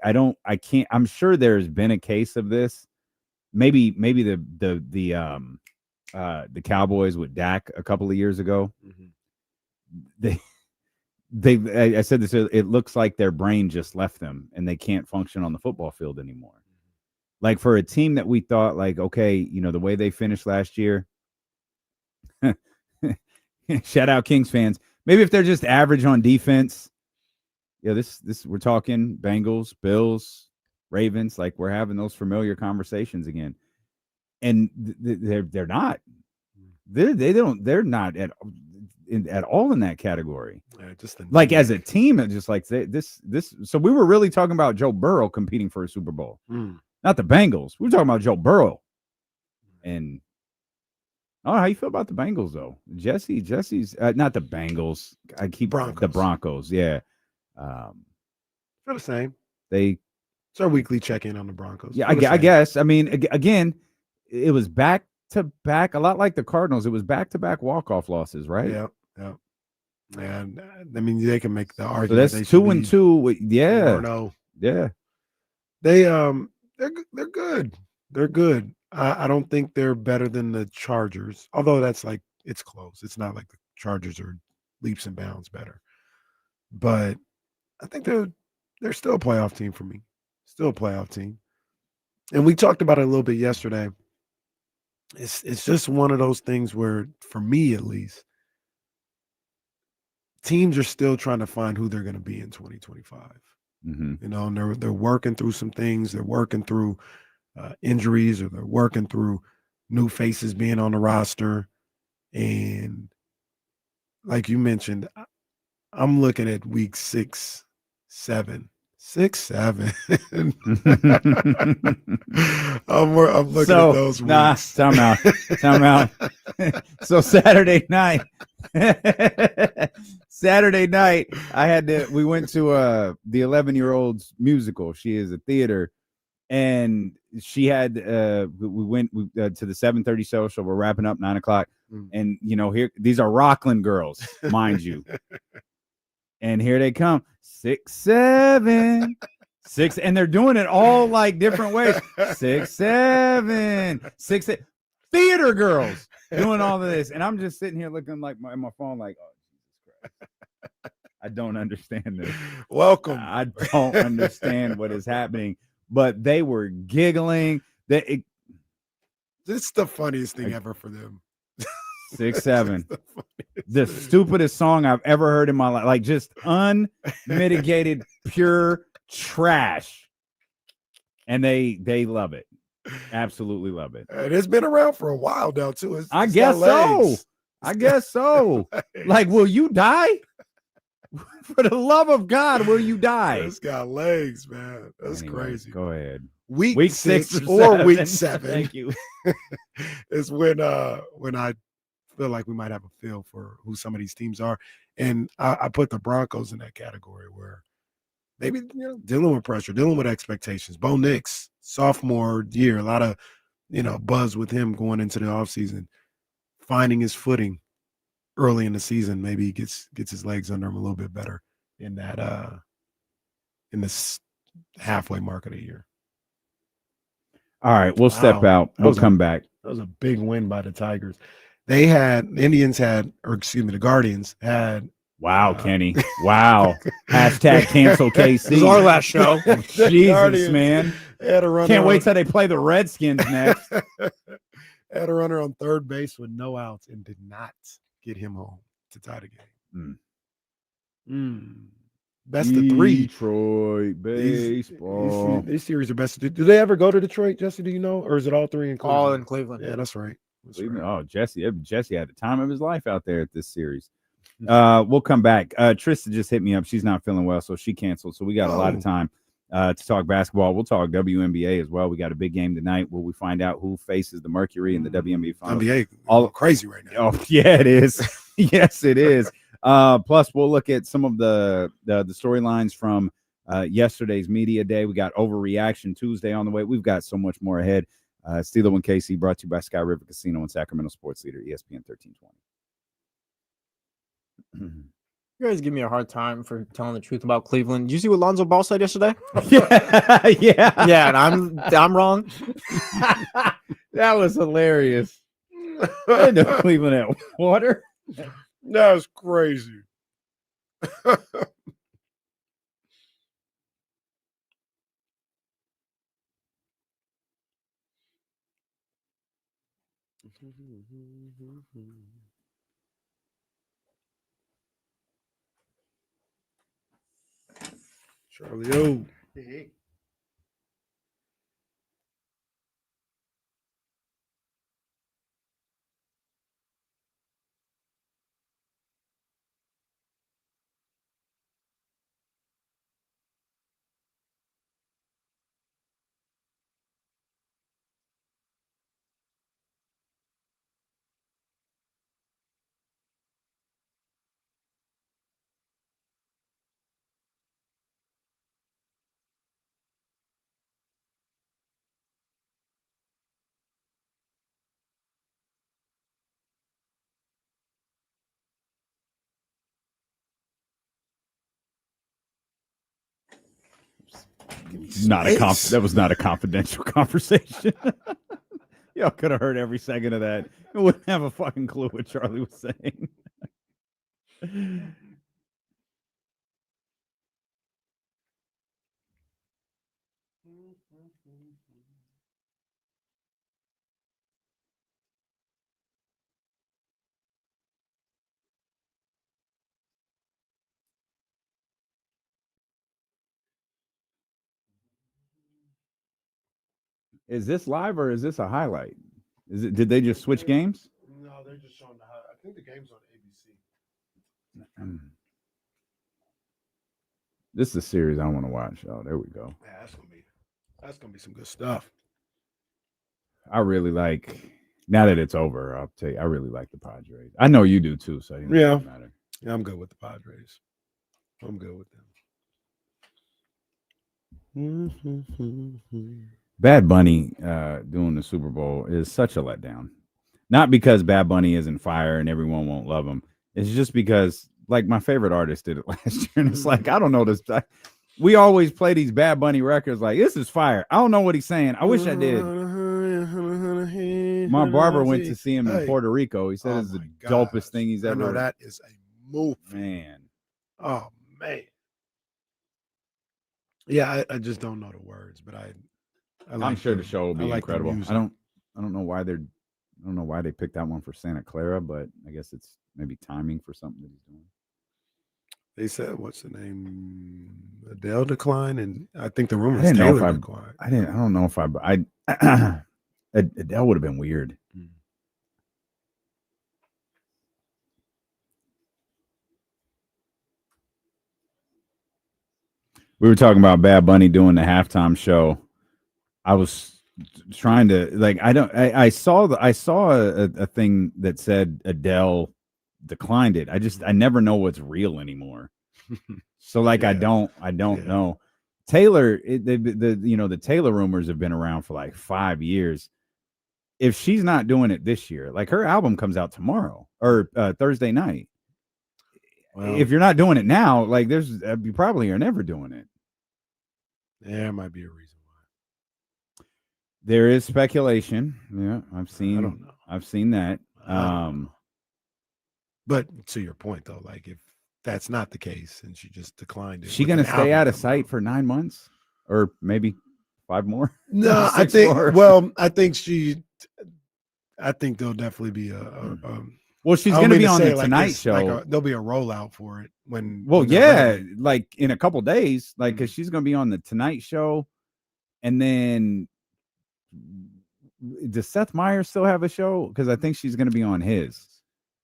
can't. I'm sure there's been a case of this. Maybe the Cowboys with Dak a couple of years ago. Mm-hmm. I said this, it looks like their brain just left them and they can't function on the football field anymore. Like for a team that we thought like, okay, the way they finished last year, shout out Kings fans. Maybe if they're just average on defense, this we're talking Bengals, Bills, Ravens, like we're having those familiar conversations again. And they're not. They're not at all in that category. Yeah, just like as a team, it's just like this. So we were really talking about Joe Burrow competing for a Super Bowl, not the Bengals. We were talking about Joe Burrow. And how you feel about the Bengals though? Jesse's not the Bengals. I keep the Broncos. Yeah, feel the same. It's our weekly check-in on the Broncos. Yeah, I guess. I mean, again, it was back to back, a lot like the Cardinals. It was back-to-back walk-off losses, right? Yeah. And I mean, they can make the argument. So that's 2-2. Yeah. No. Yeah. They're good. They're good. I don't think they're better than the Chargers, although that's like it's close. It's not like the Chargers are leaps and bounds better. But I think they're still a playoff team for me. Still a playoff team. And we talked about it a little bit yesterday. It's just one of those things where, for me at least, teams are still trying to find who they're going to be in 2025. Mm-hmm. And they're working through some things. They're working through injuries, or they're working through new faces being on the roster. And like you mentioned, I'm looking at week 6, 7. 6, 7. I'm looking at those weeks. Time out. So Saturday night, we went to the 11-year-old's musical. She is a theater, and she had we went to the 7:30 show, so we're wrapping up 9:00. And here these are Rockland girls, mind you. And here they come. 6, 7, 6, and they're doing it all like different ways. 6, 7, 6, 8. Theater girls doing all of this, and I'm just sitting here looking like my phone, like, oh, Jesus Christ, I don't understand this. Welcome. I don't understand what is happening, but they were giggling. It's the funniest thing ever for them. 6'7". The stupidest song I've ever heard in my life. Like just unmitigated, pure trash. And they love it. Absolutely love it. And it's been around for a while now, too. I guess so. I guess so. Like, will you die? For the love of God, will you die? It's got legs, man. That's Anyway, crazy. Go ahead. Week 6 or seven. week 7. Thank you. is when I feel like we might have a feel for who some of these teams are. And I put the Broncos in that category where maybe dealing with pressure, dealing with expectations. Bo Nix, sophomore year, a lot of buzz with him going into the offseason, finding his footing early in the season. Maybe he gets his legs under him a little bit better in that in this halfway mark of the year. All right, we'll step out. We'll come back. That was a big win by the Tigers. The Guardians had. Wow, Kenny. Wow. Hashtag cancel KC. This is our last show. Jesus, man. Had a runner Can't wait till they play the Redskins next. Had a runner on third base with no outs and did not get him home to tie the game. Best of 3. Detroit baseball. These series are best. Do they ever go to Detroit, Jesse? Do you know? Or is it all 3 in Cleveland? All in Cleveland. Yeah, that's right. Oh, Jesse had the time of his life out there at this series. We'll come back. Trista just hit me up. She's not feeling well, so she canceled. So we got a lot of time to talk basketball. We'll talk WNBA as well. We got a big game tonight where we find out who faces the Mercury in the WNBA finals. NBA all crazy right now. Oh, yeah, it is. Yes, it is. Plus, we'll look at some of the storylines from yesterday's media day. We got Overreaction Tuesday on the way. We've got so much more ahead. Steelo and KC brought to you by Sky River Casino and Sacramento Sports Leader, ESPN 1320. You guys give me a hard time for telling the truth about Cleveland. Did you see what Lonzo Ball said yesterday? Yeah. Yeah, and I'm wrong. That was hilarious. I know Cleveland at water. That's crazy. Charlie O. Hey. That was not a confidential conversation. Y'all could have heard every second of that. You wouldn't have a fucking clue what Charlie was saying. Is this live or is this a highlight? Did they just switch games? No, they're just showing the highlight. I think the game's on ABC. This is a series I want to watch. Oh, there we go. Yeah, that's gonna be some good stuff. I really like. Now that it's over, I'll tell you, I really like the Padres. I know you do too, so it doesn't matter. Yeah, I'm good with the Padres. I'm good with them. Bad Bunny doing the Super Bowl is such a letdown. Not because Bad Bunny isn't fire and everyone won't love him. It's just because, like, my favorite artist did it last year, and it's like, I don't know this. We always play these Bad Bunny records like, this is fire. I don't know what he's saying. I wish I did. My barber went to see him in Puerto Rico. He said it's the dopest thing he's ever. I know that is a move, man. Oh man. Yeah, I just don't know the words, but I'm sure the show will be incredible. I don't know why they picked that one for Santa Clara, but I guess it's maybe timing for something that he's doing. They said, what's the name? Adele declined, and I think the rumor I is didn't know if Taylor declined. I don't know if Adele would have been weird. We were talking about Bad Bunny doing the halftime show. I was trying to I saw a thing that said Adele declined it. I never know what's real anymore. So I don't know. Taylor, the Taylor rumors have been around for like 5 years. If she's not doing it this year, like her album comes out tomorrow or Thursday night. Well, if you're not doing it now, like you probably are never doing it. There might be a reason why. There is speculation. Yeah, I've seen that. But to your point though, like if that's not the case and she just declined it, is she going to stay out of sight for 9 months or maybe 5 more? No, I think more. Well, I think there'll definitely be well, she's going to be on the Tonight Show. There'll be a rollout for it when. Well, yeah, like in a couple days, like because she's going to be on the Tonight Show, and then does Seth Meyers still have a show? Because I think she's going to be on his.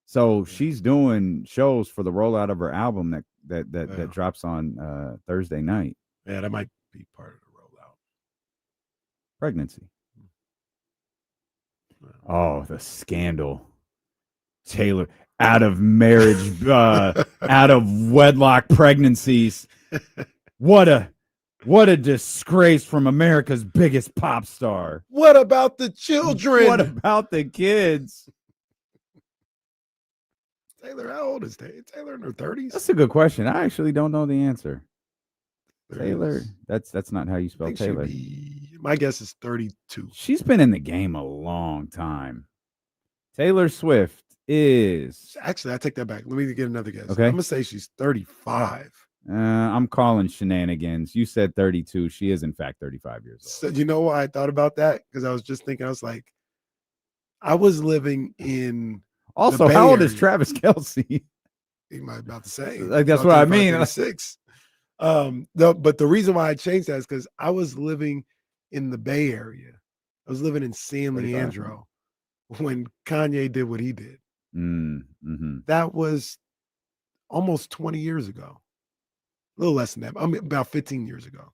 So she's doing shows for the rollout of her album that drops on Thursday night. Yeah, that might be part of the rollout. Pregnancy. Oh, the scandal. Taylor out of marriage, out of wedlock pregnancies. What a disgrace from America's biggest pop star. What about the children? What about the kids? Taylor, how old is Taylor? Taylor in her 30s? That's a good question. I actually don't know the answer. Taylor, that's not how you spell Taylor. My guess is 32. She's been in the game a long time. Taylor Swift is actually, I take that back. Let me get another guess. Okay. I'm gonna say she's 35. I'm calling shenanigans. You said 32. She is in fact 35 years old. So you know why I thought about that? Because I was just thinking, I was like, I was living in. Also, how old is Travis Kelce? He might be about the same. Like that's what I mean. 6. But the reason why I changed that is because I was living in the Bay Area. I was living in San Leandro when Kanye did what he did. Mm-hmm. That was almost 20 years ago. A little less than that. I mean, about 15 years ago.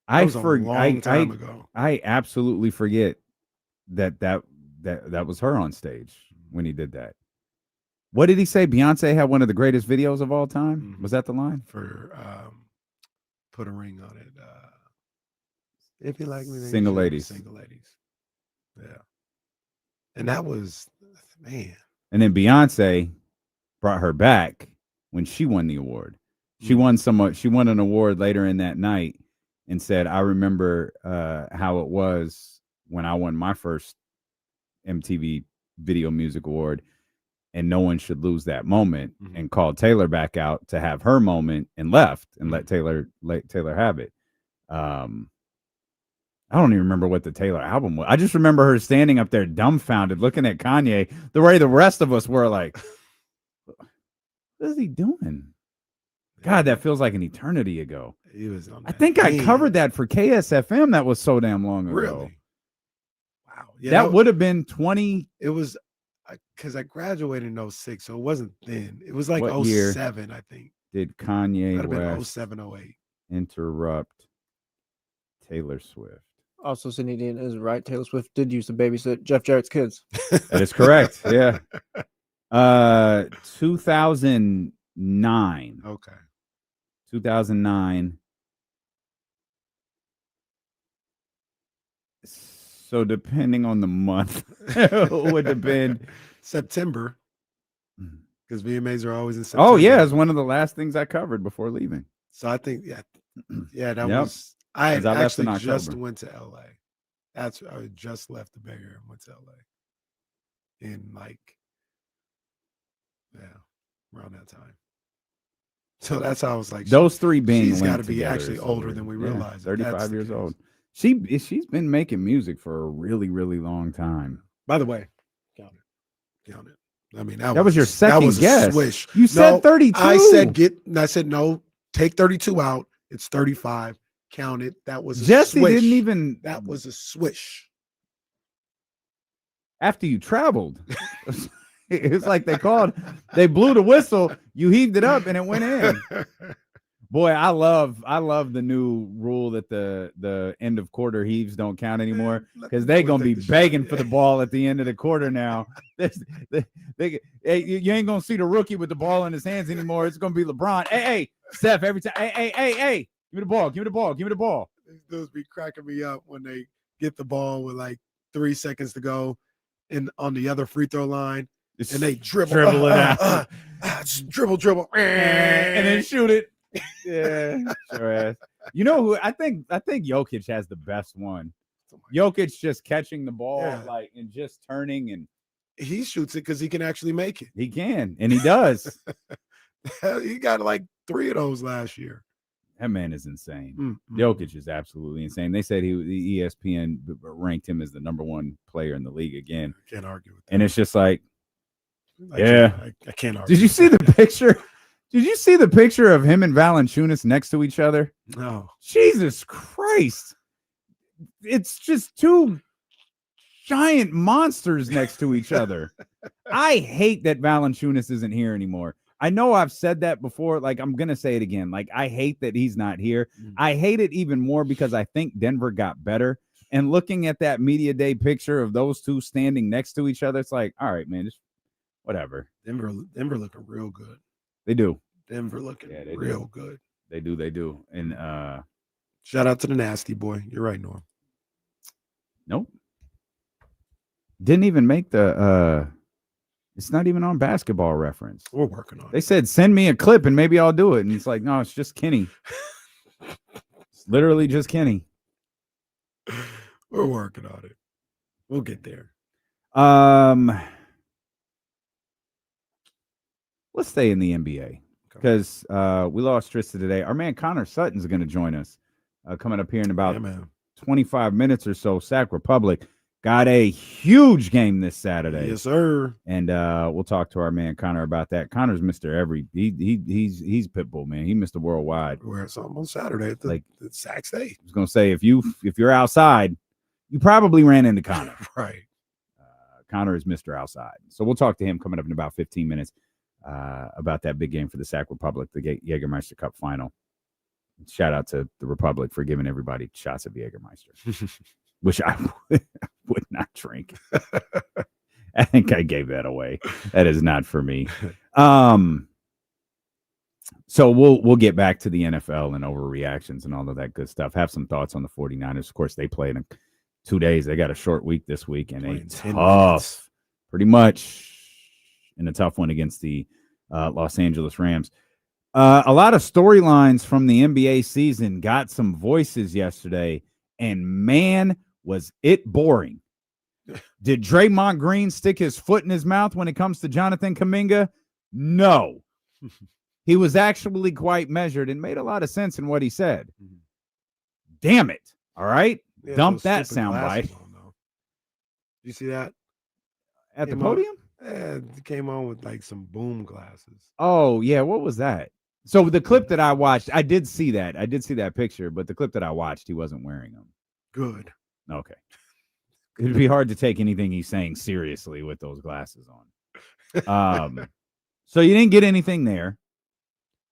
A long time ago. I absolutely forget that was her on stage when he did that. What did he say? Beyonce had one of the greatest videos of all time. Mm-hmm. Was that the line? For put a ring on it. If you like me, then Single Ladies. Single Ladies. Yeah. And that was, man. And then Beyonce brought her back when she won the award. She won an award later in that night and said, I remember how it was when I won my first MTV Video Music Award, and no one should lose that moment, and called Taylor back out to have her moment and left and let Taylor have it. I don't even remember what the Taylor album was. I just remember her standing up there dumbfounded, looking at Kanye the way the rest of us were like, what is he doing? God, that feels like an eternity ago. He was on I think I covered that for KSFM. That was so damn long ago. Really? Wow. Yeah, that would have been 20. It was because I graduated in 06, so it wasn't then. It was like What 07, year I think. Did Kanye That would have been West 07, 08. interrupt Taylor Swift? Also, Sydney is right. Taylor Swift did used to babysit Jeff Jarrett's kids. That is correct. Yeah. 2009. Okay. 2009. So depending on the month, it would have been September. Because VMAs are always in September. Oh, yeah. It's one of the last things I covered before leaving. So I think, that was. I actually just went to LA. I just left the Bay Area and went to LA. In around that time. So that's how I was like, those three being she's got to be together actually older than we realized. 35 years old. She's been making music for a really, really long time. By the way, count it. I mean, That was your second that was guess. a swish. You said 32. I said no. Take 32 out. It's 35. Count it. That was a Jesse swish. didn't even. That was a swish. After you traveled, it's like they blew the whistle. You heaved it up and it went in. Boy, I love the new rule that the end of quarter heaves don't count anymore because they're gonna be begging for the ball at the end of the quarter now. You ain't gonna see the rookie with the ball in his hands anymore. It's gonna be LeBron. Hey, Steph, every time. Hey, give me the ball. These dudes be cracking me up when they get the ball with like 3 seconds to go on the other free throw line. And they dribble it out. Just dribble, and then shoot it. Yeah, sure ass. You know who I think Jokic has the best one. Jokic just catching the ball and just turning, and he shoots it because he can actually make it. He can, and he does. He got like 3 of those last year. That man is insane. Jokic is absolutely insane. They said the ESPN ranked him as the #1 player in the league again. Can't argue with that. And it's just like, I can't argue. Did you see the picture? Did you see the picture of him and Valanciunas next to each other? No. Jesus Christ. It's just 2 giant monsters next to each other. I hate that Valanciunas isn't here anymore. I know I've said that before. Like, I'm going to say it again. Like, I hate that he's not here. I hate it even more because I think Denver got better. And looking at that media day picture of those 2 standing next to each other, it's like, all right, man, just whatever. Denver looking real good. They do. Denver looking real good. They do. And shout out to the nasty boy. You're right, Norm. Nope. Didn't even make the it's not even on Basketball Reference. We're working on it. They said send me a clip and maybe I'll do it. And it's like, no, it's just Kenny. It's literally just Kenny. We're working on it. We'll get there. Let's stay in the NBA because we lost Trista today. Our man Connor Sutton's going to join us coming up here in about 25 minutes or so. Sac Republic got a huge game this Saturday. Yes, sir. And we'll talk to our man Connor about that. Connor's Mr. He's Pitbull, man. He Mr. Worldwide. We're at something on Saturday at the Sac State. I was going to say if you're outside, you probably ran into Connor. Right. Connor is Mr. Outside. So we'll talk to him coming up in about 15 minutes. About that big game for the Sac Republic, the Jägermeister Cup final. Shout out to the Republic for giving everybody shots of Jägermeister, which I would not drink. I think I gave that away. That is not for me. So we'll get back to the NFL and overreactions and all of that good stuff. Have some thoughts on the 49ers. Of course, they played in 2 days. They got a short week this week and pretty much in a tough one against the Los Angeles Rams. A lot of storylines from the NBA season got some voices yesterday, and man, was it boring. Did Draymond Green stick his foot in his mouth when it comes to Jonathan Kuminga? No. He was actually quite measured and made a lot of sense in what he said. Damn it. All right? Yeah, Dump that soundbite. You see that? At the podium? It came on with like some boom glasses. Oh, yeah. What was that? So the clip that I watched, I did see that. I did see that picture, but the clip that I watched, he wasn't wearing them. Good. Okay. It'd be hard to take anything he's saying seriously with those glasses on. So you didn't get anything there.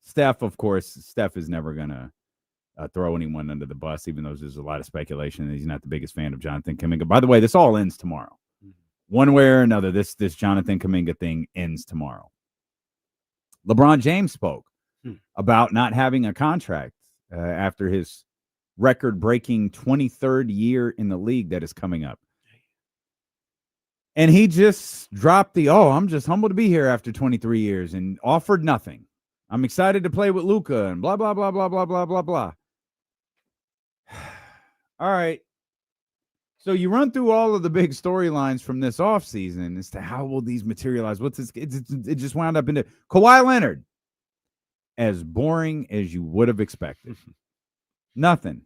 Steph, of course, is never going to throw anyone under the bus, even though there's a lot of speculation that he's not the biggest fan of Jonathan Kuminga. By the way, this all ends tomorrow. One way or another, this Jonathan Kuminga thing ends tomorrow. LeBron James spoke about not having a contract after his record-breaking 23rd year in the league that is coming up. And he just dropped I'm just humbled to be here after 23 years and offered nothing. I'm excited to play with Luka and blah, blah, blah, blah, blah, blah, blah, blah. All right. So you run through all of the big storylines from this offseason as to how will these materialize. What's this? It just wound up into Kawhi Leonard. As boring as you would have expected. Nothing.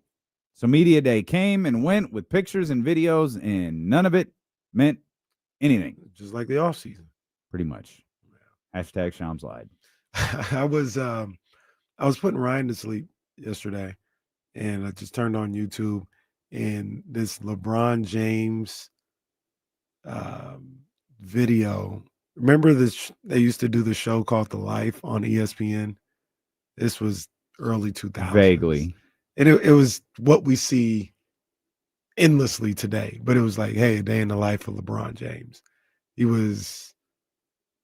So media day came and went with pictures and videos, and none of it meant anything. Just like the offseason. Pretty much. Hashtag Shams lied. I was putting Ryan to sleep yesterday, and I just turned on YouTube, and this LeBron James video. Remember this? They used to do the show called The Life on ESPN. This was early 2000s. Vaguely. And it was what we see endlessly today. But it was like, hey, a day in the life of LeBron James. He wasn't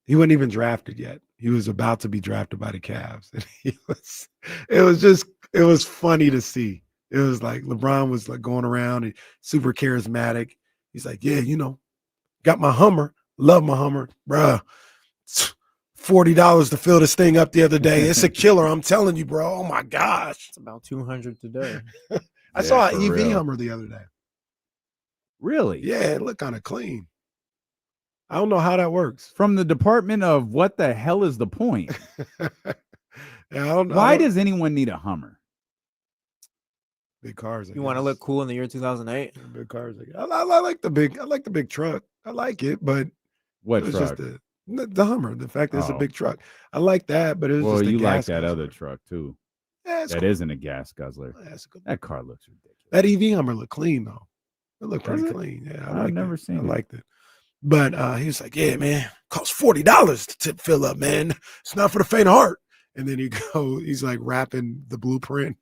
even drafted yet. He was about to be drafted by the Cavs. And it was funny to see. It was like LeBron was like going around and super charismatic. He's like, yeah, got my Hummer. Love my Hummer. Bruh. $40 to fill this thing up the other day. It's a killer. I'm telling you, bro. Oh my gosh. It's about 200 today. I saw an for EV real. Hummer the other day. Really? Yeah, it looked kind of clean. I don't know how that works. From the department of what the hell is the point? Why does anyone need a Hummer? big cars? You want to look cool in the year 2008? Big cars. I like the big truck. I like it, but What it's truck? just the Hummer. The fact that it's a Oh. big truck. I like that, but it was Well, just the you like gas that guzzler. other truck too. Yeah, it's That cool. isn't a gas guzzler. Yeah, it's good. That car looks ridiculous. That EV Hummer looked clean though. It looked Does pretty it? clean. Yeah, I've never seen I it. liked it. But he was like, "Yeah, man, costs $40 to fill up, man. It's not for the faint of heart." And then he's like rapping the blueprint.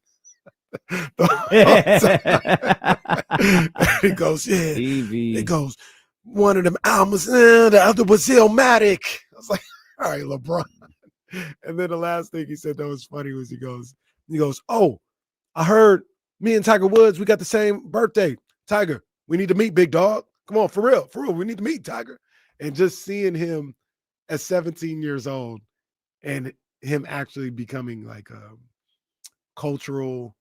He goes, "Yeah." EV. It goes, one of them albums, the other was Illmatic. I was like, "All right, LeBron." And then the last thing he said that was funny was he goes, "Oh, I heard me and Tiger Woods, we got the same birthday. Tiger, we need to meet, big dog. Come on, for real, we need to meet, Tiger." And just seeing him at 17 years old and him actually becoming like a cultural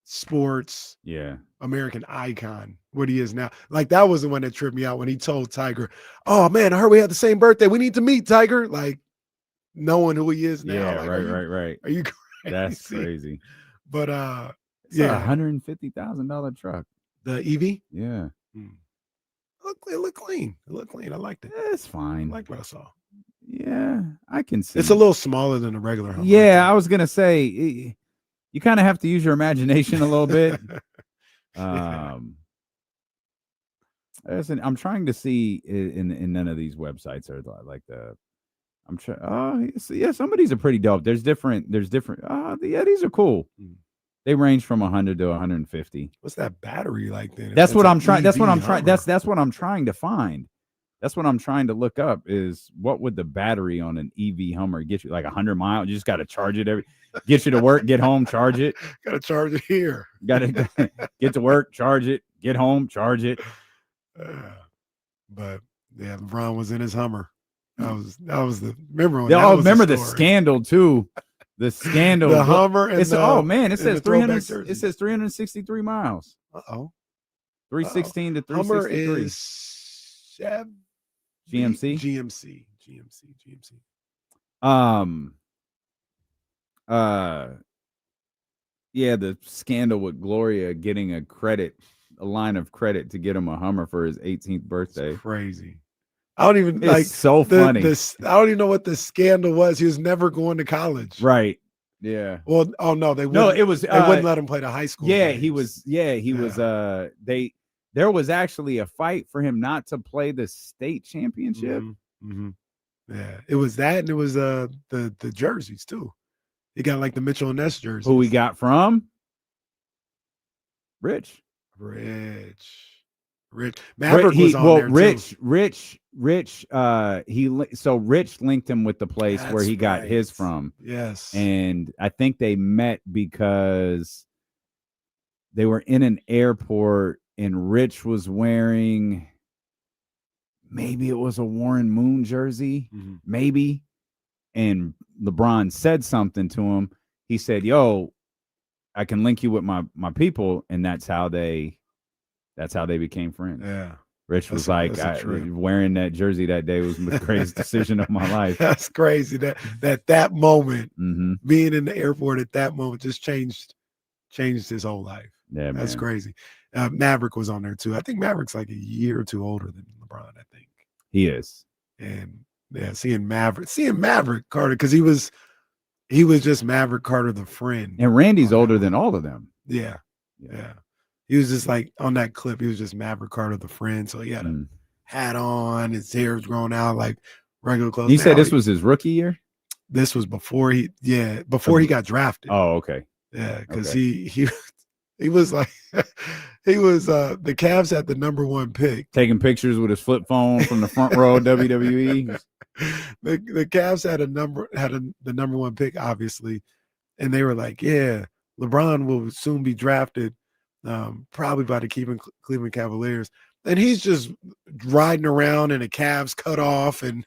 sports Yeah. American icon, what he is now. Like that was the one that tripped me out when he told Tiger, "Oh man, I heard we had the same birthday. We need to meet, Tiger." Like knowing who he is now. Yeah, like, right. Are you crazy? That's crazy. But It's yeah, a $150,000 truck. the EV, Yeah. it looked clean. It looked clean. I liked it. It's I fine. liked what I saw. Yeah, I can see. It's a little smaller than a regular Hummer. Yeah, I was gonna say you kind of have to use your imagination a little bit. Listen, I'm trying to see in none of these websites are like the. I'm trying. Oh, yeah, some of these are pretty dope. There's different. Yeah, these are cool. Mm. They range from 100 to 150. What's that battery like then? That's what an I'm trying. That's what EV I'm trying. Hummer. That's what I'm trying to find. That's what I'm trying to look up is what would the battery on an EV Hummer get you? Like 100 miles? You just got to charge it get you to work, get home, charge it. Gotta charge it here. Got to get to work, charge it, get home, charge it. But yeah, LeBron was in his Hummer. That was the remember when Remember the story. scandal too. The scandal. The Hummer and It's the, oh man, it and the says throwback 300. jerseys. It says 363 miles. 316 to Hummer 363. is Chevy? GMC? GMC. Yeah, the scandal with Gloria getting a line of credit to get him a Hummer for his 18th birthday. It's crazy. I don't even It's like so funny. I don't even know what the scandal was. He was never going to college. Right. Yeah. Well, oh no, they No, wouldn't, it was they wouldn't let him play the high school. Yeah, games. he was there was actually a fight for him not to play the state championship. Mhm. Yeah, it was that, and it was the jerseys too. He got like the Mitchell and Ness jerseys. Who we got from? Rich. Maverick was on there too. Rich. Rich linked him with the place where That's he got his right. from. Yes. And I think they met because they were in an airport and Rich was wearing, maybe it was a Warren Moon jersey, maybe. And LeBron said something to him. He said, "Yo, I can link you with my people," and that's how they became friends. Yeah. Rich was like, wearing that jersey that day was the greatest decision of my life. That's crazy. That moment, Mm-hmm. being in the airport at that moment just changed his whole life. Yeah, That's man. crazy. Maverick was on there too. I think Maverick's like a year or two older than LeBron, I think. He is. And yeah, seeing Maverick Carter, because he was just Maverick Carter, the friend. And Randy's older than all of them. Yeah. He was just like on that clip, he was just Maverick Carter, the friend. So he had a hat on, his hair was grown out like regular clothes. You said this was his rookie year? This was before he got drafted. Oh, okay. Yeah, because he was like he was the Cavs had the number 1 pick. Taking pictures with his flip phone from the front row of WWE. The Cavs had the number 1 pick, obviously, and they were like, yeah, LeBron will soon be drafted, probably by the Cleveland Cavaliers. And he's just riding around in a Cavs cutoff and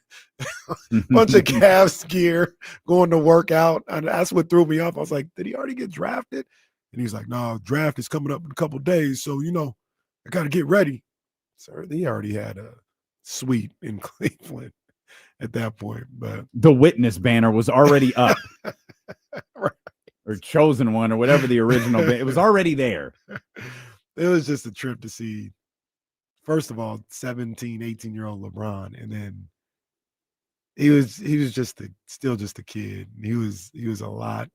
a bunch of Cavs gear going to work out. And that's what threw me off. I was like, did he already get drafted? And he's like, no, draft is coming up in a couple of days. So, I got to get ready. So he already had a suite in Cleveland at that point. But the witness banner was already up. Right. Or chosen one or whatever the original banner. It was already there. It was just a trip to see, first of all, 17, 18-year-old LeBron. And then he was still just a kid. He was a lot.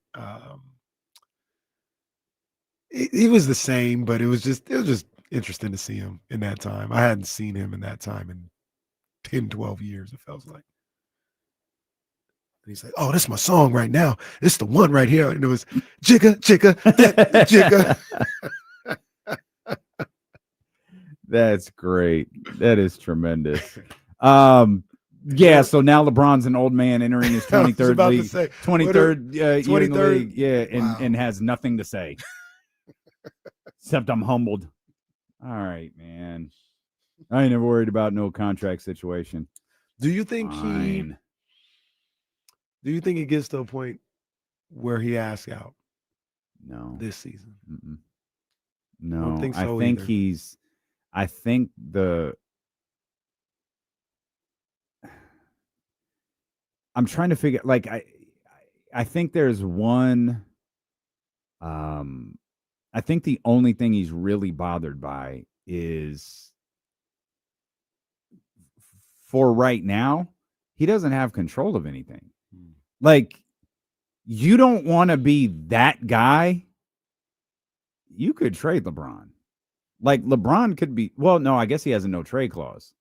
He was the same, but it was just interesting to see him in that time. I hadn't seen him in that time in 10, 12 years, it feels like. And he's like, oh, that's my song right now. It's the one right here. And it was Jigga, Jigga, Jigga. That's great. That is tremendous. Yeah, so now LeBron's an old man entering his 23rd league. 23rd year in the league. Yeah, and has nothing to say. Except I'm humbled. All right, man. I ain't never worried about no contract situation. Do you think he gets to a point where he asks out? No. This season? Mm-mm. No. I don't think so either. I'm trying to figure, like, I think there's one, I think the only thing he's really bothered by is, for right now, he doesn't have control of anything. Like, you don't want to be that guy. You could trade LeBron. Like, LeBron could be, well, no, I guess he has a no trade clause.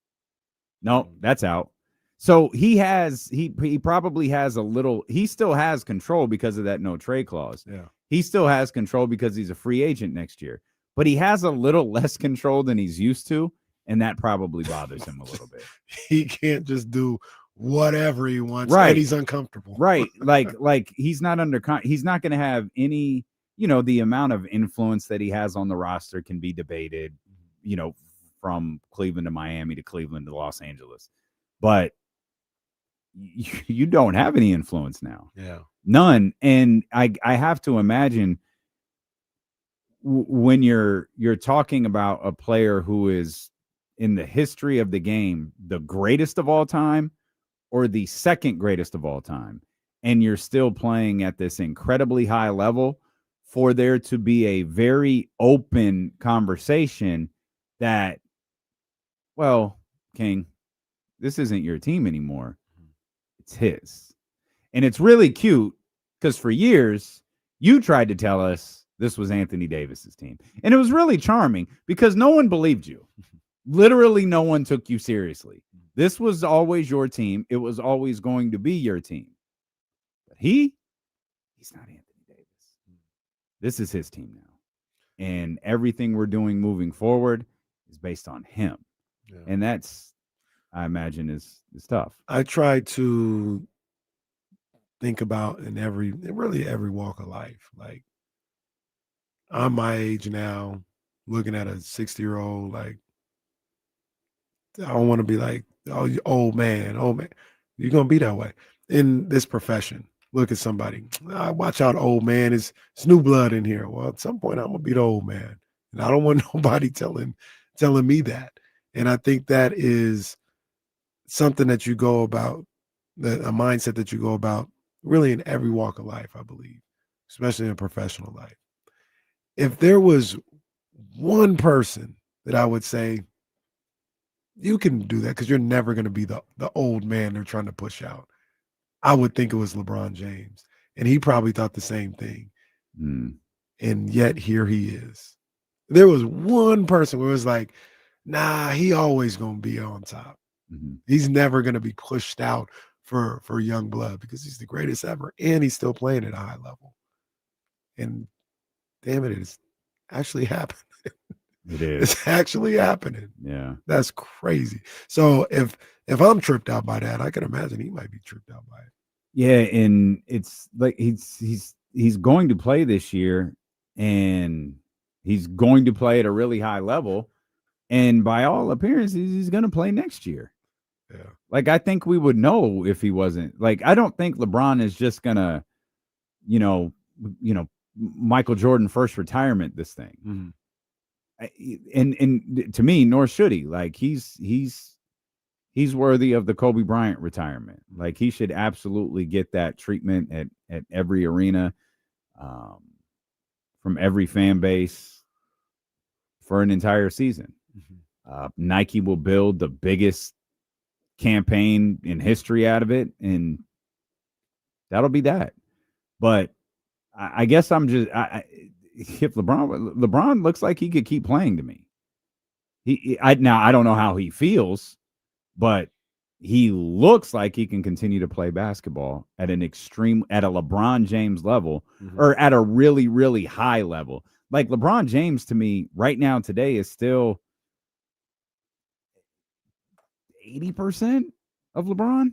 No, that's out. So he probably has a little, he still has control because of that no trade clause. Yeah. He still has control because he's a free agent next year, but he has a little less control than he's used to. And that probably bothers him a little bit. He can't just do whatever he wants. Right. And he's uncomfortable. Right. Like he's not he's not going to have any, the amount of influence that he has on the roster can be debated, from Cleveland to Miami to Cleveland to Los Angeles. But you don't have any influence now. Yeah. None. And I have to imagine when you're talking about a player who is in the history of the game, the greatest of all time or the second greatest of all time, and you're still playing at this incredibly high level, for there to be a very open conversation that, well, King, this isn't your team anymore. It's his. And it's really cute because for years, you tried to tell us this was Anthony Davis's team. And it was really charming because no one believed you. Literally no one took you seriously. This was always your team. It was always going to be your team. But he's not Anthony Davis. This is his team now. And everything we're doing moving forward is based on him. Yeah. And that's, I imagine, is tough. I try to think about in every walk of life. Like, I'm my age now, looking at a 60-year-old, like, I don't want to be like, oh, old man. You're going to be that way in this profession. Look at somebody. Watch out, old man. It's new blood in here. Well, at some point, I'm going to be the old man. And I don't want nobody telling me that. And I think that is something that you go about, a mindset that you go about really in every walk of life, I believe, especially in professional life. If there was one person that I would say you can do that because you're never going to be the old man they're trying to push out, I would think it was LeBron James. And he probably thought the same thing. And yet here he is. There was one person where it was like, nah, he always going to be on top. He's never going to be pushed out for young blood because he's the greatest ever. And he's still playing at a high level. And damn it, it's actually happening. It is. It's actually happening. Yeah. That's crazy. So if I'm tripped out by that, I can imagine he might be tripped out by it. Yeah, and it's like he's going to play this year, and he's going to play at a really high level, and by all appearances, he's going to play next year. Yeah. Like, I think we would know if he wasn't. Like, I don't think LeBron is just gonna, Michael Jordan first retirement this thing. And to me, nor should he. Like, he's worthy of the Kobe Bryant retirement. Like, he should absolutely get that treatment at every arena, from every fan base for an entire season. Nike will build the biggest campaign in history out of it, and that'll be that. But I guess I'm just if LeBron looks like he could keep playing to me. I don't know how he feels, but he looks like he can continue to play basketball at a LeBron James level, or at a really, really high level. Like, LeBron James to me right now today is still 80% of LeBron.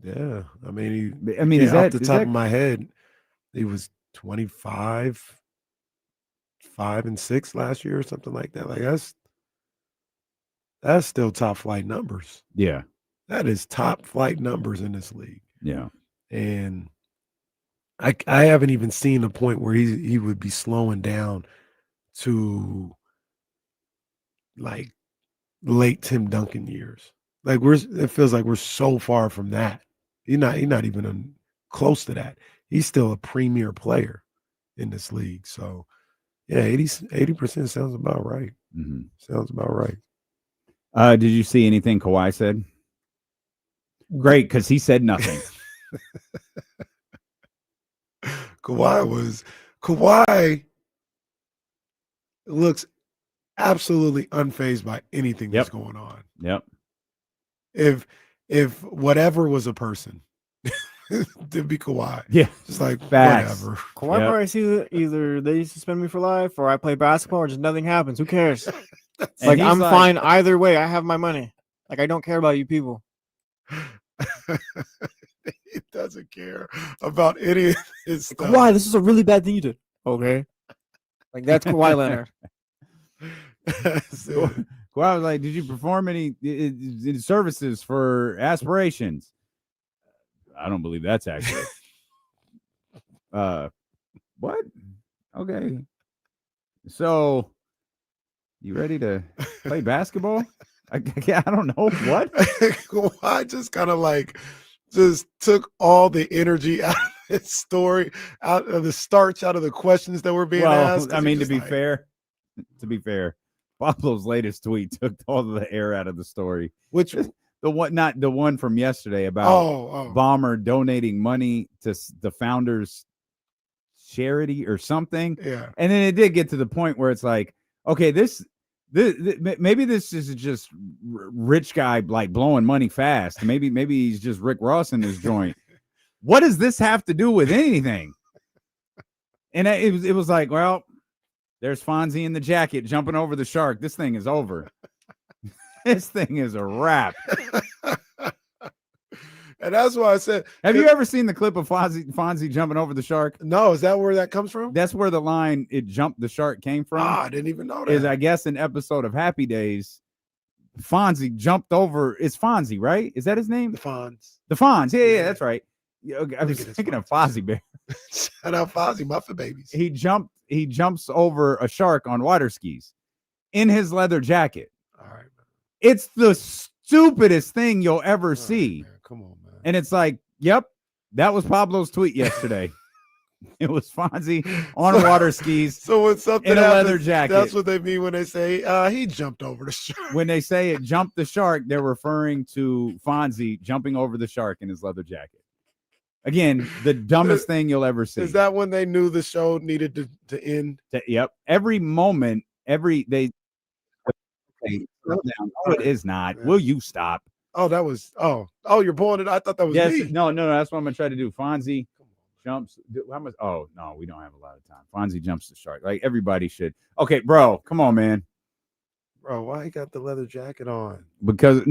Yeah. I mean, is that off the top of my head, he was 25, 5 and 6 last year or something like that. Like, that's still top flight numbers. Yeah. That is top flight numbers in this league. Yeah. And I haven't even seen a point where he would be slowing down to like late Tim Duncan years. Like, it feels like we're so far from that. He's not even close to that. He's still a premier player in this league. So yeah, 80% sounds about right. Sounds about right. Did you see anything Kawhi said? Great, because he said nothing. Kawhi looks absolutely unfazed by anything that's going on. Yep. If whatever was a person, it'd be Kawhi. Yeah. Just like Facts. whatever. Kawhi probably sees either they suspend me for life or I play basketball or just nothing happens. Who cares? Like, I'm fine either way. I have my money. Like, I don't care about you people. He doesn't care about any of his stuff. Kawhi, this is a really bad thing you did. Okay. Like, that's Kawhi Leonard. Kawhi was like, did you perform any services for aspirations? I don't believe that's accurate. What? Okay. So, you ready to play basketball? I don't know. What? Kawhi just kind of like just took all the energy out of his story, out of the starch, out of the questions that were being asked. I mean, to be fair, Pablo's latest tweet took all the air out of the story. Which the one from yesterday about Bomber donating money to the founders' charity or something. Yeah, and then it did get to the point where it's like, okay, this maybe this is just rich guy like blowing money fast. Maybe he's just Rick Ross in this joint. What does this have to do with anything? And it was like, well, there's Fonzie in the jacket jumping over the shark. This thing is over. This thing is a wrap. And that's why I said, have you ever seen the clip of Fonzie jumping over the shark? No, is that where that comes from? That's where the line "it jumped the shark" came from. I didn't even know that. Is, I guess, an episode of Happy Days. Fonzie jumped over. It's Fonzie, right? Is that his name? The Fonz. The Fonz. Yeah, that's right. I was thinking of Fozzie Bear. Shout out Fozzie, Muffin Babies. He jumps over a shark on water skis in his leather jacket. All right, man. It's the stupidest thing you'll ever see. Man. Come on, man. And it's like, yep, that was Pablo's tweet yesterday. It was Fonzie on water skis So when something in a happens, leather jacket. that's what they mean when they say he jumped over the shark. When they say it jumped the shark, they're referring to Fonzie jumping over the shark in his leather jacket. Again, the dumbest thing you'll ever see. Is that when they knew the show needed to end? Yep. Every moment, they slow down. No, it is not. Will you stop? Oh, that was you're pulling it. I thought that was Yes. me. No. That's what I'm gonna try to do. Fonzie jumps. How much? Oh no, we don't have a lot of time. Fonzie jumps the shark. Like everybody should. Okay, bro, come on, man. Bro, why he got the leather jacket on? Because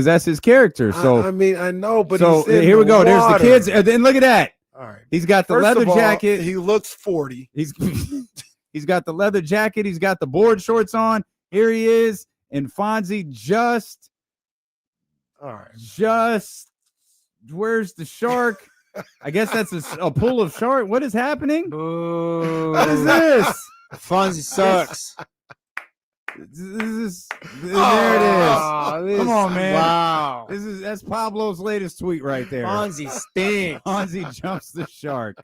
that's his character. So I mean, I know, but so he's in here we go. There's the water. kids, and then look at that. All right, He's got the First leather of all, jacket. He looks 40. He's got the leather jacket. He's got the board shorts on. Here he is, and Fonzie just where's the shark? I guess that's a pool of shark. What is happening? Boo. What is this? Fonzie sucks. There it is. Come on, man. Wow. That's Pablo's latest tweet right there. Fonzie stinks. Fonzie jumps the shark.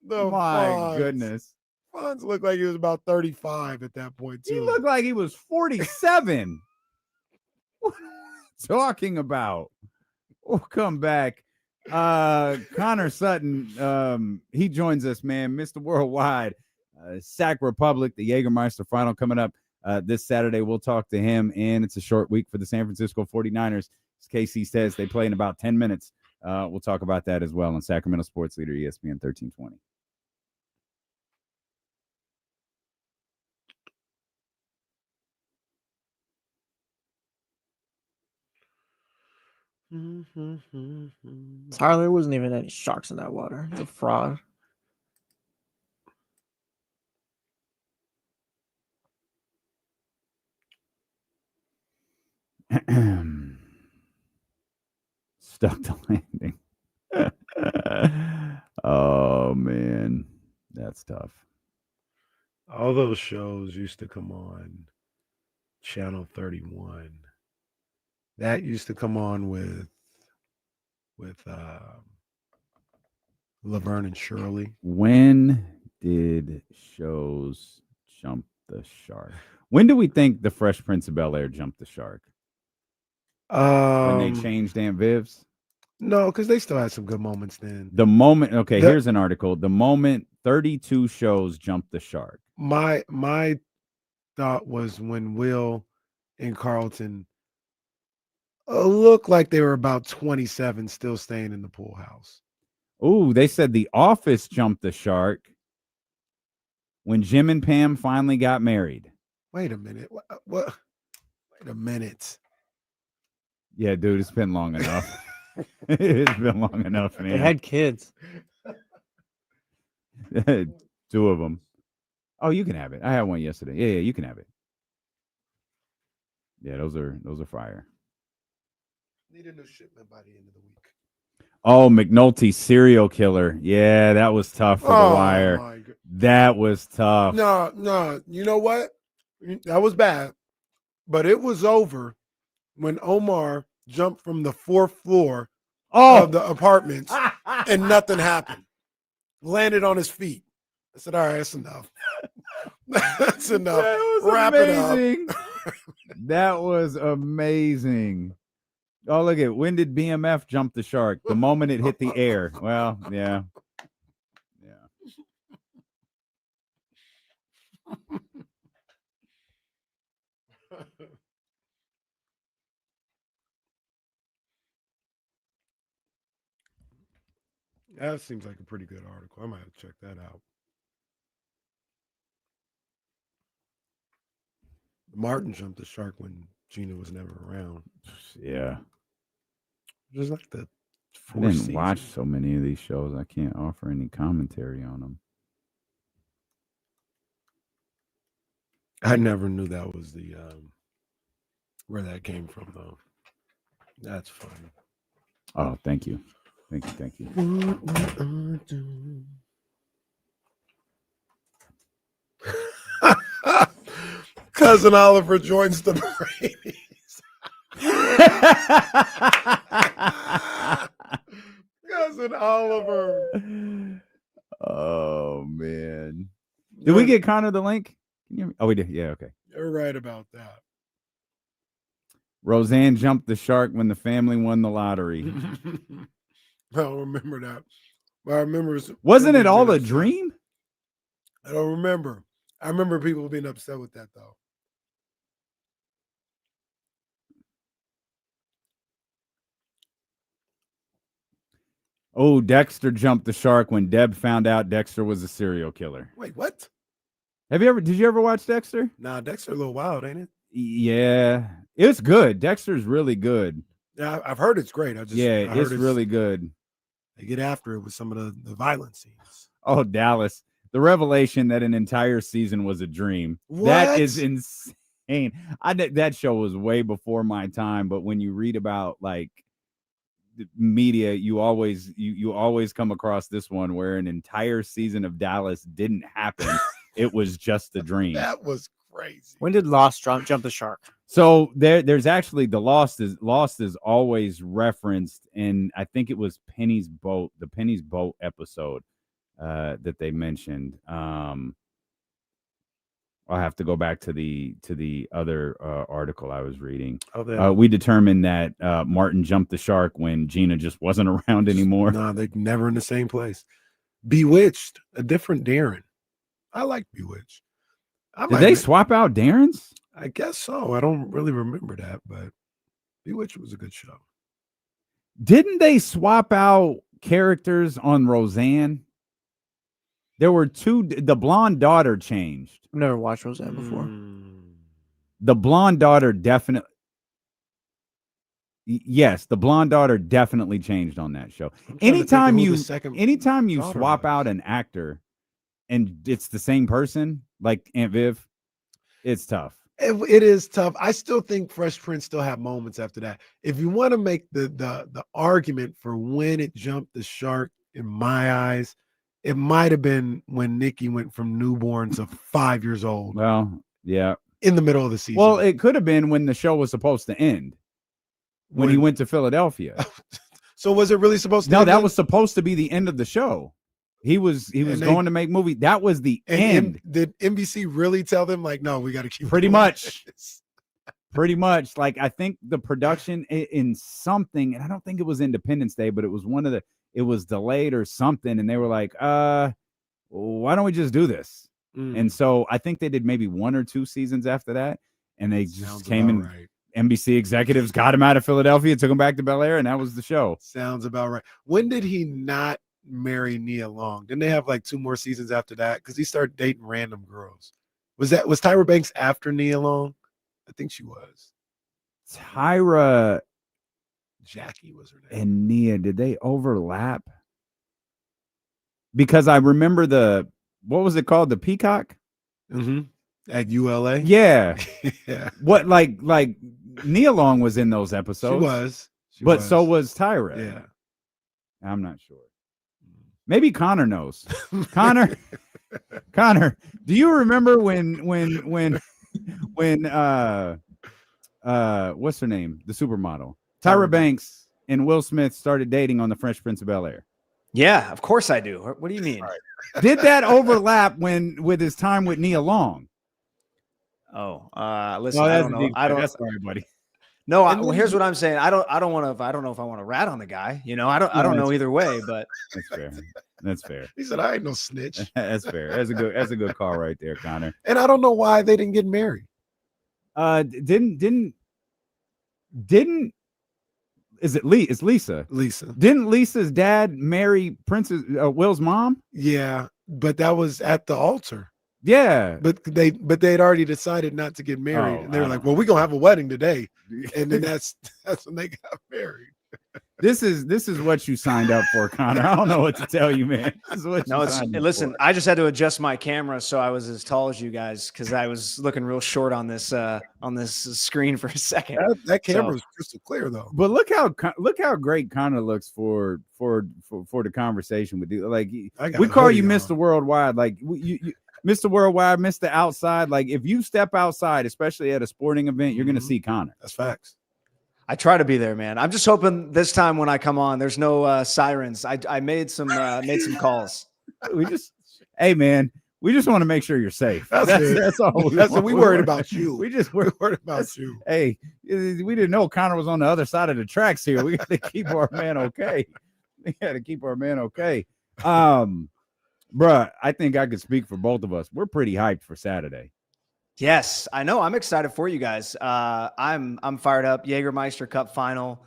No, My Fonz. goodness. Fonz looked like he was about 35 at that point, too. He looked like he was 47. What are you talking about? We'll come back. Connor Sutton, he joins us, man. Mr. Worldwide. Sac Republic, the Jägermeister final coming up this Saturday. We'll talk to him, and it's a short week for the San Francisco 49ers. As KC says, they play in about 10 minutes. We'll talk about that as well on Sacramento Sports Leader, ESPN 1320. Tyler, wasn't even any sharks in that water. It's a fraud. Stuck the landing. Oh, man. That's tough. All those shows used to come on Channel 31. That used to come on with Laverne and Shirley. When did shows jump the shark? When do we think the Fresh Prince of Bel-Air jumped the shark? When they changed Aunt Viv's? No, because they still had some good moments then. The moment, here's an article. The moment 32 shows jumped the shark. My thought was when Will and Carlton looked like they were about 27, still staying in the pool house. Ooh, they said The Office jumped the shark when Jim and Pam finally got married. Wait a minute. What? Wait a minute. Yeah, dude, it's been long enough. It's been long enough, man. They had kids. 2 of them. Oh, you can have it. I had one yesterday. Yeah, you can have it. Yeah, those are fire. Need a new shipment by the end of the week. Oh, McNulty, serial killer. Yeah, that was tough for the wire. That was tough. No. You know what? That was bad. But it was over when Omar jumped from the 4th floor of the apartments and nothing happened. Landed on his feet. I said, all right, that's enough. That's enough. That was Wrap amazing. it up. That was amazing. Oh, look at when did BMF jump the shark? The moment it hit the air. Well, yeah. That seems like a pretty good article. I might have to check that out. Martin jumped the shark when Gina was never around. Yeah. Just like the I didn't watch so many of these shows. I can't offer any commentary on them. I never knew that was the where that came from, though. That's funny. Oh, thank you. Thank you. Cousin Oliver joins the Brady's. Cousin and Oliver. Oh man. Did we get Connor the link? Oh, we did. Yeah, okay. You're right about that. Roseanne jumped the shark when the family won the lottery. I don't remember that. But I remember. Wasn't it all a dream? I don't remember. I remember people being upset with that, though. Oh, Dexter jumped the shark when Deb found out Dexter was a serial killer. Wait, what? Did you ever watch Dexter? Nah, Dexter a little wild, ain't it? Yeah. It's good. Dexter's really good. Yeah, I've heard it's great. I heard it's really good. They get after it with some of the violent scenes. Oh, Dallas. The revelation that an entire season was a dream. What? That is insane. That show was way before my time, but when you read about like media, you always come across this one where an entire season of Dallas didn't happen. It was just a dream. That was crazy. When did Lost jump the shark? So there's actually the Lost is always referenced, and I think it was Penny's Boat, the Penny's Boat episode that they mentioned. I'll have to go back to the other article I was reading. We determined that Martin jumped the shark when Gina just wasn't around anymore. No, they're never in the same place. Bewitched, a different Darren. I like Bewitched. Did they swap out Darren's? I guess so. I don't really remember that, but Bewitched was a good show. Didn't they swap out characters on Roseanne? There were two. The blonde daughter changed. I've never watched Roseanne before. The blonde daughter definitely. Yes, the blonde daughter definitely changed on that show. Anytime you swap out an actor and it's the same person, like Aunt Viv, it's tough. It is tough. I still think Fresh Prince still have moments after that. If you want to make the argument for when it jumped the shark, in my eyes, it might have been when Nikki went from newborn to 5 years old. Well, yeah. In the middle of the season. Well, it could have been when the show was supposed to end. When he went to Philadelphia. So was it really supposed to? No, that was supposed to be the end of the show. He was going to make movie. That was the end. Did NBC really tell them like, no, we got to keep pretty much. Pretty much. Like I think the production in something, and I don't think it was Independence Day, but it was it was delayed or something, and they were like, why don't we just do this? And so I think they did maybe 1 or 2 seasons after that, and they just came in. Right. NBC executives got him out of Philadelphia, took him back to Bel Air, and that was the show. Sounds about right. When did he not marry Nia Long? Didn't they have like 2 more seasons after that? Because he started dating random girls. Was Tyra Banks after Nia Long? I think she was. Tyra, Jackie was her name. And Nia, did they overlap? Because I remember what was it called? The Peacock? Mm-hmm. At ULA? Yeah. Yeah. What like Nia Long was in those episodes. She was. So was Tyra. Yeah. I'm not sure. Maybe Connor knows. Connor, do you remember when what's her name? The supermodel. Tyra Banks and Will Smith started dating on the Fresh Prince of Bel-Air. Yeah, of course I do. What do you mean? Did that overlap with his time with Nia Long? Oh, listen, I don't know. That's sorry, buddy. No, well, here's what I'm saying. I don't know if I want to rat on the guy. You know, I don't know either way, but that's fair. That's fair. He said, I ain't no snitch. That's fair. That's a good call right there, Connor. And I don't know why they didn't get married. Didn't is it Lee? It's Lisa. Lisa. Didn't Lisa's dad marry Princess Will's mom? Yeah, but that was at the altar. Yeah, but they had already decided not to get married, and they were like, "Well, we're gonna have a wedding today," and then that's when they got married. This is what you signed up for, Connor. I don't know what to tell you, man. Listen. I just had to adjust my camera so I was as tall as you guys because I was looking real short on this screen for a second. That camera was crystal clear though. But look how great Connor looks for the conversation with you. Like we call you Mr. Worldwide. Like you Mr. Worldwide, Mr. Outside. Like if you step outside, especially at a sporting event, you're gonna see Connor. That's facts. I try to be there, man. I'm just hoping this time when I come on, there's no sirens. I made some calls. Hey man, we just want to make sure you're safe. That's all. We worried about you. We're worried about you. Hey, we didn't know Connor was on the other side of the tracks here. We got to keep our man okay. Bruh, I think I could speak for both of us. We're pretty hyped for Saturday. Yes, I know. I'm excited for you guys. I'm fired up. Jägermeister Cup final.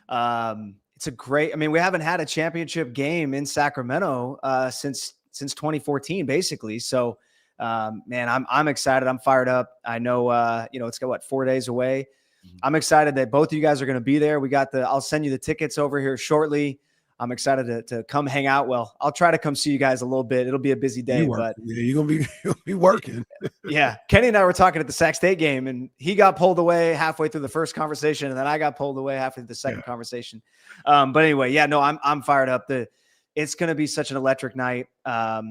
It's a great. I mean, we haven't had a championship game in Sacramento since 2014, basically. So, man, I'm excited. I'm fired up. I know. It's got 4 days away. I'm excited that both of you guys are going to be there. I'll send you the tickets over here shortly. I'm excited to come hang out. Well, I'll try to come see you guys a little bit. It'll be a busy day, but you'll be working. Yeah. Kenny and I were talking at the Sac State game, and he got pulled away halfway through the first conversation, and then I got pulled away halfway through the second conversation. But anyway, yeah, no, I'm fired up. It's going to be such an electric night.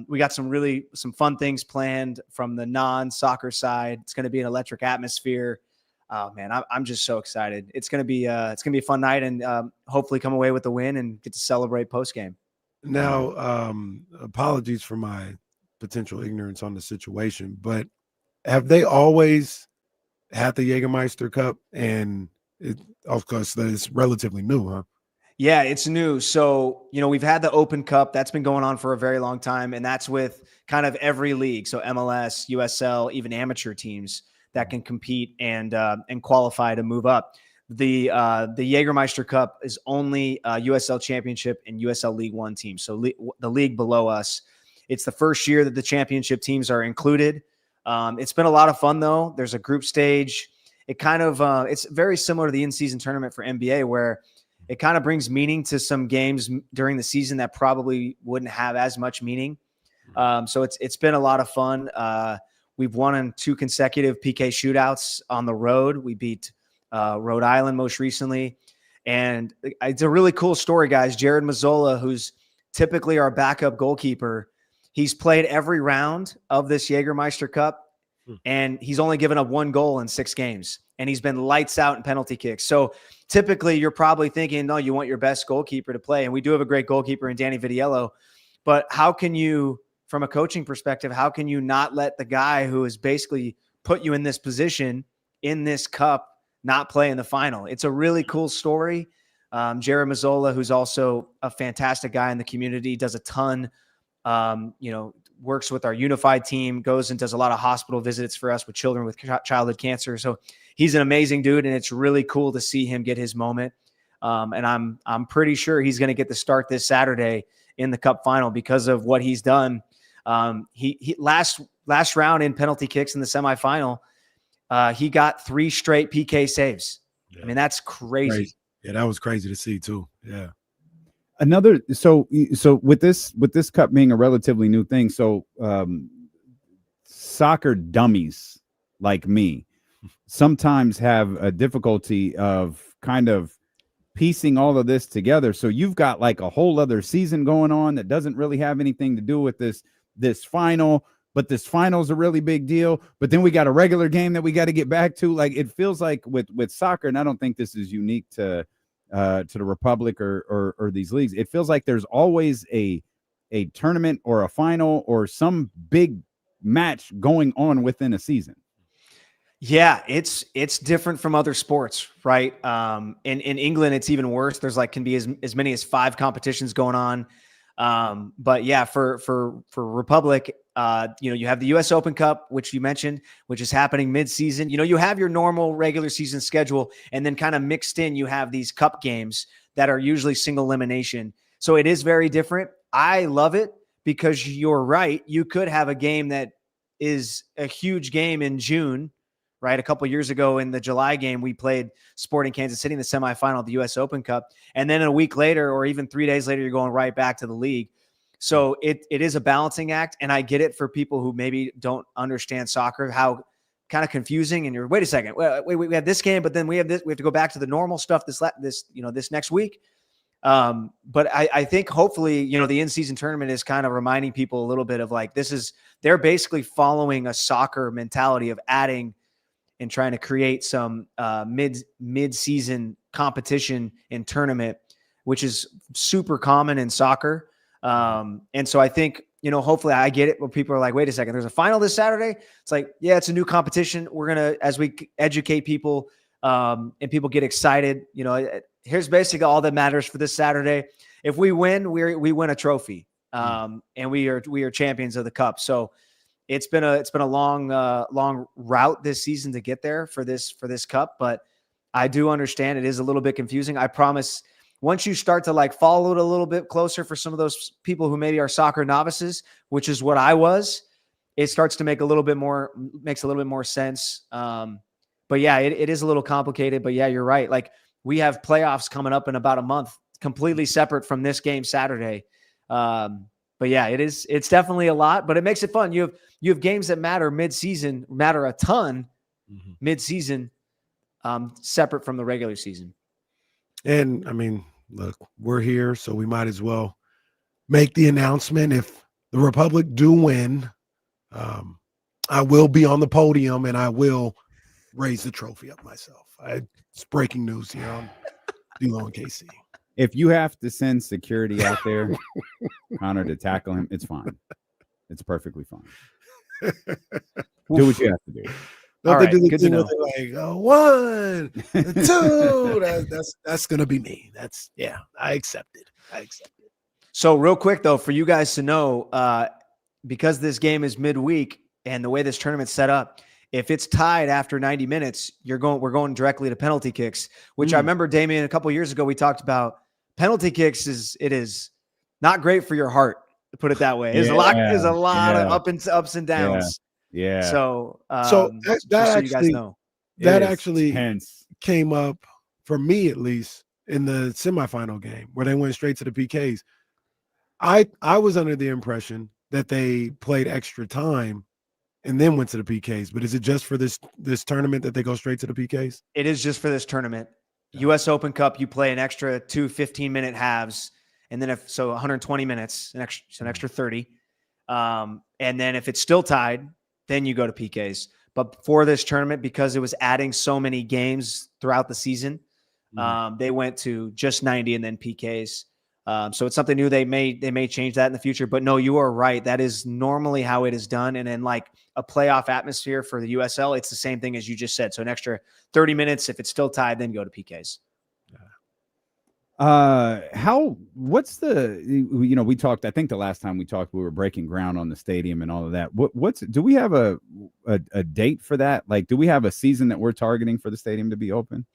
We got some fun things planned from the non-soccer side. It's going to be an electric atmosphere. Oh man, I'm just so excited. It's gonna be a fun night, and hopefully come away with the win and get to celebrate post game. Now, apologies for my potential ignorance on the situation, but have they always had the Jägermeister Cup? And of course, it's relatively new, huh? Yeah, it's new. So, we've had the Open Cup. That's been going on for a very long time, and that's with kind of every league. So MLS, USL, even amateur teams that can compete and qualify to move up. The Jägermeister Cup is only a USL Championship and USL League One teams. So the league below us. It's the first year that the championship teams are included. It's been a lot of fun though. There's a group stage. It kind of it's very similar to the in-season tournament for NBA, where it kind of brings meaning to some games during the season that probably wouldn't have as much meaning. So it's been a lot of fun. We've won in 2 consecutive PK shootouts on the road. We beat Rhode Island most recently. And it's a really cool story, guys. Jared Mazzola, who's typically our backup goalkeeper, he's played every round of this Jägermeister Cup, and he's only given up 1 goal in 6 games. And he's been lights out in penalty kicks. So typically you're probably thinking, no, you want your best goalkeeper to play. And we do have a great goalkeeper in Danny Vitiello. But how can you, from a coaching perspective, how can you not let the guy who has basically put you in this position in this cup not play in the final? It's a really cool story. Jared Mazzola, who's also a fantastic guy in the community, does a ton, works with our unified team, goes and does a lot of hospital visits for us with children with childhood cancer. So he's an amazing dude, and it's really cool to see him get his moment. And I'm pretty sure he's going to get the start this Saturday in the cup final because of what he's done. He last round in penalty kicks in the semifinal, he got 3 straight PK saves. Yeah. I mean, that's crazy. Yeah, that was crazy to see too. Yeah. So with this cup being a relatively new thing, so soccer dummies like me sometimes have a difficulty of kind of piecing all of this together. So you've got like a whole other season going on that doesn't really have anything to do with this final, but this final is a really big deal. But then we got a regular game that we got to get back to. Like, it feels like with soccer, and I don't think this is unique to the Republic or these leagues. It feels like there's always a tournament or a final or some big match going on within a season. Yeah, it's different from other sports, right? In England, it's even worse. There's can be as many as 5 competitions going on. But yeah, for Republic, you have the US Open Cup, which you mentioned, which is happening mid-season. You have your normal regular season schedule, and then kind of mixed in, you have these cup games that are usually single elimination. So it is very different. I love it because you're right. You could have a game that is a huge game in June, right? A couple of years ago in the July game, we played Sporting Kansas City in the semifinal of the US Open Cup. And then a week later, or even 3 days later, you're going right back to the league. So it is a balancing act. And I get it for people who maybe don't understand soccer, how kind of confusing. And you're, wait a second, we have this game, but then we have this, we have to go back to the normal stuff this next week. But I think hopefully, the in-season tournament is kind of reminding people a little bit of they're basically following a soccer mentality of adding and trying to create some mid-season competition and tournament, which is super common in soccer. And so I think, hopefully I get it where people are like, wait a second, there's a final this Saturday. It's like, yeah, it's a new competition. We're going to, as we educate people and people get excited, here's basically all that matters for this Saturday. If we win, we win a trophy. And we are champions of the cup. So it's been a long route this season to get there for this cup, but I do understand it is a little bit confusing. I promise once you start to follow it a little bit closer for some of those people who maybe are soccer novices, which is what I was, it starts to makes a little bit more sense. But yeah, it is a little complicated, but yeah, you're right. We have playoffs coming up in about a month, completely separate from this game Saturday. But yeah, it's definitely a lot, but it makes it fun. You have games that matter mid-season, matter a ton mid-season, separate from the regular season. And I mean, look, we're here, so we might as well make the announcement. If the Republic do win, I will be on the podium and I will raise the trophy up myself. It's breaking news here on D-Lo and KC. If you have to send security out there, Connor, to tackle him, it's fine. It's perfectly fine. Do what you have to do. Don't All they do right, the good to thing where know. they're like, 1, 2? That's gonna be me. I accept it. So real quick though, for you guys to know, because this game is midweek and the way this tournament's set up, if it's tied after 90 minutes, we're going directly to penalty kicks, which I remember, Damian, a couple of years ago, we talked about penalty kicks is not great for your heart, to put it that way. There's a lot of ups and downs. Yeah. So just so you guys know. That actually tense. came up for me, at least, in the semifinal game where they went straight to the PKs. I was under the impression that they played extra time and then went to the PKs. But is it just for this tournament that they go straight to the PKs? It is just for this tournament. U.S. Open Cup, you play an extra 2 15-minute halves, and then 120 minutes, an extra 30. And then if it's still tied, then you go to PKs. But for this tournament, because it was adding so many games throughout the season, they went to just 90 and then PKs. So it's something new. They may change that in the future, but no, you are right. That is normally how it is done. And in a playoff atmosphere for the USL, it's the same thing as you just said. So an extra 30 minutes. If it's still tied, then go to PKs. What's the, we talked, I think the last time we talked, we were breaking ground on the stadium and all of that. Do we have a date for that? Do we have a season that we're targeting for the stadium to be open?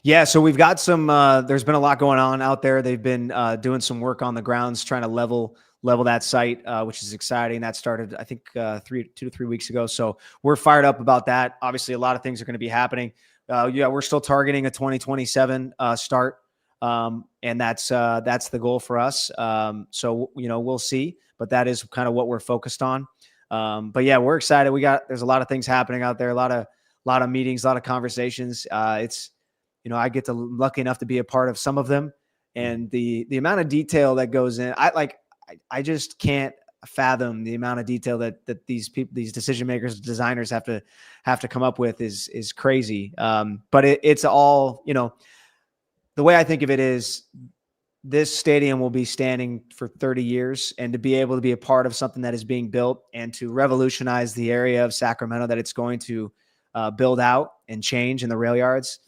Yeah, so we've got some. There's been a lot going on out there. They've been doing some work on the grounds, trying to level that site, which is exciting. That started, I think, 2 to 3 weeks ago. So we're fired up about that. Obviously, a lot of things are going to be happening. We're still targeting a 2027 start, and that's the goal for us. So we'll see, but that is kind of what we're focused on. But yeah, we're excited. There's a lot of things happening out there. A lot of meetings, a lot of conversations. I get lucky enough to be a part of some of them, and the amount of detail that goes in, I just can't fathom the amount of detail that these people, these decision makers, designers have to come up with is crazy. But it's all, the way I think of it is this stadium will be standing for 30 years, and to be able to be a part of something that is being built and to revolutionize the area of Sacramento that it's going to build out and change in the rail yards.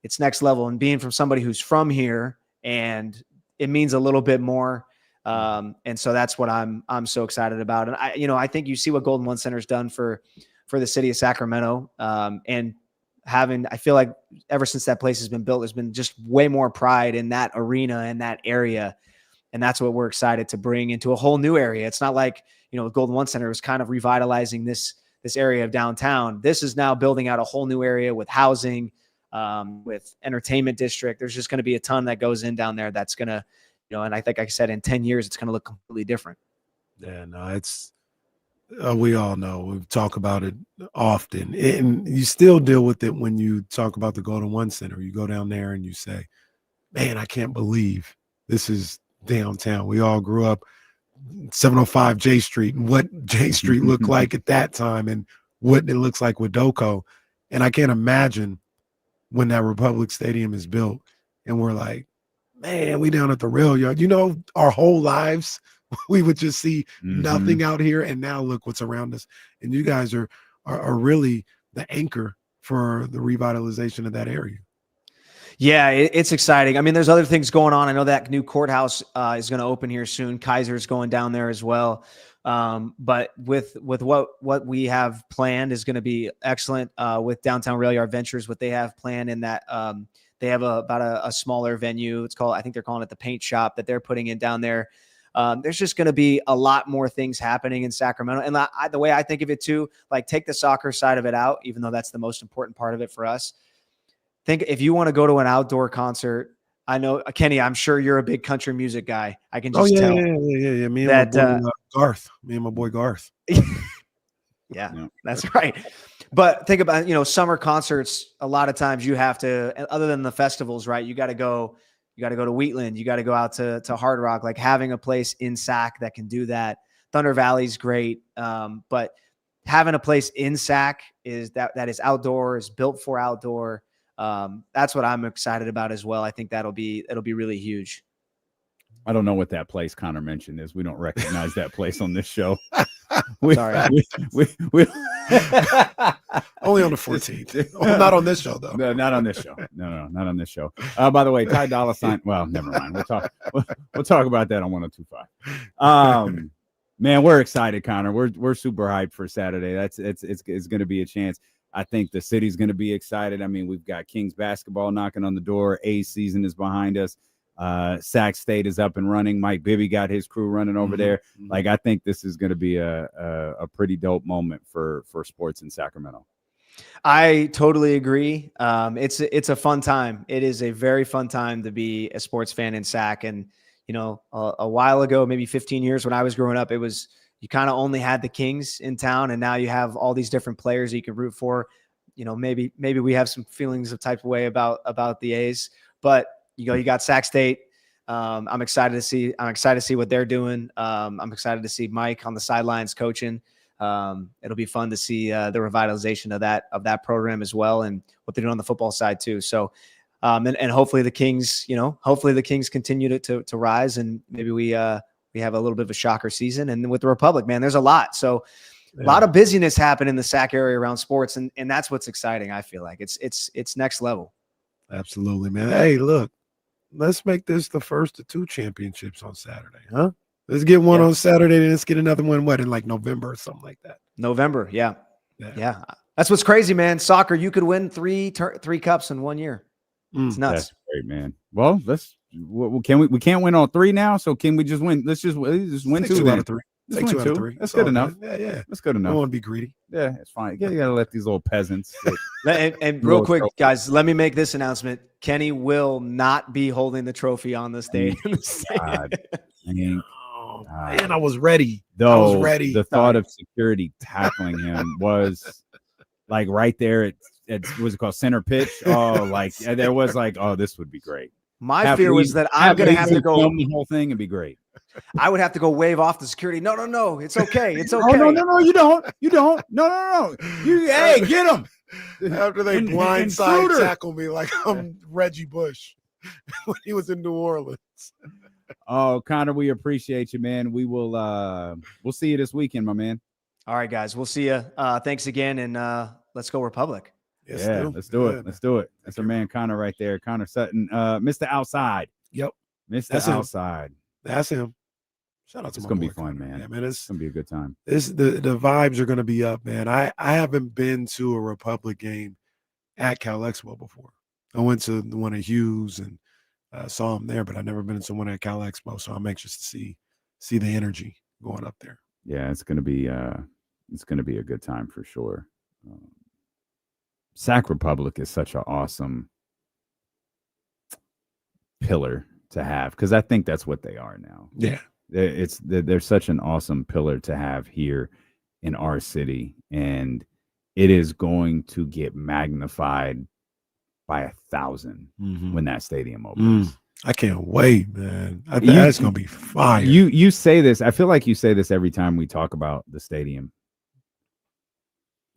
It's next level, and being from somebody who's from here, and it means a little bit more. And so that's what I'm so excited about. And I think you see what Golden One Center has done for the city of Sacramento. And I feel like ever since that place has been built, there's been just way more pride in that arena and that area. And that's what we're excited to bring into a whole new area. It's not like, Golden One Center was kind of revitalizing this area of downtown. This is now building out a whole new area with housing, with entertainment district. There's just going to be a ton that goes in down there. That's going to, and I think, like I said, in 10 years, it's going to look completely different. Yeah, no, it's, we all know, we talk about it often, and you still deal with it when you talk about the Golden One Center. You go down there and you say, man, I can't believe this is downtown. We all grew up 705 J Street, and what J Street looked like at that time and what it looks like with Doco. And I can't imagine when that Republic Stadium is built and we're like, man, we down at the rail yard. Our whole lives, we would just see nothing out here. And now look what's around us. And you guys are really the anchor for the revitalization of that area. Yeah, it's exciting. I mean, there's other things going on. I know that new courthouse is going to open here soon. Kaiser's going down there as well. But with what we have planned is going to be excellent with Downtown Rail Yard Ventures. What they have planned in that they have about a smaller venue. It's called, I think they're calling it the Paint Shop that they're putting in down there. There's just going to be a lot more things happening in Sacramento. And the way I think of it too, like take the soccer side of it out, even though that's the most important part of it for us. Think if you want to go to an outdoor concert, I know, Kenny, I'm sure you're a big country music guy. I can just tell. Yeah. Me and my boy Garth. Me and my boy Garth. Yeah, that's right. But think about, summer concerts. A lot of times you have to, other than the festivals, right? You got to go to Wheatland. You got to go out to Hard Rock. Like having a place in Sac that can do that. Thunder Valley's great, but having a place in Sac that is outdoor, is built for outdoor. That's what I'm excited about as well. I think it'll be really huge. I don't know what that place Connor mentioned is. We don't recognize that place on this show. Sorry. We only on the 14th. Not on this show, though. No, not on this show. No, not on this show. By the way, Ty Dolla $ign. Well, never mind. We'll talk about that on 102.5. Man, we're excited, Connor. We're super hyped for Saturday. It's going to be a chance. I think the city's going to be excited. I mean, we've got Kings basketball knocking on the door. A's season is behind us. Sac State is up and running. Mike Bibby got his crew running over there. Like, I think this is going to be a pretty dope moment for sports in Sacramento. I totally agree. It's a fun time. It is a very fun time to be a sports fan in Sac. And, a while ago, maybe 15 years when I was growing up, it was, you kind of only had the Kings in town, and now you have all these different players you can root for. Maybe we have some feelings of type of way about the A's, but you got Sac State. I'm excited to see what they're doing. I'm excited to see Mike on the sidelines coaching. It'll be fun to see the revitalization of that program as well, and what they're doing on the football side too. So, and hopefully the Kings, continue to rise, and maybe we have a little bit of a shocker season. And with the Republic, man, there's a lot. So a lot of busyness happen in the Sac area around sports. And that's what's exciting. I feel like it's next level. Absolutely, man. Hey, look, let's make this the first of 2 championships on Saturday, huh? Let's get one on Saturday, and let's get another one, in like November or something like that. Yeah. That's what's crazy, man. Soccer, you could win three cups in 1 year. It's nuts. That's great, man. Well, we can't win all 3 now, so can we just win? Let's just win 2 out of 3. Take 2 out of 3. That's good enough. Yeah. That's good enough. I don't want to be greedy. Yeah, it's fine. You gotta let these little peasants. And real quick, guys, let me make this announcement. Kenny will not be holding the trophy on this day. Man, I was ready. The thought of security tackling him was like right there at what's it called, center pitch. Oh, like there was like, oh, this would be great. My fear was that I'm going to have to go film the whole thing and be great. I would have to go wave off the security. No. It's okay. It's okay. No, you don't. No. Hey, get him. After they blindside tackle me like I'm Reggie Bush when he was in New Orleans. Oh, Connor, we appreciate you, man. We will we'll see you this weekend, my man. All right, guys. We'll see you. Thanks again, and let's go Republic. Yes, let's do it. Let's do it. That's our man Connor right there. Connor Sutton. Mr. Outside. Yep. Mr. Outside. That's him. Shout out to It's my gonna be boy, fun, Connor. man. Yeah, man. It's gonna be a good time. The vibes are gonna be up, man. I haven't been to a Republic game at Cal Expo before. I went to the one at Hughes and saw him there, but I've never been to one at Cal Expo, so I'm anxious to see the energy going up there. Yeah, it's gonna be a good time for sure. Sac Republic is such an awesome pillar to have, because I think that's what they are now. Yeah, they're such an awesome pillar to have here in our city, and it is going to get magnified by 1,000 when that stadium opens. I can't wait, man. That's gonna be fire. You say this. I feel like you say this every time we talk about the stadium.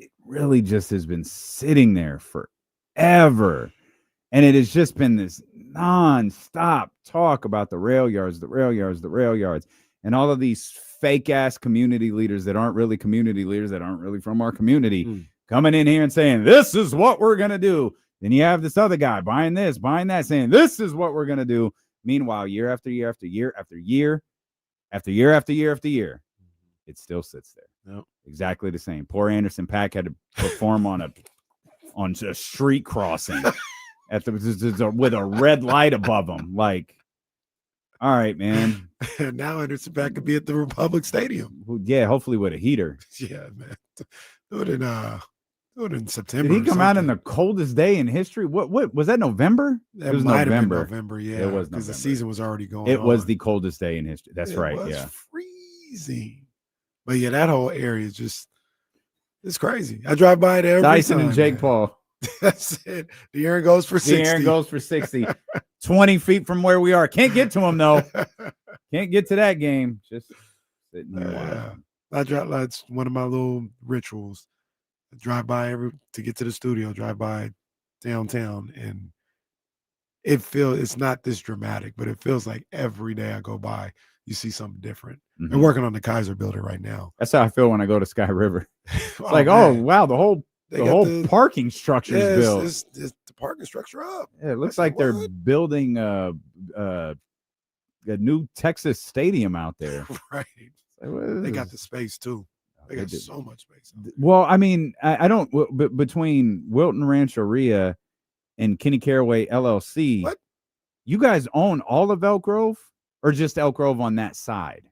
it really just has been sitting there forever. And it has just been this nonstop talk about the rail yards, and all of these fake ass community leaders that aren't really community leaders, that aren't really from our community, coming in here and saying, this is what we're going to do. Then you have this other guy buying this, buying that, saying, this is what we're going to do. Meanwhile, year after year after year after year after year after year after year, it still sits there. Yep. Exactly the same. Poor Anderson .Paak had to perform on a street crossing with a red light above him. Like, all right, man. Now Anderson .Paak could be at the Republic Stadium. Yeah, hopefully with a heater. Yeah, man. Do it in September. Did he come out in the coldest day in history? What was that? November? It was November. Yeah, it was because the November. season was already going. It was the coldest day in history. That's right. It was Yeah, freezing. But yeah, that whole area is it's crazy. I drive by it every Dyson time, and Jake man. Paul. That's it. The Aaron goes for 60. The Aaron goes for 60. 20 feet from where we are. Can't get to him though. Can't get to that game. Just sitting here. Yeah. I drive. That's one of my little rituals. I drive by to get to the studio. Drive by downtown, and it's not this dramatic, but it feels like every day I go by, you see something different. Mhm. They're working on the Kaiser building right now. That's how I feel when I go to Sky River. It's like, man. oh wow, the whole parking structure is built. It's the parking structure up. Yeah, it looks like they're building a new Texas stadium out there. Right. They got the space too. They got so much space. Well, I mean, I don't. Between Wilton Rancheria and Kenny Caraway LLC, what? You guys own all of Elk Grove, or just Elk Grove on that side?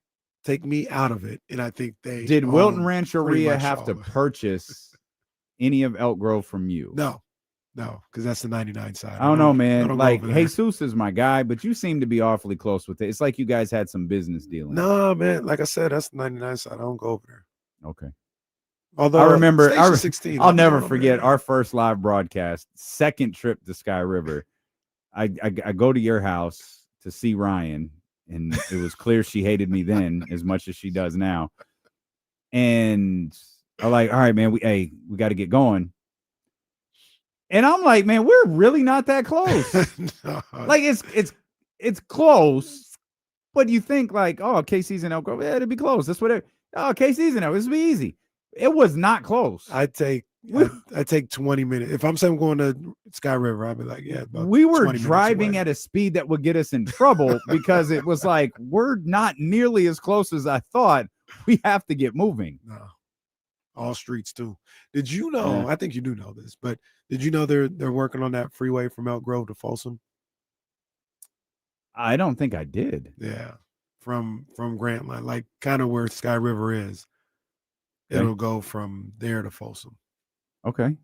Take me out of it, and I think they did. Wilton pretty Rancheria much have all to of it. purchase any of Elk Grove from you? No, because that's the 99 side. I don't know, man. don't Like go over there. Jesus is my guy, but you seem to be awfully close with it. It's like you guys had some business dealings. No, man. Like I said, that's the 99 side. I don't go over there. Okay. Although I remember, Station 16, I'll I'm never going over forget there. our first live broadcast, second trip to Sky River. I go to your house to see Ryan, and it was clear she hated me then as much as she does now. And I'm like, all right, man, we got to get going. And I'm like, man, we're really not that close. No. Like it's close, but you think like, oh, KC's in Elk Grove, yeah, it'd be close. That's what oh, KC's in Elk, this would be easy. It was not close. I take 20 minutes. If I'm saying I'm going to Sky River, I'd be like, yeah. We were driving at a speed that would get us in trouble because it was like, we're not nearly as close as I thought. We have to get moving. No. All streets too. Did you know? Yeah. I think you do know this, but did you know they're working on that freeway from Elk Grove to Folsom? I don't think I did. Yeah, from Grantline, like kind of where Sky River is. Okay. It'll go from there to Folsom. Okay.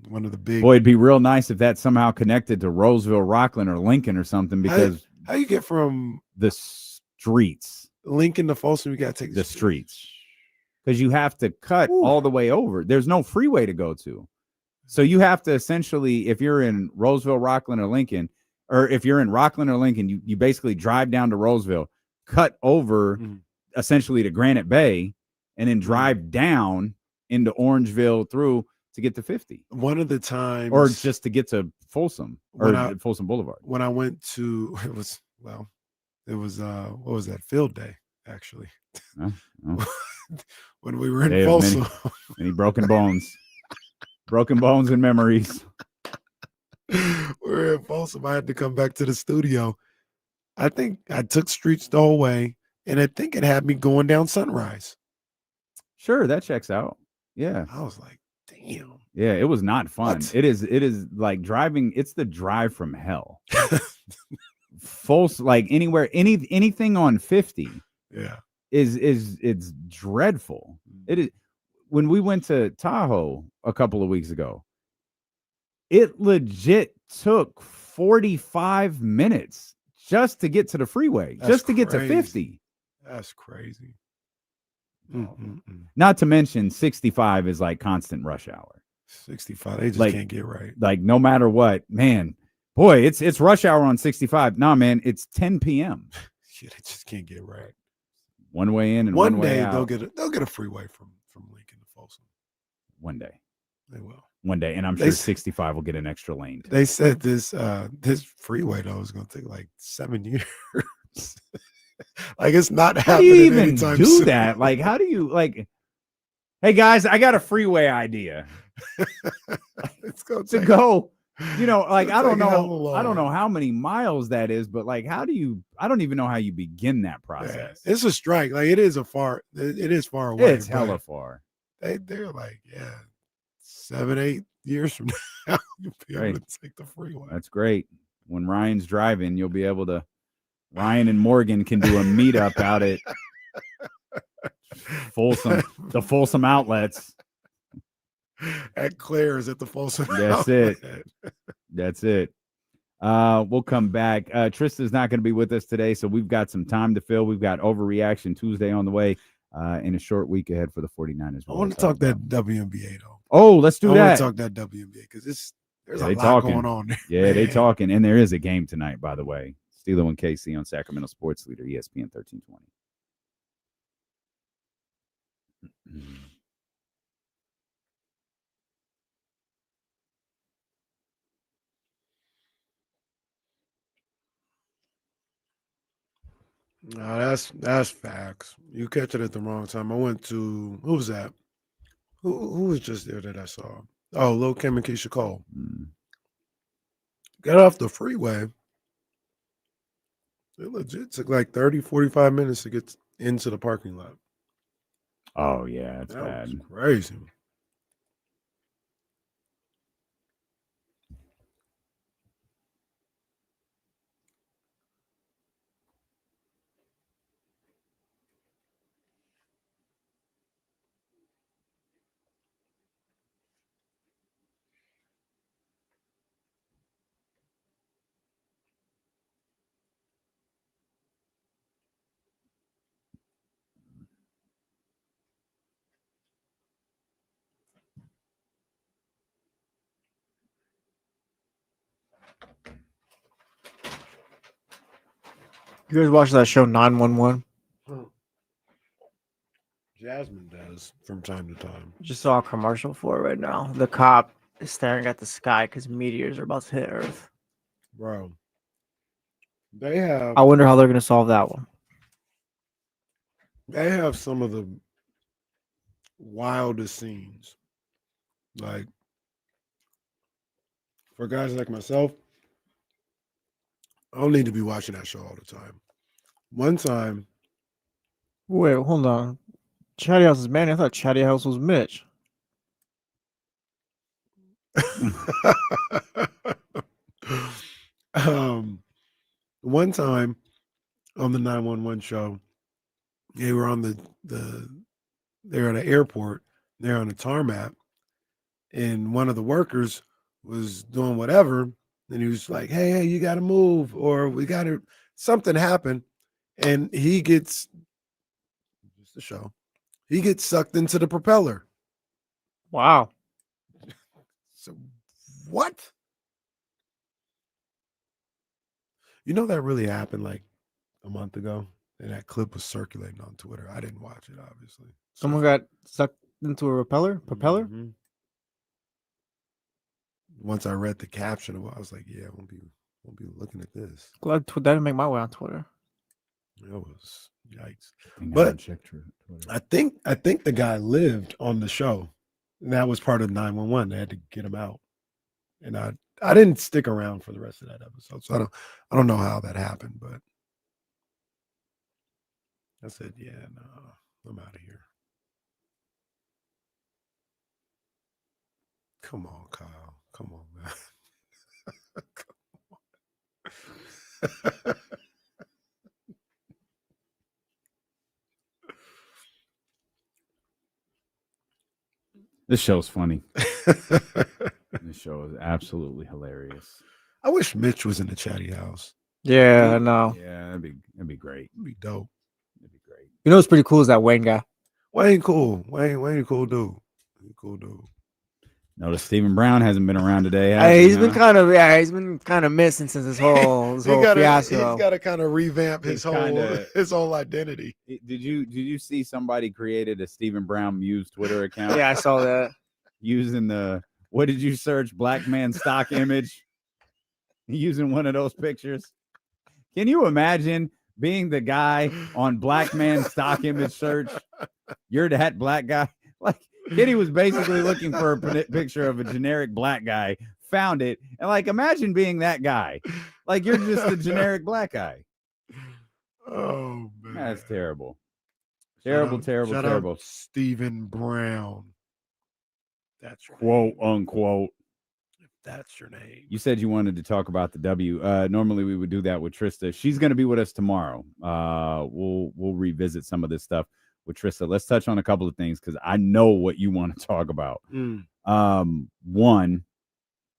One of the big. Boy, it'd be real nice if that somehow connected to Roseville, Rockland, or Lincoln or something, because how you get from the streets, Lincoln to Folsom, you got to take the streets, because you have to cut all the way over. There's no freeway to go to. So you have to essentially, if you're in Roseville, Rockland, or Lincoln, or if you're in Rockland or Lincoln, you basically drive down to Roseville, cut over essentially to Granite Bay, and then drive down into Orangeville through to get to 50. One of the times, or just to get to Folsom or Folsom Boulevard. When I went to, it was what was that, field day, actually. When we were in Folsom. Many broken bones. Broken bones and memories. We were in Folsom. I had to come back to the studio. I think I took streets the whole way, and I think it had me going down Sunrise. Sure, that checks out. Yeah. I was like, damn. Yeah, it was not fun. What? It is like driving. It's the drive from hell. Folsom, like anywhere, anything on 50. Yeah. It's dreadful. It is. When we went to Tahoe a couple of weeks ago, it legit took 45 minutes just to get to the freeway, just to get to 50. That's crazy. Not to mention 65 is like constant rush hour. 65, they just can't get right. Like no matter what, man, boy, it's rush hour on 65. Nah, man, it's 10 p.m. Shit, they just can't get right. One way in and one way day out. they'll get a freeway from Lincoln to Folsom. one day. They will. One day, and I'm They sure s- 65 will get an extra lane. They said this freeway though is going to take like 7 years. Like it's not How do happening you even anytime do soon. that? Like, how do you like? Hey guys, I got a freeway idea It's going to go. You know, like It's I don't like hella know, long. I don't know how many miles that is, but like, how do you? I don't even know how you begin that Yeah, process. it's a strike. Like it is far away. It's hella far. They're like 7-8 years from now you'll be able Right. to take the freeway. That's great. When Ryan's driving, you'll be able to. Ryan and Morgan can do a meetup out at the Folsom outlets. At Claire's at the Folsom. That's it. Outlet. That's it. We'll come back. Trista's not going to be with us today, so we've got some time to fill. We've got Overreaction Tuesday on the way, and a short week ahead for the 49ers. I want to talk that WNBA though. Oh, let's do I that. want to talk that WNBA because there's a they lot talking. going on there. Yeah, they man. talking, and there is a game tonight, by the way. Steelo and KC on Sacramento Sports Leader, ESPN 1320. No, that's facts. You catch it at the wrong time. I went to who was that? Who was just there that I saw? Oh, Lil Kim and Keisha Cole. Got off the freeway. It legit took like 30, 45 minutes to get into the parking lot. Oh yeah, it's That bad. was crazy. You guys watch that show 911? Jasmine does from time to time. Just saw a commercial for it right now. The cop is staring at the sky because meteors are about to hit Earth. Bro. They have I wonder how they're gonna solve that one. they have some of the wildest scenes. Like for guys like myself, I don't need to be watching that show all the time. One time, Wait, hold on. Chatty House is Manny. I thought Chatty House was Mitch. one time on the 911 show, they were on they were at an airport, they're on a tarmac, and one of the workers was doing whatever, and he was like, hey, you gotta move, or we gotta something happened, and he gets just the show. He gets sucked into the propeller. Wow. So what? You know that really happened like a month ago, and that clip was circulating on Twitter. I didn't watch it, obviously. Someone got sucked into a propeller? Mhm. Once I read the caption, I was like, "Yeah, I won't be looking at this." Glad that didn't make my way on Twitter. It was yikes. And But I checked Twitter. I think the guy lived on the show, and that was part of 911. They had to get him out, and I didn't stick around for the rest of that episode, so I don't know how that happened, but I said, "Yeah, no, I'm out of here." Come on, Kyle. Come on, man. Come on. This show's funny. This show is absolutely hilarious. I wish Mitch was in the Chatty House. Yeah, I know. Yeah, that'd be great. It'd be dope. It'd be great. You know what's pretty cool is that Wayne guy. Wayne cool. Wayne cool dude. Cool dude. Notice Stephen Brown hasn't been around today. has Hey, he, he's been huh? he's been kind of missing since this whole He's fiasco. got to kind of revamp his He's whole identity. Did you see somebody created a Stephen Brown Muse Twitter account? Yeah, I saw that. using the, what did you search? Black man stock image. Using one of those pictures. Can you imagine being the guy on black man stock image search? You're that black guy. Like Kenny was basically looking for a picture of a generic black guy, found it, and like imagine being that guy. Like you're just a generic black guy. Oh man, that's terrible. Terrible. Stephen Brown. That's your quote name. Unquote. If that's your name. You said you wanted to talk about the W. Normally we would do that with Trista. She's going to be with us tomorrow. We'll revisit some of this stuff with Trista. Let's touch on a couple of things because I know what you want to talk about. One,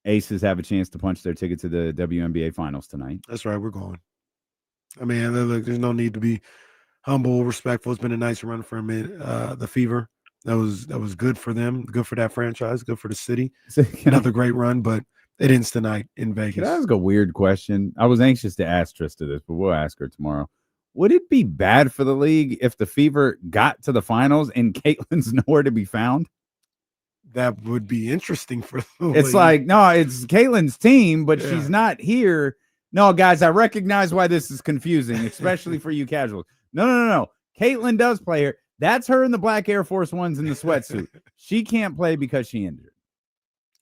Aces have a chance to punch their ticket to the WNBA finals tonight. That's right. We're going. I mean, look, there's no need to be humble, respectful. It's been a nice run for a minute. The Fever, that was good for them, good for that franchise, good for the city. Another great run, but it ends tonight in Vegas. Can I ask a weird question? I was anxious to ask Trista this, but we'll ask her tomorrow. Would it be bad for the league if the Fever got to the finals and Caitlin's nowhere to be found? That would be interesting for the It's league. like, no, it's Caitlin's team, but she's not here. No, guys, I recognize why this is confusing, especially for you casuals. No. Caitlin does play here. That's her in the black Air Force Ones in the sweatsuit. She can't play because she injured.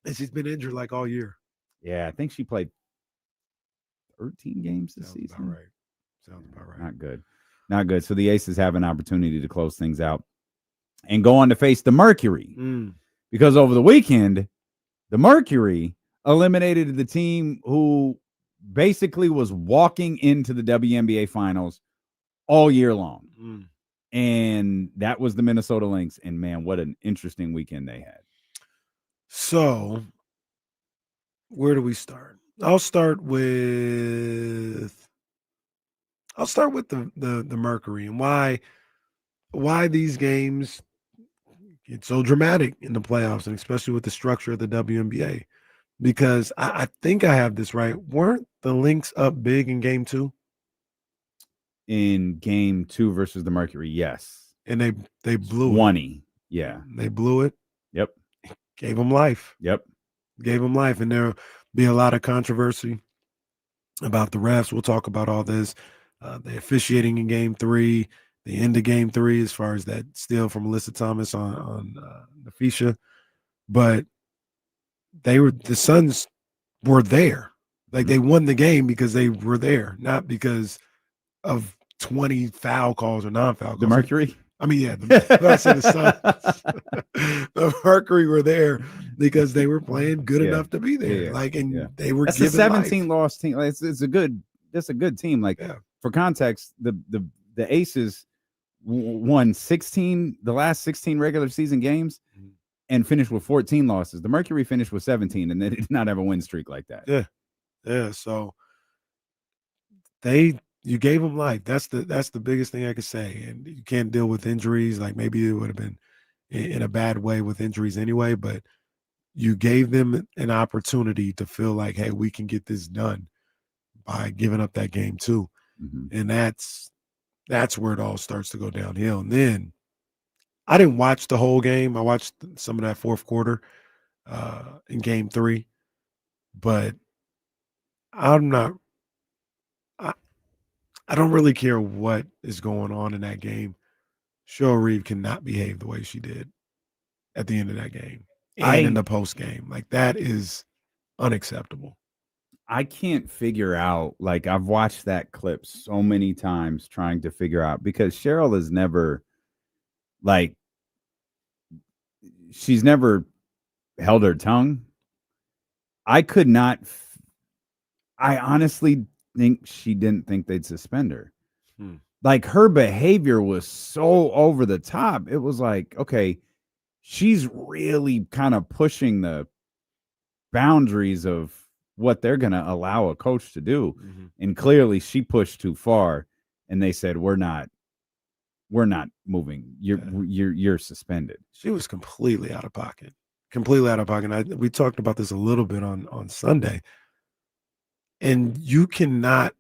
And she's been injured like all year. Yeah, I think she played 13 games this season. Sounds about right. Not good. So the Aces have an opportunity to close things out and go on to face the Mercury. Because over the weekend, the Mercury eliminated the team who basically was walking into the WNBA finals all year long. And that was the Minnesota Lynx. And man, what an interesting weekend they had. So where do we start? I'll start with the Mercury and why these games get so dramatic in the playoffs, and especially with the structure of the WNBA. Because I think I have this right. Weren't the Lynx up big in game 2? In game 2 versus the Mercury, yes. And they blew 20. Yeah. They blew it. Yep. Gave them life. Yep. Gave them life. And there'll be a lot of controversy about the refs. We'll talk about all this. The officiating in game 3, the end of game 3, as far as that steal from Alyssa Thomas on the Fisha. But the Suns were there. Like they won the game because they were there, not because of 20 foul calls or non-foul calls. The Mercury? I mean, yeah, the Suns. The Mercury were there because they were playing good enough to be there. They were. That's a 17-loss team. It's a good team. Like for context, the Aces won 16, the last 16 regular season games, and finished with 14 losses. The Mercury finished with 17, and they did not have a win streak like that. Yeah. So you gave them life. That's the biggest thing I could say. And you can't deal with injuries. Like maybe it would have been in a bad way with injuries anyway, but you gave them an opportunity to feel like, hey, we can get this done by giving up that game too. And that's where it all starts to go downhill. And then I didn't watch the whole game. I watched some of that fourth quarter in game 3, but I don't really care what is going on in that game. Cheryl Reeve cannot behave the way she did at the end of that game and in the post game. Like that is unacceptable. I can't figure out, like I've watched that clip so many times trying to figure out, because Cheryl has never, like, she's never held her tongue. I honestly think she didn't think they'd suspend her. Like her behavior was so over the top. It was like, okay, she's really kind of pushing the boundaries of what they're going to allow a coach to do. And clearly she pushed too far, and they said, we're not moving. You're suspended. She was completely out of pocket. We talked about this a little bit on Sunday. And you cannot,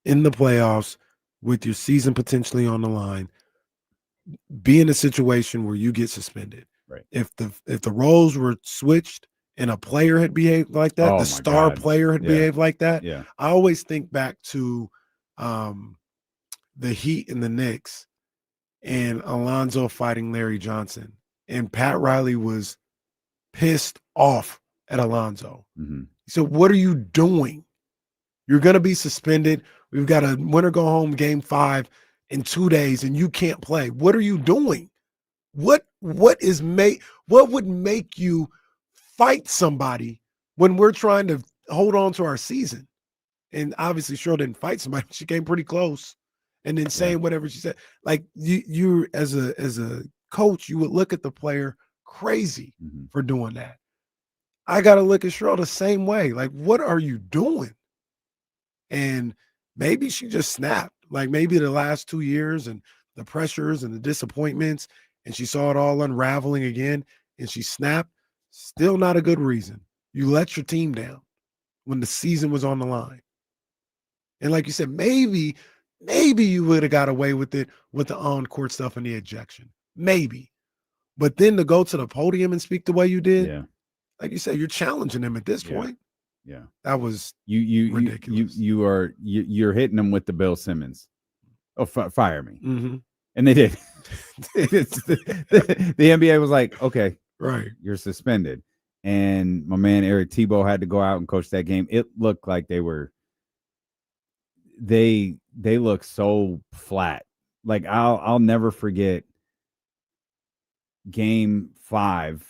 in the playoffs, with your season potentially on the line, be in a situation where you get suspended. Right. If the roles were switched and a player had behaved like that, Oh, the my star God. player had Yeah. behaved like that. Yeah. I always think back to the Heat and the Knicks and Alonzo fighting Larry Johnson. And Pat Riley was pissed off at Alonzo. Mm-hmm. He said, "What are you doing? You're going to be suspended. We've got a winner go home game 5 in 2 days, and you can't play. What are you doing? What would make you fight somebody when we're trying to hold on to our season?" And obviously, Schroder didn't fight somebody. She came pretty close, and then saying whatever she said. Like you as a coach, you would look at the player crazy for doing that. I got to look at Schroder the same way. Like, what are you doing? And maybe she just snapped. Like maybe the last 2 years and the pressures and the disappointments, and she saw it all unraveling again, and she snapped. Still not a good reason. You let your team down when the season was on the line. And like you said, maybe you would have got away with it with the on-court stuff and the ejection. Maybe. But then to go to the podium and speak the way you did, like you said, you're challenging them at this point. Yeah. That was ridiculous. You're hitting them with the Bill Simmons. Oh, fire me. Mm-hmm. And they did. the NBA was like, okay, right, you're suspended. And my man Eric Tebow had to go out and coach that game. It looked like they look so flat. Like I'll never forget game 5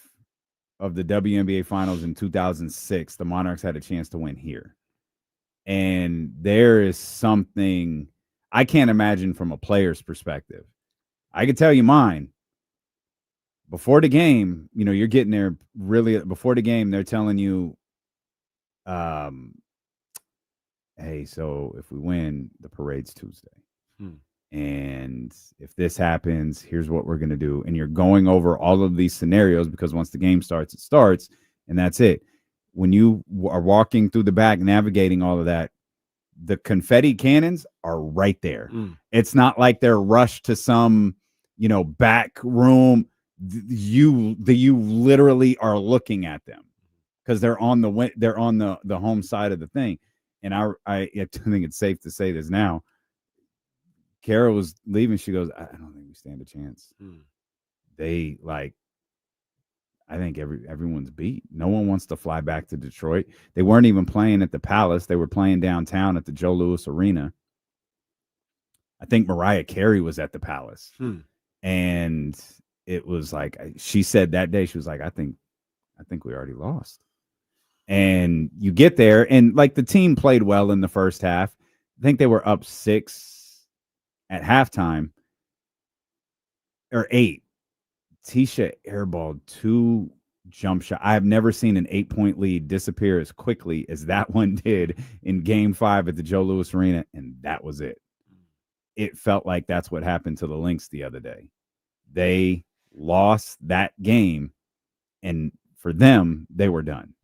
of the WNBA finals in 2006. The Monarchs had a chance to win here. And there is something I can't imagine from a player's perspective. I can tell you mine. Before the game, you're getting there really before the game, they're telling you, hey, so if we win, the parade's Tuesday. And if this happens, here's what we're going to do. And you're going over all of these scenarios because once the game starts, it starts, and that's it. When you are walking through the back, navigating all of that, the confetti cannons are right there. It's not like they're rushed to some, back room. You literally are looking at them because they're on the home side of the thing. And I think it's safe to say this now. Kara was leaving. She goes, I don't think we stand a chance. I think everyone's beat. No one wants to fly back to Detroit. They weren't even playing at the Palace. They were playing downtown at the Joe Louis Arena. I think Mariah Carey was at the Palace. And it was like, she said that day, she was like, I think we already lost. And you get there, and like the team played well in the first half. I think they were up 6 at halftime, or 8. Tisha airballed 2 jump shots. I have never seen an 8-point lead disappear as quickly as that one did in game 5 at the Joe Louis Arena, and that was it. It felt like that's what happened to the Lynx the other day. They lost that game, and for them, they were done.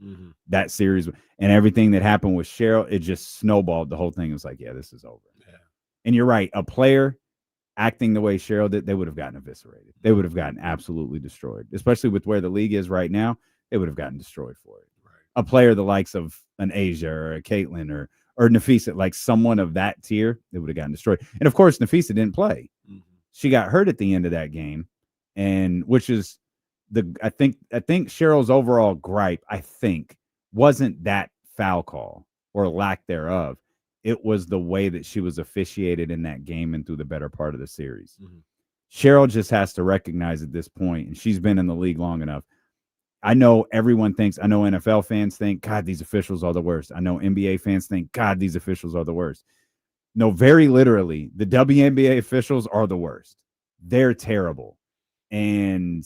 That series and everything that happened with Cheryl, it just snowballed. The whole thing. It was like, yeah, this is over. And you're right. A player acting the way Cheryl did, they would have gotten eviscerated. They would have gotten absolutely destroyed, especially with where the league is right now. They would have gotten destroyed for it. Right. A player the likes of an Asia or a Caitlin or Nafisa, like someone of that tier, they would have gotten destroyed. And of course, Nafisa didn't play. She got hurt at the end of that game, and which is I think Cheryl's overall gripe, wasn't that foul call or lack thereof. It was the way that she was officiated in that game and through the better part of the series. Cheryl just has to recognize at this point, and she's been in the league long enough. I know everyone thinks, I know NFL fans think, God, these officials are the worst. I know NBA fans think, God, these officials are the worst. No, very literally, the WNBA officials are the worst. They're terrible. And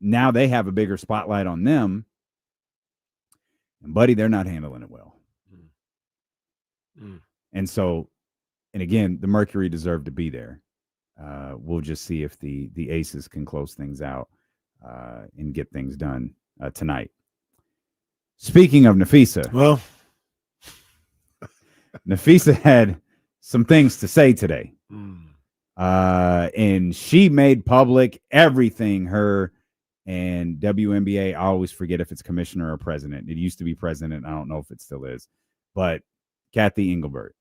now they have a bigger spotlight on them. And, buddy, they're not handling it well. And so, and again, the Mercury deserved to be there. We'll just see if the Aces can close things out and get things done tonight. Speaking of Nafisa, well, Nafisa had some things to say today. And she made public everything her And WNBA, I always forget if it's commissioner or president. It used to be president. I don't know if it still is, but Kathy Engelbert.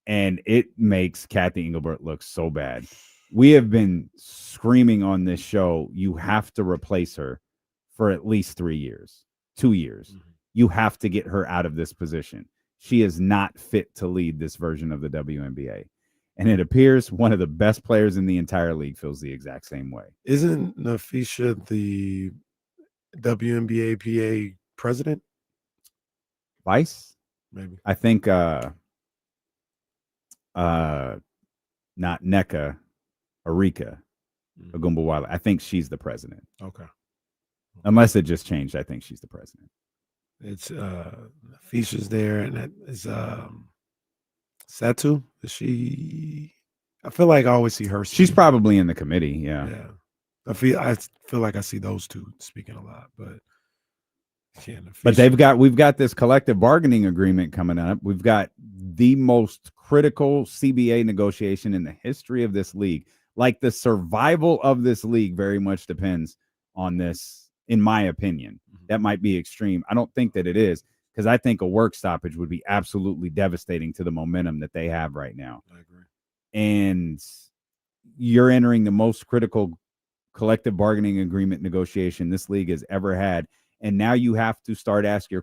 And it makes Kathy Engelbert look so bad. We have been screaming on this show, you have to replace her for at least 3 years, 2 years. Mm-hmm. You have to get her out of this position. She is not fit to lead this version of the WNBA. And it appears one of the best players in the entire league feels the exact same way. Isn't Nafisha the WNBA PA president? Vice? Maybe. I think not NECA, Arika Ogunbowale. I think she's the president. Okay. Unless it just changed, I think she's the president. It's Nafisha's there, and that is Satu. Is she? I feel like I always see her. She's probably in the committee. Yeah. Yeah. I feel like I see those two speaking a lot, but yeah. But we've got this collective bargaining agreement coming up. We've got the most critical CBA negotiation in the history of this league. Like the survival of this league very much depends on this, in my opinion. Mm-hmm. That might be extreme. I don't think that it is, because I think a work stoppage would be absolutely devastating to the momentum that they have right now. I agree. And you're entering the most critical collective bargaining agreement negotiation this league has ever had. And now you have to start asking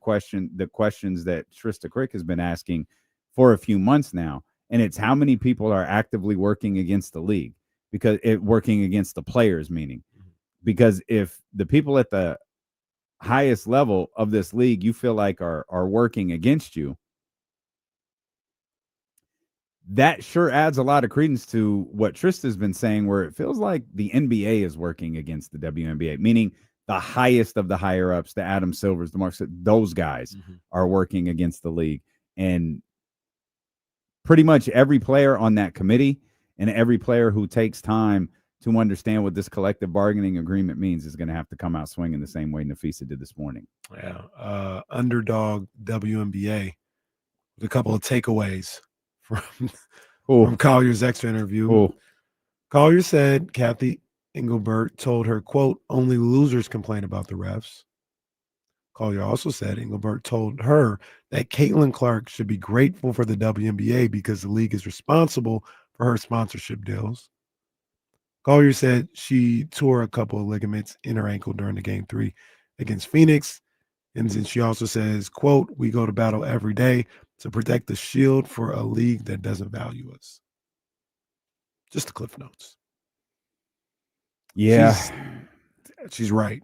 the questions that Trista Crick has been asking for a few months now. And it's how many people are actively working against the league, working against the players, meaning, because if the people at the highest level of this league you feel like are working against you, that sure adds a lot of credence to what Trista's been saying, where it feels like the NBA is working against the WNBA, meaning the highest of the higher ups, the Adam Silvers, the Marks, those guys are working against the league. And pretty much every player on that committee and every player who takes time to understand what this collective bargaining agreement means is going to have to come out swinging the same way Nafisa did this morning. Yeah. Underdog WNBA with a couple of takeaways from Collier's extra interview. Collier said Kathy Engelbert told her, quote, only losers complain about the refs. Collier also said Engelbert told her that Caitlin Clark should be grateful for the WNBA because the league is responsible for her sponsorship deals. Collier said she tore a couple of ligaments in her ankle during the game 3 against Phoenix. And then she also says, quote, we go to battle every day to protect the shield for a league that doesn't value us. Just the Cliff Notes. Yeah. She's right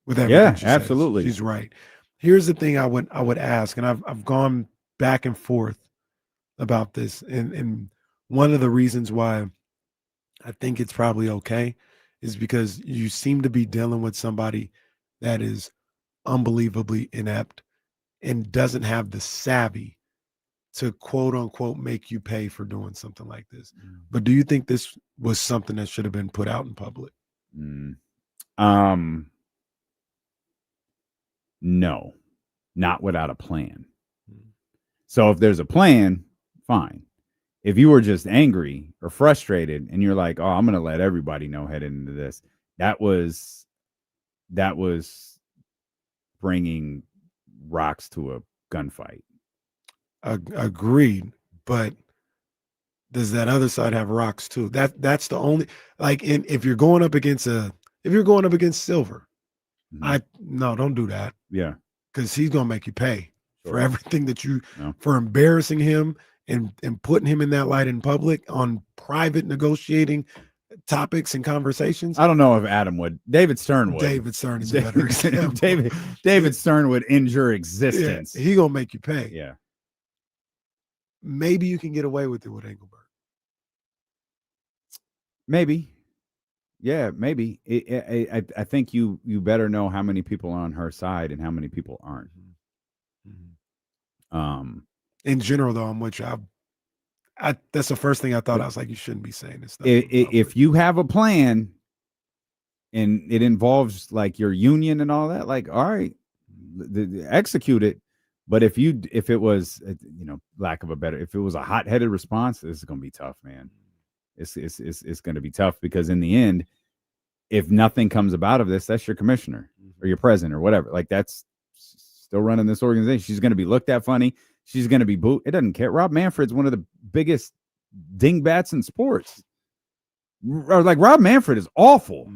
with everything. Yeah, absolutely. She's right. Here's the thing I would ask, and I've gone back and forth about this. And one of the reasons why I think it's probably okay is because you seem to be dealing with somebody that is unbelievably inept and doesn't have the savvy to quote unquote make you pay for doing something like this. But do you think this was something that should have been put out in public? No, not without a plan. So if there's a plan, fine. If you were just angry or frustrated and you're like, oh, I'm going to let everybody know heading into this, that was bringing rocks to a gunfight. Agreed. But does that other side have rocks too? That's the only, like, if you're going up against Silver, don't do that. Yeah. Because he's going to make you pay for everything that for embarrassing him and putting him in that light in public on private negotiating topics and conversations. I don't know if Adam would. David Stern would. David Stern is a better example. David Stern would injure existence. Yeah, he going to make you pay. Yeah. Maybe you can get away with it with Engelbert. Maybe. Yeah, maybe. I think you better know how many people are on her side and how many people aren't. In general, though, I'm with you. That's the first thing I thought. I was like, you shouldn't be saying this stuff. If you have a plan and it involves like your union and all that, like, all right, execute it. But if it was, lack of a better, if it was a hot-headed response, this is going to be tough, man. It's going to be tough because in the end, if nothing comes about of this, that's your commissioner or your president or whatever. Like, that's still running this organization. She's going to be looked at funny. She's going to be booed. It doesn't care. Rob Manfred's one of the biggest dingbats in sports. Like, Rob Manfred is awful.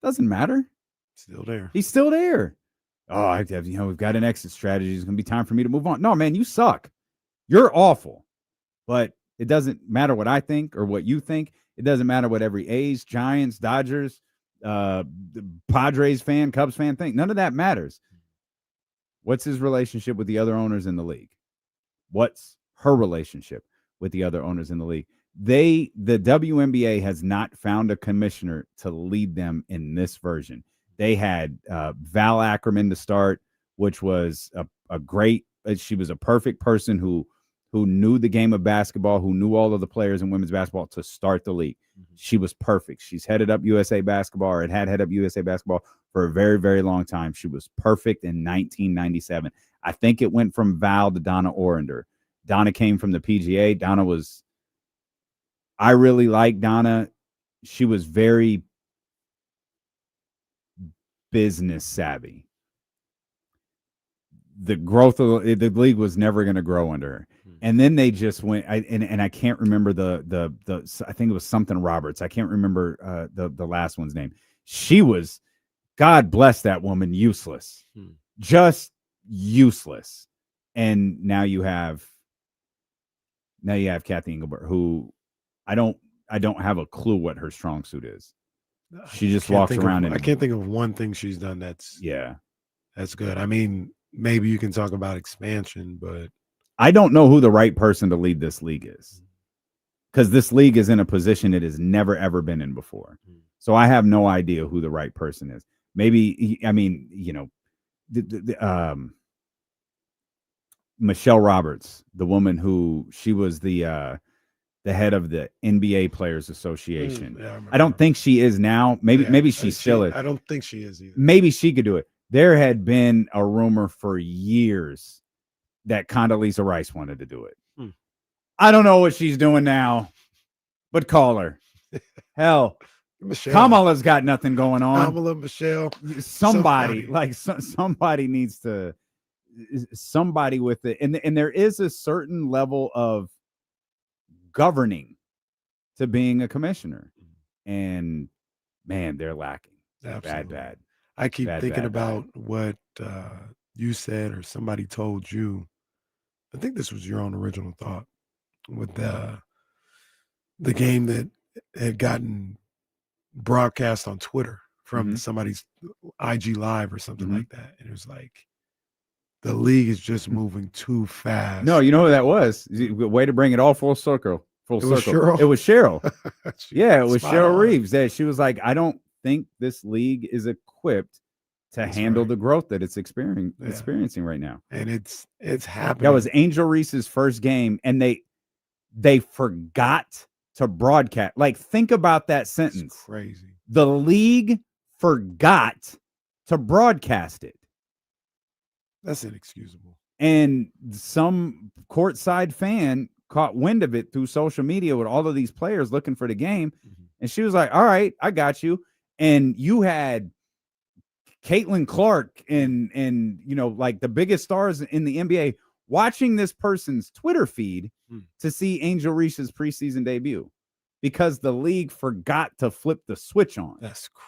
Doesn't matter. Still there. He's still there. Oh, we've got an exit strategy. It's going to be time for me to move on. No, man, you suck. You're awful. But it doesn't matter what I think or what you think. It doesn't matter what every A's, Giants, Dodgers, Padres fan, Cubs fan think. None of that matters. What's his relationship with the other owners in the league? What's her relationship with the other owners in the league? The WNBA has not found a commissioner to lead them in this version. They had Val Ackerman to start, which was a great. She was a perfect person who knew the game of basketball, who knew all of the players in women's basketball to start the league. She was perfect. She's headed up USA basketball, or had headed up USA basketball for a very, very long time. She was perfect in 1997. I think it went from Val to Donna Orender. Donna came from the PGA. I really like Donna. She was very business savvy. The growth of the league was never going to grow under her. And then they just went, and I can't remember the I think it was something Roberts. I can't remember the last one's name. She was, God bless that woman, useless. Just useless. And now you have Kathy Engelbert, who I don't have a clue what her strong suit is. She just walks around and I can't think of one thing she's done that's good. I mean, maybe you can talk about expansion, but I don't know who the right person to lead this league is, because this league is in a position it has never, ever been in before. So I have no idea who the right person is. Maybe, I mean, Michelle Roberts, the woman who she was the head of the NBA Players Association. I don't think she is now. Maybe she still is. I don't think she is either. Maybe she could do it. There had been a rumor for years that Condoleezza Rice wanted to do it. I don't know what she's doing now, but call her. Hell, Michelle. Kamala's got nothing going on. Kamala, Michelle. Somebody needs to, somebody with it. And there is a certain level of governing to being a commissioner. And man, they're lacking. Bad. I keep thinking about what you said or somebody told you. I think this was your own original thought with the game that had gotten broadcast on Twitter from somebody's IG Live or something like that. And it was like, the league is just moving too fast. No, you know who that was? Way to bring it all full circle. Was Cheryl? It was Cheryl. Yeah, it was Spot Cheryl on. Reeves. That she was like, I don't think this league is equipped to handle the growth that it's experiencing right now. And it's happening. That was Angel Reese's first game, and they forgot to broadcast. Like, think about that sentence. It's crazy. The league forgot to broadcast it. That's inexcusable. And some courtside fan caught wind of it through social media with all of these players looking for the game. And she was like, all right, I got you. And you had Caitlin Clark and like the biggest stars in the NBA watching this person's Twitter feed to see Angel Reese's preseason debut because the league forgot to flip the switch on. That's crazy.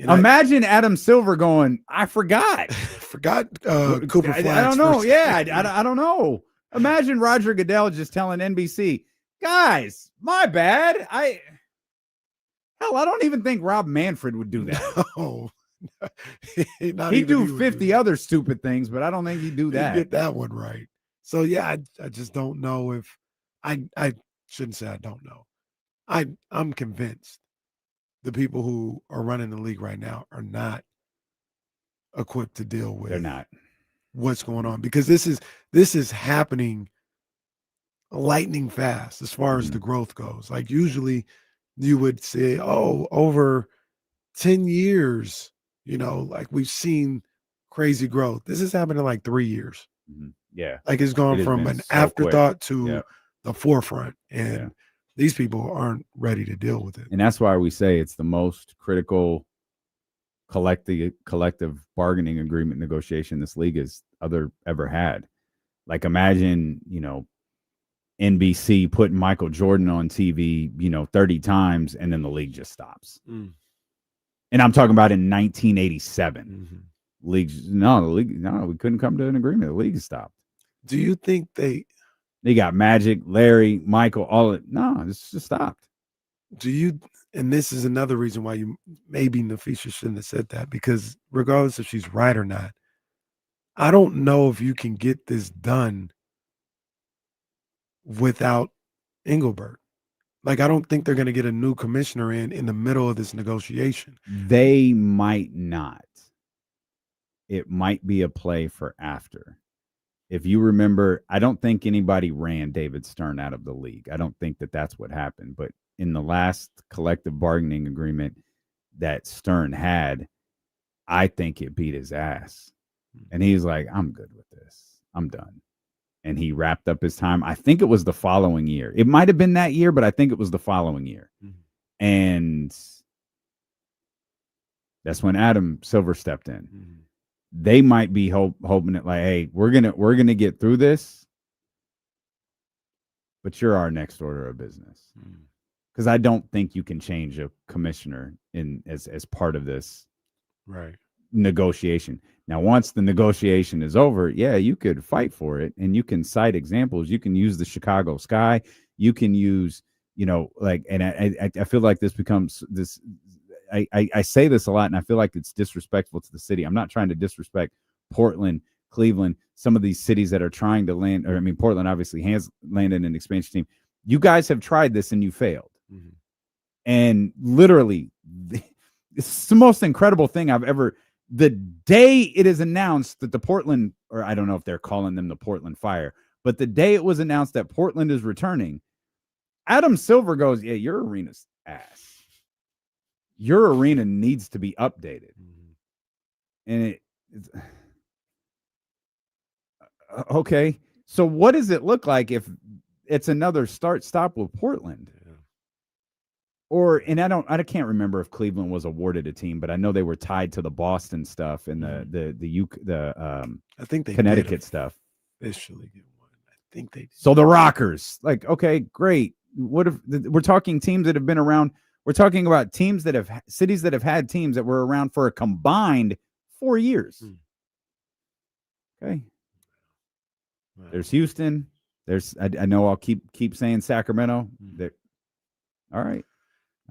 And imagine Adam Silver going, I forgot. Cooper Flagg's I don't know. first- Yeah, I don't know. Imagine Roger Goodell just telling NBC, guys, my bad. I don't even think Rob Manfred would do that. No. He'd do 50 other stupid things, but I don't think he'd do that. He'd get that one right. So yeah, I just don't know if I shouldn't say I don't know. I'm convinced the people who are running the league right now are not equipped to deal with. They're not. What's going on, because this is happening lightning fast as far as the growth goes. Like usually you would say, oh, over 10 years, like we've seen crazy growth. This is happening in like 3 years. Yeah. Like it's gone from an afterthought to the forefront. And These people aren't ready to deal with it. And that's why we say it's the most critical collective bargaining agreement negotiation this league has ever had. Like, imagine, NBC putting Michael Jordan on TV, 30 times, and then the league just stops. Mm. And I'm talking about in 1987. Mm-hmm. We couldn't come to an agreement. The league stopped. Do you think they got Magic, Larry, Michael, it's just stopped. And this is another reason why maybe Nafisha shouldn't have said that, because regardless if she's right or not, I don't know if you can get this done without Engelbert. Like, I don't think they're going to get a new commissioner in the middle of this negotiation. They might not. It might be a play for after. If you remember, I don't think anybody ran David Stern out of the league. I don't think that's what happened. But in the last collective bargaining agreement that Stern had, I think it beat his ass. And he's like, I'm good with this. I'm done. And he wrapped up his time. I think it was the following year. It might have been that year, but I think it was the following year. Mm-hmm. And that's when Adam Silver stepped in. Mm-hmm. They might be hoping it like, hey, we're gonna get through this, but you're our next order of business. Because I don't think you can change a commissioner as part of this negotiation. Now, once the negotiation is over, you could fight for it, and you can cite examples. You can use the Chicago Sky. You can use, and I feel like this becomes this. I say this a lot, and I feel like it's disrespectful to the city. I'm not trying to disrespect Portland, Cleveland, some of these cities that are trying to land. Or, I mean, Portland obviously has landed an expansion team. You guys have tried this, and you failed. Mm-hmm. And literally, it's the most incredible thing I've ever. The day it is announced that the Portland, or I don't know if they're calling them the Portland Fire, but the day it was announced that Portland is returning, Adam Silver goes, yeah, your arena's ass. Your arena needs to be updated. And it's okay. So what does it look like if it's another stop with Portland? I can't remember if Cleveland was awarded a team, but I know they were tied to the Boston stuff and I think they Connecticut stuff. Officially get one. I think they did. So the Rockers, like, okay, great. What if we're talking teams that have been around? We're talking about teams that have cities that have had teams that were around for a combined 4 years. Okay. There's Houston. There's I know I'll keep saying Sacramento. All right.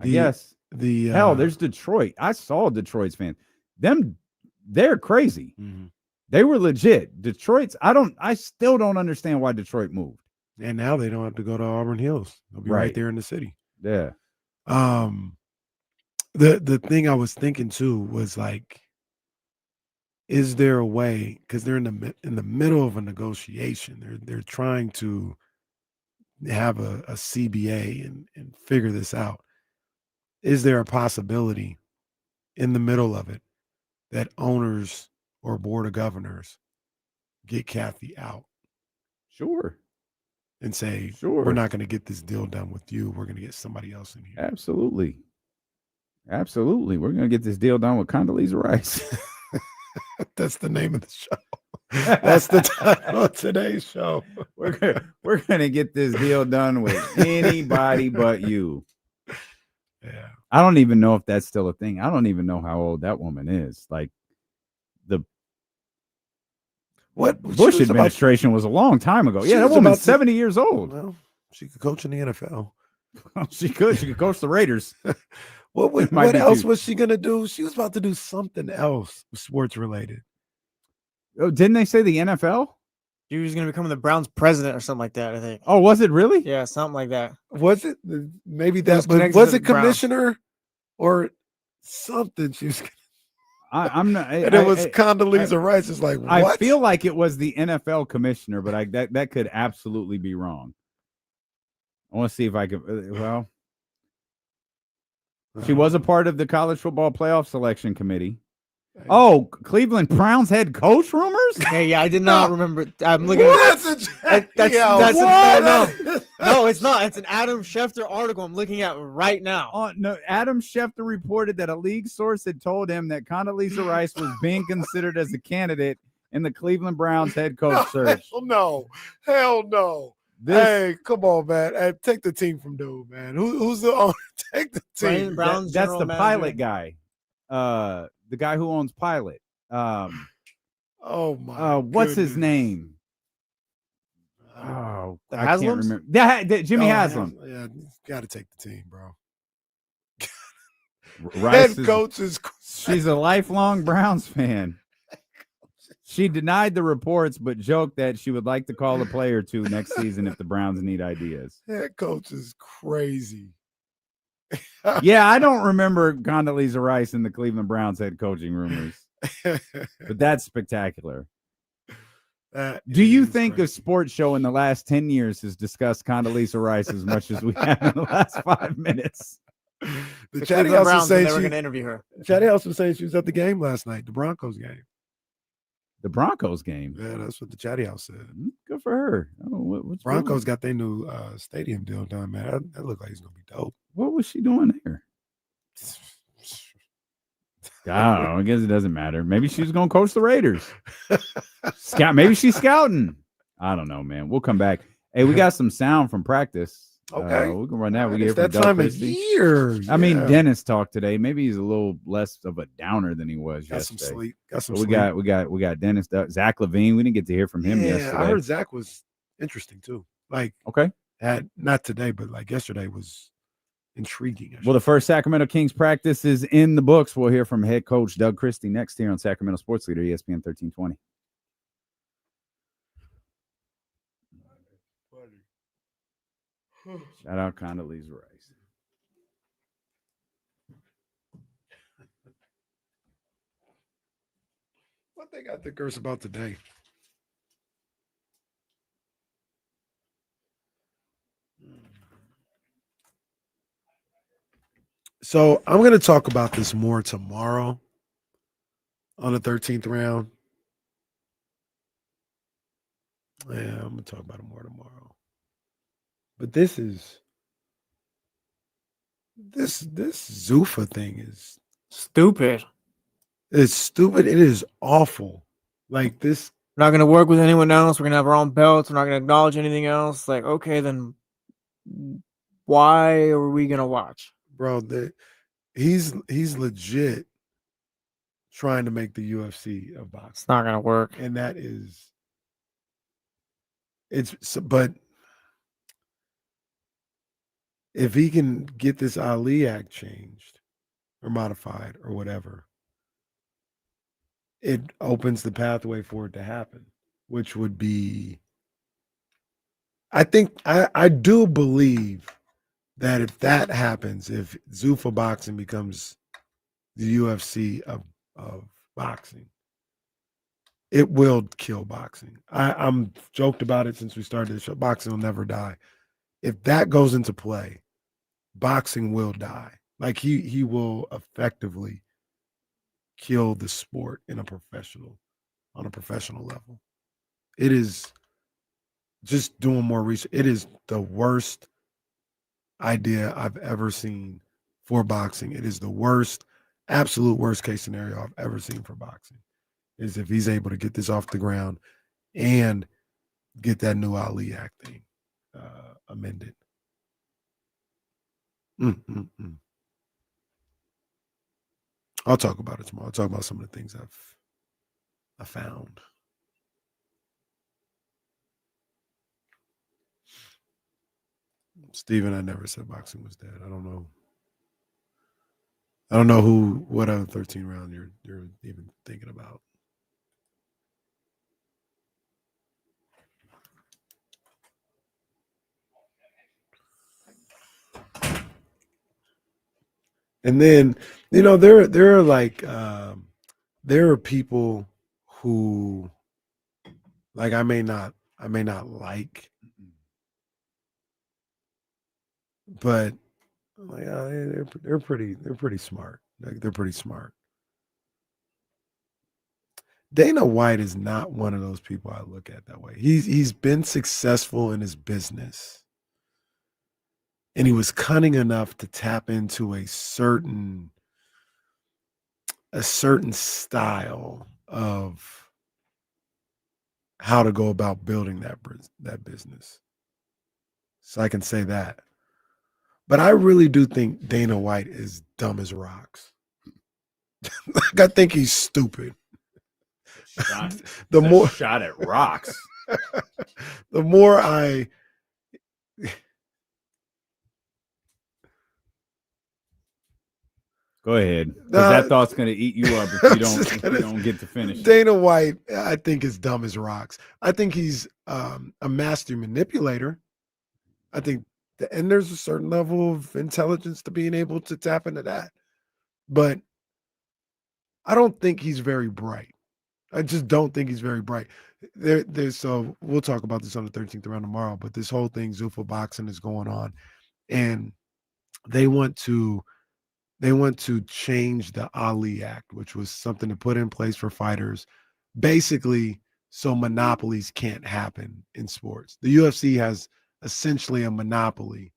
There's Detroit. I saw Detroit's fans. They're crazy. Mm-hmm. They were legit. Detroit's. I still don't understand why Detroit moved. And now they don't have to go to Auburn Hills. They'll be right there in the city. Yeah. The thing I was thinking too was like, is there a way? Because they're in the middle of a negotiation. They're trying to have a CBA and figure this out. Is there a possibility in the middle of it that owners or board of governors get Kathy out? Sure. And say, we're not going to get this deal done with you. We're going to get somebody else in here. Absolutely. We're going to get this deal done with Condoleezza Rice. That's the name of the show. That's the title of today's show. We're going to get this deal done with anybody but you. Yeah. I don't even know if that's still a thing. I don't even know how old that woman is. Like, the Bush administration was a long time ago. Yeah, that woman's 70 years old. Well, she could coach in the NFL. She could coach the Raiders. What else was she going to do? She was about to do something else sports related. Oh, didn't they say the NFL? She was going to become the Browns president or something like that, I think. Oh, was it really? Yeah, something like that. Was it? Maybe that was it commissioner or something? She was. I'm not. And it was Condoleezza Rice. It's like, what? I feel like it was the NFL commissioner, but that could absolutely be wrong. I want to see if I could. Well, she was a part of the college football playoff selection committee. Oh, Cleveland Browns head coach rumors? Hey, yeah, I did not remember. I'm looking That's at that's what? no, it's not. It's an Adam Schefter article I'm looking at right now. No, Adam Schefter reported that a league source had told him that Condoleezza Rice was being considered as a candidate in the Cleveland Browns head coach search. Hell no. Hey, come on, man. Hey, take the team from dude, man. Who's the owner? Take the team. Browns That's general the manager. Pilot guy. The guy who owns Pilot. Oh my. What's his goodness. name? Oh, The I can't Haslams? remember. Jimmy Oh, Haslam. Yeah, got to take the team, bro. Rice Head coach is. She's a lifelong Browns fan. She denied the reports, but joked that she would like to call a play or two next season if the Browns need ideas. Head coach is crazy. Yeah, I don't remember Condoleezza Rice in the Cleveland Browns head coaching rumors, but that's spectacular. Do you think crazy. a sports show in the last 10 years has discussed Condoleezza Rice as much as we have in the last 5 minutes? The The Chatty Cleveland House was Browns, saying they were she, going to interview her. Chatty House was saying she was at the game last night, the Broncos game. The Broncos game. Yeah, that's what the Chatty House said. Good for her. Oh, what's Broncos got their new stadium deal done, man. That looked like it's gonna be dope. What was she doing there? I don't know. I guess it doesn't matter. Maybe she's going to coach the Raiders. Maybe she's scouting. I don't know, man. We'll come back. Hey, we got some sound from practice. Okay. We can run that. We It's get that from Doug time of Christie. year. I mean, Yeah. Dennis talked today. Maybe he's a little less of a downer than he was got some yesterday. sleep. Got some But sleep. we got Dennis. Zach Levine. We didn't get to hear from him yesterday. I heard Zach was interesting too. Like, Okay. not today, but like yesterday was intriguing. Well, the first Sacramento Kings practice is in the books. We'll hear from head coach Doug Christie next here on Sacramento Sports Leader, ESPN 1320. Shout out Condoleezza Rice. What they got the curse about today? So I'm going to talk about this more tomorrow on the 13th round. Yeah, I'm going to talk about it more tomorrow. But this Zuffa thing is Stupid. it's stupid. It is awful. Like this. We're not going to work with anyone else. We're going to have our own belts. We're not going to acknowledge anything else. Like, okay, then why are we going to watch? Bro, he's legit trying to make the UFC of boxing. It's not going to work. And but if he can get this Ali Act changed or modified or whatever, it opens the pathway for it to happen, which would be, I think, I do believe that if that happens, if Zuffa boxing becomes the UFC of boxing, it will kill boxing. I'm joked about it since we started the show. Boxing will never die. If that goes into play, boxing will die. Like he will effectively kill the sport on a professional level. It is just doing more research. It is the worst idea I've ever seen for boxing. It is the worst, absolute worst case scenario I've ever seen for boxing. Is if he's able to get this off the ground and get that new Ali Act thing amended. I'll talk about it tomorrow. I'll talk about some of the things I found. Steven, I never said boxing was dead. I don't know what other 13 round you're even thinking about. And then, there are like there are people who like I may not like, but like they're pretty smart. Like they're pretty smart. Dana White is not one of those people I look at that way. He's been successful in his business, and he was cunning enough to tap into a certain style of how to go about building that business. So I can say that. But I really do think Dana White is dumb as rocks. Like, I think he's stupid. The more shot at rocks. The more I Go ahead. 'Cause that thought's gonna eat you up if you don't get to finish. Dana White, I think, is dumb as rocks. I think he's a master manipulator. I think, and there's a certain level of intelligence to being able to tap into that. But I don't think he's very bright. I just don't think he's very bright. So we'll talk about this on the 13th round tomorrow, but this whole thing, Zuffa boxing, is going on, and they want to change the Ali Act, which was something to put in place for fighters, basically so monopolies can't happen in sports. The UFC has essentially a monopoly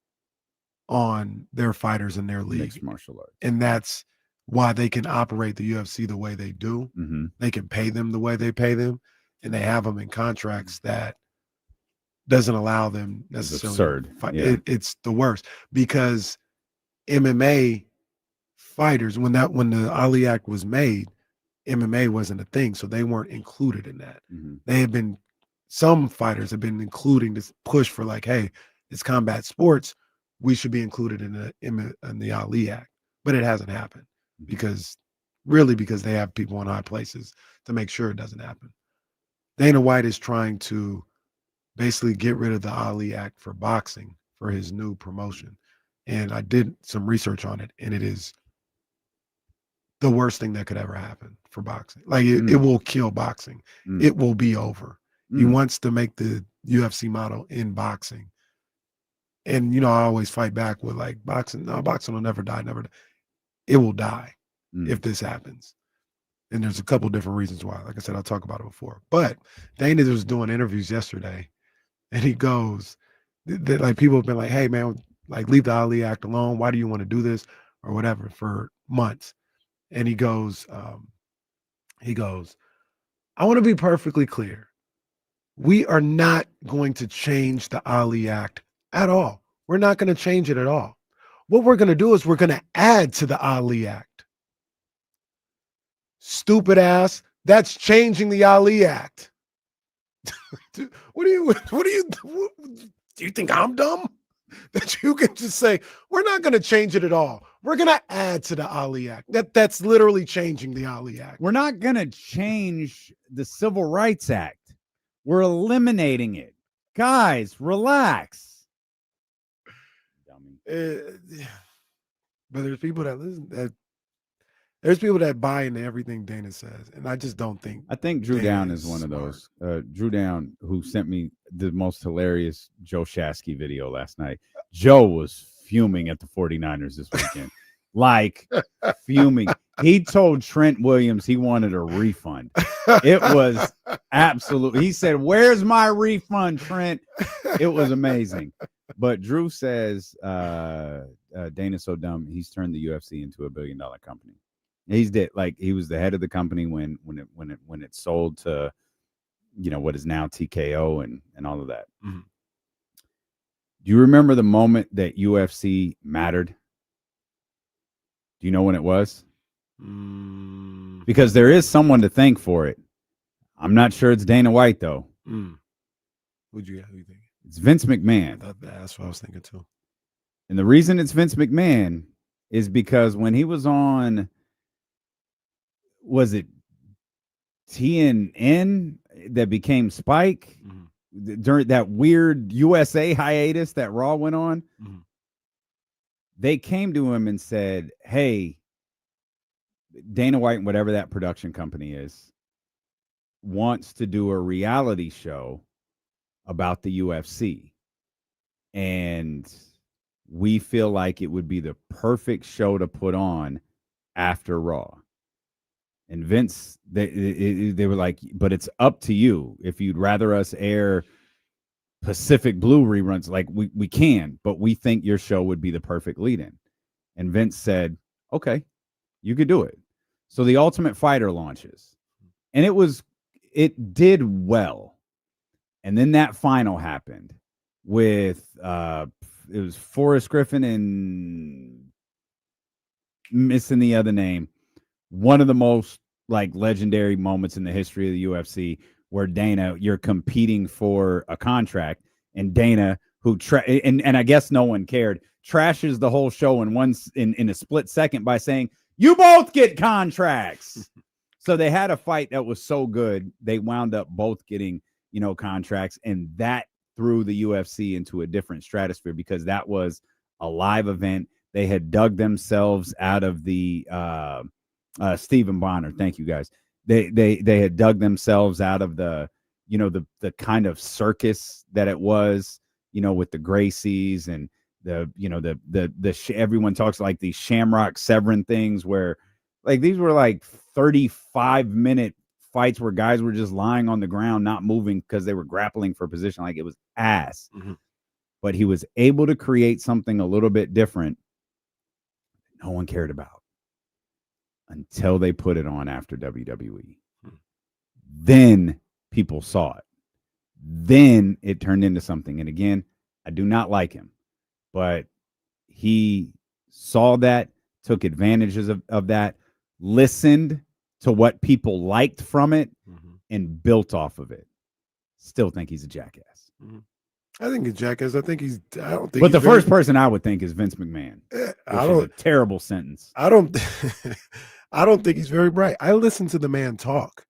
on their fighters and their league. Mixed martial arts. And that's why they can operate the UFC the way they do. Mm-hmm. They can pay them the way they pay them, and they have them in contracts that doesn't allow them necessarily. It's absurd. Fight. Yeah. It's the worst, because MMA fighters, when the Ali Act was made, MMA wasn't a thing, so they weren't included in that. Mm-hmm. Some fighters have been including this push for, like, hey, it's combat sports, we should be included in the Ali Act, but it hasn't happened because they have people in high places to make sure it doesn't happen. Dana White is trying to basically get rid of the Ali Act for boxing for his new promotion, and I did some research on it, and it is the worst thing that could ever happen for boxing. Like, it will kill boxing. It will be over. He wants to make the UFC model in boxing. And, I always fight back with, like, boxing will never die, never die. It will die if this happens. And there's a couple different reasons why. Like I said, I'll talk about it before. But Dana was doing interviews yesterday, and he goes, like, people have been like, hey, man, like, leave the Ali Act alone. Why do you want to do this or whatever for months? And he goes, I want to be perfectly clear. We are not going to change the Ali Act at all. We're not going to change it at all. What we're going to do is we're going to add to the Ali Act. Stupid ass. That's changing the Ali Act. Do you think I'm dumb? That you can just say, we're not going to change it at all. We're going to add to the Ali Act. That's literally changing the Ali Act. We're not going to change the Civil Rights Act. We're eliminating it. Guys, relax. But there's people that listen, there's people that buy into everything Dana says, and I just don't think. I think Drew Down is one of those. Drew Down, who sent me the most hilarious Joe Shasky video last night. Joe was fuming at the 49ers this weekend. Like, fuming. He told Trent Williams he wanted a refund. It was absolutely. He said, "Where's my refund, Trent?" It was amazing. But Drew says Dana's so dumb, he's turned the UFC into $1 billion company. He's dead. Like, he was the head of the company when it sold to, what is now TKO and all of that. Mm-hmm. Do you remember the moment that UFC mattered? Do you know when it was? Because there is someone to thank for it. I'm not sure it's Dana White, though. Who you think? It's Vince McMahon. That's what I was thinking, too. And the reason it's Vince McMahon is because when he was on, was it TNN that became Spike during that weird USA hiatus that Raw went on? They came to him and said, hey, Dana White, whatever that production company is, wants to do a reality show about the UFC. And we feel like it would be the perfect show to put on after Raw. And Vince, they were like, but it's up to you. If you'd rather us air Pacific Blue reruns, like we can, but we think your show would be the perfect lead-in. And Vince said, okay, you could do it. So the Ultimate Fighter launches, and it did well. And then that final happened with it was Forrest Griffin and missing the other name. One of the most like legendary moments in the history of the UFC, where Dana, you're competing for a contract, and Dana, who and I guess no one cared, trashes the whole show in a split second by saying, "You both get contracts." So they had a fight that was so good, they wound up both getting, contracts, and that threw the UFC into a different stratosphere because that was a live event. They had dug themselves out of the Stephen Bonner. Thank you, guys. They had dug themselves out of the kind of circus that it was, with the Gracies and everyone talks like these Shamrock Severin things where like these were like 35-minute fights where guys were just lying on the ground, not moving because they were grappling for position. Like it was ass. Mm-hmm. But he was able to create something a little bit different no one cared about until they put it on after WWE. Then people saw it. Then it turned into something. And again, I do not like him, but he saw that, took advantages of that, listened to what people liked from it, and built off of it. Still think he's a jackass. I think he's a jackass. I don't think. But the first person I would think is Vince McMahon. A terrible sentence. I don't think he's very bright. I listen to the man talk.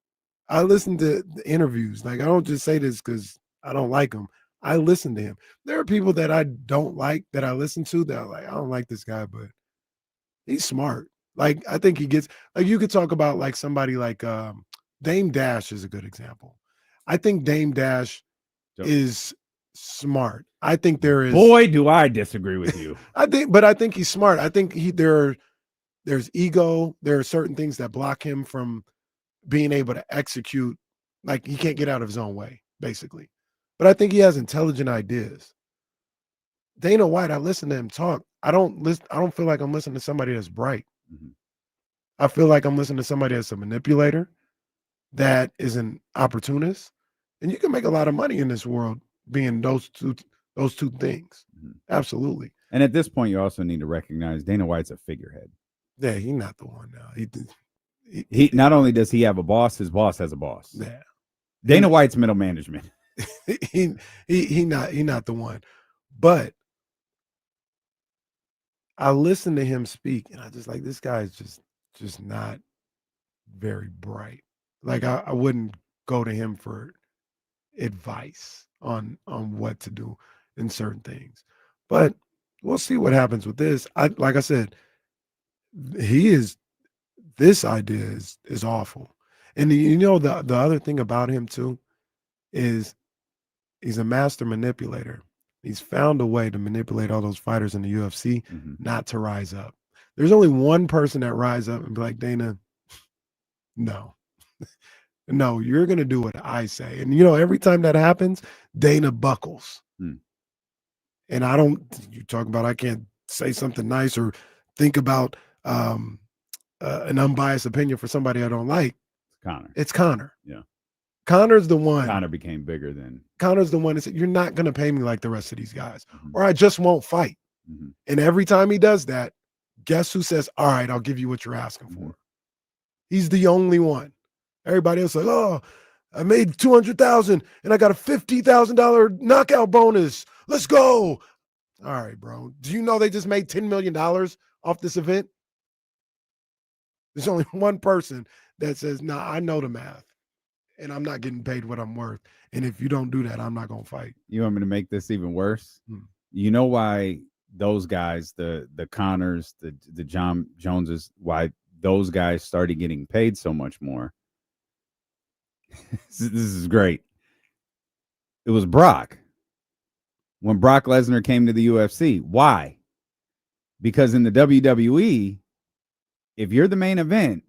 I listen to the interviews. Like, I don't just say this because I don't like him. I listen to him. There are people that I don't like that I listen to that are like, I don't like this guy, but he's smart. Like, I think he gets, like, you could talk about like somebody like Dame Dash is a good example. I think Dame Dash is smart. I think there is. Boy, do I disagree with you. I think he's smart. I think there's ego. There are certain things that block him from being able to execute. Like, he can't get out of his own way, basically. But I think he has intelligent ideas. Dana White, I listen to him talk. I don't feel like I'm listening to somebody that's bright. I feel like I'm listening to somebody that's a manipulator, that is an opportunist. And you can make a lot of money in this world being those two things. Absolutely. And at this point, you also need to recognize Dana White's a figurehead. Yeah, he's not the one now. He not only does he have a boss, his boss has a boss. Yeah. Dana White's middle management. he not the one. But I listen to him speak, and I just like, this guy is just not very bright. Like, I wouldn't go to him for advice on what to do in certain things. But we'll see what happens with this. Like I said, this idea is awful. And the other thing about him too is he's a master manipulator. He's found a way to manipulate all those fighters in the UFC not to rise up. There's only one person that rise up and be like, Dana, no. No, you're going to do what I say. And, every time that happens, Dana buckles. And you talk about, I can't say something nice or think about an unbiased opinion for somebody I don't like. It's Conor. Yeah. Connor's the one. Conor became bigger than. Connor's the one that said, you're not going to pay me like the rest of these guys, or I just won't fight. And every time he does that, guess who says, all right, I'll give you what you're asking for. He's the only one. Everybody else like, oh, I made $200,000 and I got a $50,000 knockout bonus. Let's go. All right, bro. Do you know they just made $10 million off this event? There's only one person that says, nah, I know the math and I'm not getting paid what I'm worth. And if you don't do that, I'm not going to fight. You want me to make this even worse? You know why those guys, the Connors, the John Joneses, why those guys started getting paid so much more? This is great. It was Brock. When Brock Lesnar came to the UFC. Why? Because in the WWE, if you're the main event,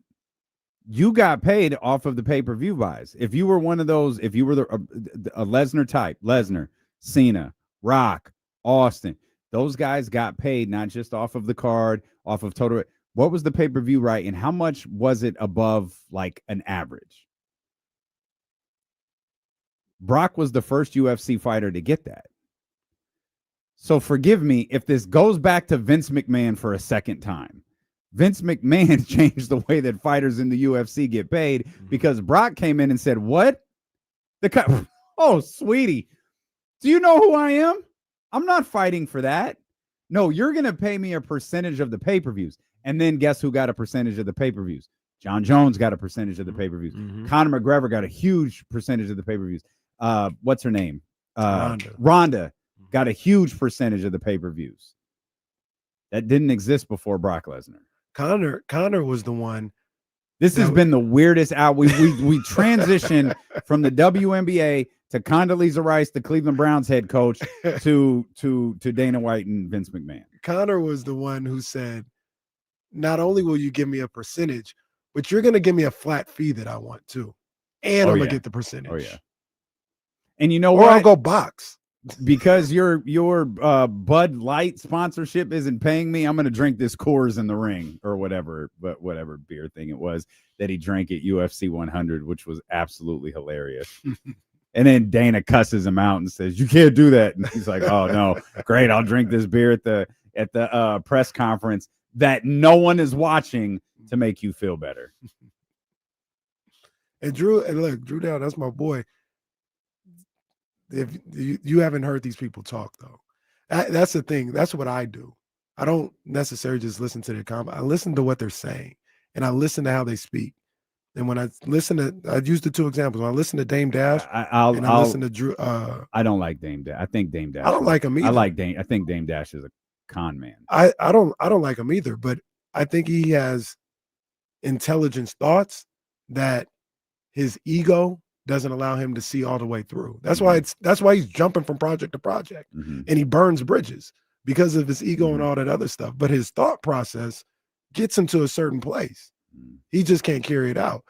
you got paid off of the pay-per-view buys. If you were one of those, if you were a Lesnar type, Lesnar, Cena, Rock, Austin, those guys got paid not just off of the card, off of total. What was the pay-per-view right, and how much was it above like an average? Brock was the first UFC fighter to get that. So forgive me if this goes back to Vince McMahon for a second time. Vince McMahon changed the way that fighters in the UFC get paid because Brock came in and said, what? Oh, sweetie, do you know who I am? I'm not fighting for that. No, you're going to pay me a percentage of the pay-per-views. And then guess who got a percentage of the pay-per-views? John Jones got a percentage of the pay-per-views. Conor McGregor got a huge percentage of the pay-per-views. What's her name? Ronda got a huge percentage of the pay-per-views. That didn't exist before Brock Lesnar. Conor was the one. This has been the weirdest out. We transitioned from the WNBA to Condoleezza Rice, the Cleveland Browns head coach, to Dana White and Vince McMahon. Conor was the one who said, not only will you give me a percentage, but you're going to give me a flat fee that I want too. And I'm going to get the percentage. Oh, yeah. And you know what? Or I'll go box. Because your Bud Light sponsorship isn't paying me, I'm going to drink this Coors in the ring or whatever beer thing it was that he drank at UFC 100, which was absolutely hilarious. And then Dana cusses him out and says, you can't do that. And he's like, oh, no, great. I'll drink this beer at the press conference that no one is watching to make you feel better. And Drew Down, that's my boy. If you haven't heard these people talk, though, that's the thing. That's what I do. I don't necessarily just listen to their comment. I listen to what they're saying, and I listen to how they speak. And when I used the two examples. When I listen to Dame Dash, I listen to Drew. I don't like Dame Dash. I think Dame Dash. I don't like him either. I think Dame Dash is a con man. I don't like him either. But I think he has intelligent thoughts that his ego doesn't allow him to see all the way through. That's why he's jumping from project to project, and he burns bridges because of his ego and all that other stuff. But his thought process gets him to a certain place. He just can't carry it out.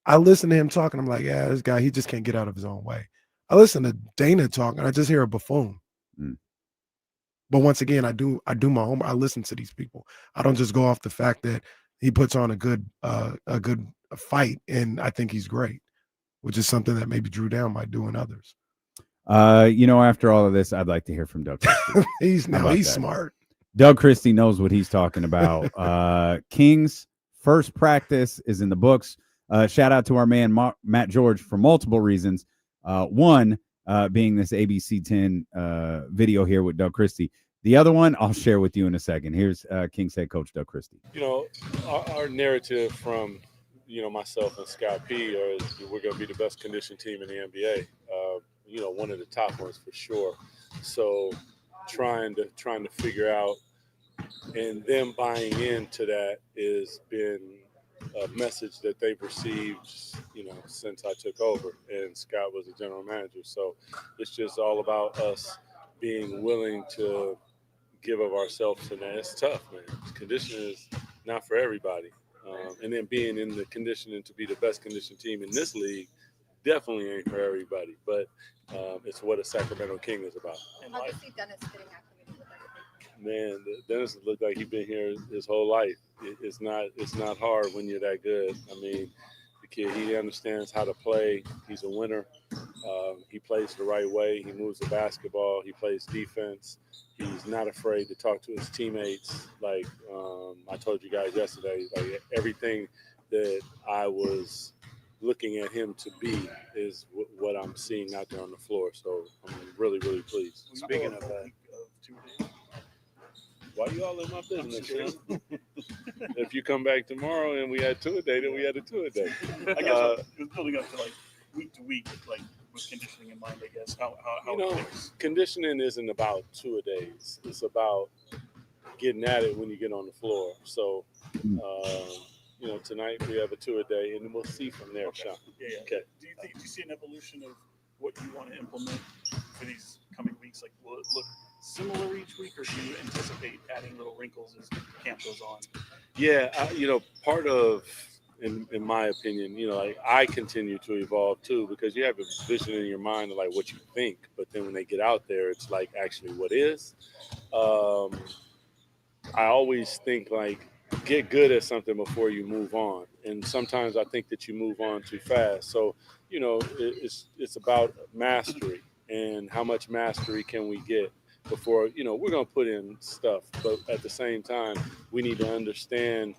I listen to him talking. I'm like, yeah, this guy, he just can't get out of his own way. I listen to Dana talk, and I just hear a buffoon. But once again, I do my homework. I listen to these people. I don't just go off the fact that he puts on a good fight, and I think he's great, which is something that maybe Drew Down might do in others. After all of this, I'd like to hear from Doug Christie. he's smart. Doug Christie knows what he's talking about. Kings first practice is in the books. Shout out to our man Matt George for multiple reasons. One being this ABC 10 video here with Doug Christie. The other one I'll share with you in a second. Here's Kings head coach Doug Christie. Our narrative from myself and Scott P. is we're going to be the best conditioned team in the NBA. One of the top ones for sure. So trying to figure out and them buying into that has been a message that they've received, since I took over and Scott was the general manager. So it's just all about us being willing to give of ourselves, and it's tough, man. Conditioning is not for everybody. And then being in the conditioning to be the best conditioned team in this league definitely ain't for everybody. But it's what a Sacramento King is about. How do you see Dennis fitting acclimated with everything? Man, Dennis looked like he's been here his whole life. It's not hard when you're that good. I mean, the kid, he understands how to play. He's a winner. He plays the right way. He moves the basketball. He plays defense. He's not afraid to talk to his teammates. Like I told you guys yesterday, like everything that I was looking at him to be is what I'm seeing out there on the floor. So I'm really, really pleased. Speaking of that, 2 days. Why you all in my business, man? If you come back tomorrow and we had two-a-day, then we had a two-a-day. I guess it was building up to week to week, with conditioning in mind, I guess. How conditioning isn't about two-a-days. It's about getting at it when you get on the floor. So, tonight we have a two-a-day, and then we'll see from there, Sean. Yeah. Okay. Do you see an evolution of what you want to implement for these coming weeks? Like, will it look similar each week, or do you anticipate adding little wrinkles as camp goes on? Yeah, part of, in my opinion, like I continue to evolve too, because you have a vision in your mind of like what you think, but then when they get out there, it's like actually what is. I always think like get good at something before you move on, and sometimes I think that you move on too fast. So it's about mastery and how much mastery can we get before we're gonna put in stuff, but at the same time we need to understand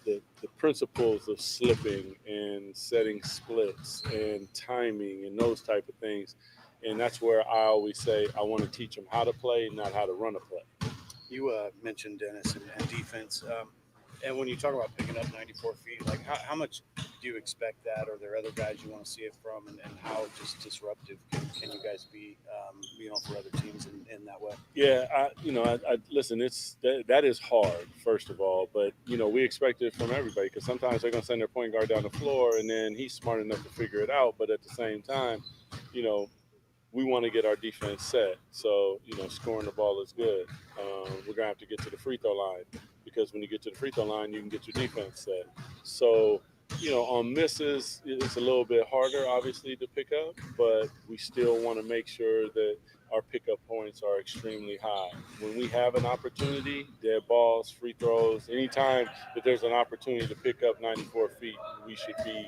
the principles of slipping and setting splits and timing and those type of things. And that's where I always say I want to teach them how to play, not how to run a play. You mentioned Dennis and defense. And when you talk about picking up 94 feet, like how much do you expect that? Or are there other guys you want to see it from? And how just disruptive can you guys be, for other teams in that way? Yeah, I listen, that is hard, first of all. But, we expect it from everybody, because sometimes they're going to send their point guard down the floor, and then he's smart enough to figure it out. But at the same time, we want to get our defense set. So, scoring the ball is good. We're going to have to get to the free throw line, because when you get to the free throw line, you can get your defense set. So, on misses, it's a little bit harder, obviously, to pick up, but we still want to make sure that our pickup points are extremely high. When we have an opportunity, dead balls, free throws, anytime that there's an opportunity to pick up 94 feet, we should be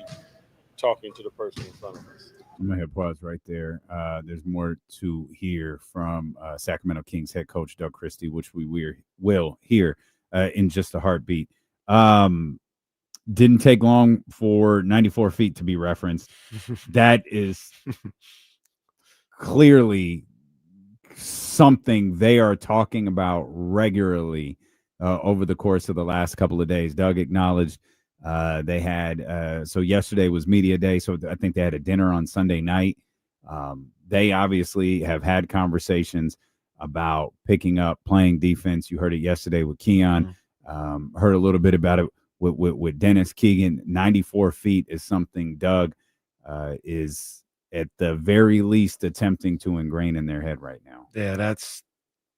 talking to the person in front of us. I'm going to hit pause right there. There's more to hear from Sacramento Kings head coach Doug Christie, which we will hear in just a heartbeat. Didn't take long for 94 feet to be referenced. That is clearly something they are talking about regularly over the course of the last couple of days. Doug acknowledged they had so yesterday was media day, so I think they had a dinner on Sunday night. They obviously have had conversations about picking up playing defense. You heard it yesterday with Keon. Heard a little bit about it with Dennis Keegan. 94 feet is something Doug is at the very least attempting to ingrain in their head right now. Yeah,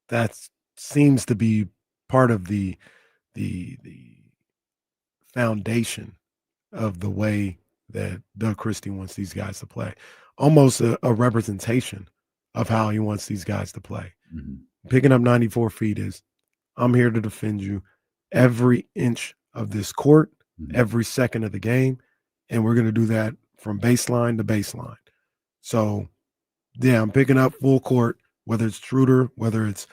that seems to be part of the foundation of the way that Doug Christie wants these guys to play. Almost a representation of how he wants these guys to play. Mm-hmm. Picking up 94 feet is, I'm here to defend you every inch of this court, every second of the game, and we're going to do that from baseline to baseline. So, yeah, I'm picking up full court, whether it's Schroder, whether it's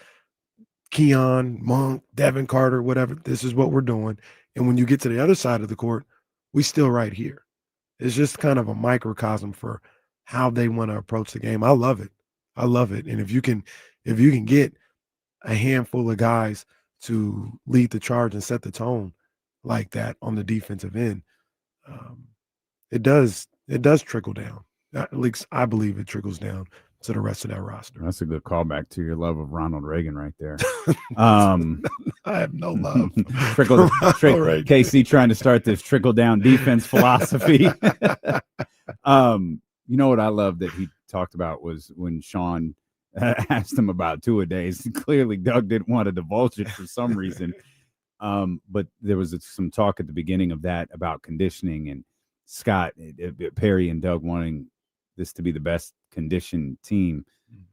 Keon, Monk, Devin Carter, whatever. This is what we're doing. And when you get to the other side of the court, we still right here. It's just kind of a microcosm for how they want to approach the game. I love it. I love it. And if you can get a handful of guys to lead the charge and set the tone like that on the defensive end, it does trickle down. At least I believe it trickles down to the rest of that roster. That's a good callback to your love of Ronald Reagan right there. I have no love. KC trying to start this trickle down defense philosophy. You know what I love that he talked about was when Sean asked him about two-a-days. Clearly, Doug didn't want to divulge it for some reason. But there was some talk at the beginning of that about conditioning, and Scott, Perry, and Doug wanting this to be the best conditioned team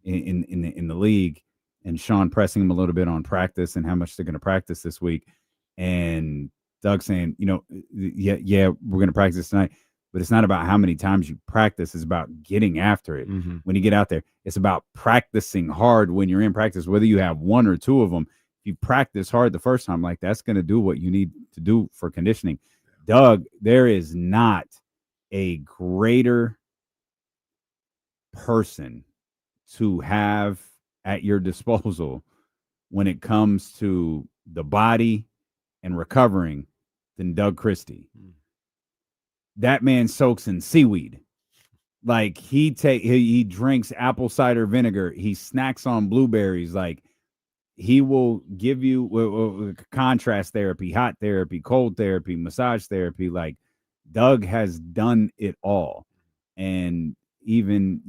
in the league, and Sean pressing him a little bit on practice and how much they're going to practice this week, and Doug saying, yeah, we're going to practice tonight, but it's not about how many times you practice. It's about getting after it. Mm-hmm. When you get out there, it's about practicing hard when you're in practice, whether you have one or two of them. If you practice hard the first time, like that's going to do what you need to do for conditioning. Doug, there is not a greater person to have at your disposal when it comes to the body and recovering than Doug Christie. That man soaks in seaweed. Like he drinks apple cider vinegar. He snacks on blueberries. Like he will give you contrast therapy, hot therapy, cold therapy, massage therapy. Like Doug has done it all. And even,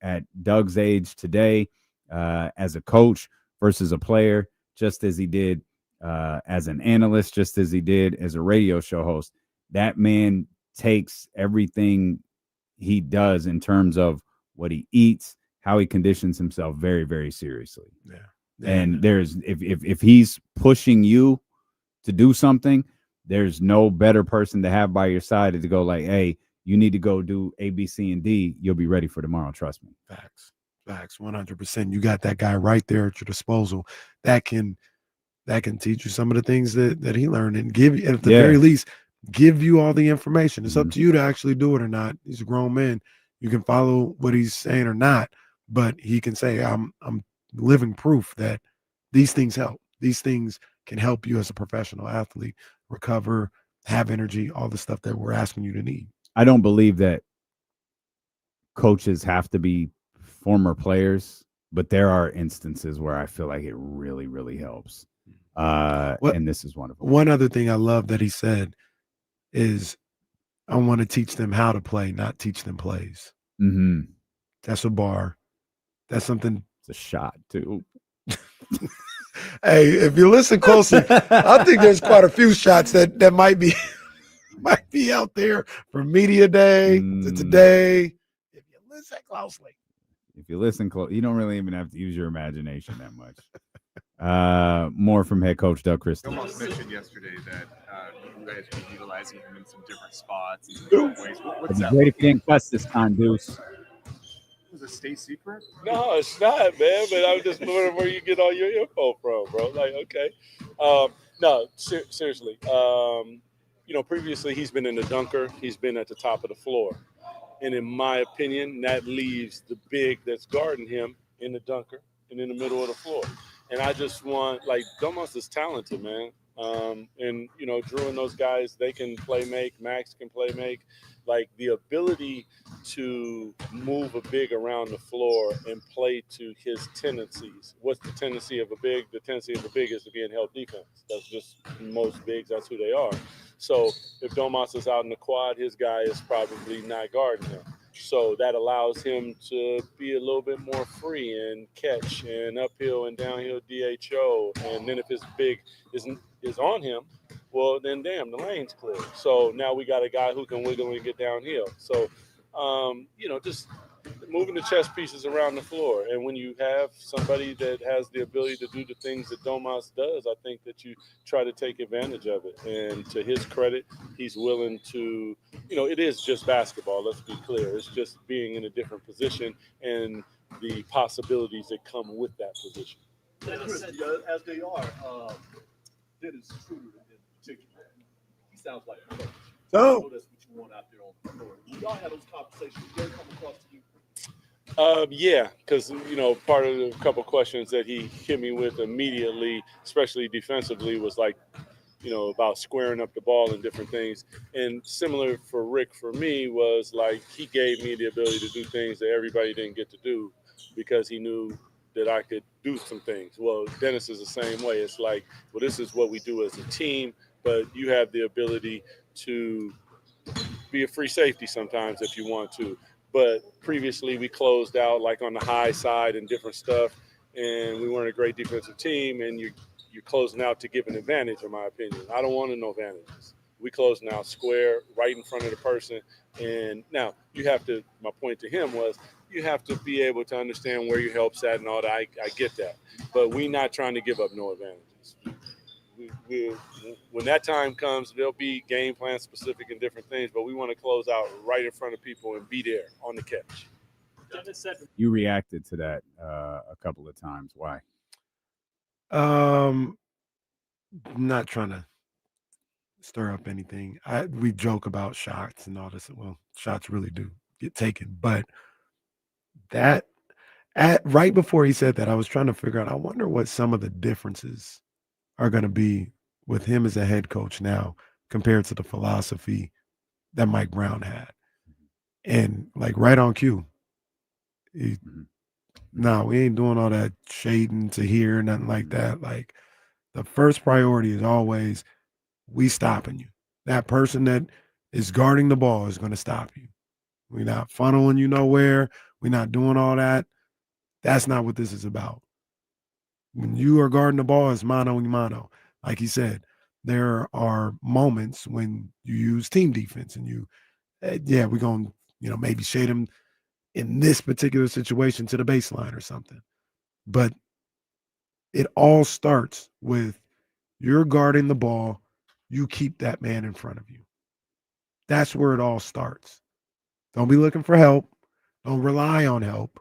at Doug's age today, as a coach versus a player, just as he did as an analyst, just as he did as a radio show host, that man takes everything he does in terms of what he eats, how he conditions himself very, very seriously. Yeah. And there's if he's pushing you to do something, there's no better person to have by your side to go like, hey, you need to go do A, B, C, and D. You'll be ready for tomorrow. Trust me. Facts, 100%. You got that guy right there at your disposal that can teach you some of the things that he learned and give you, at the very least, give you all the information. It's up to you to actually do it or not. He's a grown man. You can follow what he's saying or not, but he can say, I'm living proof that these things help. These things can help you as a professional athlete recover, have energy, all the stuff that we're asking you to need. I don't believe that coaches have to be former players, but there are instances where I feel like it really, really helps. And this is one of them. One other thing I love that he said is, I want to teach them how to play, not teach them plays. Mm-hmm. That's a bar. That's something. It's a shot too. Hey, if you listen closely, I think there's quite a few shots that might be out there from media day to today. If you listen closely. If you listen close, you don't really even have to use your imagination that much. More from head coach Doug Christie. You almost mentioned yesterday that you guys will be utilizing him in some different spots and some different ways. What's It'd be that? great if you didn't cuss this time, Deuce. Was it state secret? No, it's not, man. But I'm just wondering where you get all your info from, bro. Like, okay. No, seriously. Previously he's been in the dunker. He's been at the top of the floor. And in my opinion, that leaves the big that's guarding him in the dunker and in the middle of the floor. And I just want, like, Domantas is talented, man. And, Drew and those guys, they can play make. Max can play make. Like, the ability to move a big around the floor and play to his tendencies. What's the tendency of a big? The tendency of a big is to be in help defense. That's just most bigs. That's who they are. So if Domantas is out in the quad, his guy is probably not guarding him. So that allows him to be a little bit more free and catch and uphill and downhill DHO. And then if his big is on him, well, then damn, the lane's clear. So now we got a guy who can wiggle and get downhill. So, just moving the chess pieces around the floor. And when you have somebody that has the ability to do the things that Domas does, I think that you try to take advantage of it. And to his credit, he's willing to, it is just basketball. Let's be clear. It's just being in a different position and the possibilities that come with that position. As they are, Dennis Schroder in particular, he sounds like a coach. So, I know that's what you want out there on the floor. When y'all have those conversations, they come across to you. Yeah, because, part of the couple questions that he hit me with immediately, especially defensively, was like, about squaring up the ball and different things. And similar for Rick, for me, was like he gave me the ability to do things that everybody didn't get to do because he knew that I could do some things. Well, Dennis is the same way. It's like, well, this is what we do as a team, but you have the ability to be a free safety sometimes if you want to. But previously we closed out like on the high side and different stuff, and we weren't a great defensive team, and you're closing out to give an advantage, in my opinion. I don't want no advantages. We closing out square right in front of the person. And now you have to, my point to him was, you have to be able to understand where your help's at and all that. I get that. But we're not trying to give up no advantages. When that time comes, there'll be game plan specific and different things, but we want to close out right in front of people and be there on the catch. You reacted to that a couple of times. Why? Not trying to stir up anything. We joke about shots and all this. Well, shots really do get taken, but right before he said that, I was trying to figure out, I wonder what some of the differences are going to be with him as a head coach now compared to the philosophy that Mike Brown had. And like right on cue, no, we ain't doing all that shading to here, nothing like that. Like the first priority is always, we stopping you. That person that is guarding the ball is going to stop you. We're not funneling you nowhere. We're not doing all that. That's not what this is about. When you are guarding the ball, it's mano a mano. Like he said, there are moments when you use team defense and we're going to, maybe shade them in this particular situation to the baseline or something. But it all starts with you're guarding the ball, you keep that man in front of you. That's where it all starts. Don't be looking for help. Don't rely on help.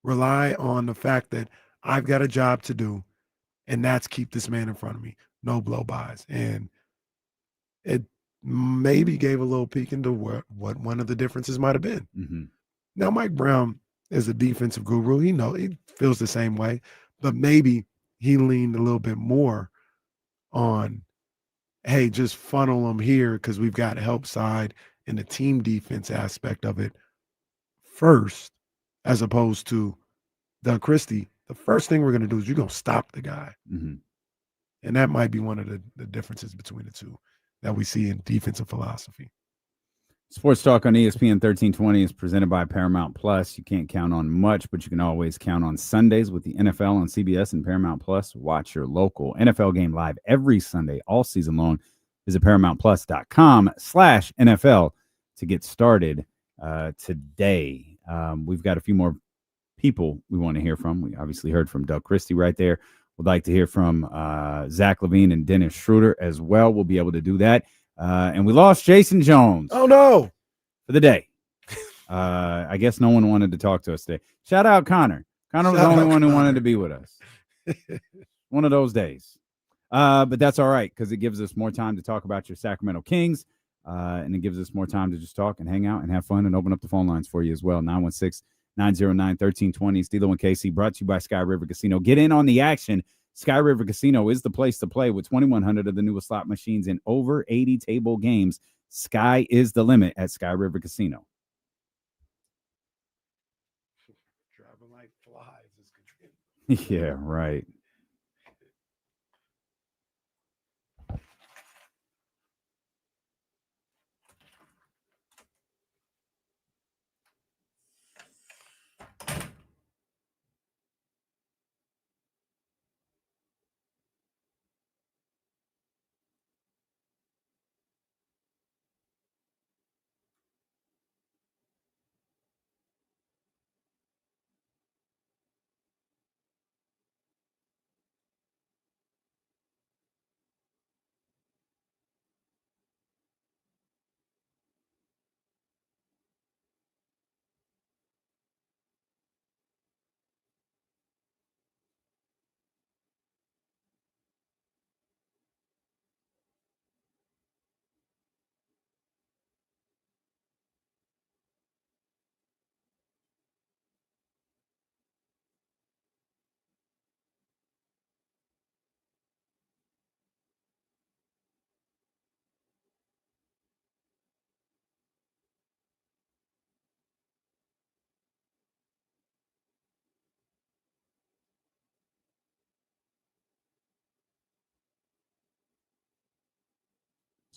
Rely on the fact that I've got a job to do, and that's keep this man in front of me. No blow-bys. And it maybe gave a little peek into what one of the differences might have been. Mm-hmm. Now, Mike Brown is a defensive guru. He feels the same way, but maybe he leaned a little bit more on, hey, just funnel them here because we've got help side and the team defense aspect of it first, as opposed to Doug Christie. The first thing we're going to do is you're going to stop the guy. Mm-hmm. And that might be one of the differences between the two that we see in defensive philosophy. Sports Talk on ESPN 1320 is presented by Paramount Plus. You can't count on much, but you can always count on Sundays with the NFL on CBS and Paramount Plus. Watch your local NFL game live every Sunday all season long. Visit ParamountPlus.com/NFL to get started today. We've got a few more people we want to hear from. We obviously heard from Doug Christie right there. We'd like to hear from Zach LaVine and Dennis Schroder as well. We'll be able to do that. And we lost Jason Jones. Oh, no. For the day. I guess no one wanted to talk to us today. Shout out Connor. Connor was the only one who wanted to be with us. One of those days. But that's all right because it gives us more time to talk about your Sacramento Kings. And it gives us more time to just talk and hang out and have fun and open up the phone lines for you as well. 916-909-1320. Stilo and KC brought to you by Sky River Casino. Get in on the action. Sky River Casino is the place to play with 2,100 of the newest slot machines and over 80 table games. Sky is the limit at Sky River Casino. Driving like flies is good. Yeah, right.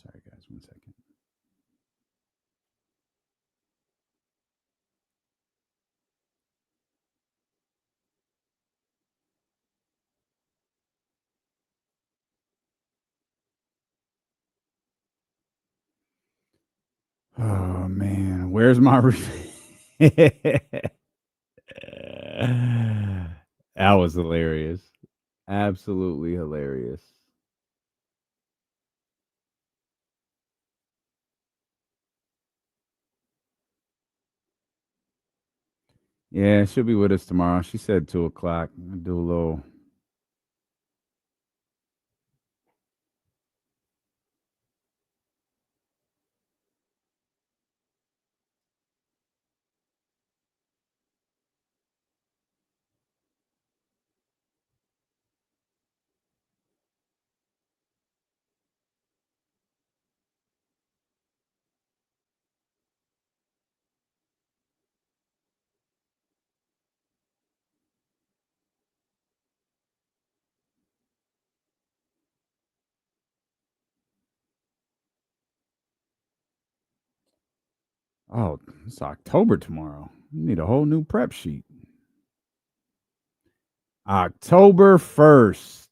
Sorry, guys, 1 second. Oh, man. Where's my that was hilarious. Absolutely hilarious. Yeah, she'll be with us tomorrow. She said 2 o'clock. I'll do a little. Oh, it's October tomorrow. You need a whole new prep sheet. October 1st.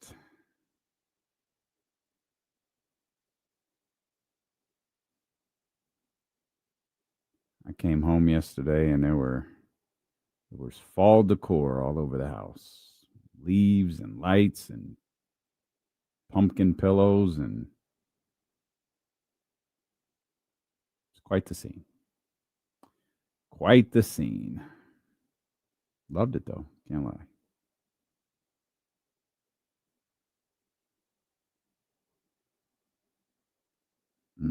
I came home yesterday and there was fall decor all over the house. Leaves and lights and pumpkin pillows, and it's quite the scene. Quite the scene. Loved it though, can't lie. Shoot.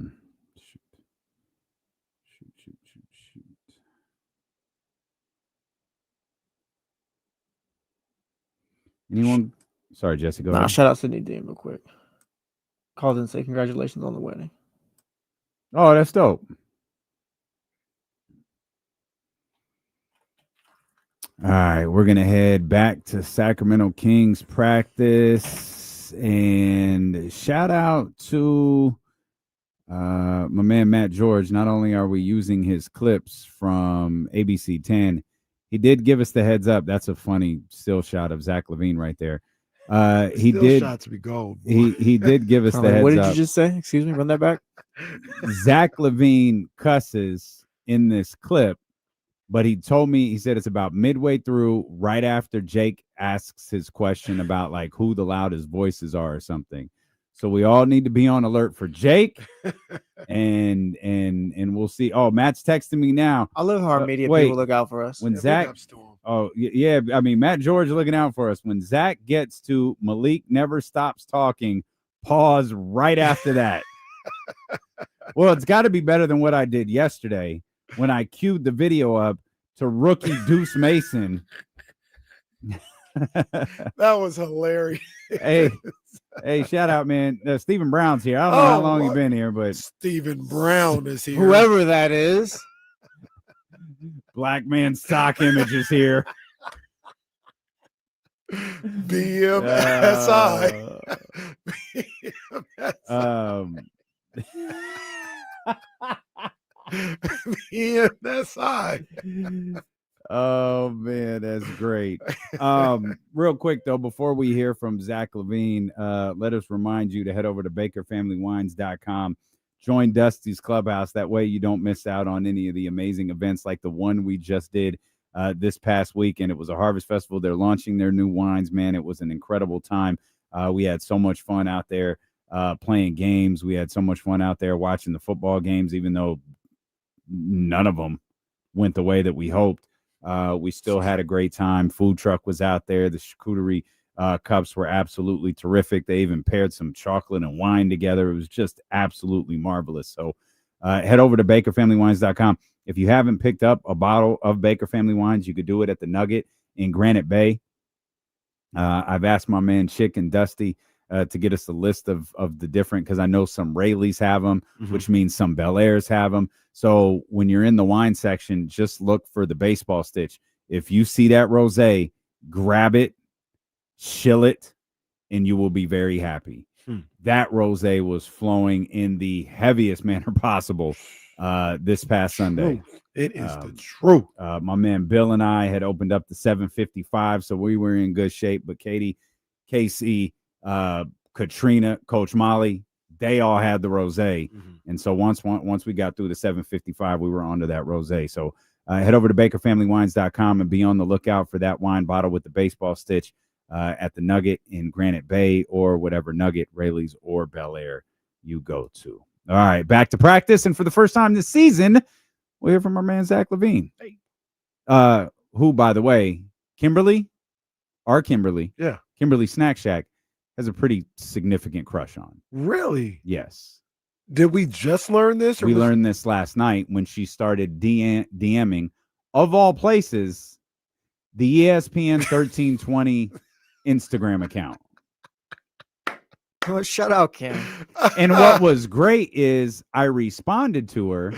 Anyone? Sorry, Jesse, go ahead. Shout out to Dean real quick. Called and say congratulations on the wedding. Oh, that's dope. All right, we're going to head back to Sacramento Kings practice. And shout out to my man, Matt George. Not only are we using his clips from ABC 10, he did give us the heads up. That's a funny still shot of Zach LaVine right there. He Still did shots be gold. He did give us the heads up. What did you just say? Excuse me, run that back. Zach LaVine cusses in this clip, but he told me, he said it's about midway through, right after Jake asks his question about like who the loudest voices are or something. So we all need to be on alert for Jake, and we'll see. Oh, Matt's texting me now. I love how our media people look out for us. When Zach, yeah, I mean Matt George looking out for us. When Zach gets to Malik never stops talking, pause right after that. Well, it's got to be better than what I did yesterday when I queued the video up to rookie Deuce Mason. That was hilarious. Hey, shout out, man. Stephen Brown's here. I don't know how long you've been here, but Stephen Brown is here. Whoever that is. Black man stock image is here. BMSI. BMSI. Oh man, that's great. Real quick though, before we hear from Zach LaVine, let us remind you to head over to bakerfamilywines.com. Join Dusty's Clubhouse. That way you don't miss out on any of the amazing events like the one we just did this past weekend. It was a harvest festival. They're launching their new wines, man. It was an incredible time. We had so much fun out there playing games. We had so much fun out there watching the football games, even though none of them went the way that we hoped. We still had a great time. Food truck was out there. The charcuterie cups were absolutely terrific. They even paired some chocolate and wine together. It was just absolutely marvelous. So head over to bakerfamilywines.com. If you haven't picked up a bottle of Baker Family Wines, you could do it at the Nugget in Granite Bay. I've asked my man Chick and Dusty to get us a list of the different, because I know some Rayleighs have them, which means some Bel Airs have them. So when you're in the wine section, just look for the baseball stitch. If you see that rosé, grab it, chill it, and you will be very happy. That rosé was flowing in the heaviest manner possible this past Sunday. It is the truth. My man Bill and I had opened up the 755, so we were in good shape. But Katie, Casey, Katrina, Coach Molly, they all had the rosé. And so once we got through the 755, we were onto that rosé. So head over to bakerfamilywines.com and be on the lookout for that wine bottle with the baseball stitch at the Nugget in Granite Bay, or whatever Nugget, Rayleigh's, or Bel Air you go to. All right, back to practice. And for the first time this season, we'll hear from our man Zach LaVine, who, by the way, Kimberly Snack Shack has a pretty significant crush on. Really? Yes. Did we just learn this? We learned this last night when she started DMing, of all places, the ESPN 1320 Instagram account. Oh, shut out, Kim. And what was great is I responded to her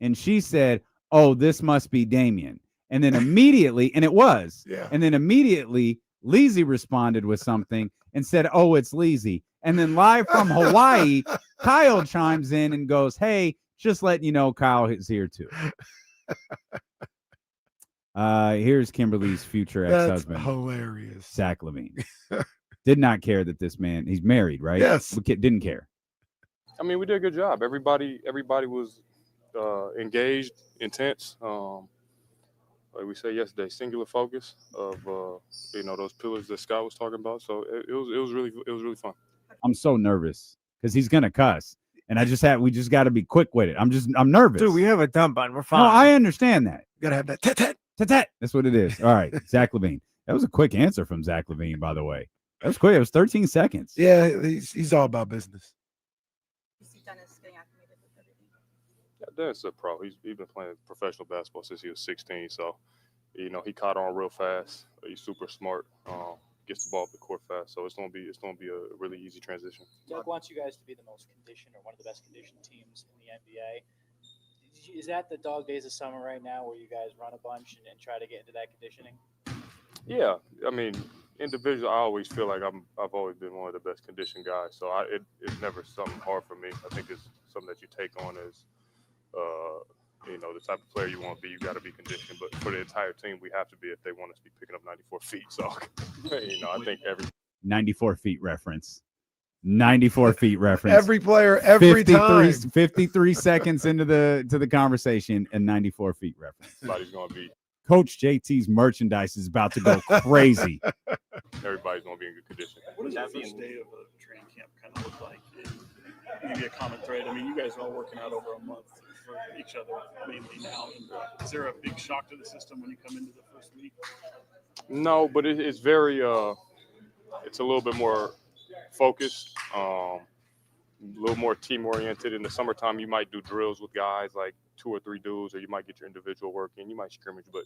and she said, "Oh, this must be Damien." And then immediately, and it was, and then immediately Leezy responded with something and said, "Oh, it's Leezy." And then live from Hawaii, Kyle chimes in and goes, "Hey, just letting you know Kyle is here too." Here's Kimberly's future ex-husband. That's hilarious. Zach LaVine. Did not care that this man, he's married, right? Yes. Didn't care. I mean, we did a good job. Everybody was engaged, intense. Like we said yesterday, singular focus of those pillars that Scott was talking about. So it was really fun. I'm so nervous because he's gonna cuss, and we just got to be quick with it. I'm nervous. Dude, we have a dump button. We're fine. No, I understand that. You gotta have that tat. That's what it is. All right, Zach LaVine. That was a quick answer from Zach LaVine, by the way. That was quick. It was 13 seconds. Yeah, he's all about business. Yeah, Dennis is a pro. He's been playing professional basketball since he was 16. So, he caught on real fast. He's super smart. Gets the ball up the court fast. So it's gonna be a really easy transition. Doug wants you guys to be the most conditioned or one of the best conditioned teams in the NBA. Is that the dog days of summer right now where you guys run a bunch and try to get into that conditioning? Yeah, I mean, individually, I always feel like I've always been one of the best conditioned guys. So it's never something hard for me. I think it's something that you take on as the type of player you want to be. You got to be conditioned. But for the entire team, we have to be if they want us to be picking up 94 feet. So I think 94 feet reference. 94 feet reference. Every player, every 53, time. 53 seconds into the conversation, and 94 feet reference. Everybody's going to be. Coach JT's merchandise is about to go crazy. Everybody's going to be in good condition. What does that first day of a training camp kind of look like? Maybe a common thread. I mean, you guys are all working out over a month for each other mainly now. And is there a big shock to the system when you come into the first week? No, but it's very it's a little bit more focused, a little more team oriented. In the summertime, you might do drills with guys like 2 or 3 dudes, or you might get your individual work in. You might scrimmage, but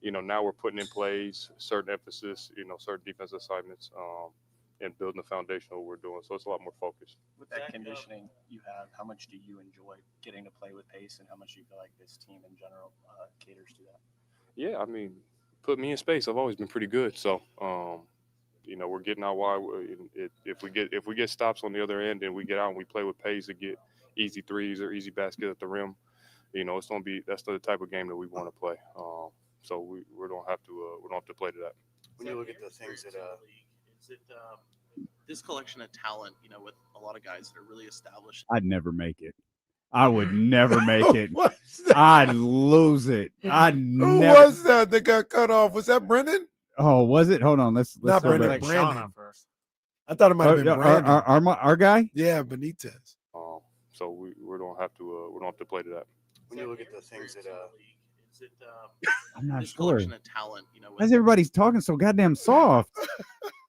now we're putting in plays, certain emphasis, certain defense assignments, and building the foundation of what we're doing. So it's a lot more focused. With that conditioning you have, how much do you enjoy getting to play with pace, and how much do you feel like this team in general caters to that? Yeah, I mean, put me in space. I've always been pretty good. So, we're getting out wide. If we get stops on the other end and we get out and we play with pace to get easy threes or easy baskets at the rim, it's gonna be that's the type of game that we want to play. So we don't have to play to that. When you look at the things that is it this collection of talent, with a lot of guys that are really established? I'd never make it. I would never make it. I'd lose it. Who was that got cut off? Was that Brendan? Oh, was it? Hold on. Let's not Brendan. like Brandon. First. I thought it might have been Brandon. Our guy. Yeah, Benitez. So we don't have to play to that. When you look at the things that is it I'm not this sure. collection of talent, Why is everybody's talking so goddamn soft?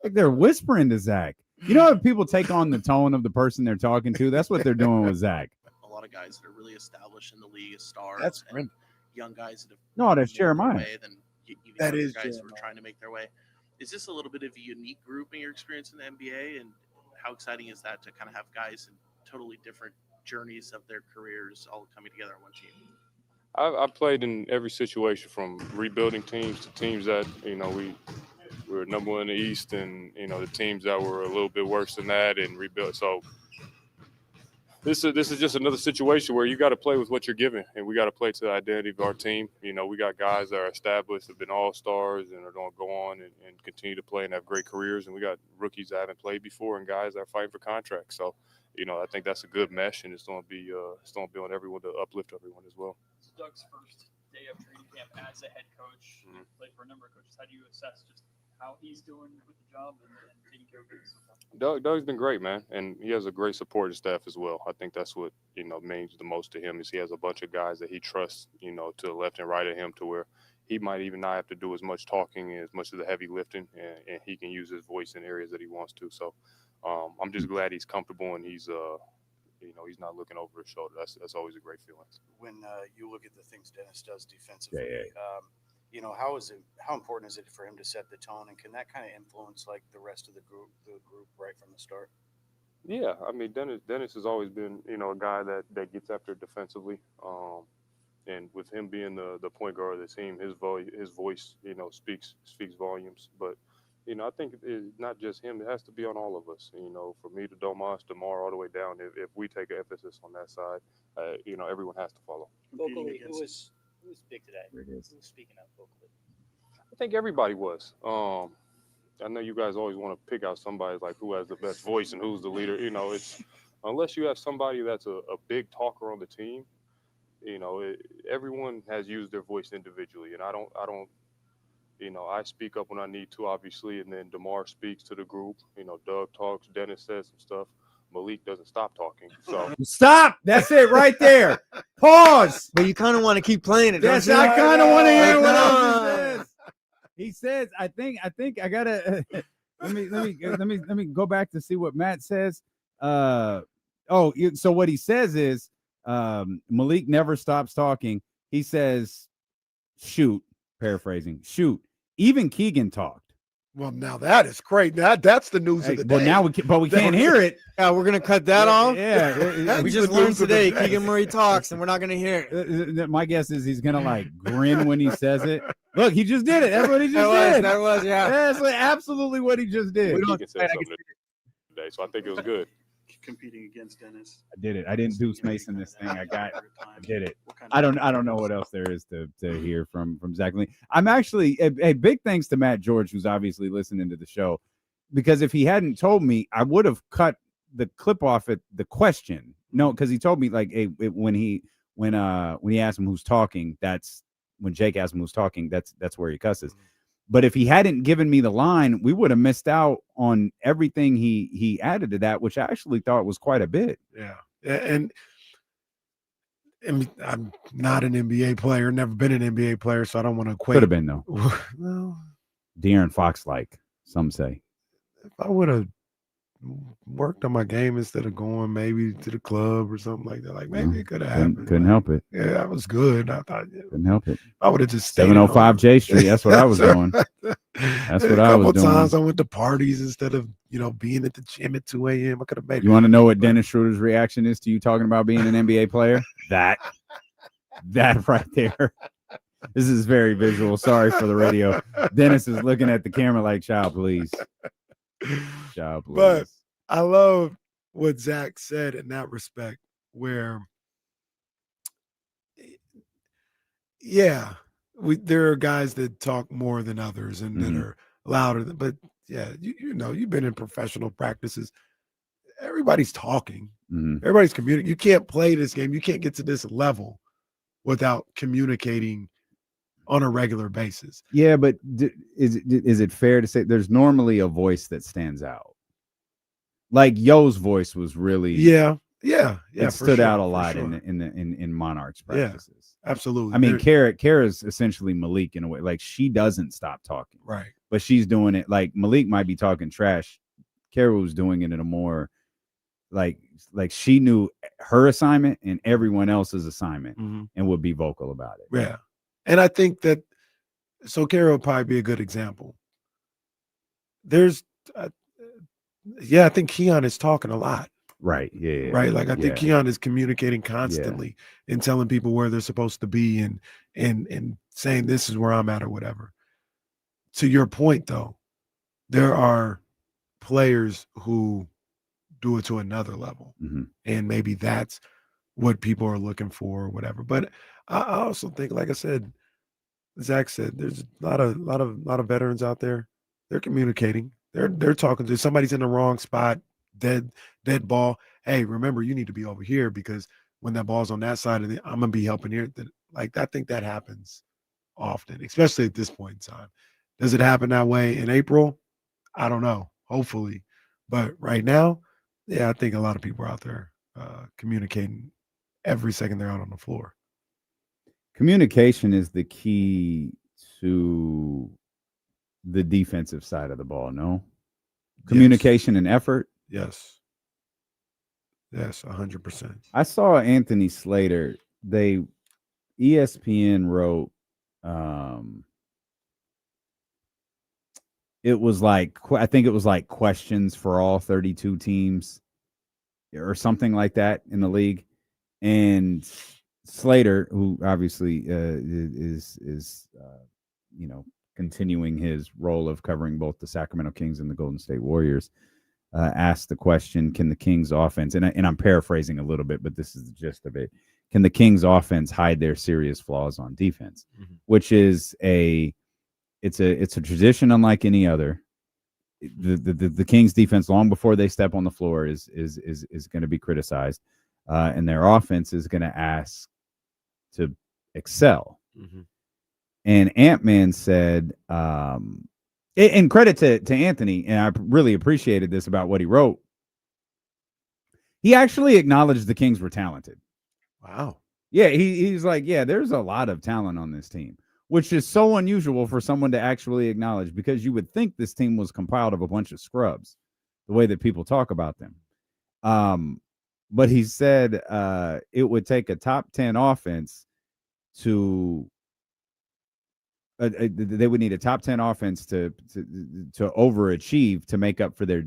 Like they're whispering to Zach. You know how people take on the tone of the person they're talking to? That's what they're doing with Zach. A lot of guys that are really established in the league as stars. That's and young guys that have No, that's made their Jeremiah. way than even That younger is guys who Jeremiah. are trying to make their way. Is this a little bit of a unique group in your experience in the NBA, and how exciting is that to kind of have guys in totally different journeys of their careers all coming together on one team? I've played in every situation, from rebuilding teams to teams that we were number one in the East, and the teams that were a little bit worse than that and rebuilt. So this is just another situation where you got to play with what you're given, and we got to play to the identity of our team. We got guys that are established, have been all-stars, and are going to go on and continue to play and have great careers. And we got rookies that haven't played before and guys that are fighting for contracts. So, I think that's a good mesh, and it's going to be on everyone to uplift everyone as well. It's Doug's first day of training camp as a head coach. Played for a number of coaches. How do you assess just how he's doing with the job and taking care of business? Doug's been great, man, and he has a great supporting staff as well. I think that's what means the most to him, is he has a bunch of guys that he trusts, to the left and right of him, to where he might even not have to do as much talking and as much of the heavy lifting, and he can use his voice in areas that he wants to. So I'm just glad he's comfortable and he's he's not looking over his shoulder. That's always a great feeling. when you look at the things Dennis does defensively, how important is it for him to set the tone, and can that kind of influence like the rest of the group right from the start? Yeah, I mean, Dennis has always been, a guy that gets after it defensively. And with him being the point guard of the team, his voice, speaks volumes. But, I think it's not just him. It has to be on all of us. For me to Domantas, DeMar, all the way down. If we take an emphasis on that side, everyone has to follow. Vocally, who was big today? Who was speaking up vocally? I think everybody was. I know you guys always want to pick out somebody like who has the best voice and who's the leader. It's unless you have somebody that's a big talker on the team, everyone has used their voice individually, and I don't. I speak up when I need to, obviously, and then DeMar speaks to the group. Doug talks, Dennis says some stuff. Malik doesn't stop talking. So stop. That's it right there. Pause. But you kind of want to keep playing it. Yes, don't you? I kind of want to hear Like, what else nah. he says. He says, I think I gotta let me go back to see what Matt says. So what he says is Malik never stops talking. He says, shoot, paraphrasing, shoot. Even Keegan talked. Well, now that is great. That's the news of the day. Well, now we can't hear it. Yeah, we're gonna cut that off. Yeah, we just learned today. Keegan Murray talks, and we're not gonna hear it. My guess is he's gonna like grin when he says it. Look, he just did it. That's what he just did. That was, yeah. That's absolutely what he just did. Keegan said something today, so I think it was good. Competing against Dennis. I did it. I didn't Deuce Mason this thing. I did it. I don't know what else there is to hear from Zach Lee. I'm actually a big thanks to Matt George, who's obviously listening to the show, because if he hadn't told me, I would have cut the clip off at the question. No, because he told me like when he asked him who's talking, that's when Jake asked him who's talking, that's where he cusses. But if he hadn't given me the line, we would have missed out on everything he added to that, which I actually thought was quite a bit. Yeah. And I'm not an NBA player, never been an NBA player, so I don't want to equate. Could have been, though. Well, De'Aaron Fox, like some say. if I would have worked on my game instead of going maybe to the club or something like that, like maybe it could have happened. Couldn't help it. Yeah, I was good. I thought Couldn't help it. I would have just stayed 705 J Street. That's what I was doing. That's what I was doing. A couple times I went to parties instead of being at the gym at 2 a.m. I could have made it. You want to know what Dennis Schroeder's reaction is to you talking about being an NBA player? That right there. This is very visual. Sorry for the radio. Dennis is looking at the camera like, child, please. Child, please. But I love what Zach said in that respect, where, yeah, there are guys that talk more than others and that are louder. But yeah, you've been in professional practices. Everybody's talking. Everybody's communicating. You can't play this game. You can't get to this level without communicating on a regular basis. Yeah, but is it fair to say there's normally a voice that stands out? Like Yo's voice was really it stood out a lot in Monarchs practices. Yeah, absolutely. I mean, Kara's essentially Malik in a way. Like she doesn't stop talking, right? But she's doing it like Malik might be talking trash. Kara was doing it in a more like she knew her assignment and everyone else's assignment and would be vocal about it. Yeah, and I think that Kara would probably be a good example. There's I think Keon is talking a lot. Right. Yeah. Right. Like I think Keon is communicating constantly and telling people where they're supposed to be and saying this is where I'm at or whatever. To your point, though, there are players who do it to another level, and maybe that's what people are looking for or whatever. But I also think, like I said, Zach said, there's a lot of veterans out there. They're communicating. They're talking to somebody's in the wrong spot, dead ball. Hey, remember, you need to be over here because when that ball's on that side, I'm gonna be helping here. Like I think that happens often, especially at this point in time. Does it happen that way in April? I don't know. Hopefully, but right now, I think a lot of people are out there communicating every second they're out on the floor. Communication is the key to the defensive side of the ball, no? Communication and effort? Yes. Yes, 100%. I saw Anthony Slater. ESPN wrote, it was like, I think it was like questions for all 32 teams or something like that in the league. And Slater, who obviously is continuing his role of covering both the Sacramento Kings and the Golden State Warriors, asked the question, can the Kings offense, and I'm paraphrasing a little bit, but this is the gist of it, can the Kings offense hide their serious flaws on defense? Which is it's a tradition unlike any other. The Kings defense, long before they step on the floor, is going to be criticized, and their offense is going to ask to excel. Mm-hmm. And Ant-Man said, and credit to Anthony, and I really appreciated this about what he wrote. He actually acknowledged the Kings were talented. Wow. Yeah, he's like, yeah, there's a lot of talent on this team, which is so unusual for someone to actually acknowledge, because you would think this team was compiled of a bunch of scrubs, the way that people talk about them. But he said it would take a top 10 offense to they would need a top 10 offense to overachieve to make up for their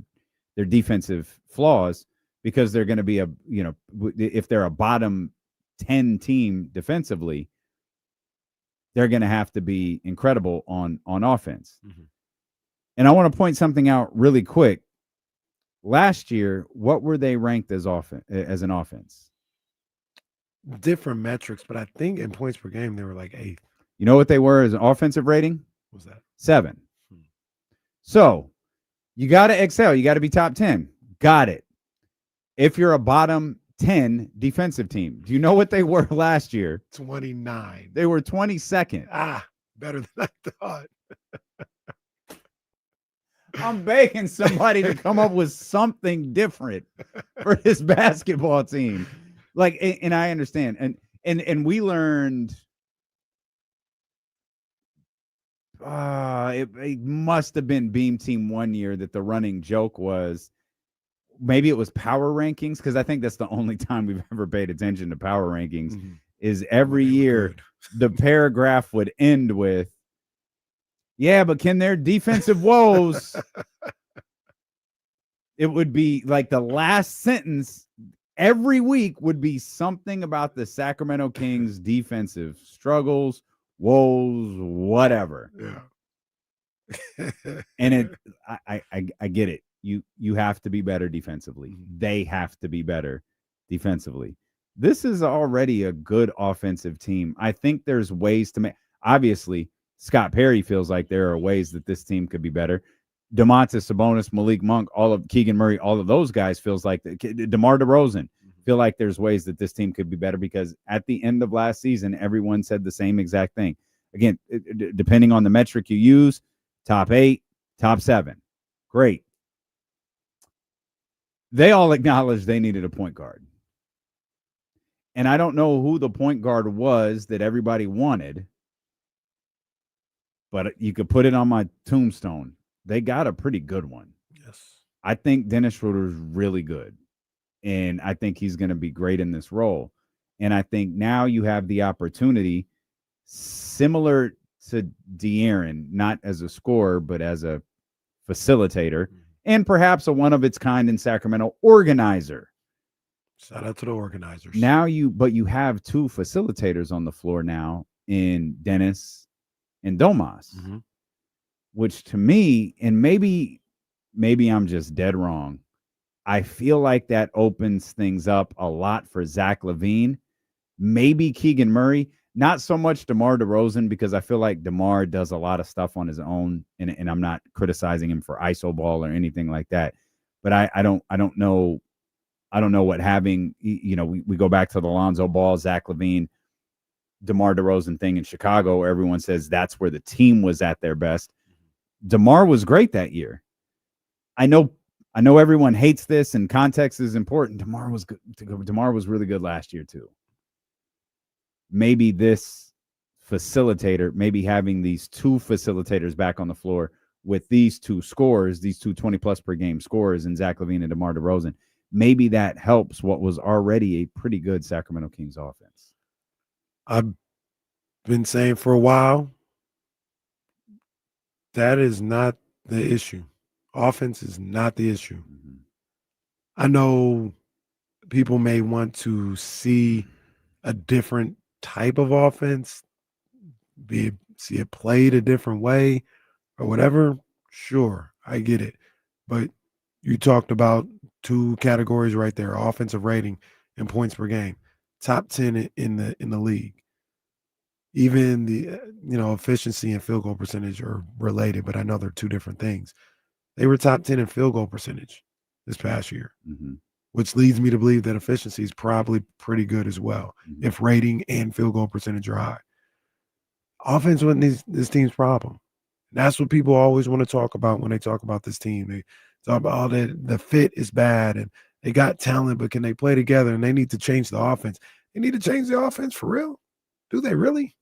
defensive flaws, because they're going to be if they're a bottom 10 team defensively, they're going to have to be incredible on offense. Mm-hmm. And I want to point something out really quick. Last year, what were they ranked as an offense? Different metrics, but I think in points per game they were like 8th. You know what they were as an offensive rating? What was that? 7. So you got to excel. You got to be top 10. Got it. If you're a bottom 10 defensive team, do you know what they were last year? 29. They were 22nd. Better than I thought. I'm begging somebody to come up with something different for this basketball team. Like, and I understand. And we learned it must have been Beam Team one year that the running joke was, maybe it was power rankings, because I think that's the only time we've ever paid attention to power rankings. Mm-hmm. Is every year the paragraph would end with, yeah, but can their defensive woes? It would be like the last sentence every week would be something about the Sacramento Kings defensive struggles, woes, whatever. Yeah. And I get it. You have to be better defensively. They have to be better defensively. This is already a good offensive team. I think there's ways to make. Obviously, Scott Perry feels like there are ways that this team could be better. Domantas, Sabonis, Malik Monk, all of Keegan Murray, all of those guys feels like DeMar DeRozan feel like there's ways that this team could be better, because at the end of last season, everyone said the same exact thing. Again, depending on the metric you use, top 8, top 7. Great. They all acknowledged they needed a point guard. And I don't know who the point guard was that everybody wanted, but you could put it on my tombstone. They got a pretty good one. Yes. I think Dennis Schroder is really good. And I think he's going to be great in this role. And I think now you have the opportunity, similar to De'Aaron, not as a scorer, but as a facilitator, and perhaps a one-of-its-kind in Sacramento organizer. Shout out to the organizers. Now you have 2 facilitators on the floor now in Dennis and Domas, which to me, and maybe I'm just dead wrong, I feel like that opens things up a lot for Zach LaVine, maybe Keegan Murray, not so much DeMar DeRozan, because I feel like DeMar does a lot of stuff on his own, and I'm not criticizing him for iso ball or anything like that. But I don't know what having, we go back to the Lonzo Ball, Zach LaVine, DeMar DeRozan thing in Chicago, where everyone says that's where the team was at their best. DeMar was great that year. I know everyone hates this, and context is important. DeMar was good. DeMar was really good last year too. Maybe this facilitator, maybe having these 2 facilitators back on the floor with these 2 scorers, these 2 20+ per game scorers in Zach LaVine and DeMar DeRozan, maybe that helps what was already a pretty good Sacramento Kings offense. I've been saying for a while, that is not the issue. Offense is not the issue. I know people may want to see a different type of offense, see it played a different way or whatever. Sure, I get it. But you talked about 2 categories right there: offensive rating and points per game. Top 10 in the league. Even the efficiency and field goal percentage are related, but I know they're 2 different things. They were top 10 in field goal percentage this past year. which leads me to believe that efficiency is probably pretty good as well, if rating and field goal percentage are high. Offense wasn't this team's problem. That's what people always want to talk about when they talk about this team. They talk about all that the fit is bad and they got talent, but can they play together? And they need to change the offense. They need to change the offense for real. Do they really?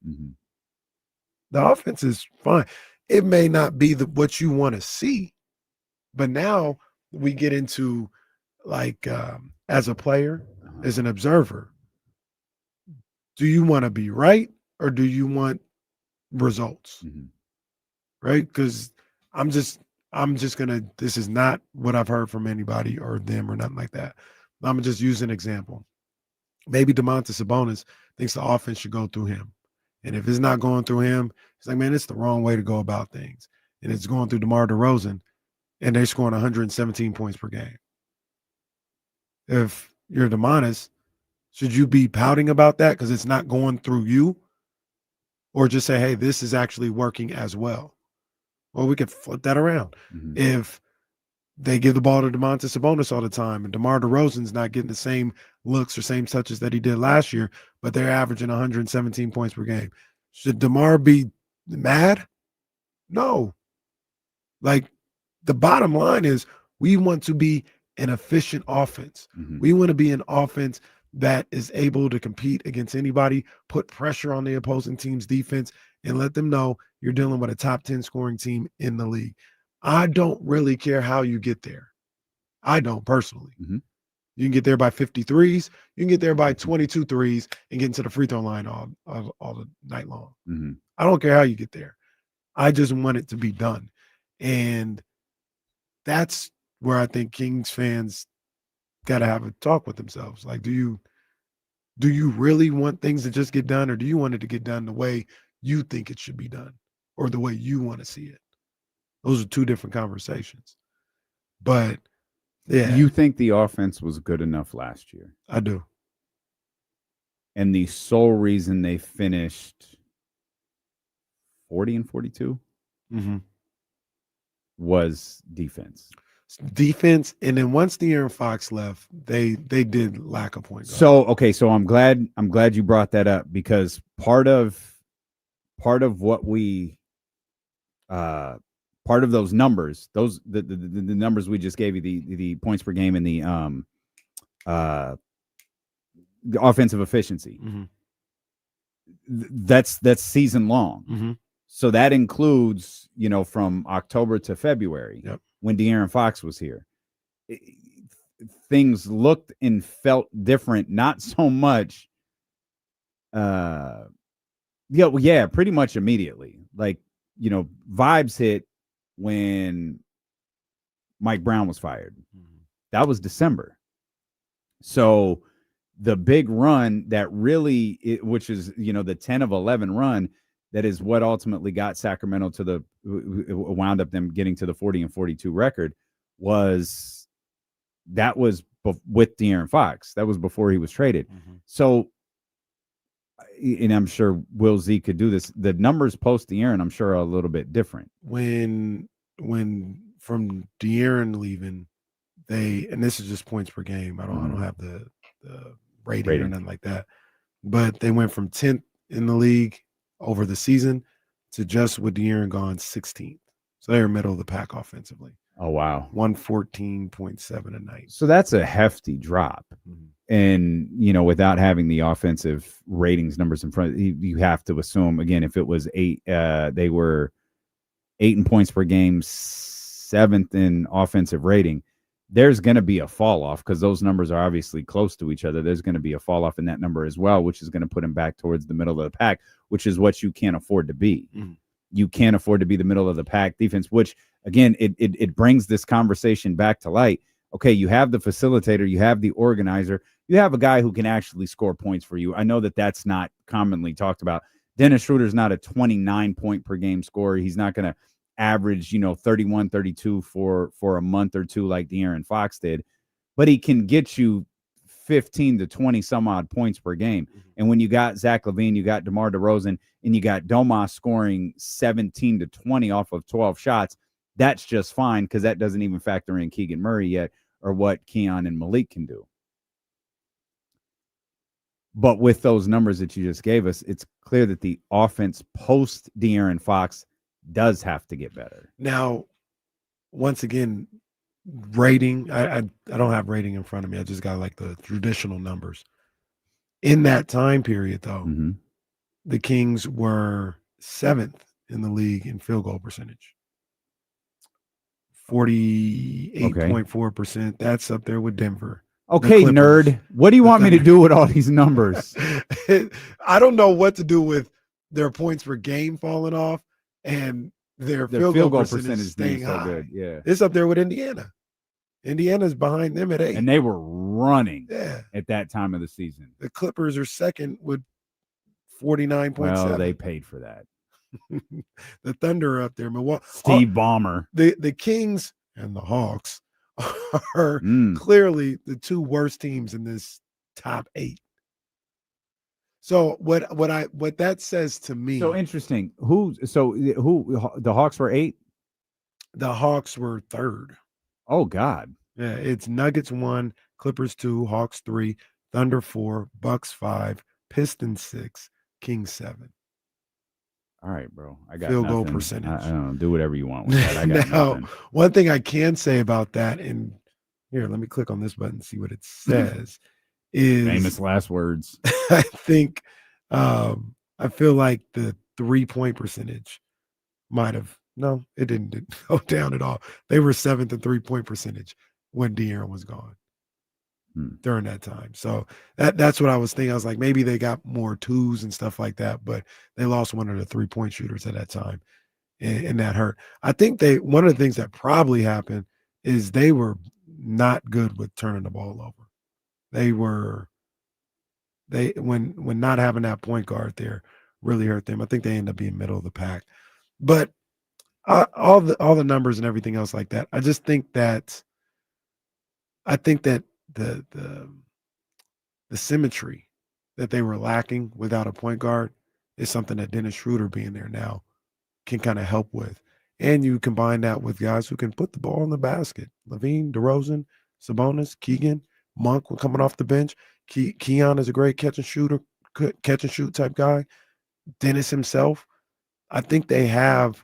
The offense is fine. It may not be what you want to see, but now we get into like as a player, as an observer, do you want to be right or do you want results? Right? Because I'm just gonna, this is not what I've heard from anybody or them or nothing like that. I'm gonna just use an example. Maybe Domantas Sabonis thinks the offense should go through him. And if it's not going through him, it's like, man, it's the wrong way to go about things. And it's going through DeMar DeRozan, and they're scoring 117 points per game. If you're Domantas, should you be pouting about that because it's not going through you? Or just say, hey, this is actually working as well? Or we could flip that around. If they give the ball to Domantas Sabonis all the time and DeMar DeRozan's not getting the same looks or same touches that he did last year, but they're averaging 117 points per game, should DeMar be mad? No. Like, the bottom line is we want to be an efficient offense. We want to be an offense that is able to compete against anybody, put pressure on the opposing team's defense, and let them know you're dealing with a top 10 scoring team in the league. I don't really care how you get there. I don't personally. You can get there by 53s. You can get there by 22 threes and get into the free throw line all the night long. I don't care how you get there. I just want it to be done. And that's where I think Kings fans got to have a talk with themselves. Like, do you really want things to just get done, or do you want it to get done the way you think it should be done or the way you want to see it? Those are two different conversations. But yeah. You think the offense was good enough last year? I do. And the sole reason they finished 40 and 42 was defense. Defense, and then once De'Aaron Fox left, they did lack a point guard. So okay, so I'm glad you brought that up, because part of what we part of those numbers, the numbers we just gave you, the points per game and the offensive efficiency, that's season long. So that includes, from October to February. When De'Aaron Fox was here, things looked and felt different. Not so much. Pretty much immediately. Like, vibes hit when Mike Brown was fired. That was December. So the big run that really, which is, the 10 of 11 run, that is what ultimately got Sacramento to wound up them getting to the 40 and 42 record, was with De'Aaron Fox. That was before he was traded. So, and I'm sure Will Z could do this. The numbers post De'Aaron, I'm sure, are a little bit different. When from De'Aaron leaving, and this is just points per game. I don't have the rating or nothing like that. But they went from 10th in the league over the season to just with De'Aaron gone 16th. So they're middle of the pack offensively. Oh, wow. 114.7 a night. So that's a hefty drop. And, without having the offensive ratings numbers in front, you have to assume, again, if it was 8, they were 8 in points per game, 7th in offensive rating. There's going to be a fall off, because those numbers are obviously close to each other. There's going to be a fall off in that number as well, which is going to put him back towards the middle of the pack, which is what you can't afford to be. You can't afford to be the middle of the pack defense, which, again, it brings this conversation back to light. Okay, you have the facilitator, you have the organizer, you have a guy who can actually score points for you. I know that that's not commonly talked about. Dennis Schroeder's not a 29 point per game scorer. He's not going to average, 31, 32 for a month or two like De'Aaron Fox did, but he can get you 15 to 20 some odd points per game. And when you got Zach LaVine, you got DeMar DeRozan, and you got Domas scoring 17 to 20 off of 12 shots, that's just fine, because that doesn't even factor in Keegan Murray yet, or what Keon and Malik can do. But with those numbers that you just gave us, it's clear that the offense post De'Aaron Fox does have to get better. Now, once again, rating, I don't have rating in front of me. I just got like the traditional numbers. In that time period, though, the Kings were 7th in the league in field goal percentage. 48.4%. That's up there with Denver. Okay, nerd. What do you want me to do with all these numbers? I don't know what to do with their points per game falling off and their field goal percentage staying high. So good. Yeah. It's up there with Indiana. Indiana's behind them at 8. And they were running at that time of the season. The Clippers are second with 49.7. Well, they paid for that. The Thunder are up there. Steve Ballmer. The Kings and the Hawks are clearly the 2 worst teams in this top 8. So what that says to me. So interesting. Who the Hawks were 8? The Hawks were 3rd. Oh God. Yeah, it's Nuggets 1, Clippers 2, Hawks 3, Thunder 4, Bucks 5, Pistons 6, Kings 7. All right, bro. I got field goal nothing. percentage. I don't know. Do whatever you want with that. I got now, nothing. One thing I can say about that, and here, let me click on this button and see what it says. Is famous last words. I think I feel like the 3-point percentage might have it didn't go down at all. They were 7th in 3-point percentage when De'Aaron was gone during that time. So that's what I was thinking. I was like, maybe they got more 2s and stuff like that, but they lost one of the 3-point shooters at that time, and that hurt. I think one of the things that probably happened is they were not good with turning the ball over. When not having that point guard there really hurt them. I think they ended up being middle of the pack, but all the numbers and everything else like that. I just think that the symmetry that they were lacking without a point guard is something that Dennis Schroder being there now can kind of help with. And you combine that with guys who can put the ball in the basket. Levine, DeRozan, Sabonis, Keegan, Monk coming off the bench. Keon is a great catch and shoot type guy. Dennis himself. I think they have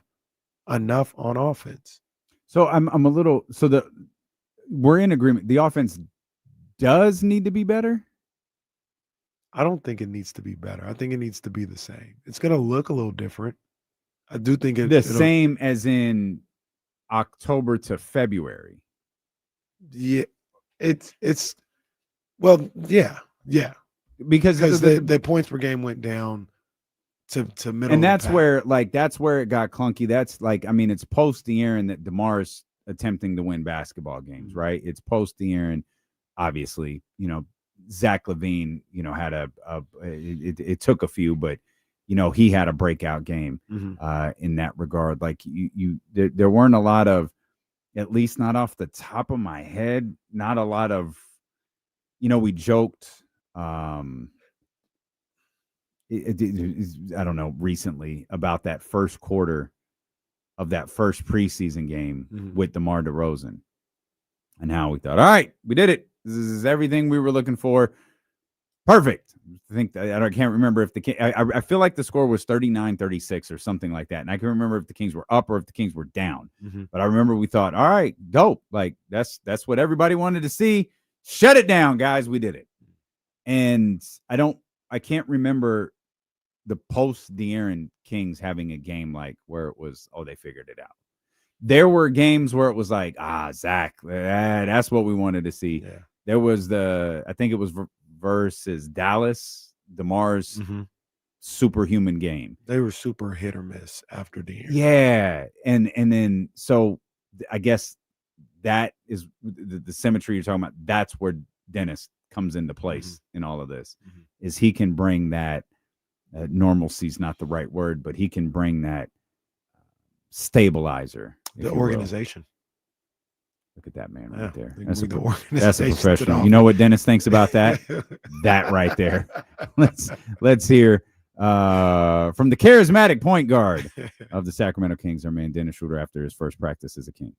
enough on offense. So we're in agreement. The offense does need to be better. I don't think it needs to be better. I think it needs to be the same. It's going to look a little different. I do think the same as in October to February. Yeah, it's well, yeah, because the points per game went down to middle, and that's where it got clunky. That's it's post De'Aaron that DeMar's attempting to win basketball games, right? It's post De'Aaron, obviously. Zach LaVine, had it took a few, but he had a breakout game in that regard. Like there weren't a lot of, at least not off the top of my head, not a lot of, we joked. I don't know, recently about that first quarter of that first preseason game with DeMar DeRozan and how we thought, all right, we did it. This is everything we were looking for. Perfect. I think I can't remember if I feel like the score was 39-36 or something like that. And I can remember if the Kings were up or if the Kings were down. But I remember we thought, all right, dope. Like that's what everybody wanted to see. Shut it down, guys. We did it. And I can't remember the post De'Aaron Kings having a game like where it was, they figured it out. There were games where it was like, Zach, that's what we wanted to see. Yeah. There was I think it was versus Dallas, DeMar's superhuman game. They were super hit or miss after De'Aaron. Yeah. And then, so I guess that is the symmetry you're talking about. That's where Dennis comes into place in all of this, is he can bring that normalcy is not the right word, but he can bring that stabilizer. The organization. Look at that man right there. That's a professional. You know what Dennis thinks about that? That right there. Let's hear from the charismatic point guard of the Sacramento Kings, our man Dennis Schroder, after his first practice as a King.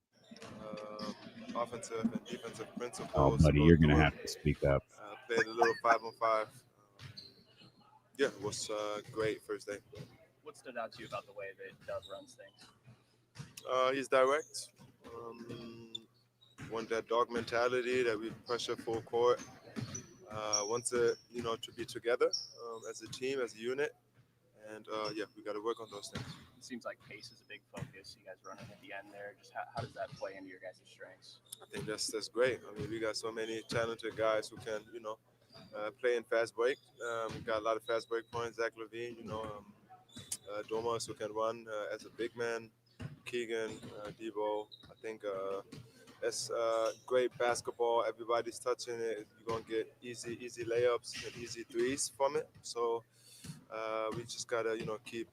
offensive and defensive Oh, principles. buddy, go you're through gonna it. have to speak up. Played a little 5-on-5. Yeah, it was great first day. What stood out to you about the way that Doug runs things? He's direct. Want that dog mentality that we pressure full court. Wants it, to be together as a team, as a unit. And yeah, we got to work on those things. It seems like pace is a big focus. You guys running at the end there. Just how does that play into your guys' strengths? I think that's great. I mean, we got so many talented guys who can, play in fast break. We got a lot of fast break points. Zach Levine, Domas who can run as a big man. Keegan, Debo. I think that's great basketball. Everybody's touching it. You're gonna get easy layups and easy threes from it. So we just gotta, keep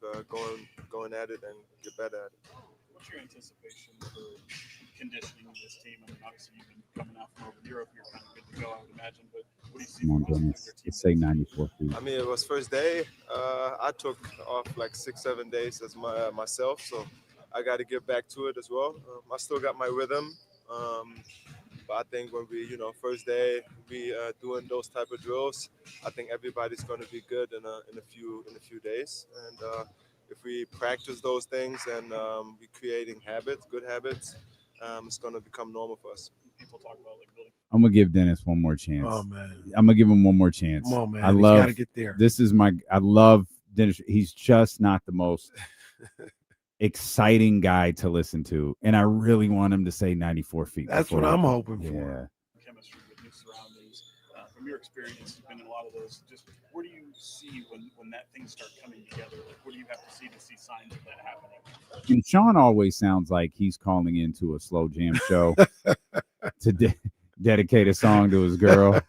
going at it and get better at it. What's your anticipation for conditioning of this team? I mean, obviously you've been coming out from over Europe. You're kind of good to go, I would imagine. But what do you see? Come on, Dennis. Let's say 94 feet. I mean, it was first day. I took off like 6-7 days as myself, so I got to get back to it as well. I still got my rhythm, but I think when we, first day, we doing those type of drills, I think everybody's going to be good in a few days. And if we practice those things and we creating habits, good habits, it's going to become normal for us. People talk about like building. I'm gonna give Dennis one more chance. Oh man, I'm gonna give him one more chance. Come on, man. I He's love. gotta get there. I love Dennis. He's just not the most exciting guy to listen to, and I really want him to say 94 feet. That's what I'm hoping for. Chemistry with new surroundings. From your experience, you've been in a lot of those. Just where do you see when that things start coming together? Like, what do you have to see signs of that happening? And Sean always sounds like he's calling into a slow jam show to dedicate a song to his girl.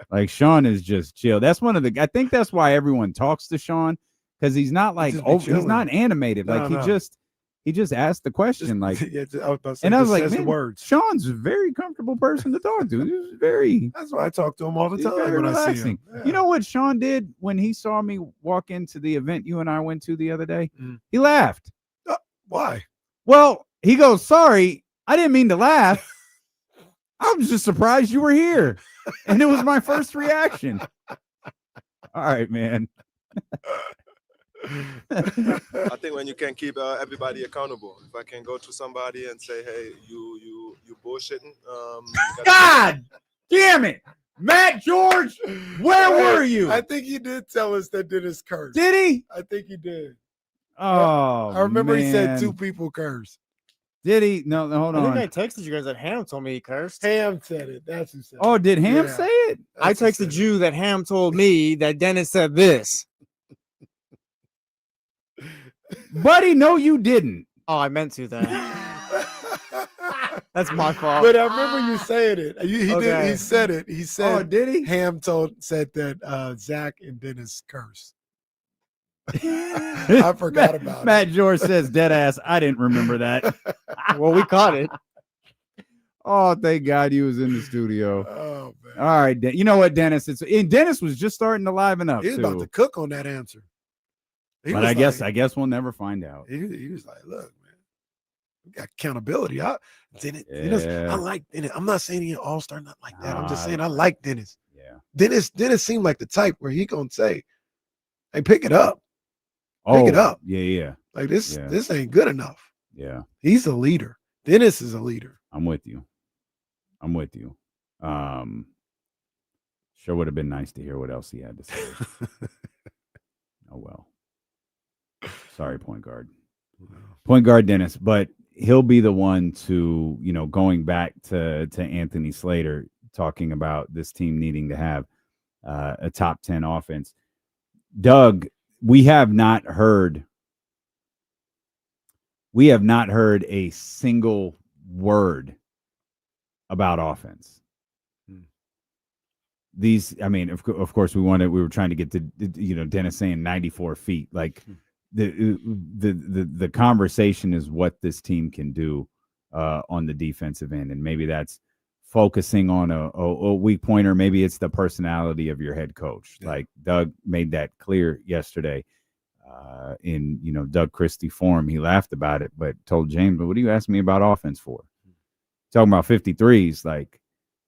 Like Sean is just chill. That's I think that's why everyone talks to Sean, because he's not like he's not animated. Like he just asked the question. Like, I was like, man, Sean's a very comfortable person to talk to. He's very. That's why I talk to him all the time when I see him. You know what Sean did when he saw me walk into the event you and I went to the other day? He laughed. Why? Well, he goes, "Sorry, I didn't mean to laugh. I was just surprised you were here." And it was my first reaction. All right, man. I think when you can keep everybody accountable. If I can go to somebody and say, "Hey, you bullshitting," God damn it, Matt George, where were you? I think he did tell us that Dennis cursed. Did he? I think he did. Oh, I remember he said man. 2 people cursed. Did he? No, hold I on. think I texted you guys that Ham told me he cursed. Ham said it. That's who said it. Oh, did Ham say it? I texted you that Ham told me that Dennis said this. Buddy, no, you didn't. Oh, I meant to then. That's my fault. But I remember you saying it. He did. Okay. He said it. He said. Oh, did he? Ham said that Zach and Dennis cursed. I forgot about it. Matt George says dead ass. I didn't remember that. Well, we caught it. Oh, thank God he was in the studio. Oh man. All right, you know what, Dennis? Dennis was just starting to liven up. He was too. about to cook on that answer. But I guess we'll never find out. He was like, "Look, man, we got accountability. Dennis, Yeah. I like Dennis. I'm not saying he's an all-star, not like that. I'm just saying I Nah. like Dennis. Yeah. Dennis seemed like the type where he gonna say, "Hey, pick it up. Oh, Pick it up. Yeah. Like this Yeah. ain't good enough." Yeah. He's a leader. Dennis is a leader. I'm with you. Sure would have been nice to hear what else he had to say. Oh well. Sorry, point guard. Point guard Dennis, but he'll be the one to, going back to Anthony Slater talking about this team needing to have a top 10 offense. Doug, we have not heard a single word about offense. Of course we were trying to get to, Dennis saying 94 feet. Like the conversation is what this team can do on the defensive end. And maybe that's focusing on a weak pointer. Maybe it's the personality of your head coach. Yeah. Like Doug made that clear yesterday in Doug Christie form. He laughed about it, but told James, "But what do you ask me about offense for?" Talking about 53s, like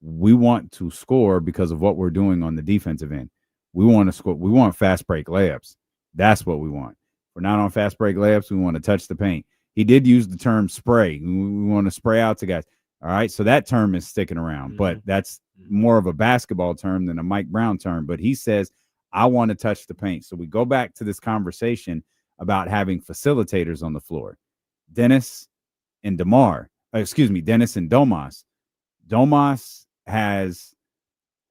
we want to score because of what we're doing on the defensive end. We want to score. We want fast break layups. That's what we want. We're not on fast break layups. We want to touch the paint. He did use the term spray. We want to spray out to guys. All right. So that term is sticking around, but that's more of a basketball term than a Mike Brown term. But he says, I want to touch the paint. So we go back to this conversation about having facilitators on the floor. Dennis and Dennis and Domas. Domas has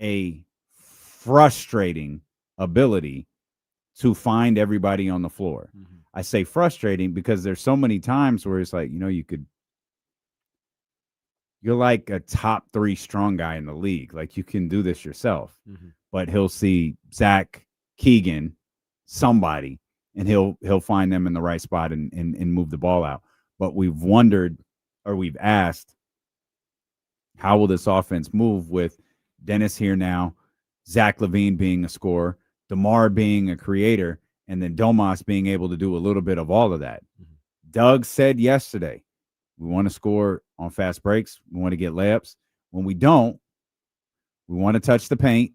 a frustrating ability to find everybody on the floor. I say frustrating because there's so many times where it's like, you're like a top 3 strong guy in the league. Like you can do this yourself, but he'll see Zach, Keegan, somebody, and he'll find them in the right spot and move the ball out. But we've wondered, or we've asked, how will this offense move with Dennis here now, Zach LaVine being a scorer, DeMar being a creator, and then Domas being able to do a little bit of all of that. Doug said yesterday, we want to score on fast breaks. We want to get layups. When we don't, we want to touch the paint,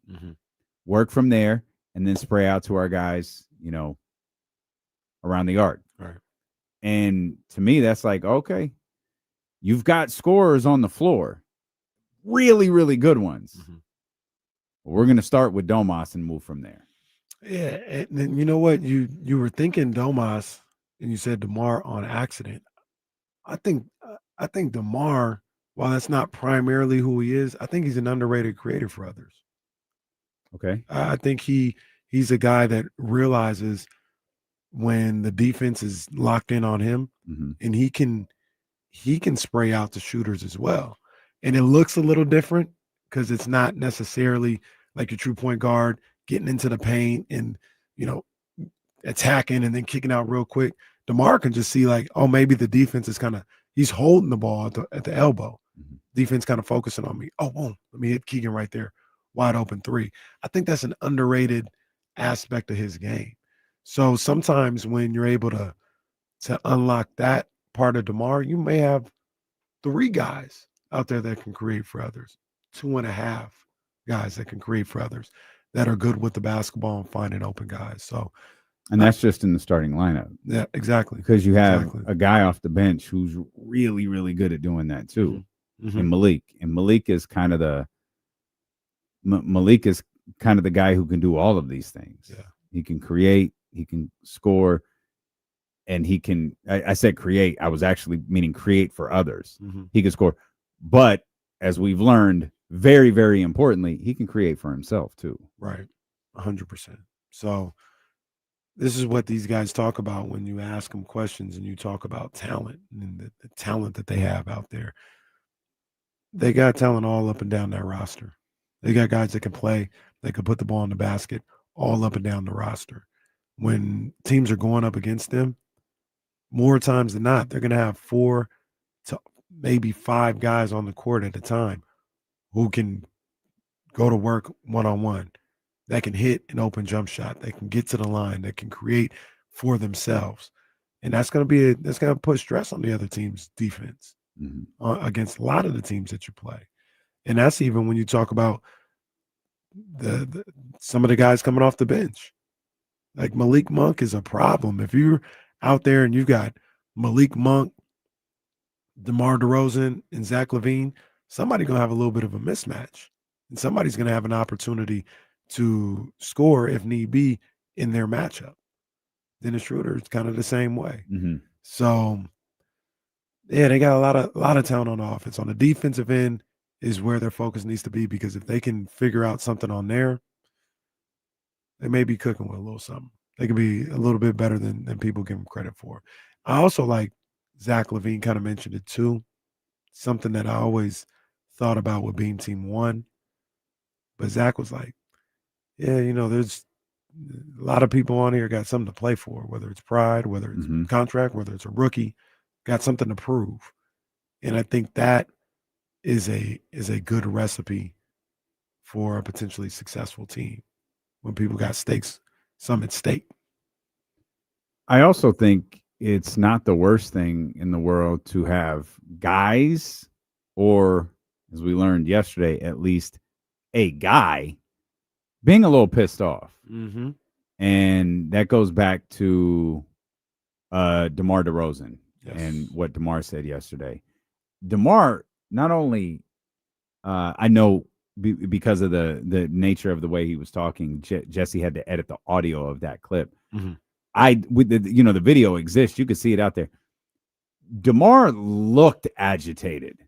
work from there, and then spray out to our guys, around the arc. Right. And to me, that's like, okay, you've got scorers on the floor, really, really good ones. We're going to start with Domas and move from there. Yeah, and then you know what? You were thinking Domas, and you said DeMar on accident. I think DeMar, while that's not primarily who he is, I think he's an underrated creator for others. Okay. I think he's a guy that realizes when the defense is locked in on him, and he can spray out the shooters as well. And it looks a little different because it's not necessarily like your true point guard getting into the paint and, attacking and then kicking out real quick. DeMar can just see like, oh, maybe the defense is he's holding the ball at the elbow. Defense kind of focusing on me. Oh, boom, let me hit Keegan right there. Wide open 3. I think that's an underrated aspect of his game. So sometimes when you're able to unlock that part of DeMar, you may have 3 guys out there that can create for others, 2.5 guys that can create for others that are good with the basketball and finding open guys. So, and that's just in the starting lineup. Yeah, exactly. Because you have a guy off the bench who's really, really good at doing that too. And Malik is kind of the guy who can do all of these things. Yeah. He can create, he can score, and he can, I said create, I was actually meaning create for others. He can score. But as we've learned, very, very importantly, he can create for himself too. Right. 100%. So this is what these guys talk about when you ask them questions and you talk about talent and the talent that they have out there. They got talent all up and down that roster. They got guys that can play, they can put the ball in the basket all up and down the roster. When teams are going up against them, more times than not, they're going to have 4 to maybe 5 guys on the court at a time who can go to work one-on-one, that can hit an open jump shot, that can get to the line, that can create for themselves. And that's going to put stress on the other team's defense against a lot of the teams that you play. And that's even when you talk about some of the guys coming off the bench. Like Malik Monk is a problem. If you're out there and you've got Malik Monk, DeMar DeRozan, and Zach LaVine, somebody's going to have a little bit of a mismatch. And somebody's going to have an opportunity to score, if need be, in their matchup. Dennis Schroder is kind of the same way. So, yeah, they got a lot of talent on the offense. On the defensive end is where their focus needs to be, because if they can figure out something on there, they may be cooking with a little something. They could be a little bit better than people give them credit for. I also like Zach LaVine kind of mentioned it too. Something that I always thought about with Beam Team 1. But Zach was like, yeah, there's a lot of people on here got something to play for, whether it's pride, whether it's contract, whether it's a rookie, got something to prove. And I think that is a good recipe for a potentially successful team when people got some at stake. I also think it's not the worst thing in the world to have guys or, as we learned yesterday, at least a guy being a little pissed off. Mm-hmm. And that goes back to DeMar DeRozan and what DeMar said yesterday. DeMar, not only I know because of the nature of the way he was talking, Jesse had to edit the audio of that clip. Mm-hmm. The video exists. You can see it out there. DeMar looked agitated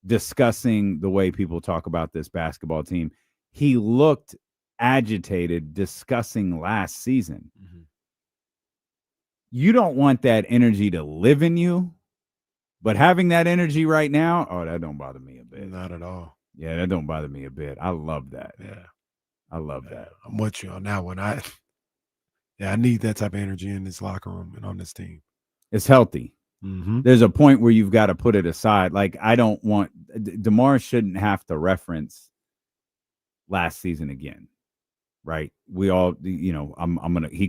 discussing the way people talk about this basketball team. He looked agitated discussing last season. Mm-hmm. You don't want that energy to live in you, but having that energy right now, that don't bother me a bit. Not at all. Yeah, that don't bother me a bit. I love that. Yeah. I love that. I'm with you on that one. I need that type of energy in this locker room and on this team. It's healthy. Mm-hmm. There's a point where you've got to put it aside. Like, I don't want DeMar shouldn't have to reference last season again. Right. We all, I'm going to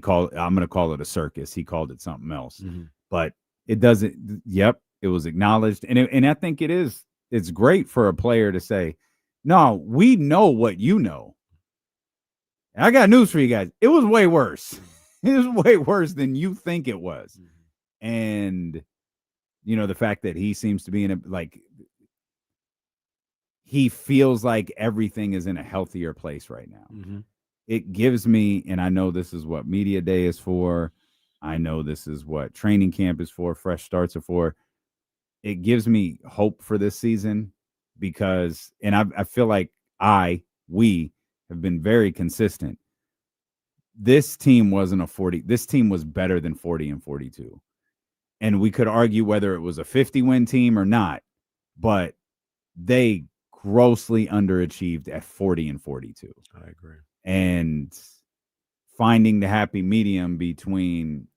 call it a circus. He called it something else, but it doesn't. Yep. It was acknowledged. And I think it's great for a player to say, no, we know what you know. And I got news for you guys. It was way worse. It was way worse than you think it was. And, the fact that he seems to be he feels like everything is in a healthier place right now. Mm-hmm. It gives me, and I know this is what media day is for. I know this is what training camp is for. Fresh starts are for. It gives me hope for this season because, and I feel like we have been very consistent. This team wasn't a 40. This team was better than 40 and 42. And we could argue whether it was a 50-win team or not, but they grossly underachieved at 40 and 42. I agree. And finding the happy medium between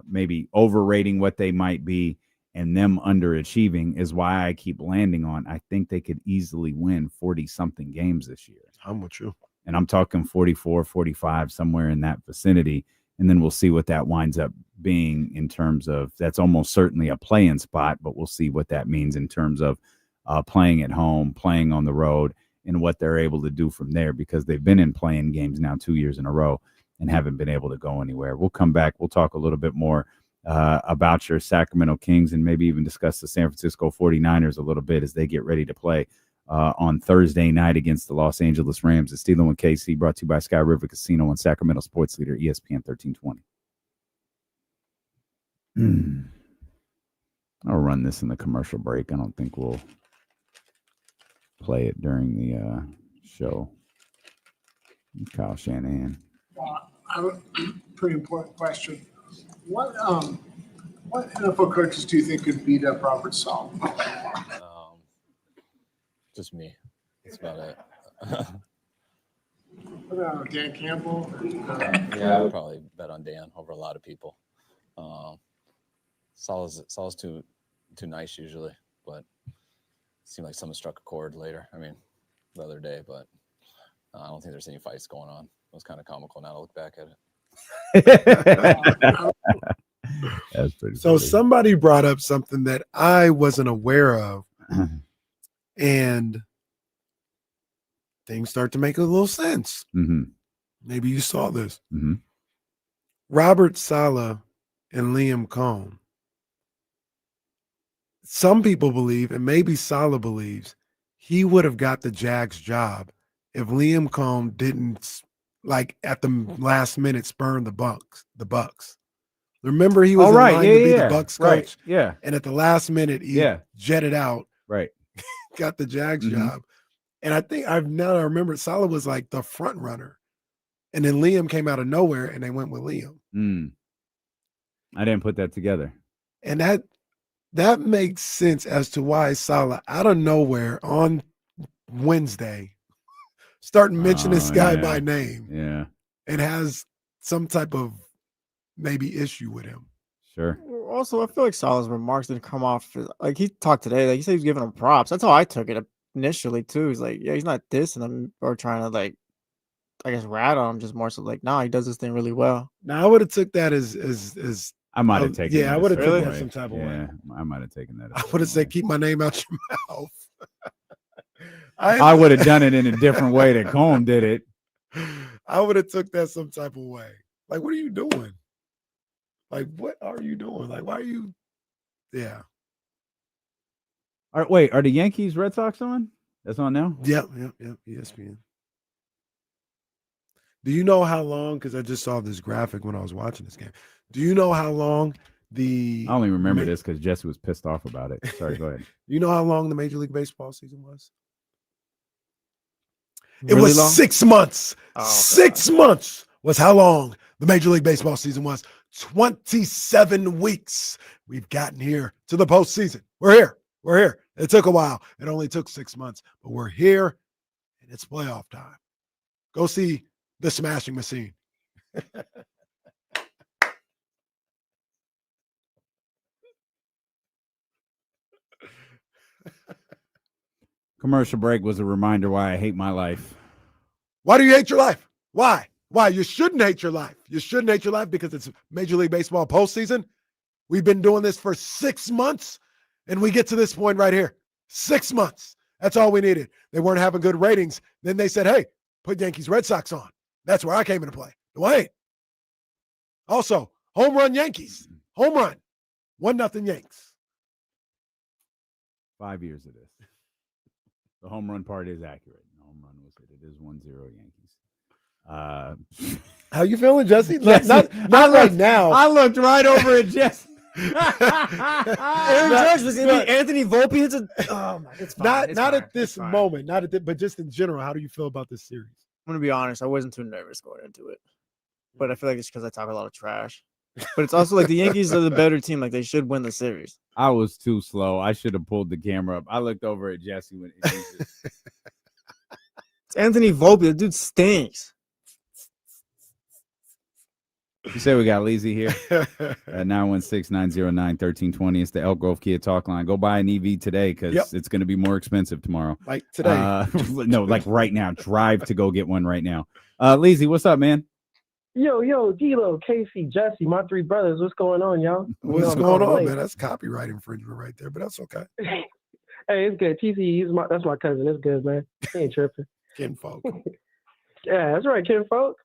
maybe overrating what they might be and them underachieving is why I keep landing on I think they could easily win 40-something games this year. I'm with you. And I'm talking 44, 45, somewhere in that vicinity. And then we'll see what that winds up being in terms of that's almost certainly a play-in spot, but we'll see what that means in terms of playing at home, playing on the road, and what they're able to do from there because they've been in playing games now 2 years in a row and haven't been able to go anywhere. We'll come back. We'll talk a little bit more about your Sacramento Kings and maybe even discuss the San Francisco 49ers a little bit as they get ready to play on Thursday night against the Los Angeles Rams. It's Steeling with KC, brought to you by Sky River Casino and Sacramento Sports Leader, ESPN 1320. I'll run this in the commercial break. I don't think we'll play it during the show. Kyle Shanahan. I have a pretty important question. What NFL coaches do you think could beat up Robert Saleh? Just me. That's about it. What about Dan Campbell? Yeah, I would probably bet on Dan over a lot of people. Saleh's too nice usually, but it seemed like someone struck a chord later. I mean, the other day, but I don't think there's any fights going on. It was kind of comical now to look back at it. That's pretty So funny. somebody brought up something that I wasn't aware of, and things start to make a little sense. Mm-hmm. Maybe you saw this. Mm-hmm. Robert Saleh and Liam Cohn. Some people believe, and maybe Saleh believes, he would have got the Jags job if Liam Cohn didn't, like, at the last minute spurn the Bucks. Remember, he was in line to be the Bucks coach. Right. Yeah. And at the last minute, he jetted out. Right. Got the Jags job. And I think I remember Saleh was like the front runner. And then Liam came out of nowhere and they went with Liam. I didn't put that together. And that makes sense as to why Saleh out of nowhere on Wednesday starting mentioning this guy by name. Yeah. And has some type of maybe issue with him. Sure. Also, I feel like Saleh's remarks didn't come off like he talked today. Like he said, he was giving him props. That's how I took it initially too. He's like, yeah, he's not dissing him or trying to like, I guess, rat on him. Just more so like, nah, he does this thing really well. Now I would have took that as I might have taken. Yeah, I would have taken that way. some type of way. I might have taken that. I would have said, keep my name out your mouth. I would have done it in a different way than Combe did it. I would have took that some type of way. Like, what are you doing? Like, what are you doing? Like, why are you? Yeah. All right, wait, are the Yankees Red Sox on? That's on now? Yep. ESPN. Do you know how long? Because I just saw this graphic when I was watching this game. Do you know how long I only remember this because Jesse was pissed off about it. Sorry, go ahead. You know how long the Major League Baseball season was? It Really was long? 6 months. Oh, 6 months was how long the Major League Baseball season was. 27 weeks. We've gotten here to the postseason. We're here. We're here. It took a while. It only took 6 months, but we're here, and it's playoff time. Go see the Smashing Machine. Commercial break was a reminder why I hate my life. Why do you hate your life? Why? Why? You shouldn't hate your life. You shouldn't hate your life because it's Major League Baseball postseason. We've been doing this for 6 months, and we get to this point right here. 6 months. That's all we needed. They weren't having good ratings. Then they said, hey, put Yankees Red Sox on. That's where I came into play. Dwayne. Also, home run Yankees. Home run. 1-0 Yanks. 5 years of this. The home run part is accurate. The home run was it. It is 1-0 Yankees. How you feeling, Jesse? Not I right now. I looked right over at Jesse. Aaron Judge was going to be Anthony Volpe. It's fine. Not at this moment. Not at but just in general. How do you feel about this series? I'm going to be honest. I wasn't too nervous going into it. But I feel like it's because I talk a lot of trash. But it's also like the Yankees are the better team. Like, they should win the series. I was too slow. I should have pulled the camera up. I looked over at Jesse when it's Anthony Volpe. The dude stinks. You say we got Leezy here at 916-909-1320. It's the Elk Grove Kia Talk line. Go buy an EV today because it's going to be more expensive tomorrow. Like today. No, like right now. Drive to go get one right now. Leezy, what's up, man? Yo, D-Lo, Casey, Jesse, my three brothers. What's going on, y'all? What's going on, man? That's copyright infringement right there, but that's okay. Hey, it's good. TC, that's my cousin. It's good, man. He ain't tripping. Kinfolk. Yeah, that's right, kinfolk.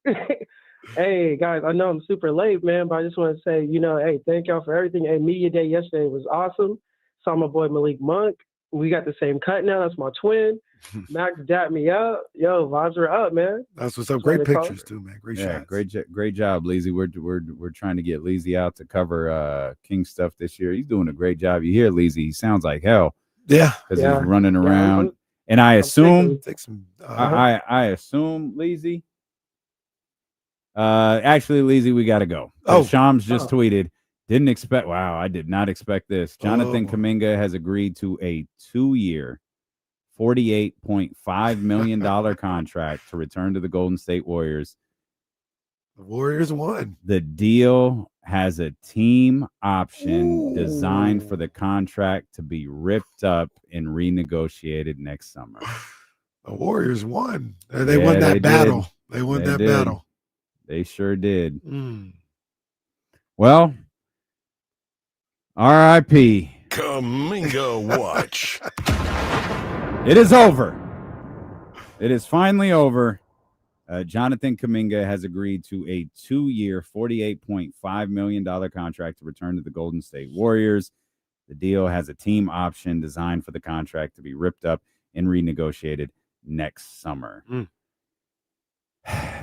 Hey, guys, I know I'm super late, man, but I just want to say, hey, thank y'all for everything. Hey, Media Day yesterday was awesome. Saw my boy Malik Monk. We got the same cut now. That's my twin. Max dapped me up. Yo, vibes are up, man. That's what's up. Great pictures too, man. Great shots. Great job, Leezy. We're trying to get Leezy out to cover King stuff this year. He's doing a great job. You hear Leezy? He sounds like hell. Yeah, because he's running around. And I assume, I assume Leezy. Actually, Leezy, we got to go. Shams just tweeted. Didn't expect. Wow, I did not expect this. Jonathan Kuminga has agreed to a 2-year, $48.5 million contract to return to the Golden State Warriors. The Warriors won. The deal has a team option designed for the contract to be ripped up and renegotiated next summer. The Warriors won. They won that battle. They won that battle. They sure did. Well, R.I.P. Kuminga watch. It is over. It is finally over. Jonathan Kuminga has agreed to a 2-year, $48.5 million contract to return to the Golden State Warriors. The deal has a team option designed for the contract to be ripped up and renegotiated next summer.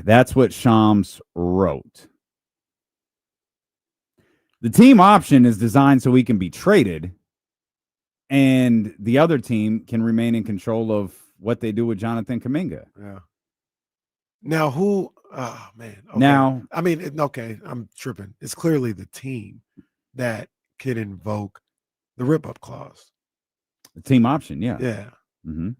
That's what Shams wrote. The team option is designed so he can be traded, and the other team can remain in control of what they do with Jonathan Kuminga. Yeah. Now, who? Oh, man. Okay. Now, I mean, okay, I'm tripping. It's clearly the team that can invoke the rip-up clause. The team option, yeah. Yeah. Mm-hmm.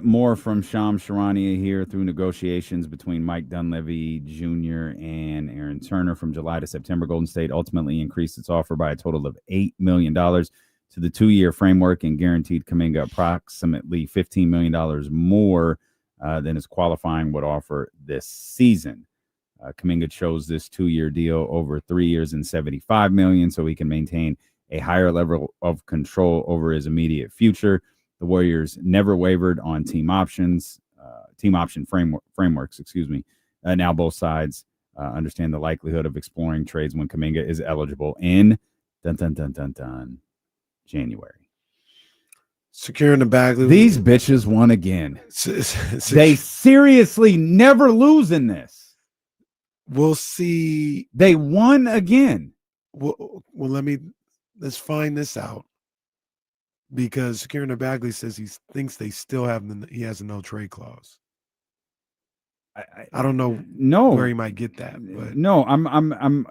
More from Shams Charania here. Through negotiations between Mike Dunleavy Jr. and Aaron Turner from July to September, Golden State ultimately increased its offer by a total of $8 million to the 2-year framework and guaranteed Kuminga approximately $15 million more than his qualifying would offer this season. Kuminga chose this 2-year deal over 3 years and $75 million so he can maintain a higher level of control over his immediate future. The Warriors never wavered on team option frameworks. Now both sides understand the likelihood of exploring trades when Kuminga is eligible in January. Securing the bag. These bitches won again. They seriously never lose in this. We'll see. They won again. Well, let's find this out, because Securing Bagley says he thinks they still have he has a no trade clause. I don't know where he might get that, but no, I'm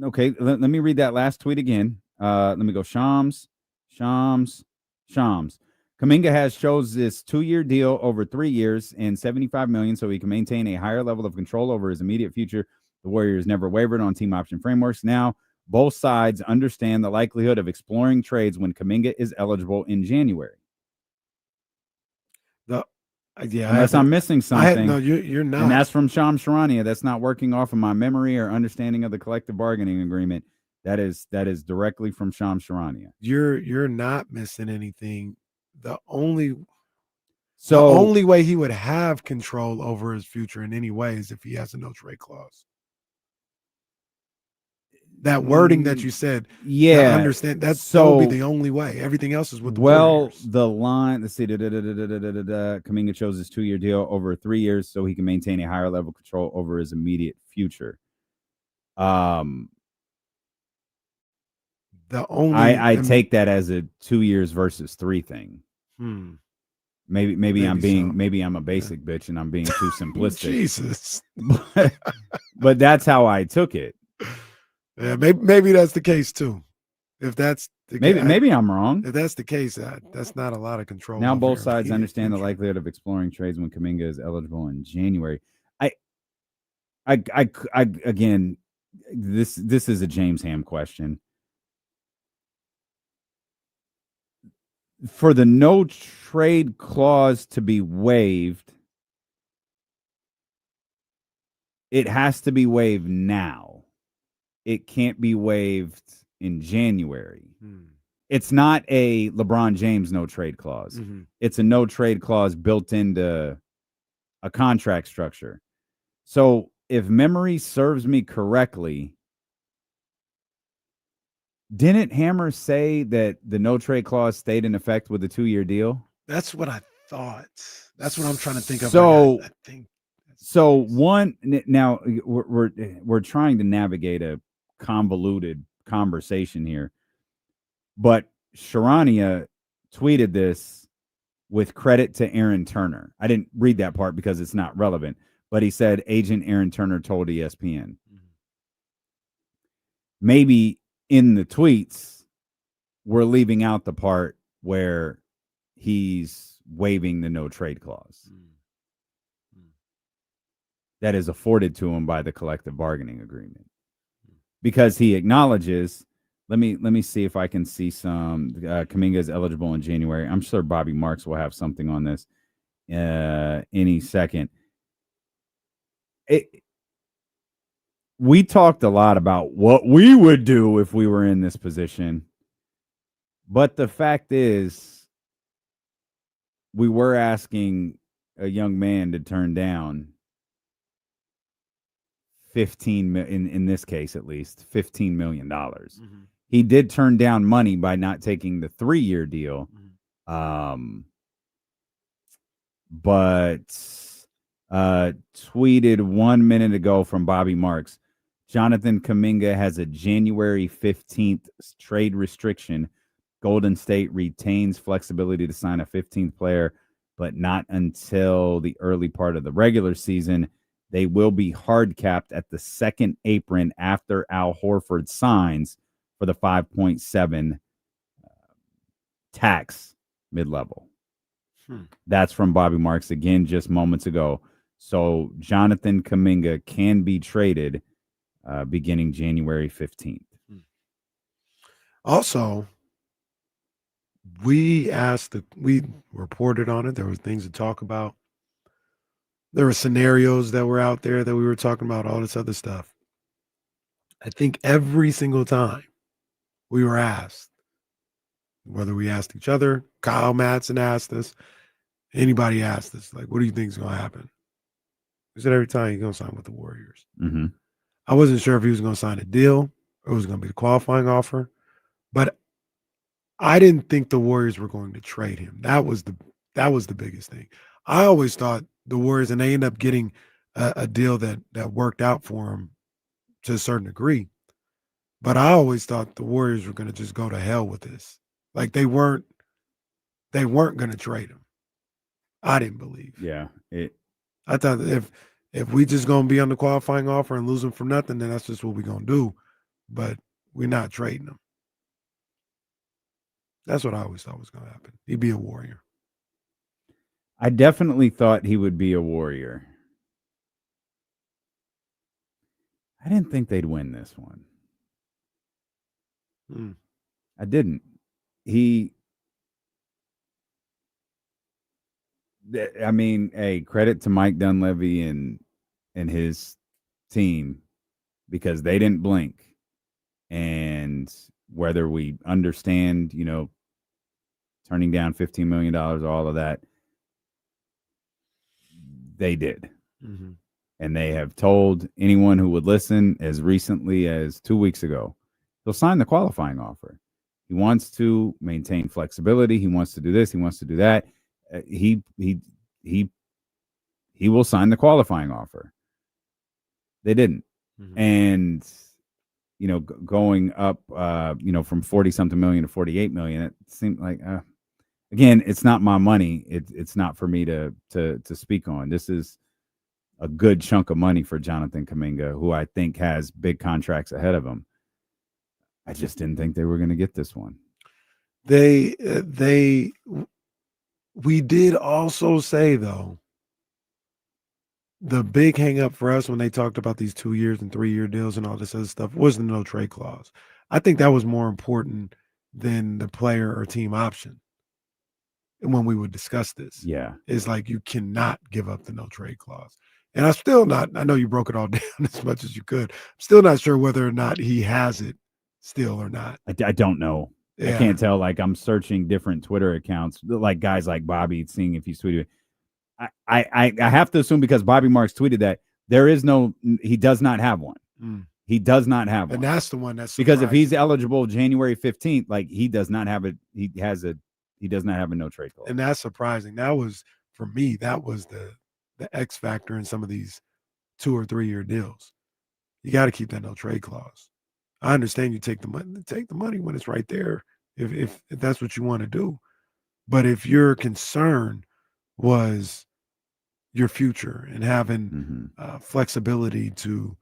okay. Let me read that last tweet again. Let me go. Shams. Kuminga has chose this 2-year deal over 3 years and $75 million, so he can maintain a higher level of control over his immediate future. The Warriors never wavered on team option frameworks. Now both sides understand the likelihood of exploring trades when Kuminga is eligible in January. Unless I'm missing something. No, you're not. And that's from Shams Charania. That's not working off of my memory or understanding of the collective bargaining agreement. That is directly from Shams Charania. You're not missing anything. The only So way he would have control over his future in any way is if he has a no trade clause. That wording that you said, yeah, I understand that will be the only way. Everything else is with the Warriors. The line. Let's see. Kuminga chose his 2-year deal over 3 years, so he can maintain a higher level of control over his immediate future. The only I take that as a 2 years versus 3 thing. Maybe I'm a basic bitch and I'm being too simplistic. Jesus, but that's how I took it. Yeah, maybe that's the case too. If that's the maybe I'm wrong. If that's the case, that's not a lot of control. Now both sides understand the likelihood of exploring trades when Kuminga is eligible in January. I again, this is a James Ham question. For the no trade clause to be waived, it has to be waived now. It can't be waived in January. It's not a LeBron James no trade clause. It's a no trade clause built into a contract structure. So if memory serves me correctly, didn't Hammer say that the no trade clause stayed in effect with the 2-year deal? That's what I thought. That's what I'm trying to think of. So one now we're trying to navigate a convoluted conversation here, but Charania tweeted this with credit to Aaron Turner. I didn't read that part because it's not relevant, but he said agent Aaron Turner told ESPN. Maybe in the tweets we're leaving out the part where he's waiving the no trade clause that is afforded to him by the collective bargaining agreement, because he acknowledges. Let me see if I can see some. Kuminga is eligible in January. I'm sure Bobby Marks will have something on this any second. We talked a lot about what we would do if we were in this position, but the fact is, we were asking a young man to turn down 15 in this case, at least $15 million. He did turn down money by not taking the 3-year deal. But tweeted 1 minute ago from Bobby Marks, Jonathan Kuminga has a January 15th trade restriction. Golden State retains flexibility to sign a 15th player, but not until the early part of the regular season. They will be hard capped at the second apron after Al Horford signs for the 5.7 tax mid-level. That's from Bobby Marks again just moments ago. So Jonathan Kuminga can be traded beginning January 15th. Also, we reported on it. There were things to talk about. There were scenarios that were out there that we were talking about, all this other stuff. I think every single time we were asked, whether we asked each other, Kyle Madsen asked us, anybody asked us, like, what do you think is going to happen? We said every time he's going to sign with the Warriors. Mm-hmm. I wasn't sure if he was going to sign a deal or it was going to be the qualifying offer, but I didn't think the Warriors were going to trade him. That was the biggest thing. I always thought the Warriors, and they end up getting a deal that worked out for him to a certain degree. But I always thought the Warriors were going to just go to hell with this. Like they weren't going to trade him. I didn't believe. Yeah. I thought if we just going to be on the qualifying offer and lose him for nothing, then that's just what we're going to do. But we're not trading him. That's what I always thought was going to happen. He'd be a Warrior. I definitely thought he would be a Warrior. I didn't think they'd win this one. I didn't. I mean, hey, credit to Mike Dunleavy and his team because they didn't blink. And whether we understand, turning down $15 million, all of that, they did. Mm-hmm. And they have told anyone who would listen as recently as 2 weeks ago, he'll sign the qualifying offer. He wants to maintain flexibility. He wants to do this. He wants to do that. He will sign the qualifying offer. They didn't. Mm-hmm. And, going up, from 40 something million to 48 million, it seemed like, again, it's not my money. It's not for me to speak on. This is a good chunk of money for Jonathan Kuminga, who I think has big contracts ahead of him. I just didn't think they were going to get this one. We did also say, though, the big hang up for us when they talked about these 2 years and 3 year deals and all this other stuff was the no trade clause. I think that was more important than the player or team option. And when we would discuss this, it's like you cannot give up the no trade clause. And I know you broke it all down as much as you could. I'm still not sure whether or not he has it still or not. I don't know. Yeah. I can't tell. Like, I'm searching different Twitter accounts, like guys like Bobby, seeing if he's tweeted. I have to assume because Bobby Marks tweeted that he does not have one. He does not have one. And that's the one that's because if he's eligible January 15th, like he does not have it. He does not have a no trade clause. And that's surprising. That was, for me, that was the X factor in some of these 2 or 3 year deals. You got to keep that no trade clause. I understand you take the money when it's right there, if that's what you want to do. But if your concern was your future and having flexibility to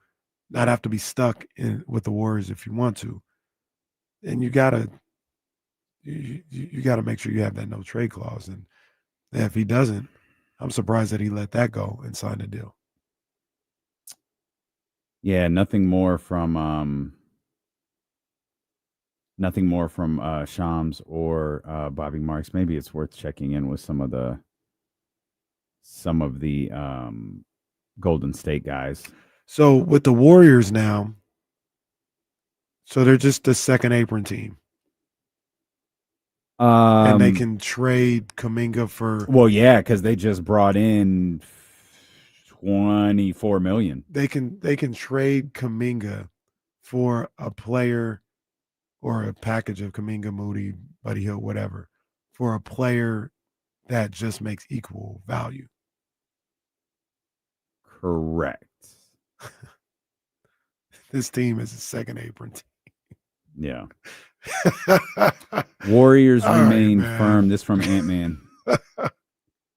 not have to be stuck with the Warriors if you want to, then you gotta make sure you have that no trade clause. And if he doesn't, I'm surprised that he let that go and signed a deal. Yeah, nothing more from Shams or Bobby Marks. Maybe it's worth checking in with some of the Golden State guys. So with the Warriors now, so they're just the second apron team. And they can trade Kuminga for. Well, yeah, because they just brought in $24 million. They can trade Kuminga for a player or a package of Kuminga, Moody, Buddy Hield, whatever, for a player that just makes equal value. Correct. This team is a second apron team. Yeah. Warriors All remain right, firm. This from Ant-Man.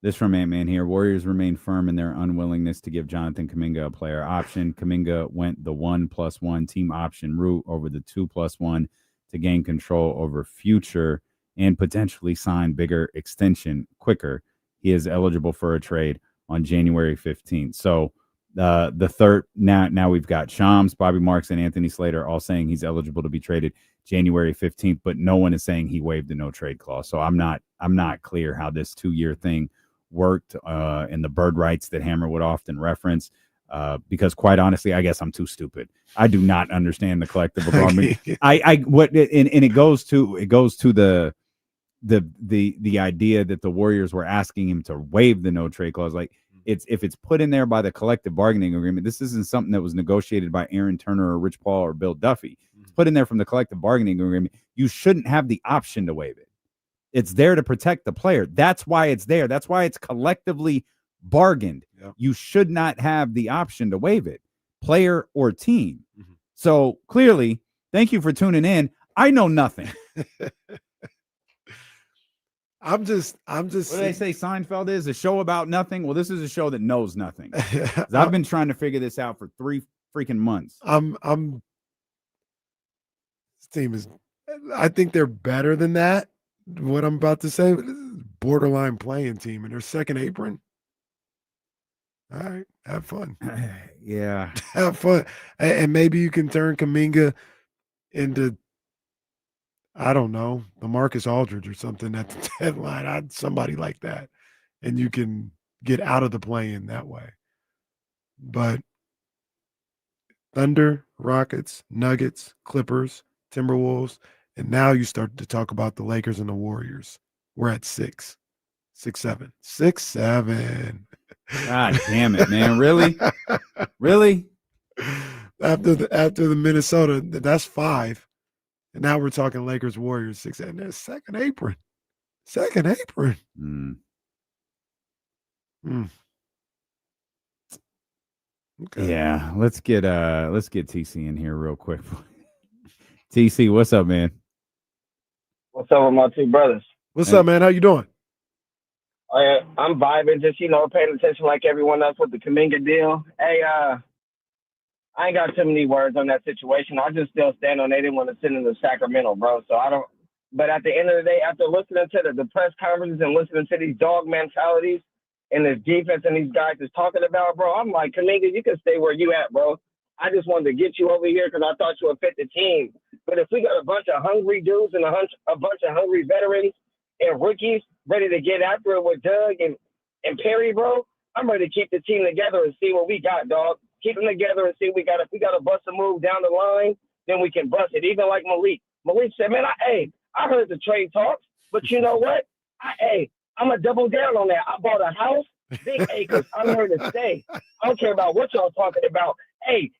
This from Ant-Man here. Warriors remain firm in their unwillingness to give Jonathan Kuminga a player option. Kuminga went the 1+1 team option route over the 2+1 to gain control over future and potentially sign bigger extension quicker. He is eligible for a trade on January 15th. So the third now we've got Shams, Bobby Marks, and Anthony Slater all saying he's eligible to be traded January 15th, but no one is saying he waived the no trade clause. So I'm not clear how this 2 year thing worked and the bird rights that Hammer would often reference. Because quite honestly, I guess I'm too stupid. I do not understand the collective bargaining. It goes to the idea that the Warriors were asking him to waive the no trade clause. Like, if it's put in there by the collective bargaining agreement, this isn't something that was negotiated by Aaron Turner or Rich Paul or Bill Duffy. It's put in there from the collective bargaining agreement. You shouldn't have the option to waive it. It's there to protect the player. That's why it's there. That's why it's collectively bargained. Yep. You should not have the option to waive it, player or team. So clearly, thank you for tuning in. I know nothing. I'm just. What do they say Seinfeld is? A show about nothing? Well, this is a show that knows nothing. I've been trying to figure this out for 3 freaking months. This team is. I think they're better than that. What I'm about to say, this is borderline playing team, and their second apron. All right, have fun. Yeah, have fun, and maybe you can turn Kuminga into, I don't know, the Marcus Aldridge or something at the deadline. Somebody like that, and you can get out of the play-in that way. But Thunder, Rockets, Nuggets, Clippers, Timberwolves, and now you start to talk about the Lakers and the Warriors. We're at 6, 7. God damn it, man! Really, really. After the Minnesota, that's 5. And now we're talking Lakers, Warriors, 6. And there's second apron. Okay. Yeah, let's get TC in here real quick. TC, what's up, man? What's up with my two brothers? What's up, man? How you doing? I'm vibing, just paying attention like everyone else with the Kuminga deal. Hey, I ain't got too many words on that situation. I just still stand on they didn't want to send him to Sacramento, bro. So I don't. But at the end of the day, after listening to the press conferences and listening to these dog mentalities and this defense and these guys is talking about, bro, I'm like, Kuminga, you can stay where you at, bro. I just wanted to get you over here because I thought you would fit the team. But if we got a bunch of hungry dudes and a bunch of hungry veterans and rookies ready to get after it with Doug and Perry, bro, I'm ready to keep the team together and see what we got, dog. Keep them together and see what we got. If we got to bust a move down the line, then we can bust it. Even like Malik. Malik said, man, I heard the trade talks, but you know what? I'm going to double down on that. I bought a house, big acres. I'm here to stay. I don't care about what y'all talking about. Hey.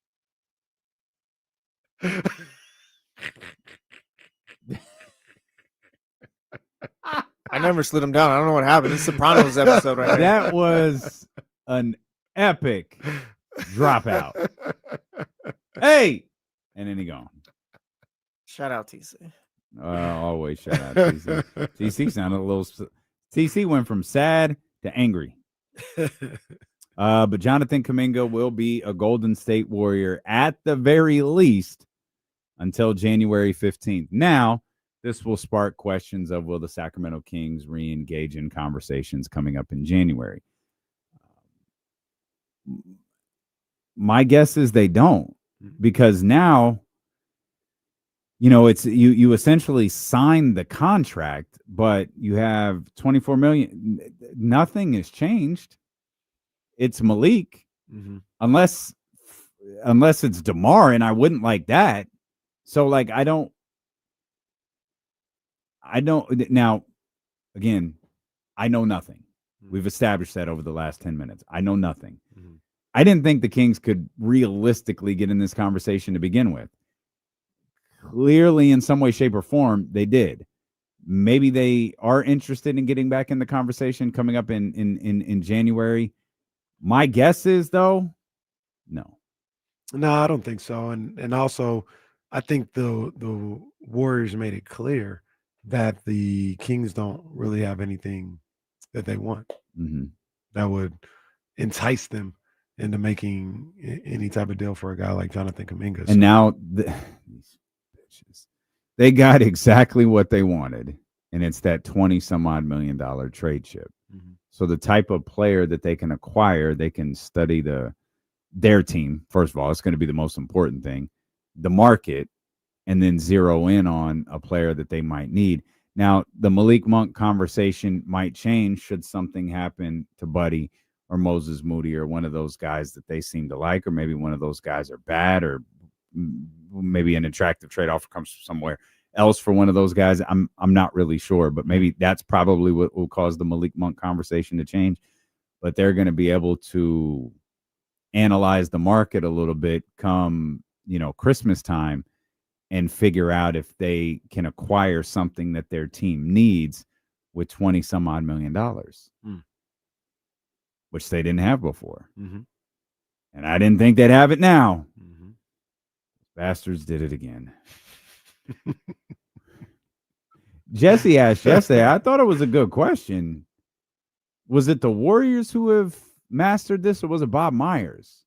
I never slid him down. I don't know what happened. This Sopranos episode right now. That was an epic dropout. Hey, and then he gone. Shout out TC. Always shout out TC. TC sounded a little. TC went from sad to angry. But Jonathan Kuminga will be a Golden State Warrior at the very least until January 15th. Now, this will spark questions of will the Sacramento Kings re-engage in conversations coming up in January? My guess is they don't, because now, it's you essentially signed the contract, but you have $24 million. Nothing has changed. It's Malik, unless it's DeMar, and I wouldn't like that. So, like, I don't. Now, again, I know nothing. We've established that over the last 10 minutes. I know nothing. I didn't think the Kings could realistically get in this conversation to begin with. Clearly, in some way, shape, or form, they did. Maybe they are interested in getting back in the conversation coming up in January. My guess is, though, no. No, I don't think so. And also, I think the Warriors made it clear that the Kings don't really have anything that they want that would entice them into making any type of deal for a guy like Jonathan Kuminga. And now these bitches, they got exactly what they wanted, and it's that $20-some-odd million trade chip. So the type of player that they can acquire, they can study their team. First of all, it's going to be the most important thing, the market, and then zero in on a player that they might need. Now, the Malik Monk conversation might change should something happen to Buddy, or Moses Moody or one of those guys that they seem to like, or maybe one of those guys are bad, or maybe an attractive trade offer comes from somewhere else for one of those guys. I'm not really sure, but maybe that's probably what will cause the Malik Monk conversation to change. But they're going to be able to analyze the market a little bit come, Christmas time, and figure out if they can acquire something that their team needs with 20 some odd $20 million, which they didn't have before. And I didn't think they'd have it now. Bastards did it again. Jesse asked yesterday, I thought it was a good question. Was it the Warriors who have mastered this, or was it Bob Myers?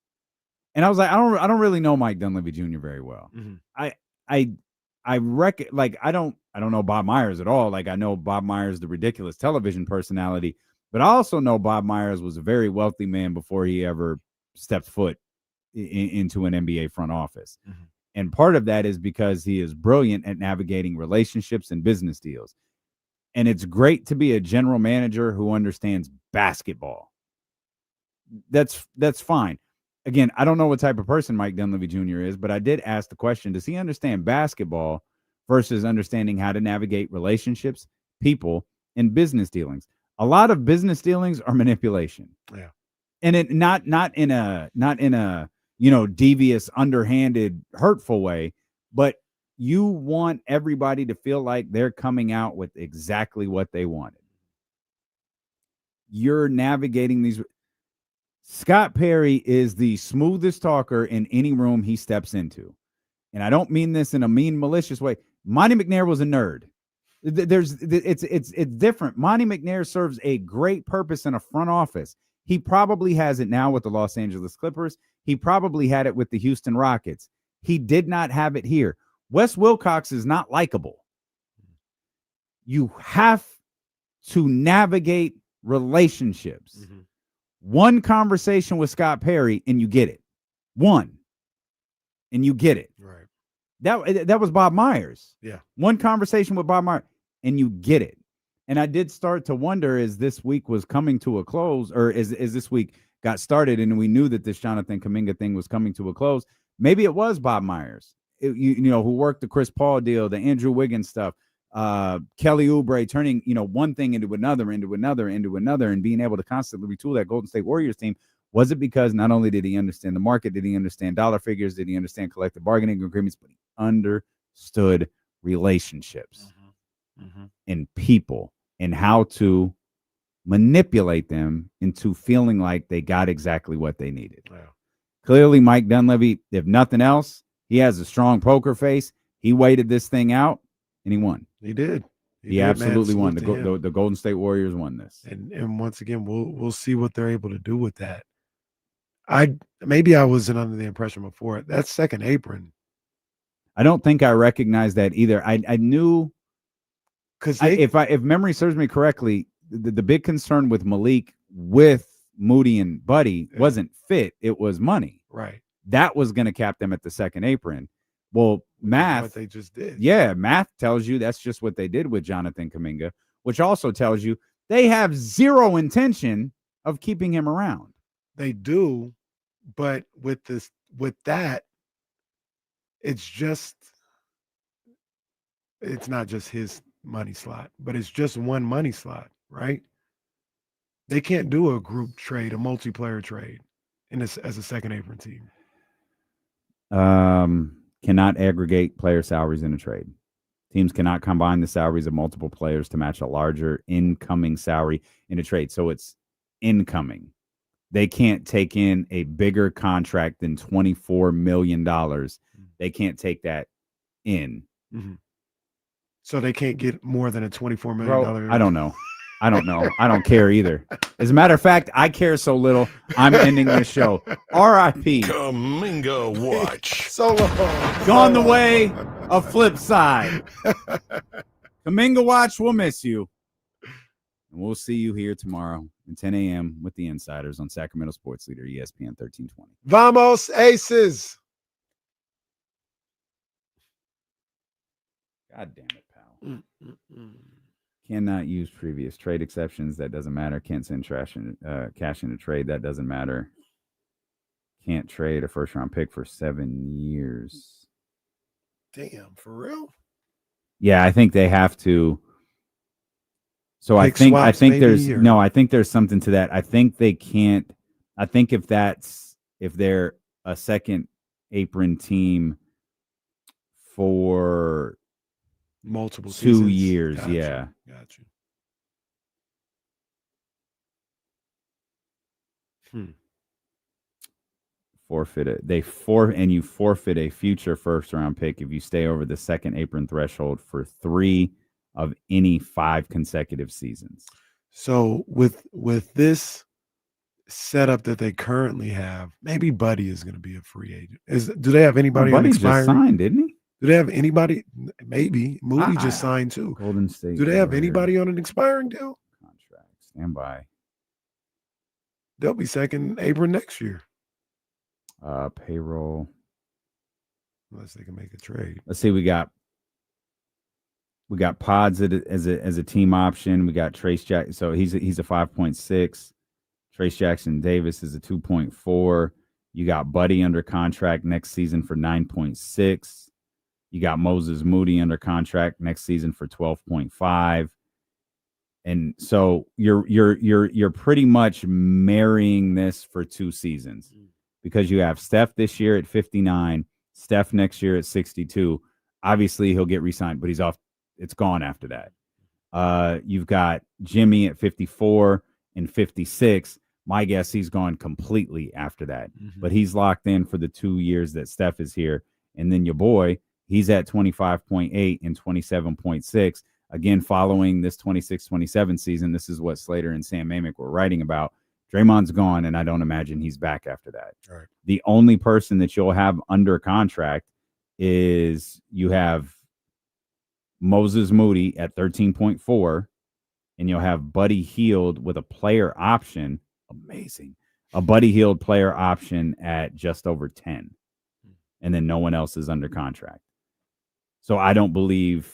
And I was like, I don't really know Mike Dunleavy Jr. very well. I reckon, like, I don't know Bob Myers at all. Like, I know Bob Myers, the ridiculous television personality, but I also know Bob Myers was a very wealthy man before he ever stepped foot into an NBA front office. And part of that is because he is brilliant at navigating relationships and business deals. And it's great to be a general manager who understands basketball. That's fine. Again, I don't know what type of person Mike Dunleavy Jr. is, but I did ask the question, does he understand basketball versus understanding how to navigate relationships, people, and business dealings? A lot of business dealings are manipulation. Yeah. And it not in a devious, underhanded, hurtful way, but you want everybody to feel like they're coming out with exactly what they wanted. You're navigating these. Scott Perry is the smoothest talker in any room he steps into. And I don't mean this in a mean, malicious way. Monty McNair was a nerd. It's different. Monty McNair serves a great purpose in a front office. He probably has it now with the Los Angeles Clippers. He probably had it with the Houston Rockets. He did not have it here. Wes Wilcox is not likable. You have to navigate relationships. One conversation with Scott Perry and you get it. One. And you get it. Right. That was Bob Myers. Yeah. One conversation with Bob Myers and you get it. And I did start to wonder, as this week was coming to a close, or as this week got started and we knew that this Jonathan Kuminga thing was coming to a close, maybe it was Bob Myers, who worked the Chris Paul deal, the Andrew Wiggins stuff, Kelly Oubre turning, one thing into another, and being able to constantly retool that Golden State Warriors team. Was it because not only did he understand the market, did he understand dollar figures, did he understand collective bargaining agreements, but he understood relationships and people and how to manipulate them into feeling like they got exactly what they needed. Wow. Clearly, Mike Dunleavy, if nothing else, he has a strong poker face. He waited this thing out, and he won. He did. He absolutely won. The Golden State Warriors won this. And once again, we'll see what they're able to do with that. Maybe I wasn't under the impression before. That second apron. I don't think I recognized that either. I knew, because if memory serves me correctly, the big concern with Malik, with Moody and Buddy, wasn't fit. It was money. Right. That was going to cap them at the second apron. Well, math. What they just did. Yeah, math tells you that's just what they did with Jonathan Kuminga, which also tells you they have zero intention of keeping him around. They do, but with that, it's not just his money slot, but it's just one money slot, right? They can't do a group trade, a multiplayer trade as a second apron team. Cannot aggregate player salaries in a trade. Teams cannot combine the salaries of multiple players to match a larger incoming salary in a trade. So it's incoming. They can't take in a bigger contract than $24 million. They can't take that in. Mm-hmm. So they can't get more than a $24 million. Bro, I don't know. I don't care either. As a matter of fact, I care so little, I'm ending this show. R.I.P. Kuminga Watch. So long. Gone the way of Flip Side. Kuminga Watch, we'll miss you. And we'll see you here tomorrow at 10 a.m. with the Insiders on Sacramento Sports Leader, ESPN 1320. Vamos, Aces. God damn it, pal. Cannot use previous trade exceptions. That doesn't matter. Can't send cash in a trade. That doesn't matter. Can't trade a first-round pick for 7 years. Damn, for real? Yeah, I think they have to. So Pick I swaps think there's maybe, or- no. I think there's something to that. I think they can't. I think if they're a second apron team for multiple 2 seasons. years, Gotcha. yeah. Got you. Forfeit it. You forfeit a future first round pick if you stay over the second apron threshold for 3 of any 5 consecutive seasons. So with this setup that they currently have, maybe Buddy is going to be a free agent. Do they have anybody on Buddy just expiring? signed, didn't he? Do they have anybody? Maybe Moody just signed too. Golden State. Do they have Warriors. anybody on an expiring deal? Stand by. They'll be second apron next year. Payroll. Unless they can make a trade. Let's see. We got Pods as a team option. We got Trace Jackson. So he's a 5.6. Trace Jackson Davis is a 2.4. You got Buddy under contract next season for 9.6. You got Moses Moody under contract next season for 12.5. And so you're pretty much marrying this for 2 seasons because you have Steph this year at 59, Steph next year at 62. Obviously he'll get re-signed, but he's off. It's gone after that. You've got Jimmy at 54 and 56. My guess he's gone completely after that, but he's locked in for the 2 years that Steph is here. And then your boy, he's at 25.8 and 27.6. Again, following this 26-27 season, this is what Slater and Sam Amick were writing about. Draymond's gone, and I don't imagine he's back after that. Right. The only person that you'll have under contract is you have Moses Moody at 13.4, and you'll have Buddy Hield with a player option. Amazing. A Buddy Hield player option at just over 10. And then no one else is under contract. So I don't believe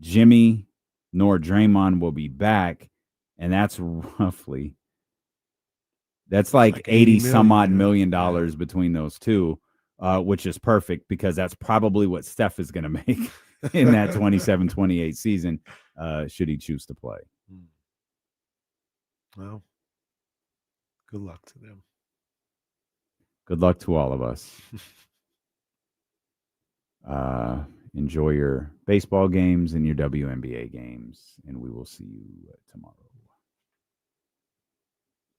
Jimmy nor Draymond will be back. And that's like 80 some odd million dollars between those two, which is perfect because that's probably what Steph is going to make in that 27-28 season, should he choose to play. Well, good luck to them. Good luck to all of us. Enjoy your baseball games and your WNBA games, and we will see you tomorrow.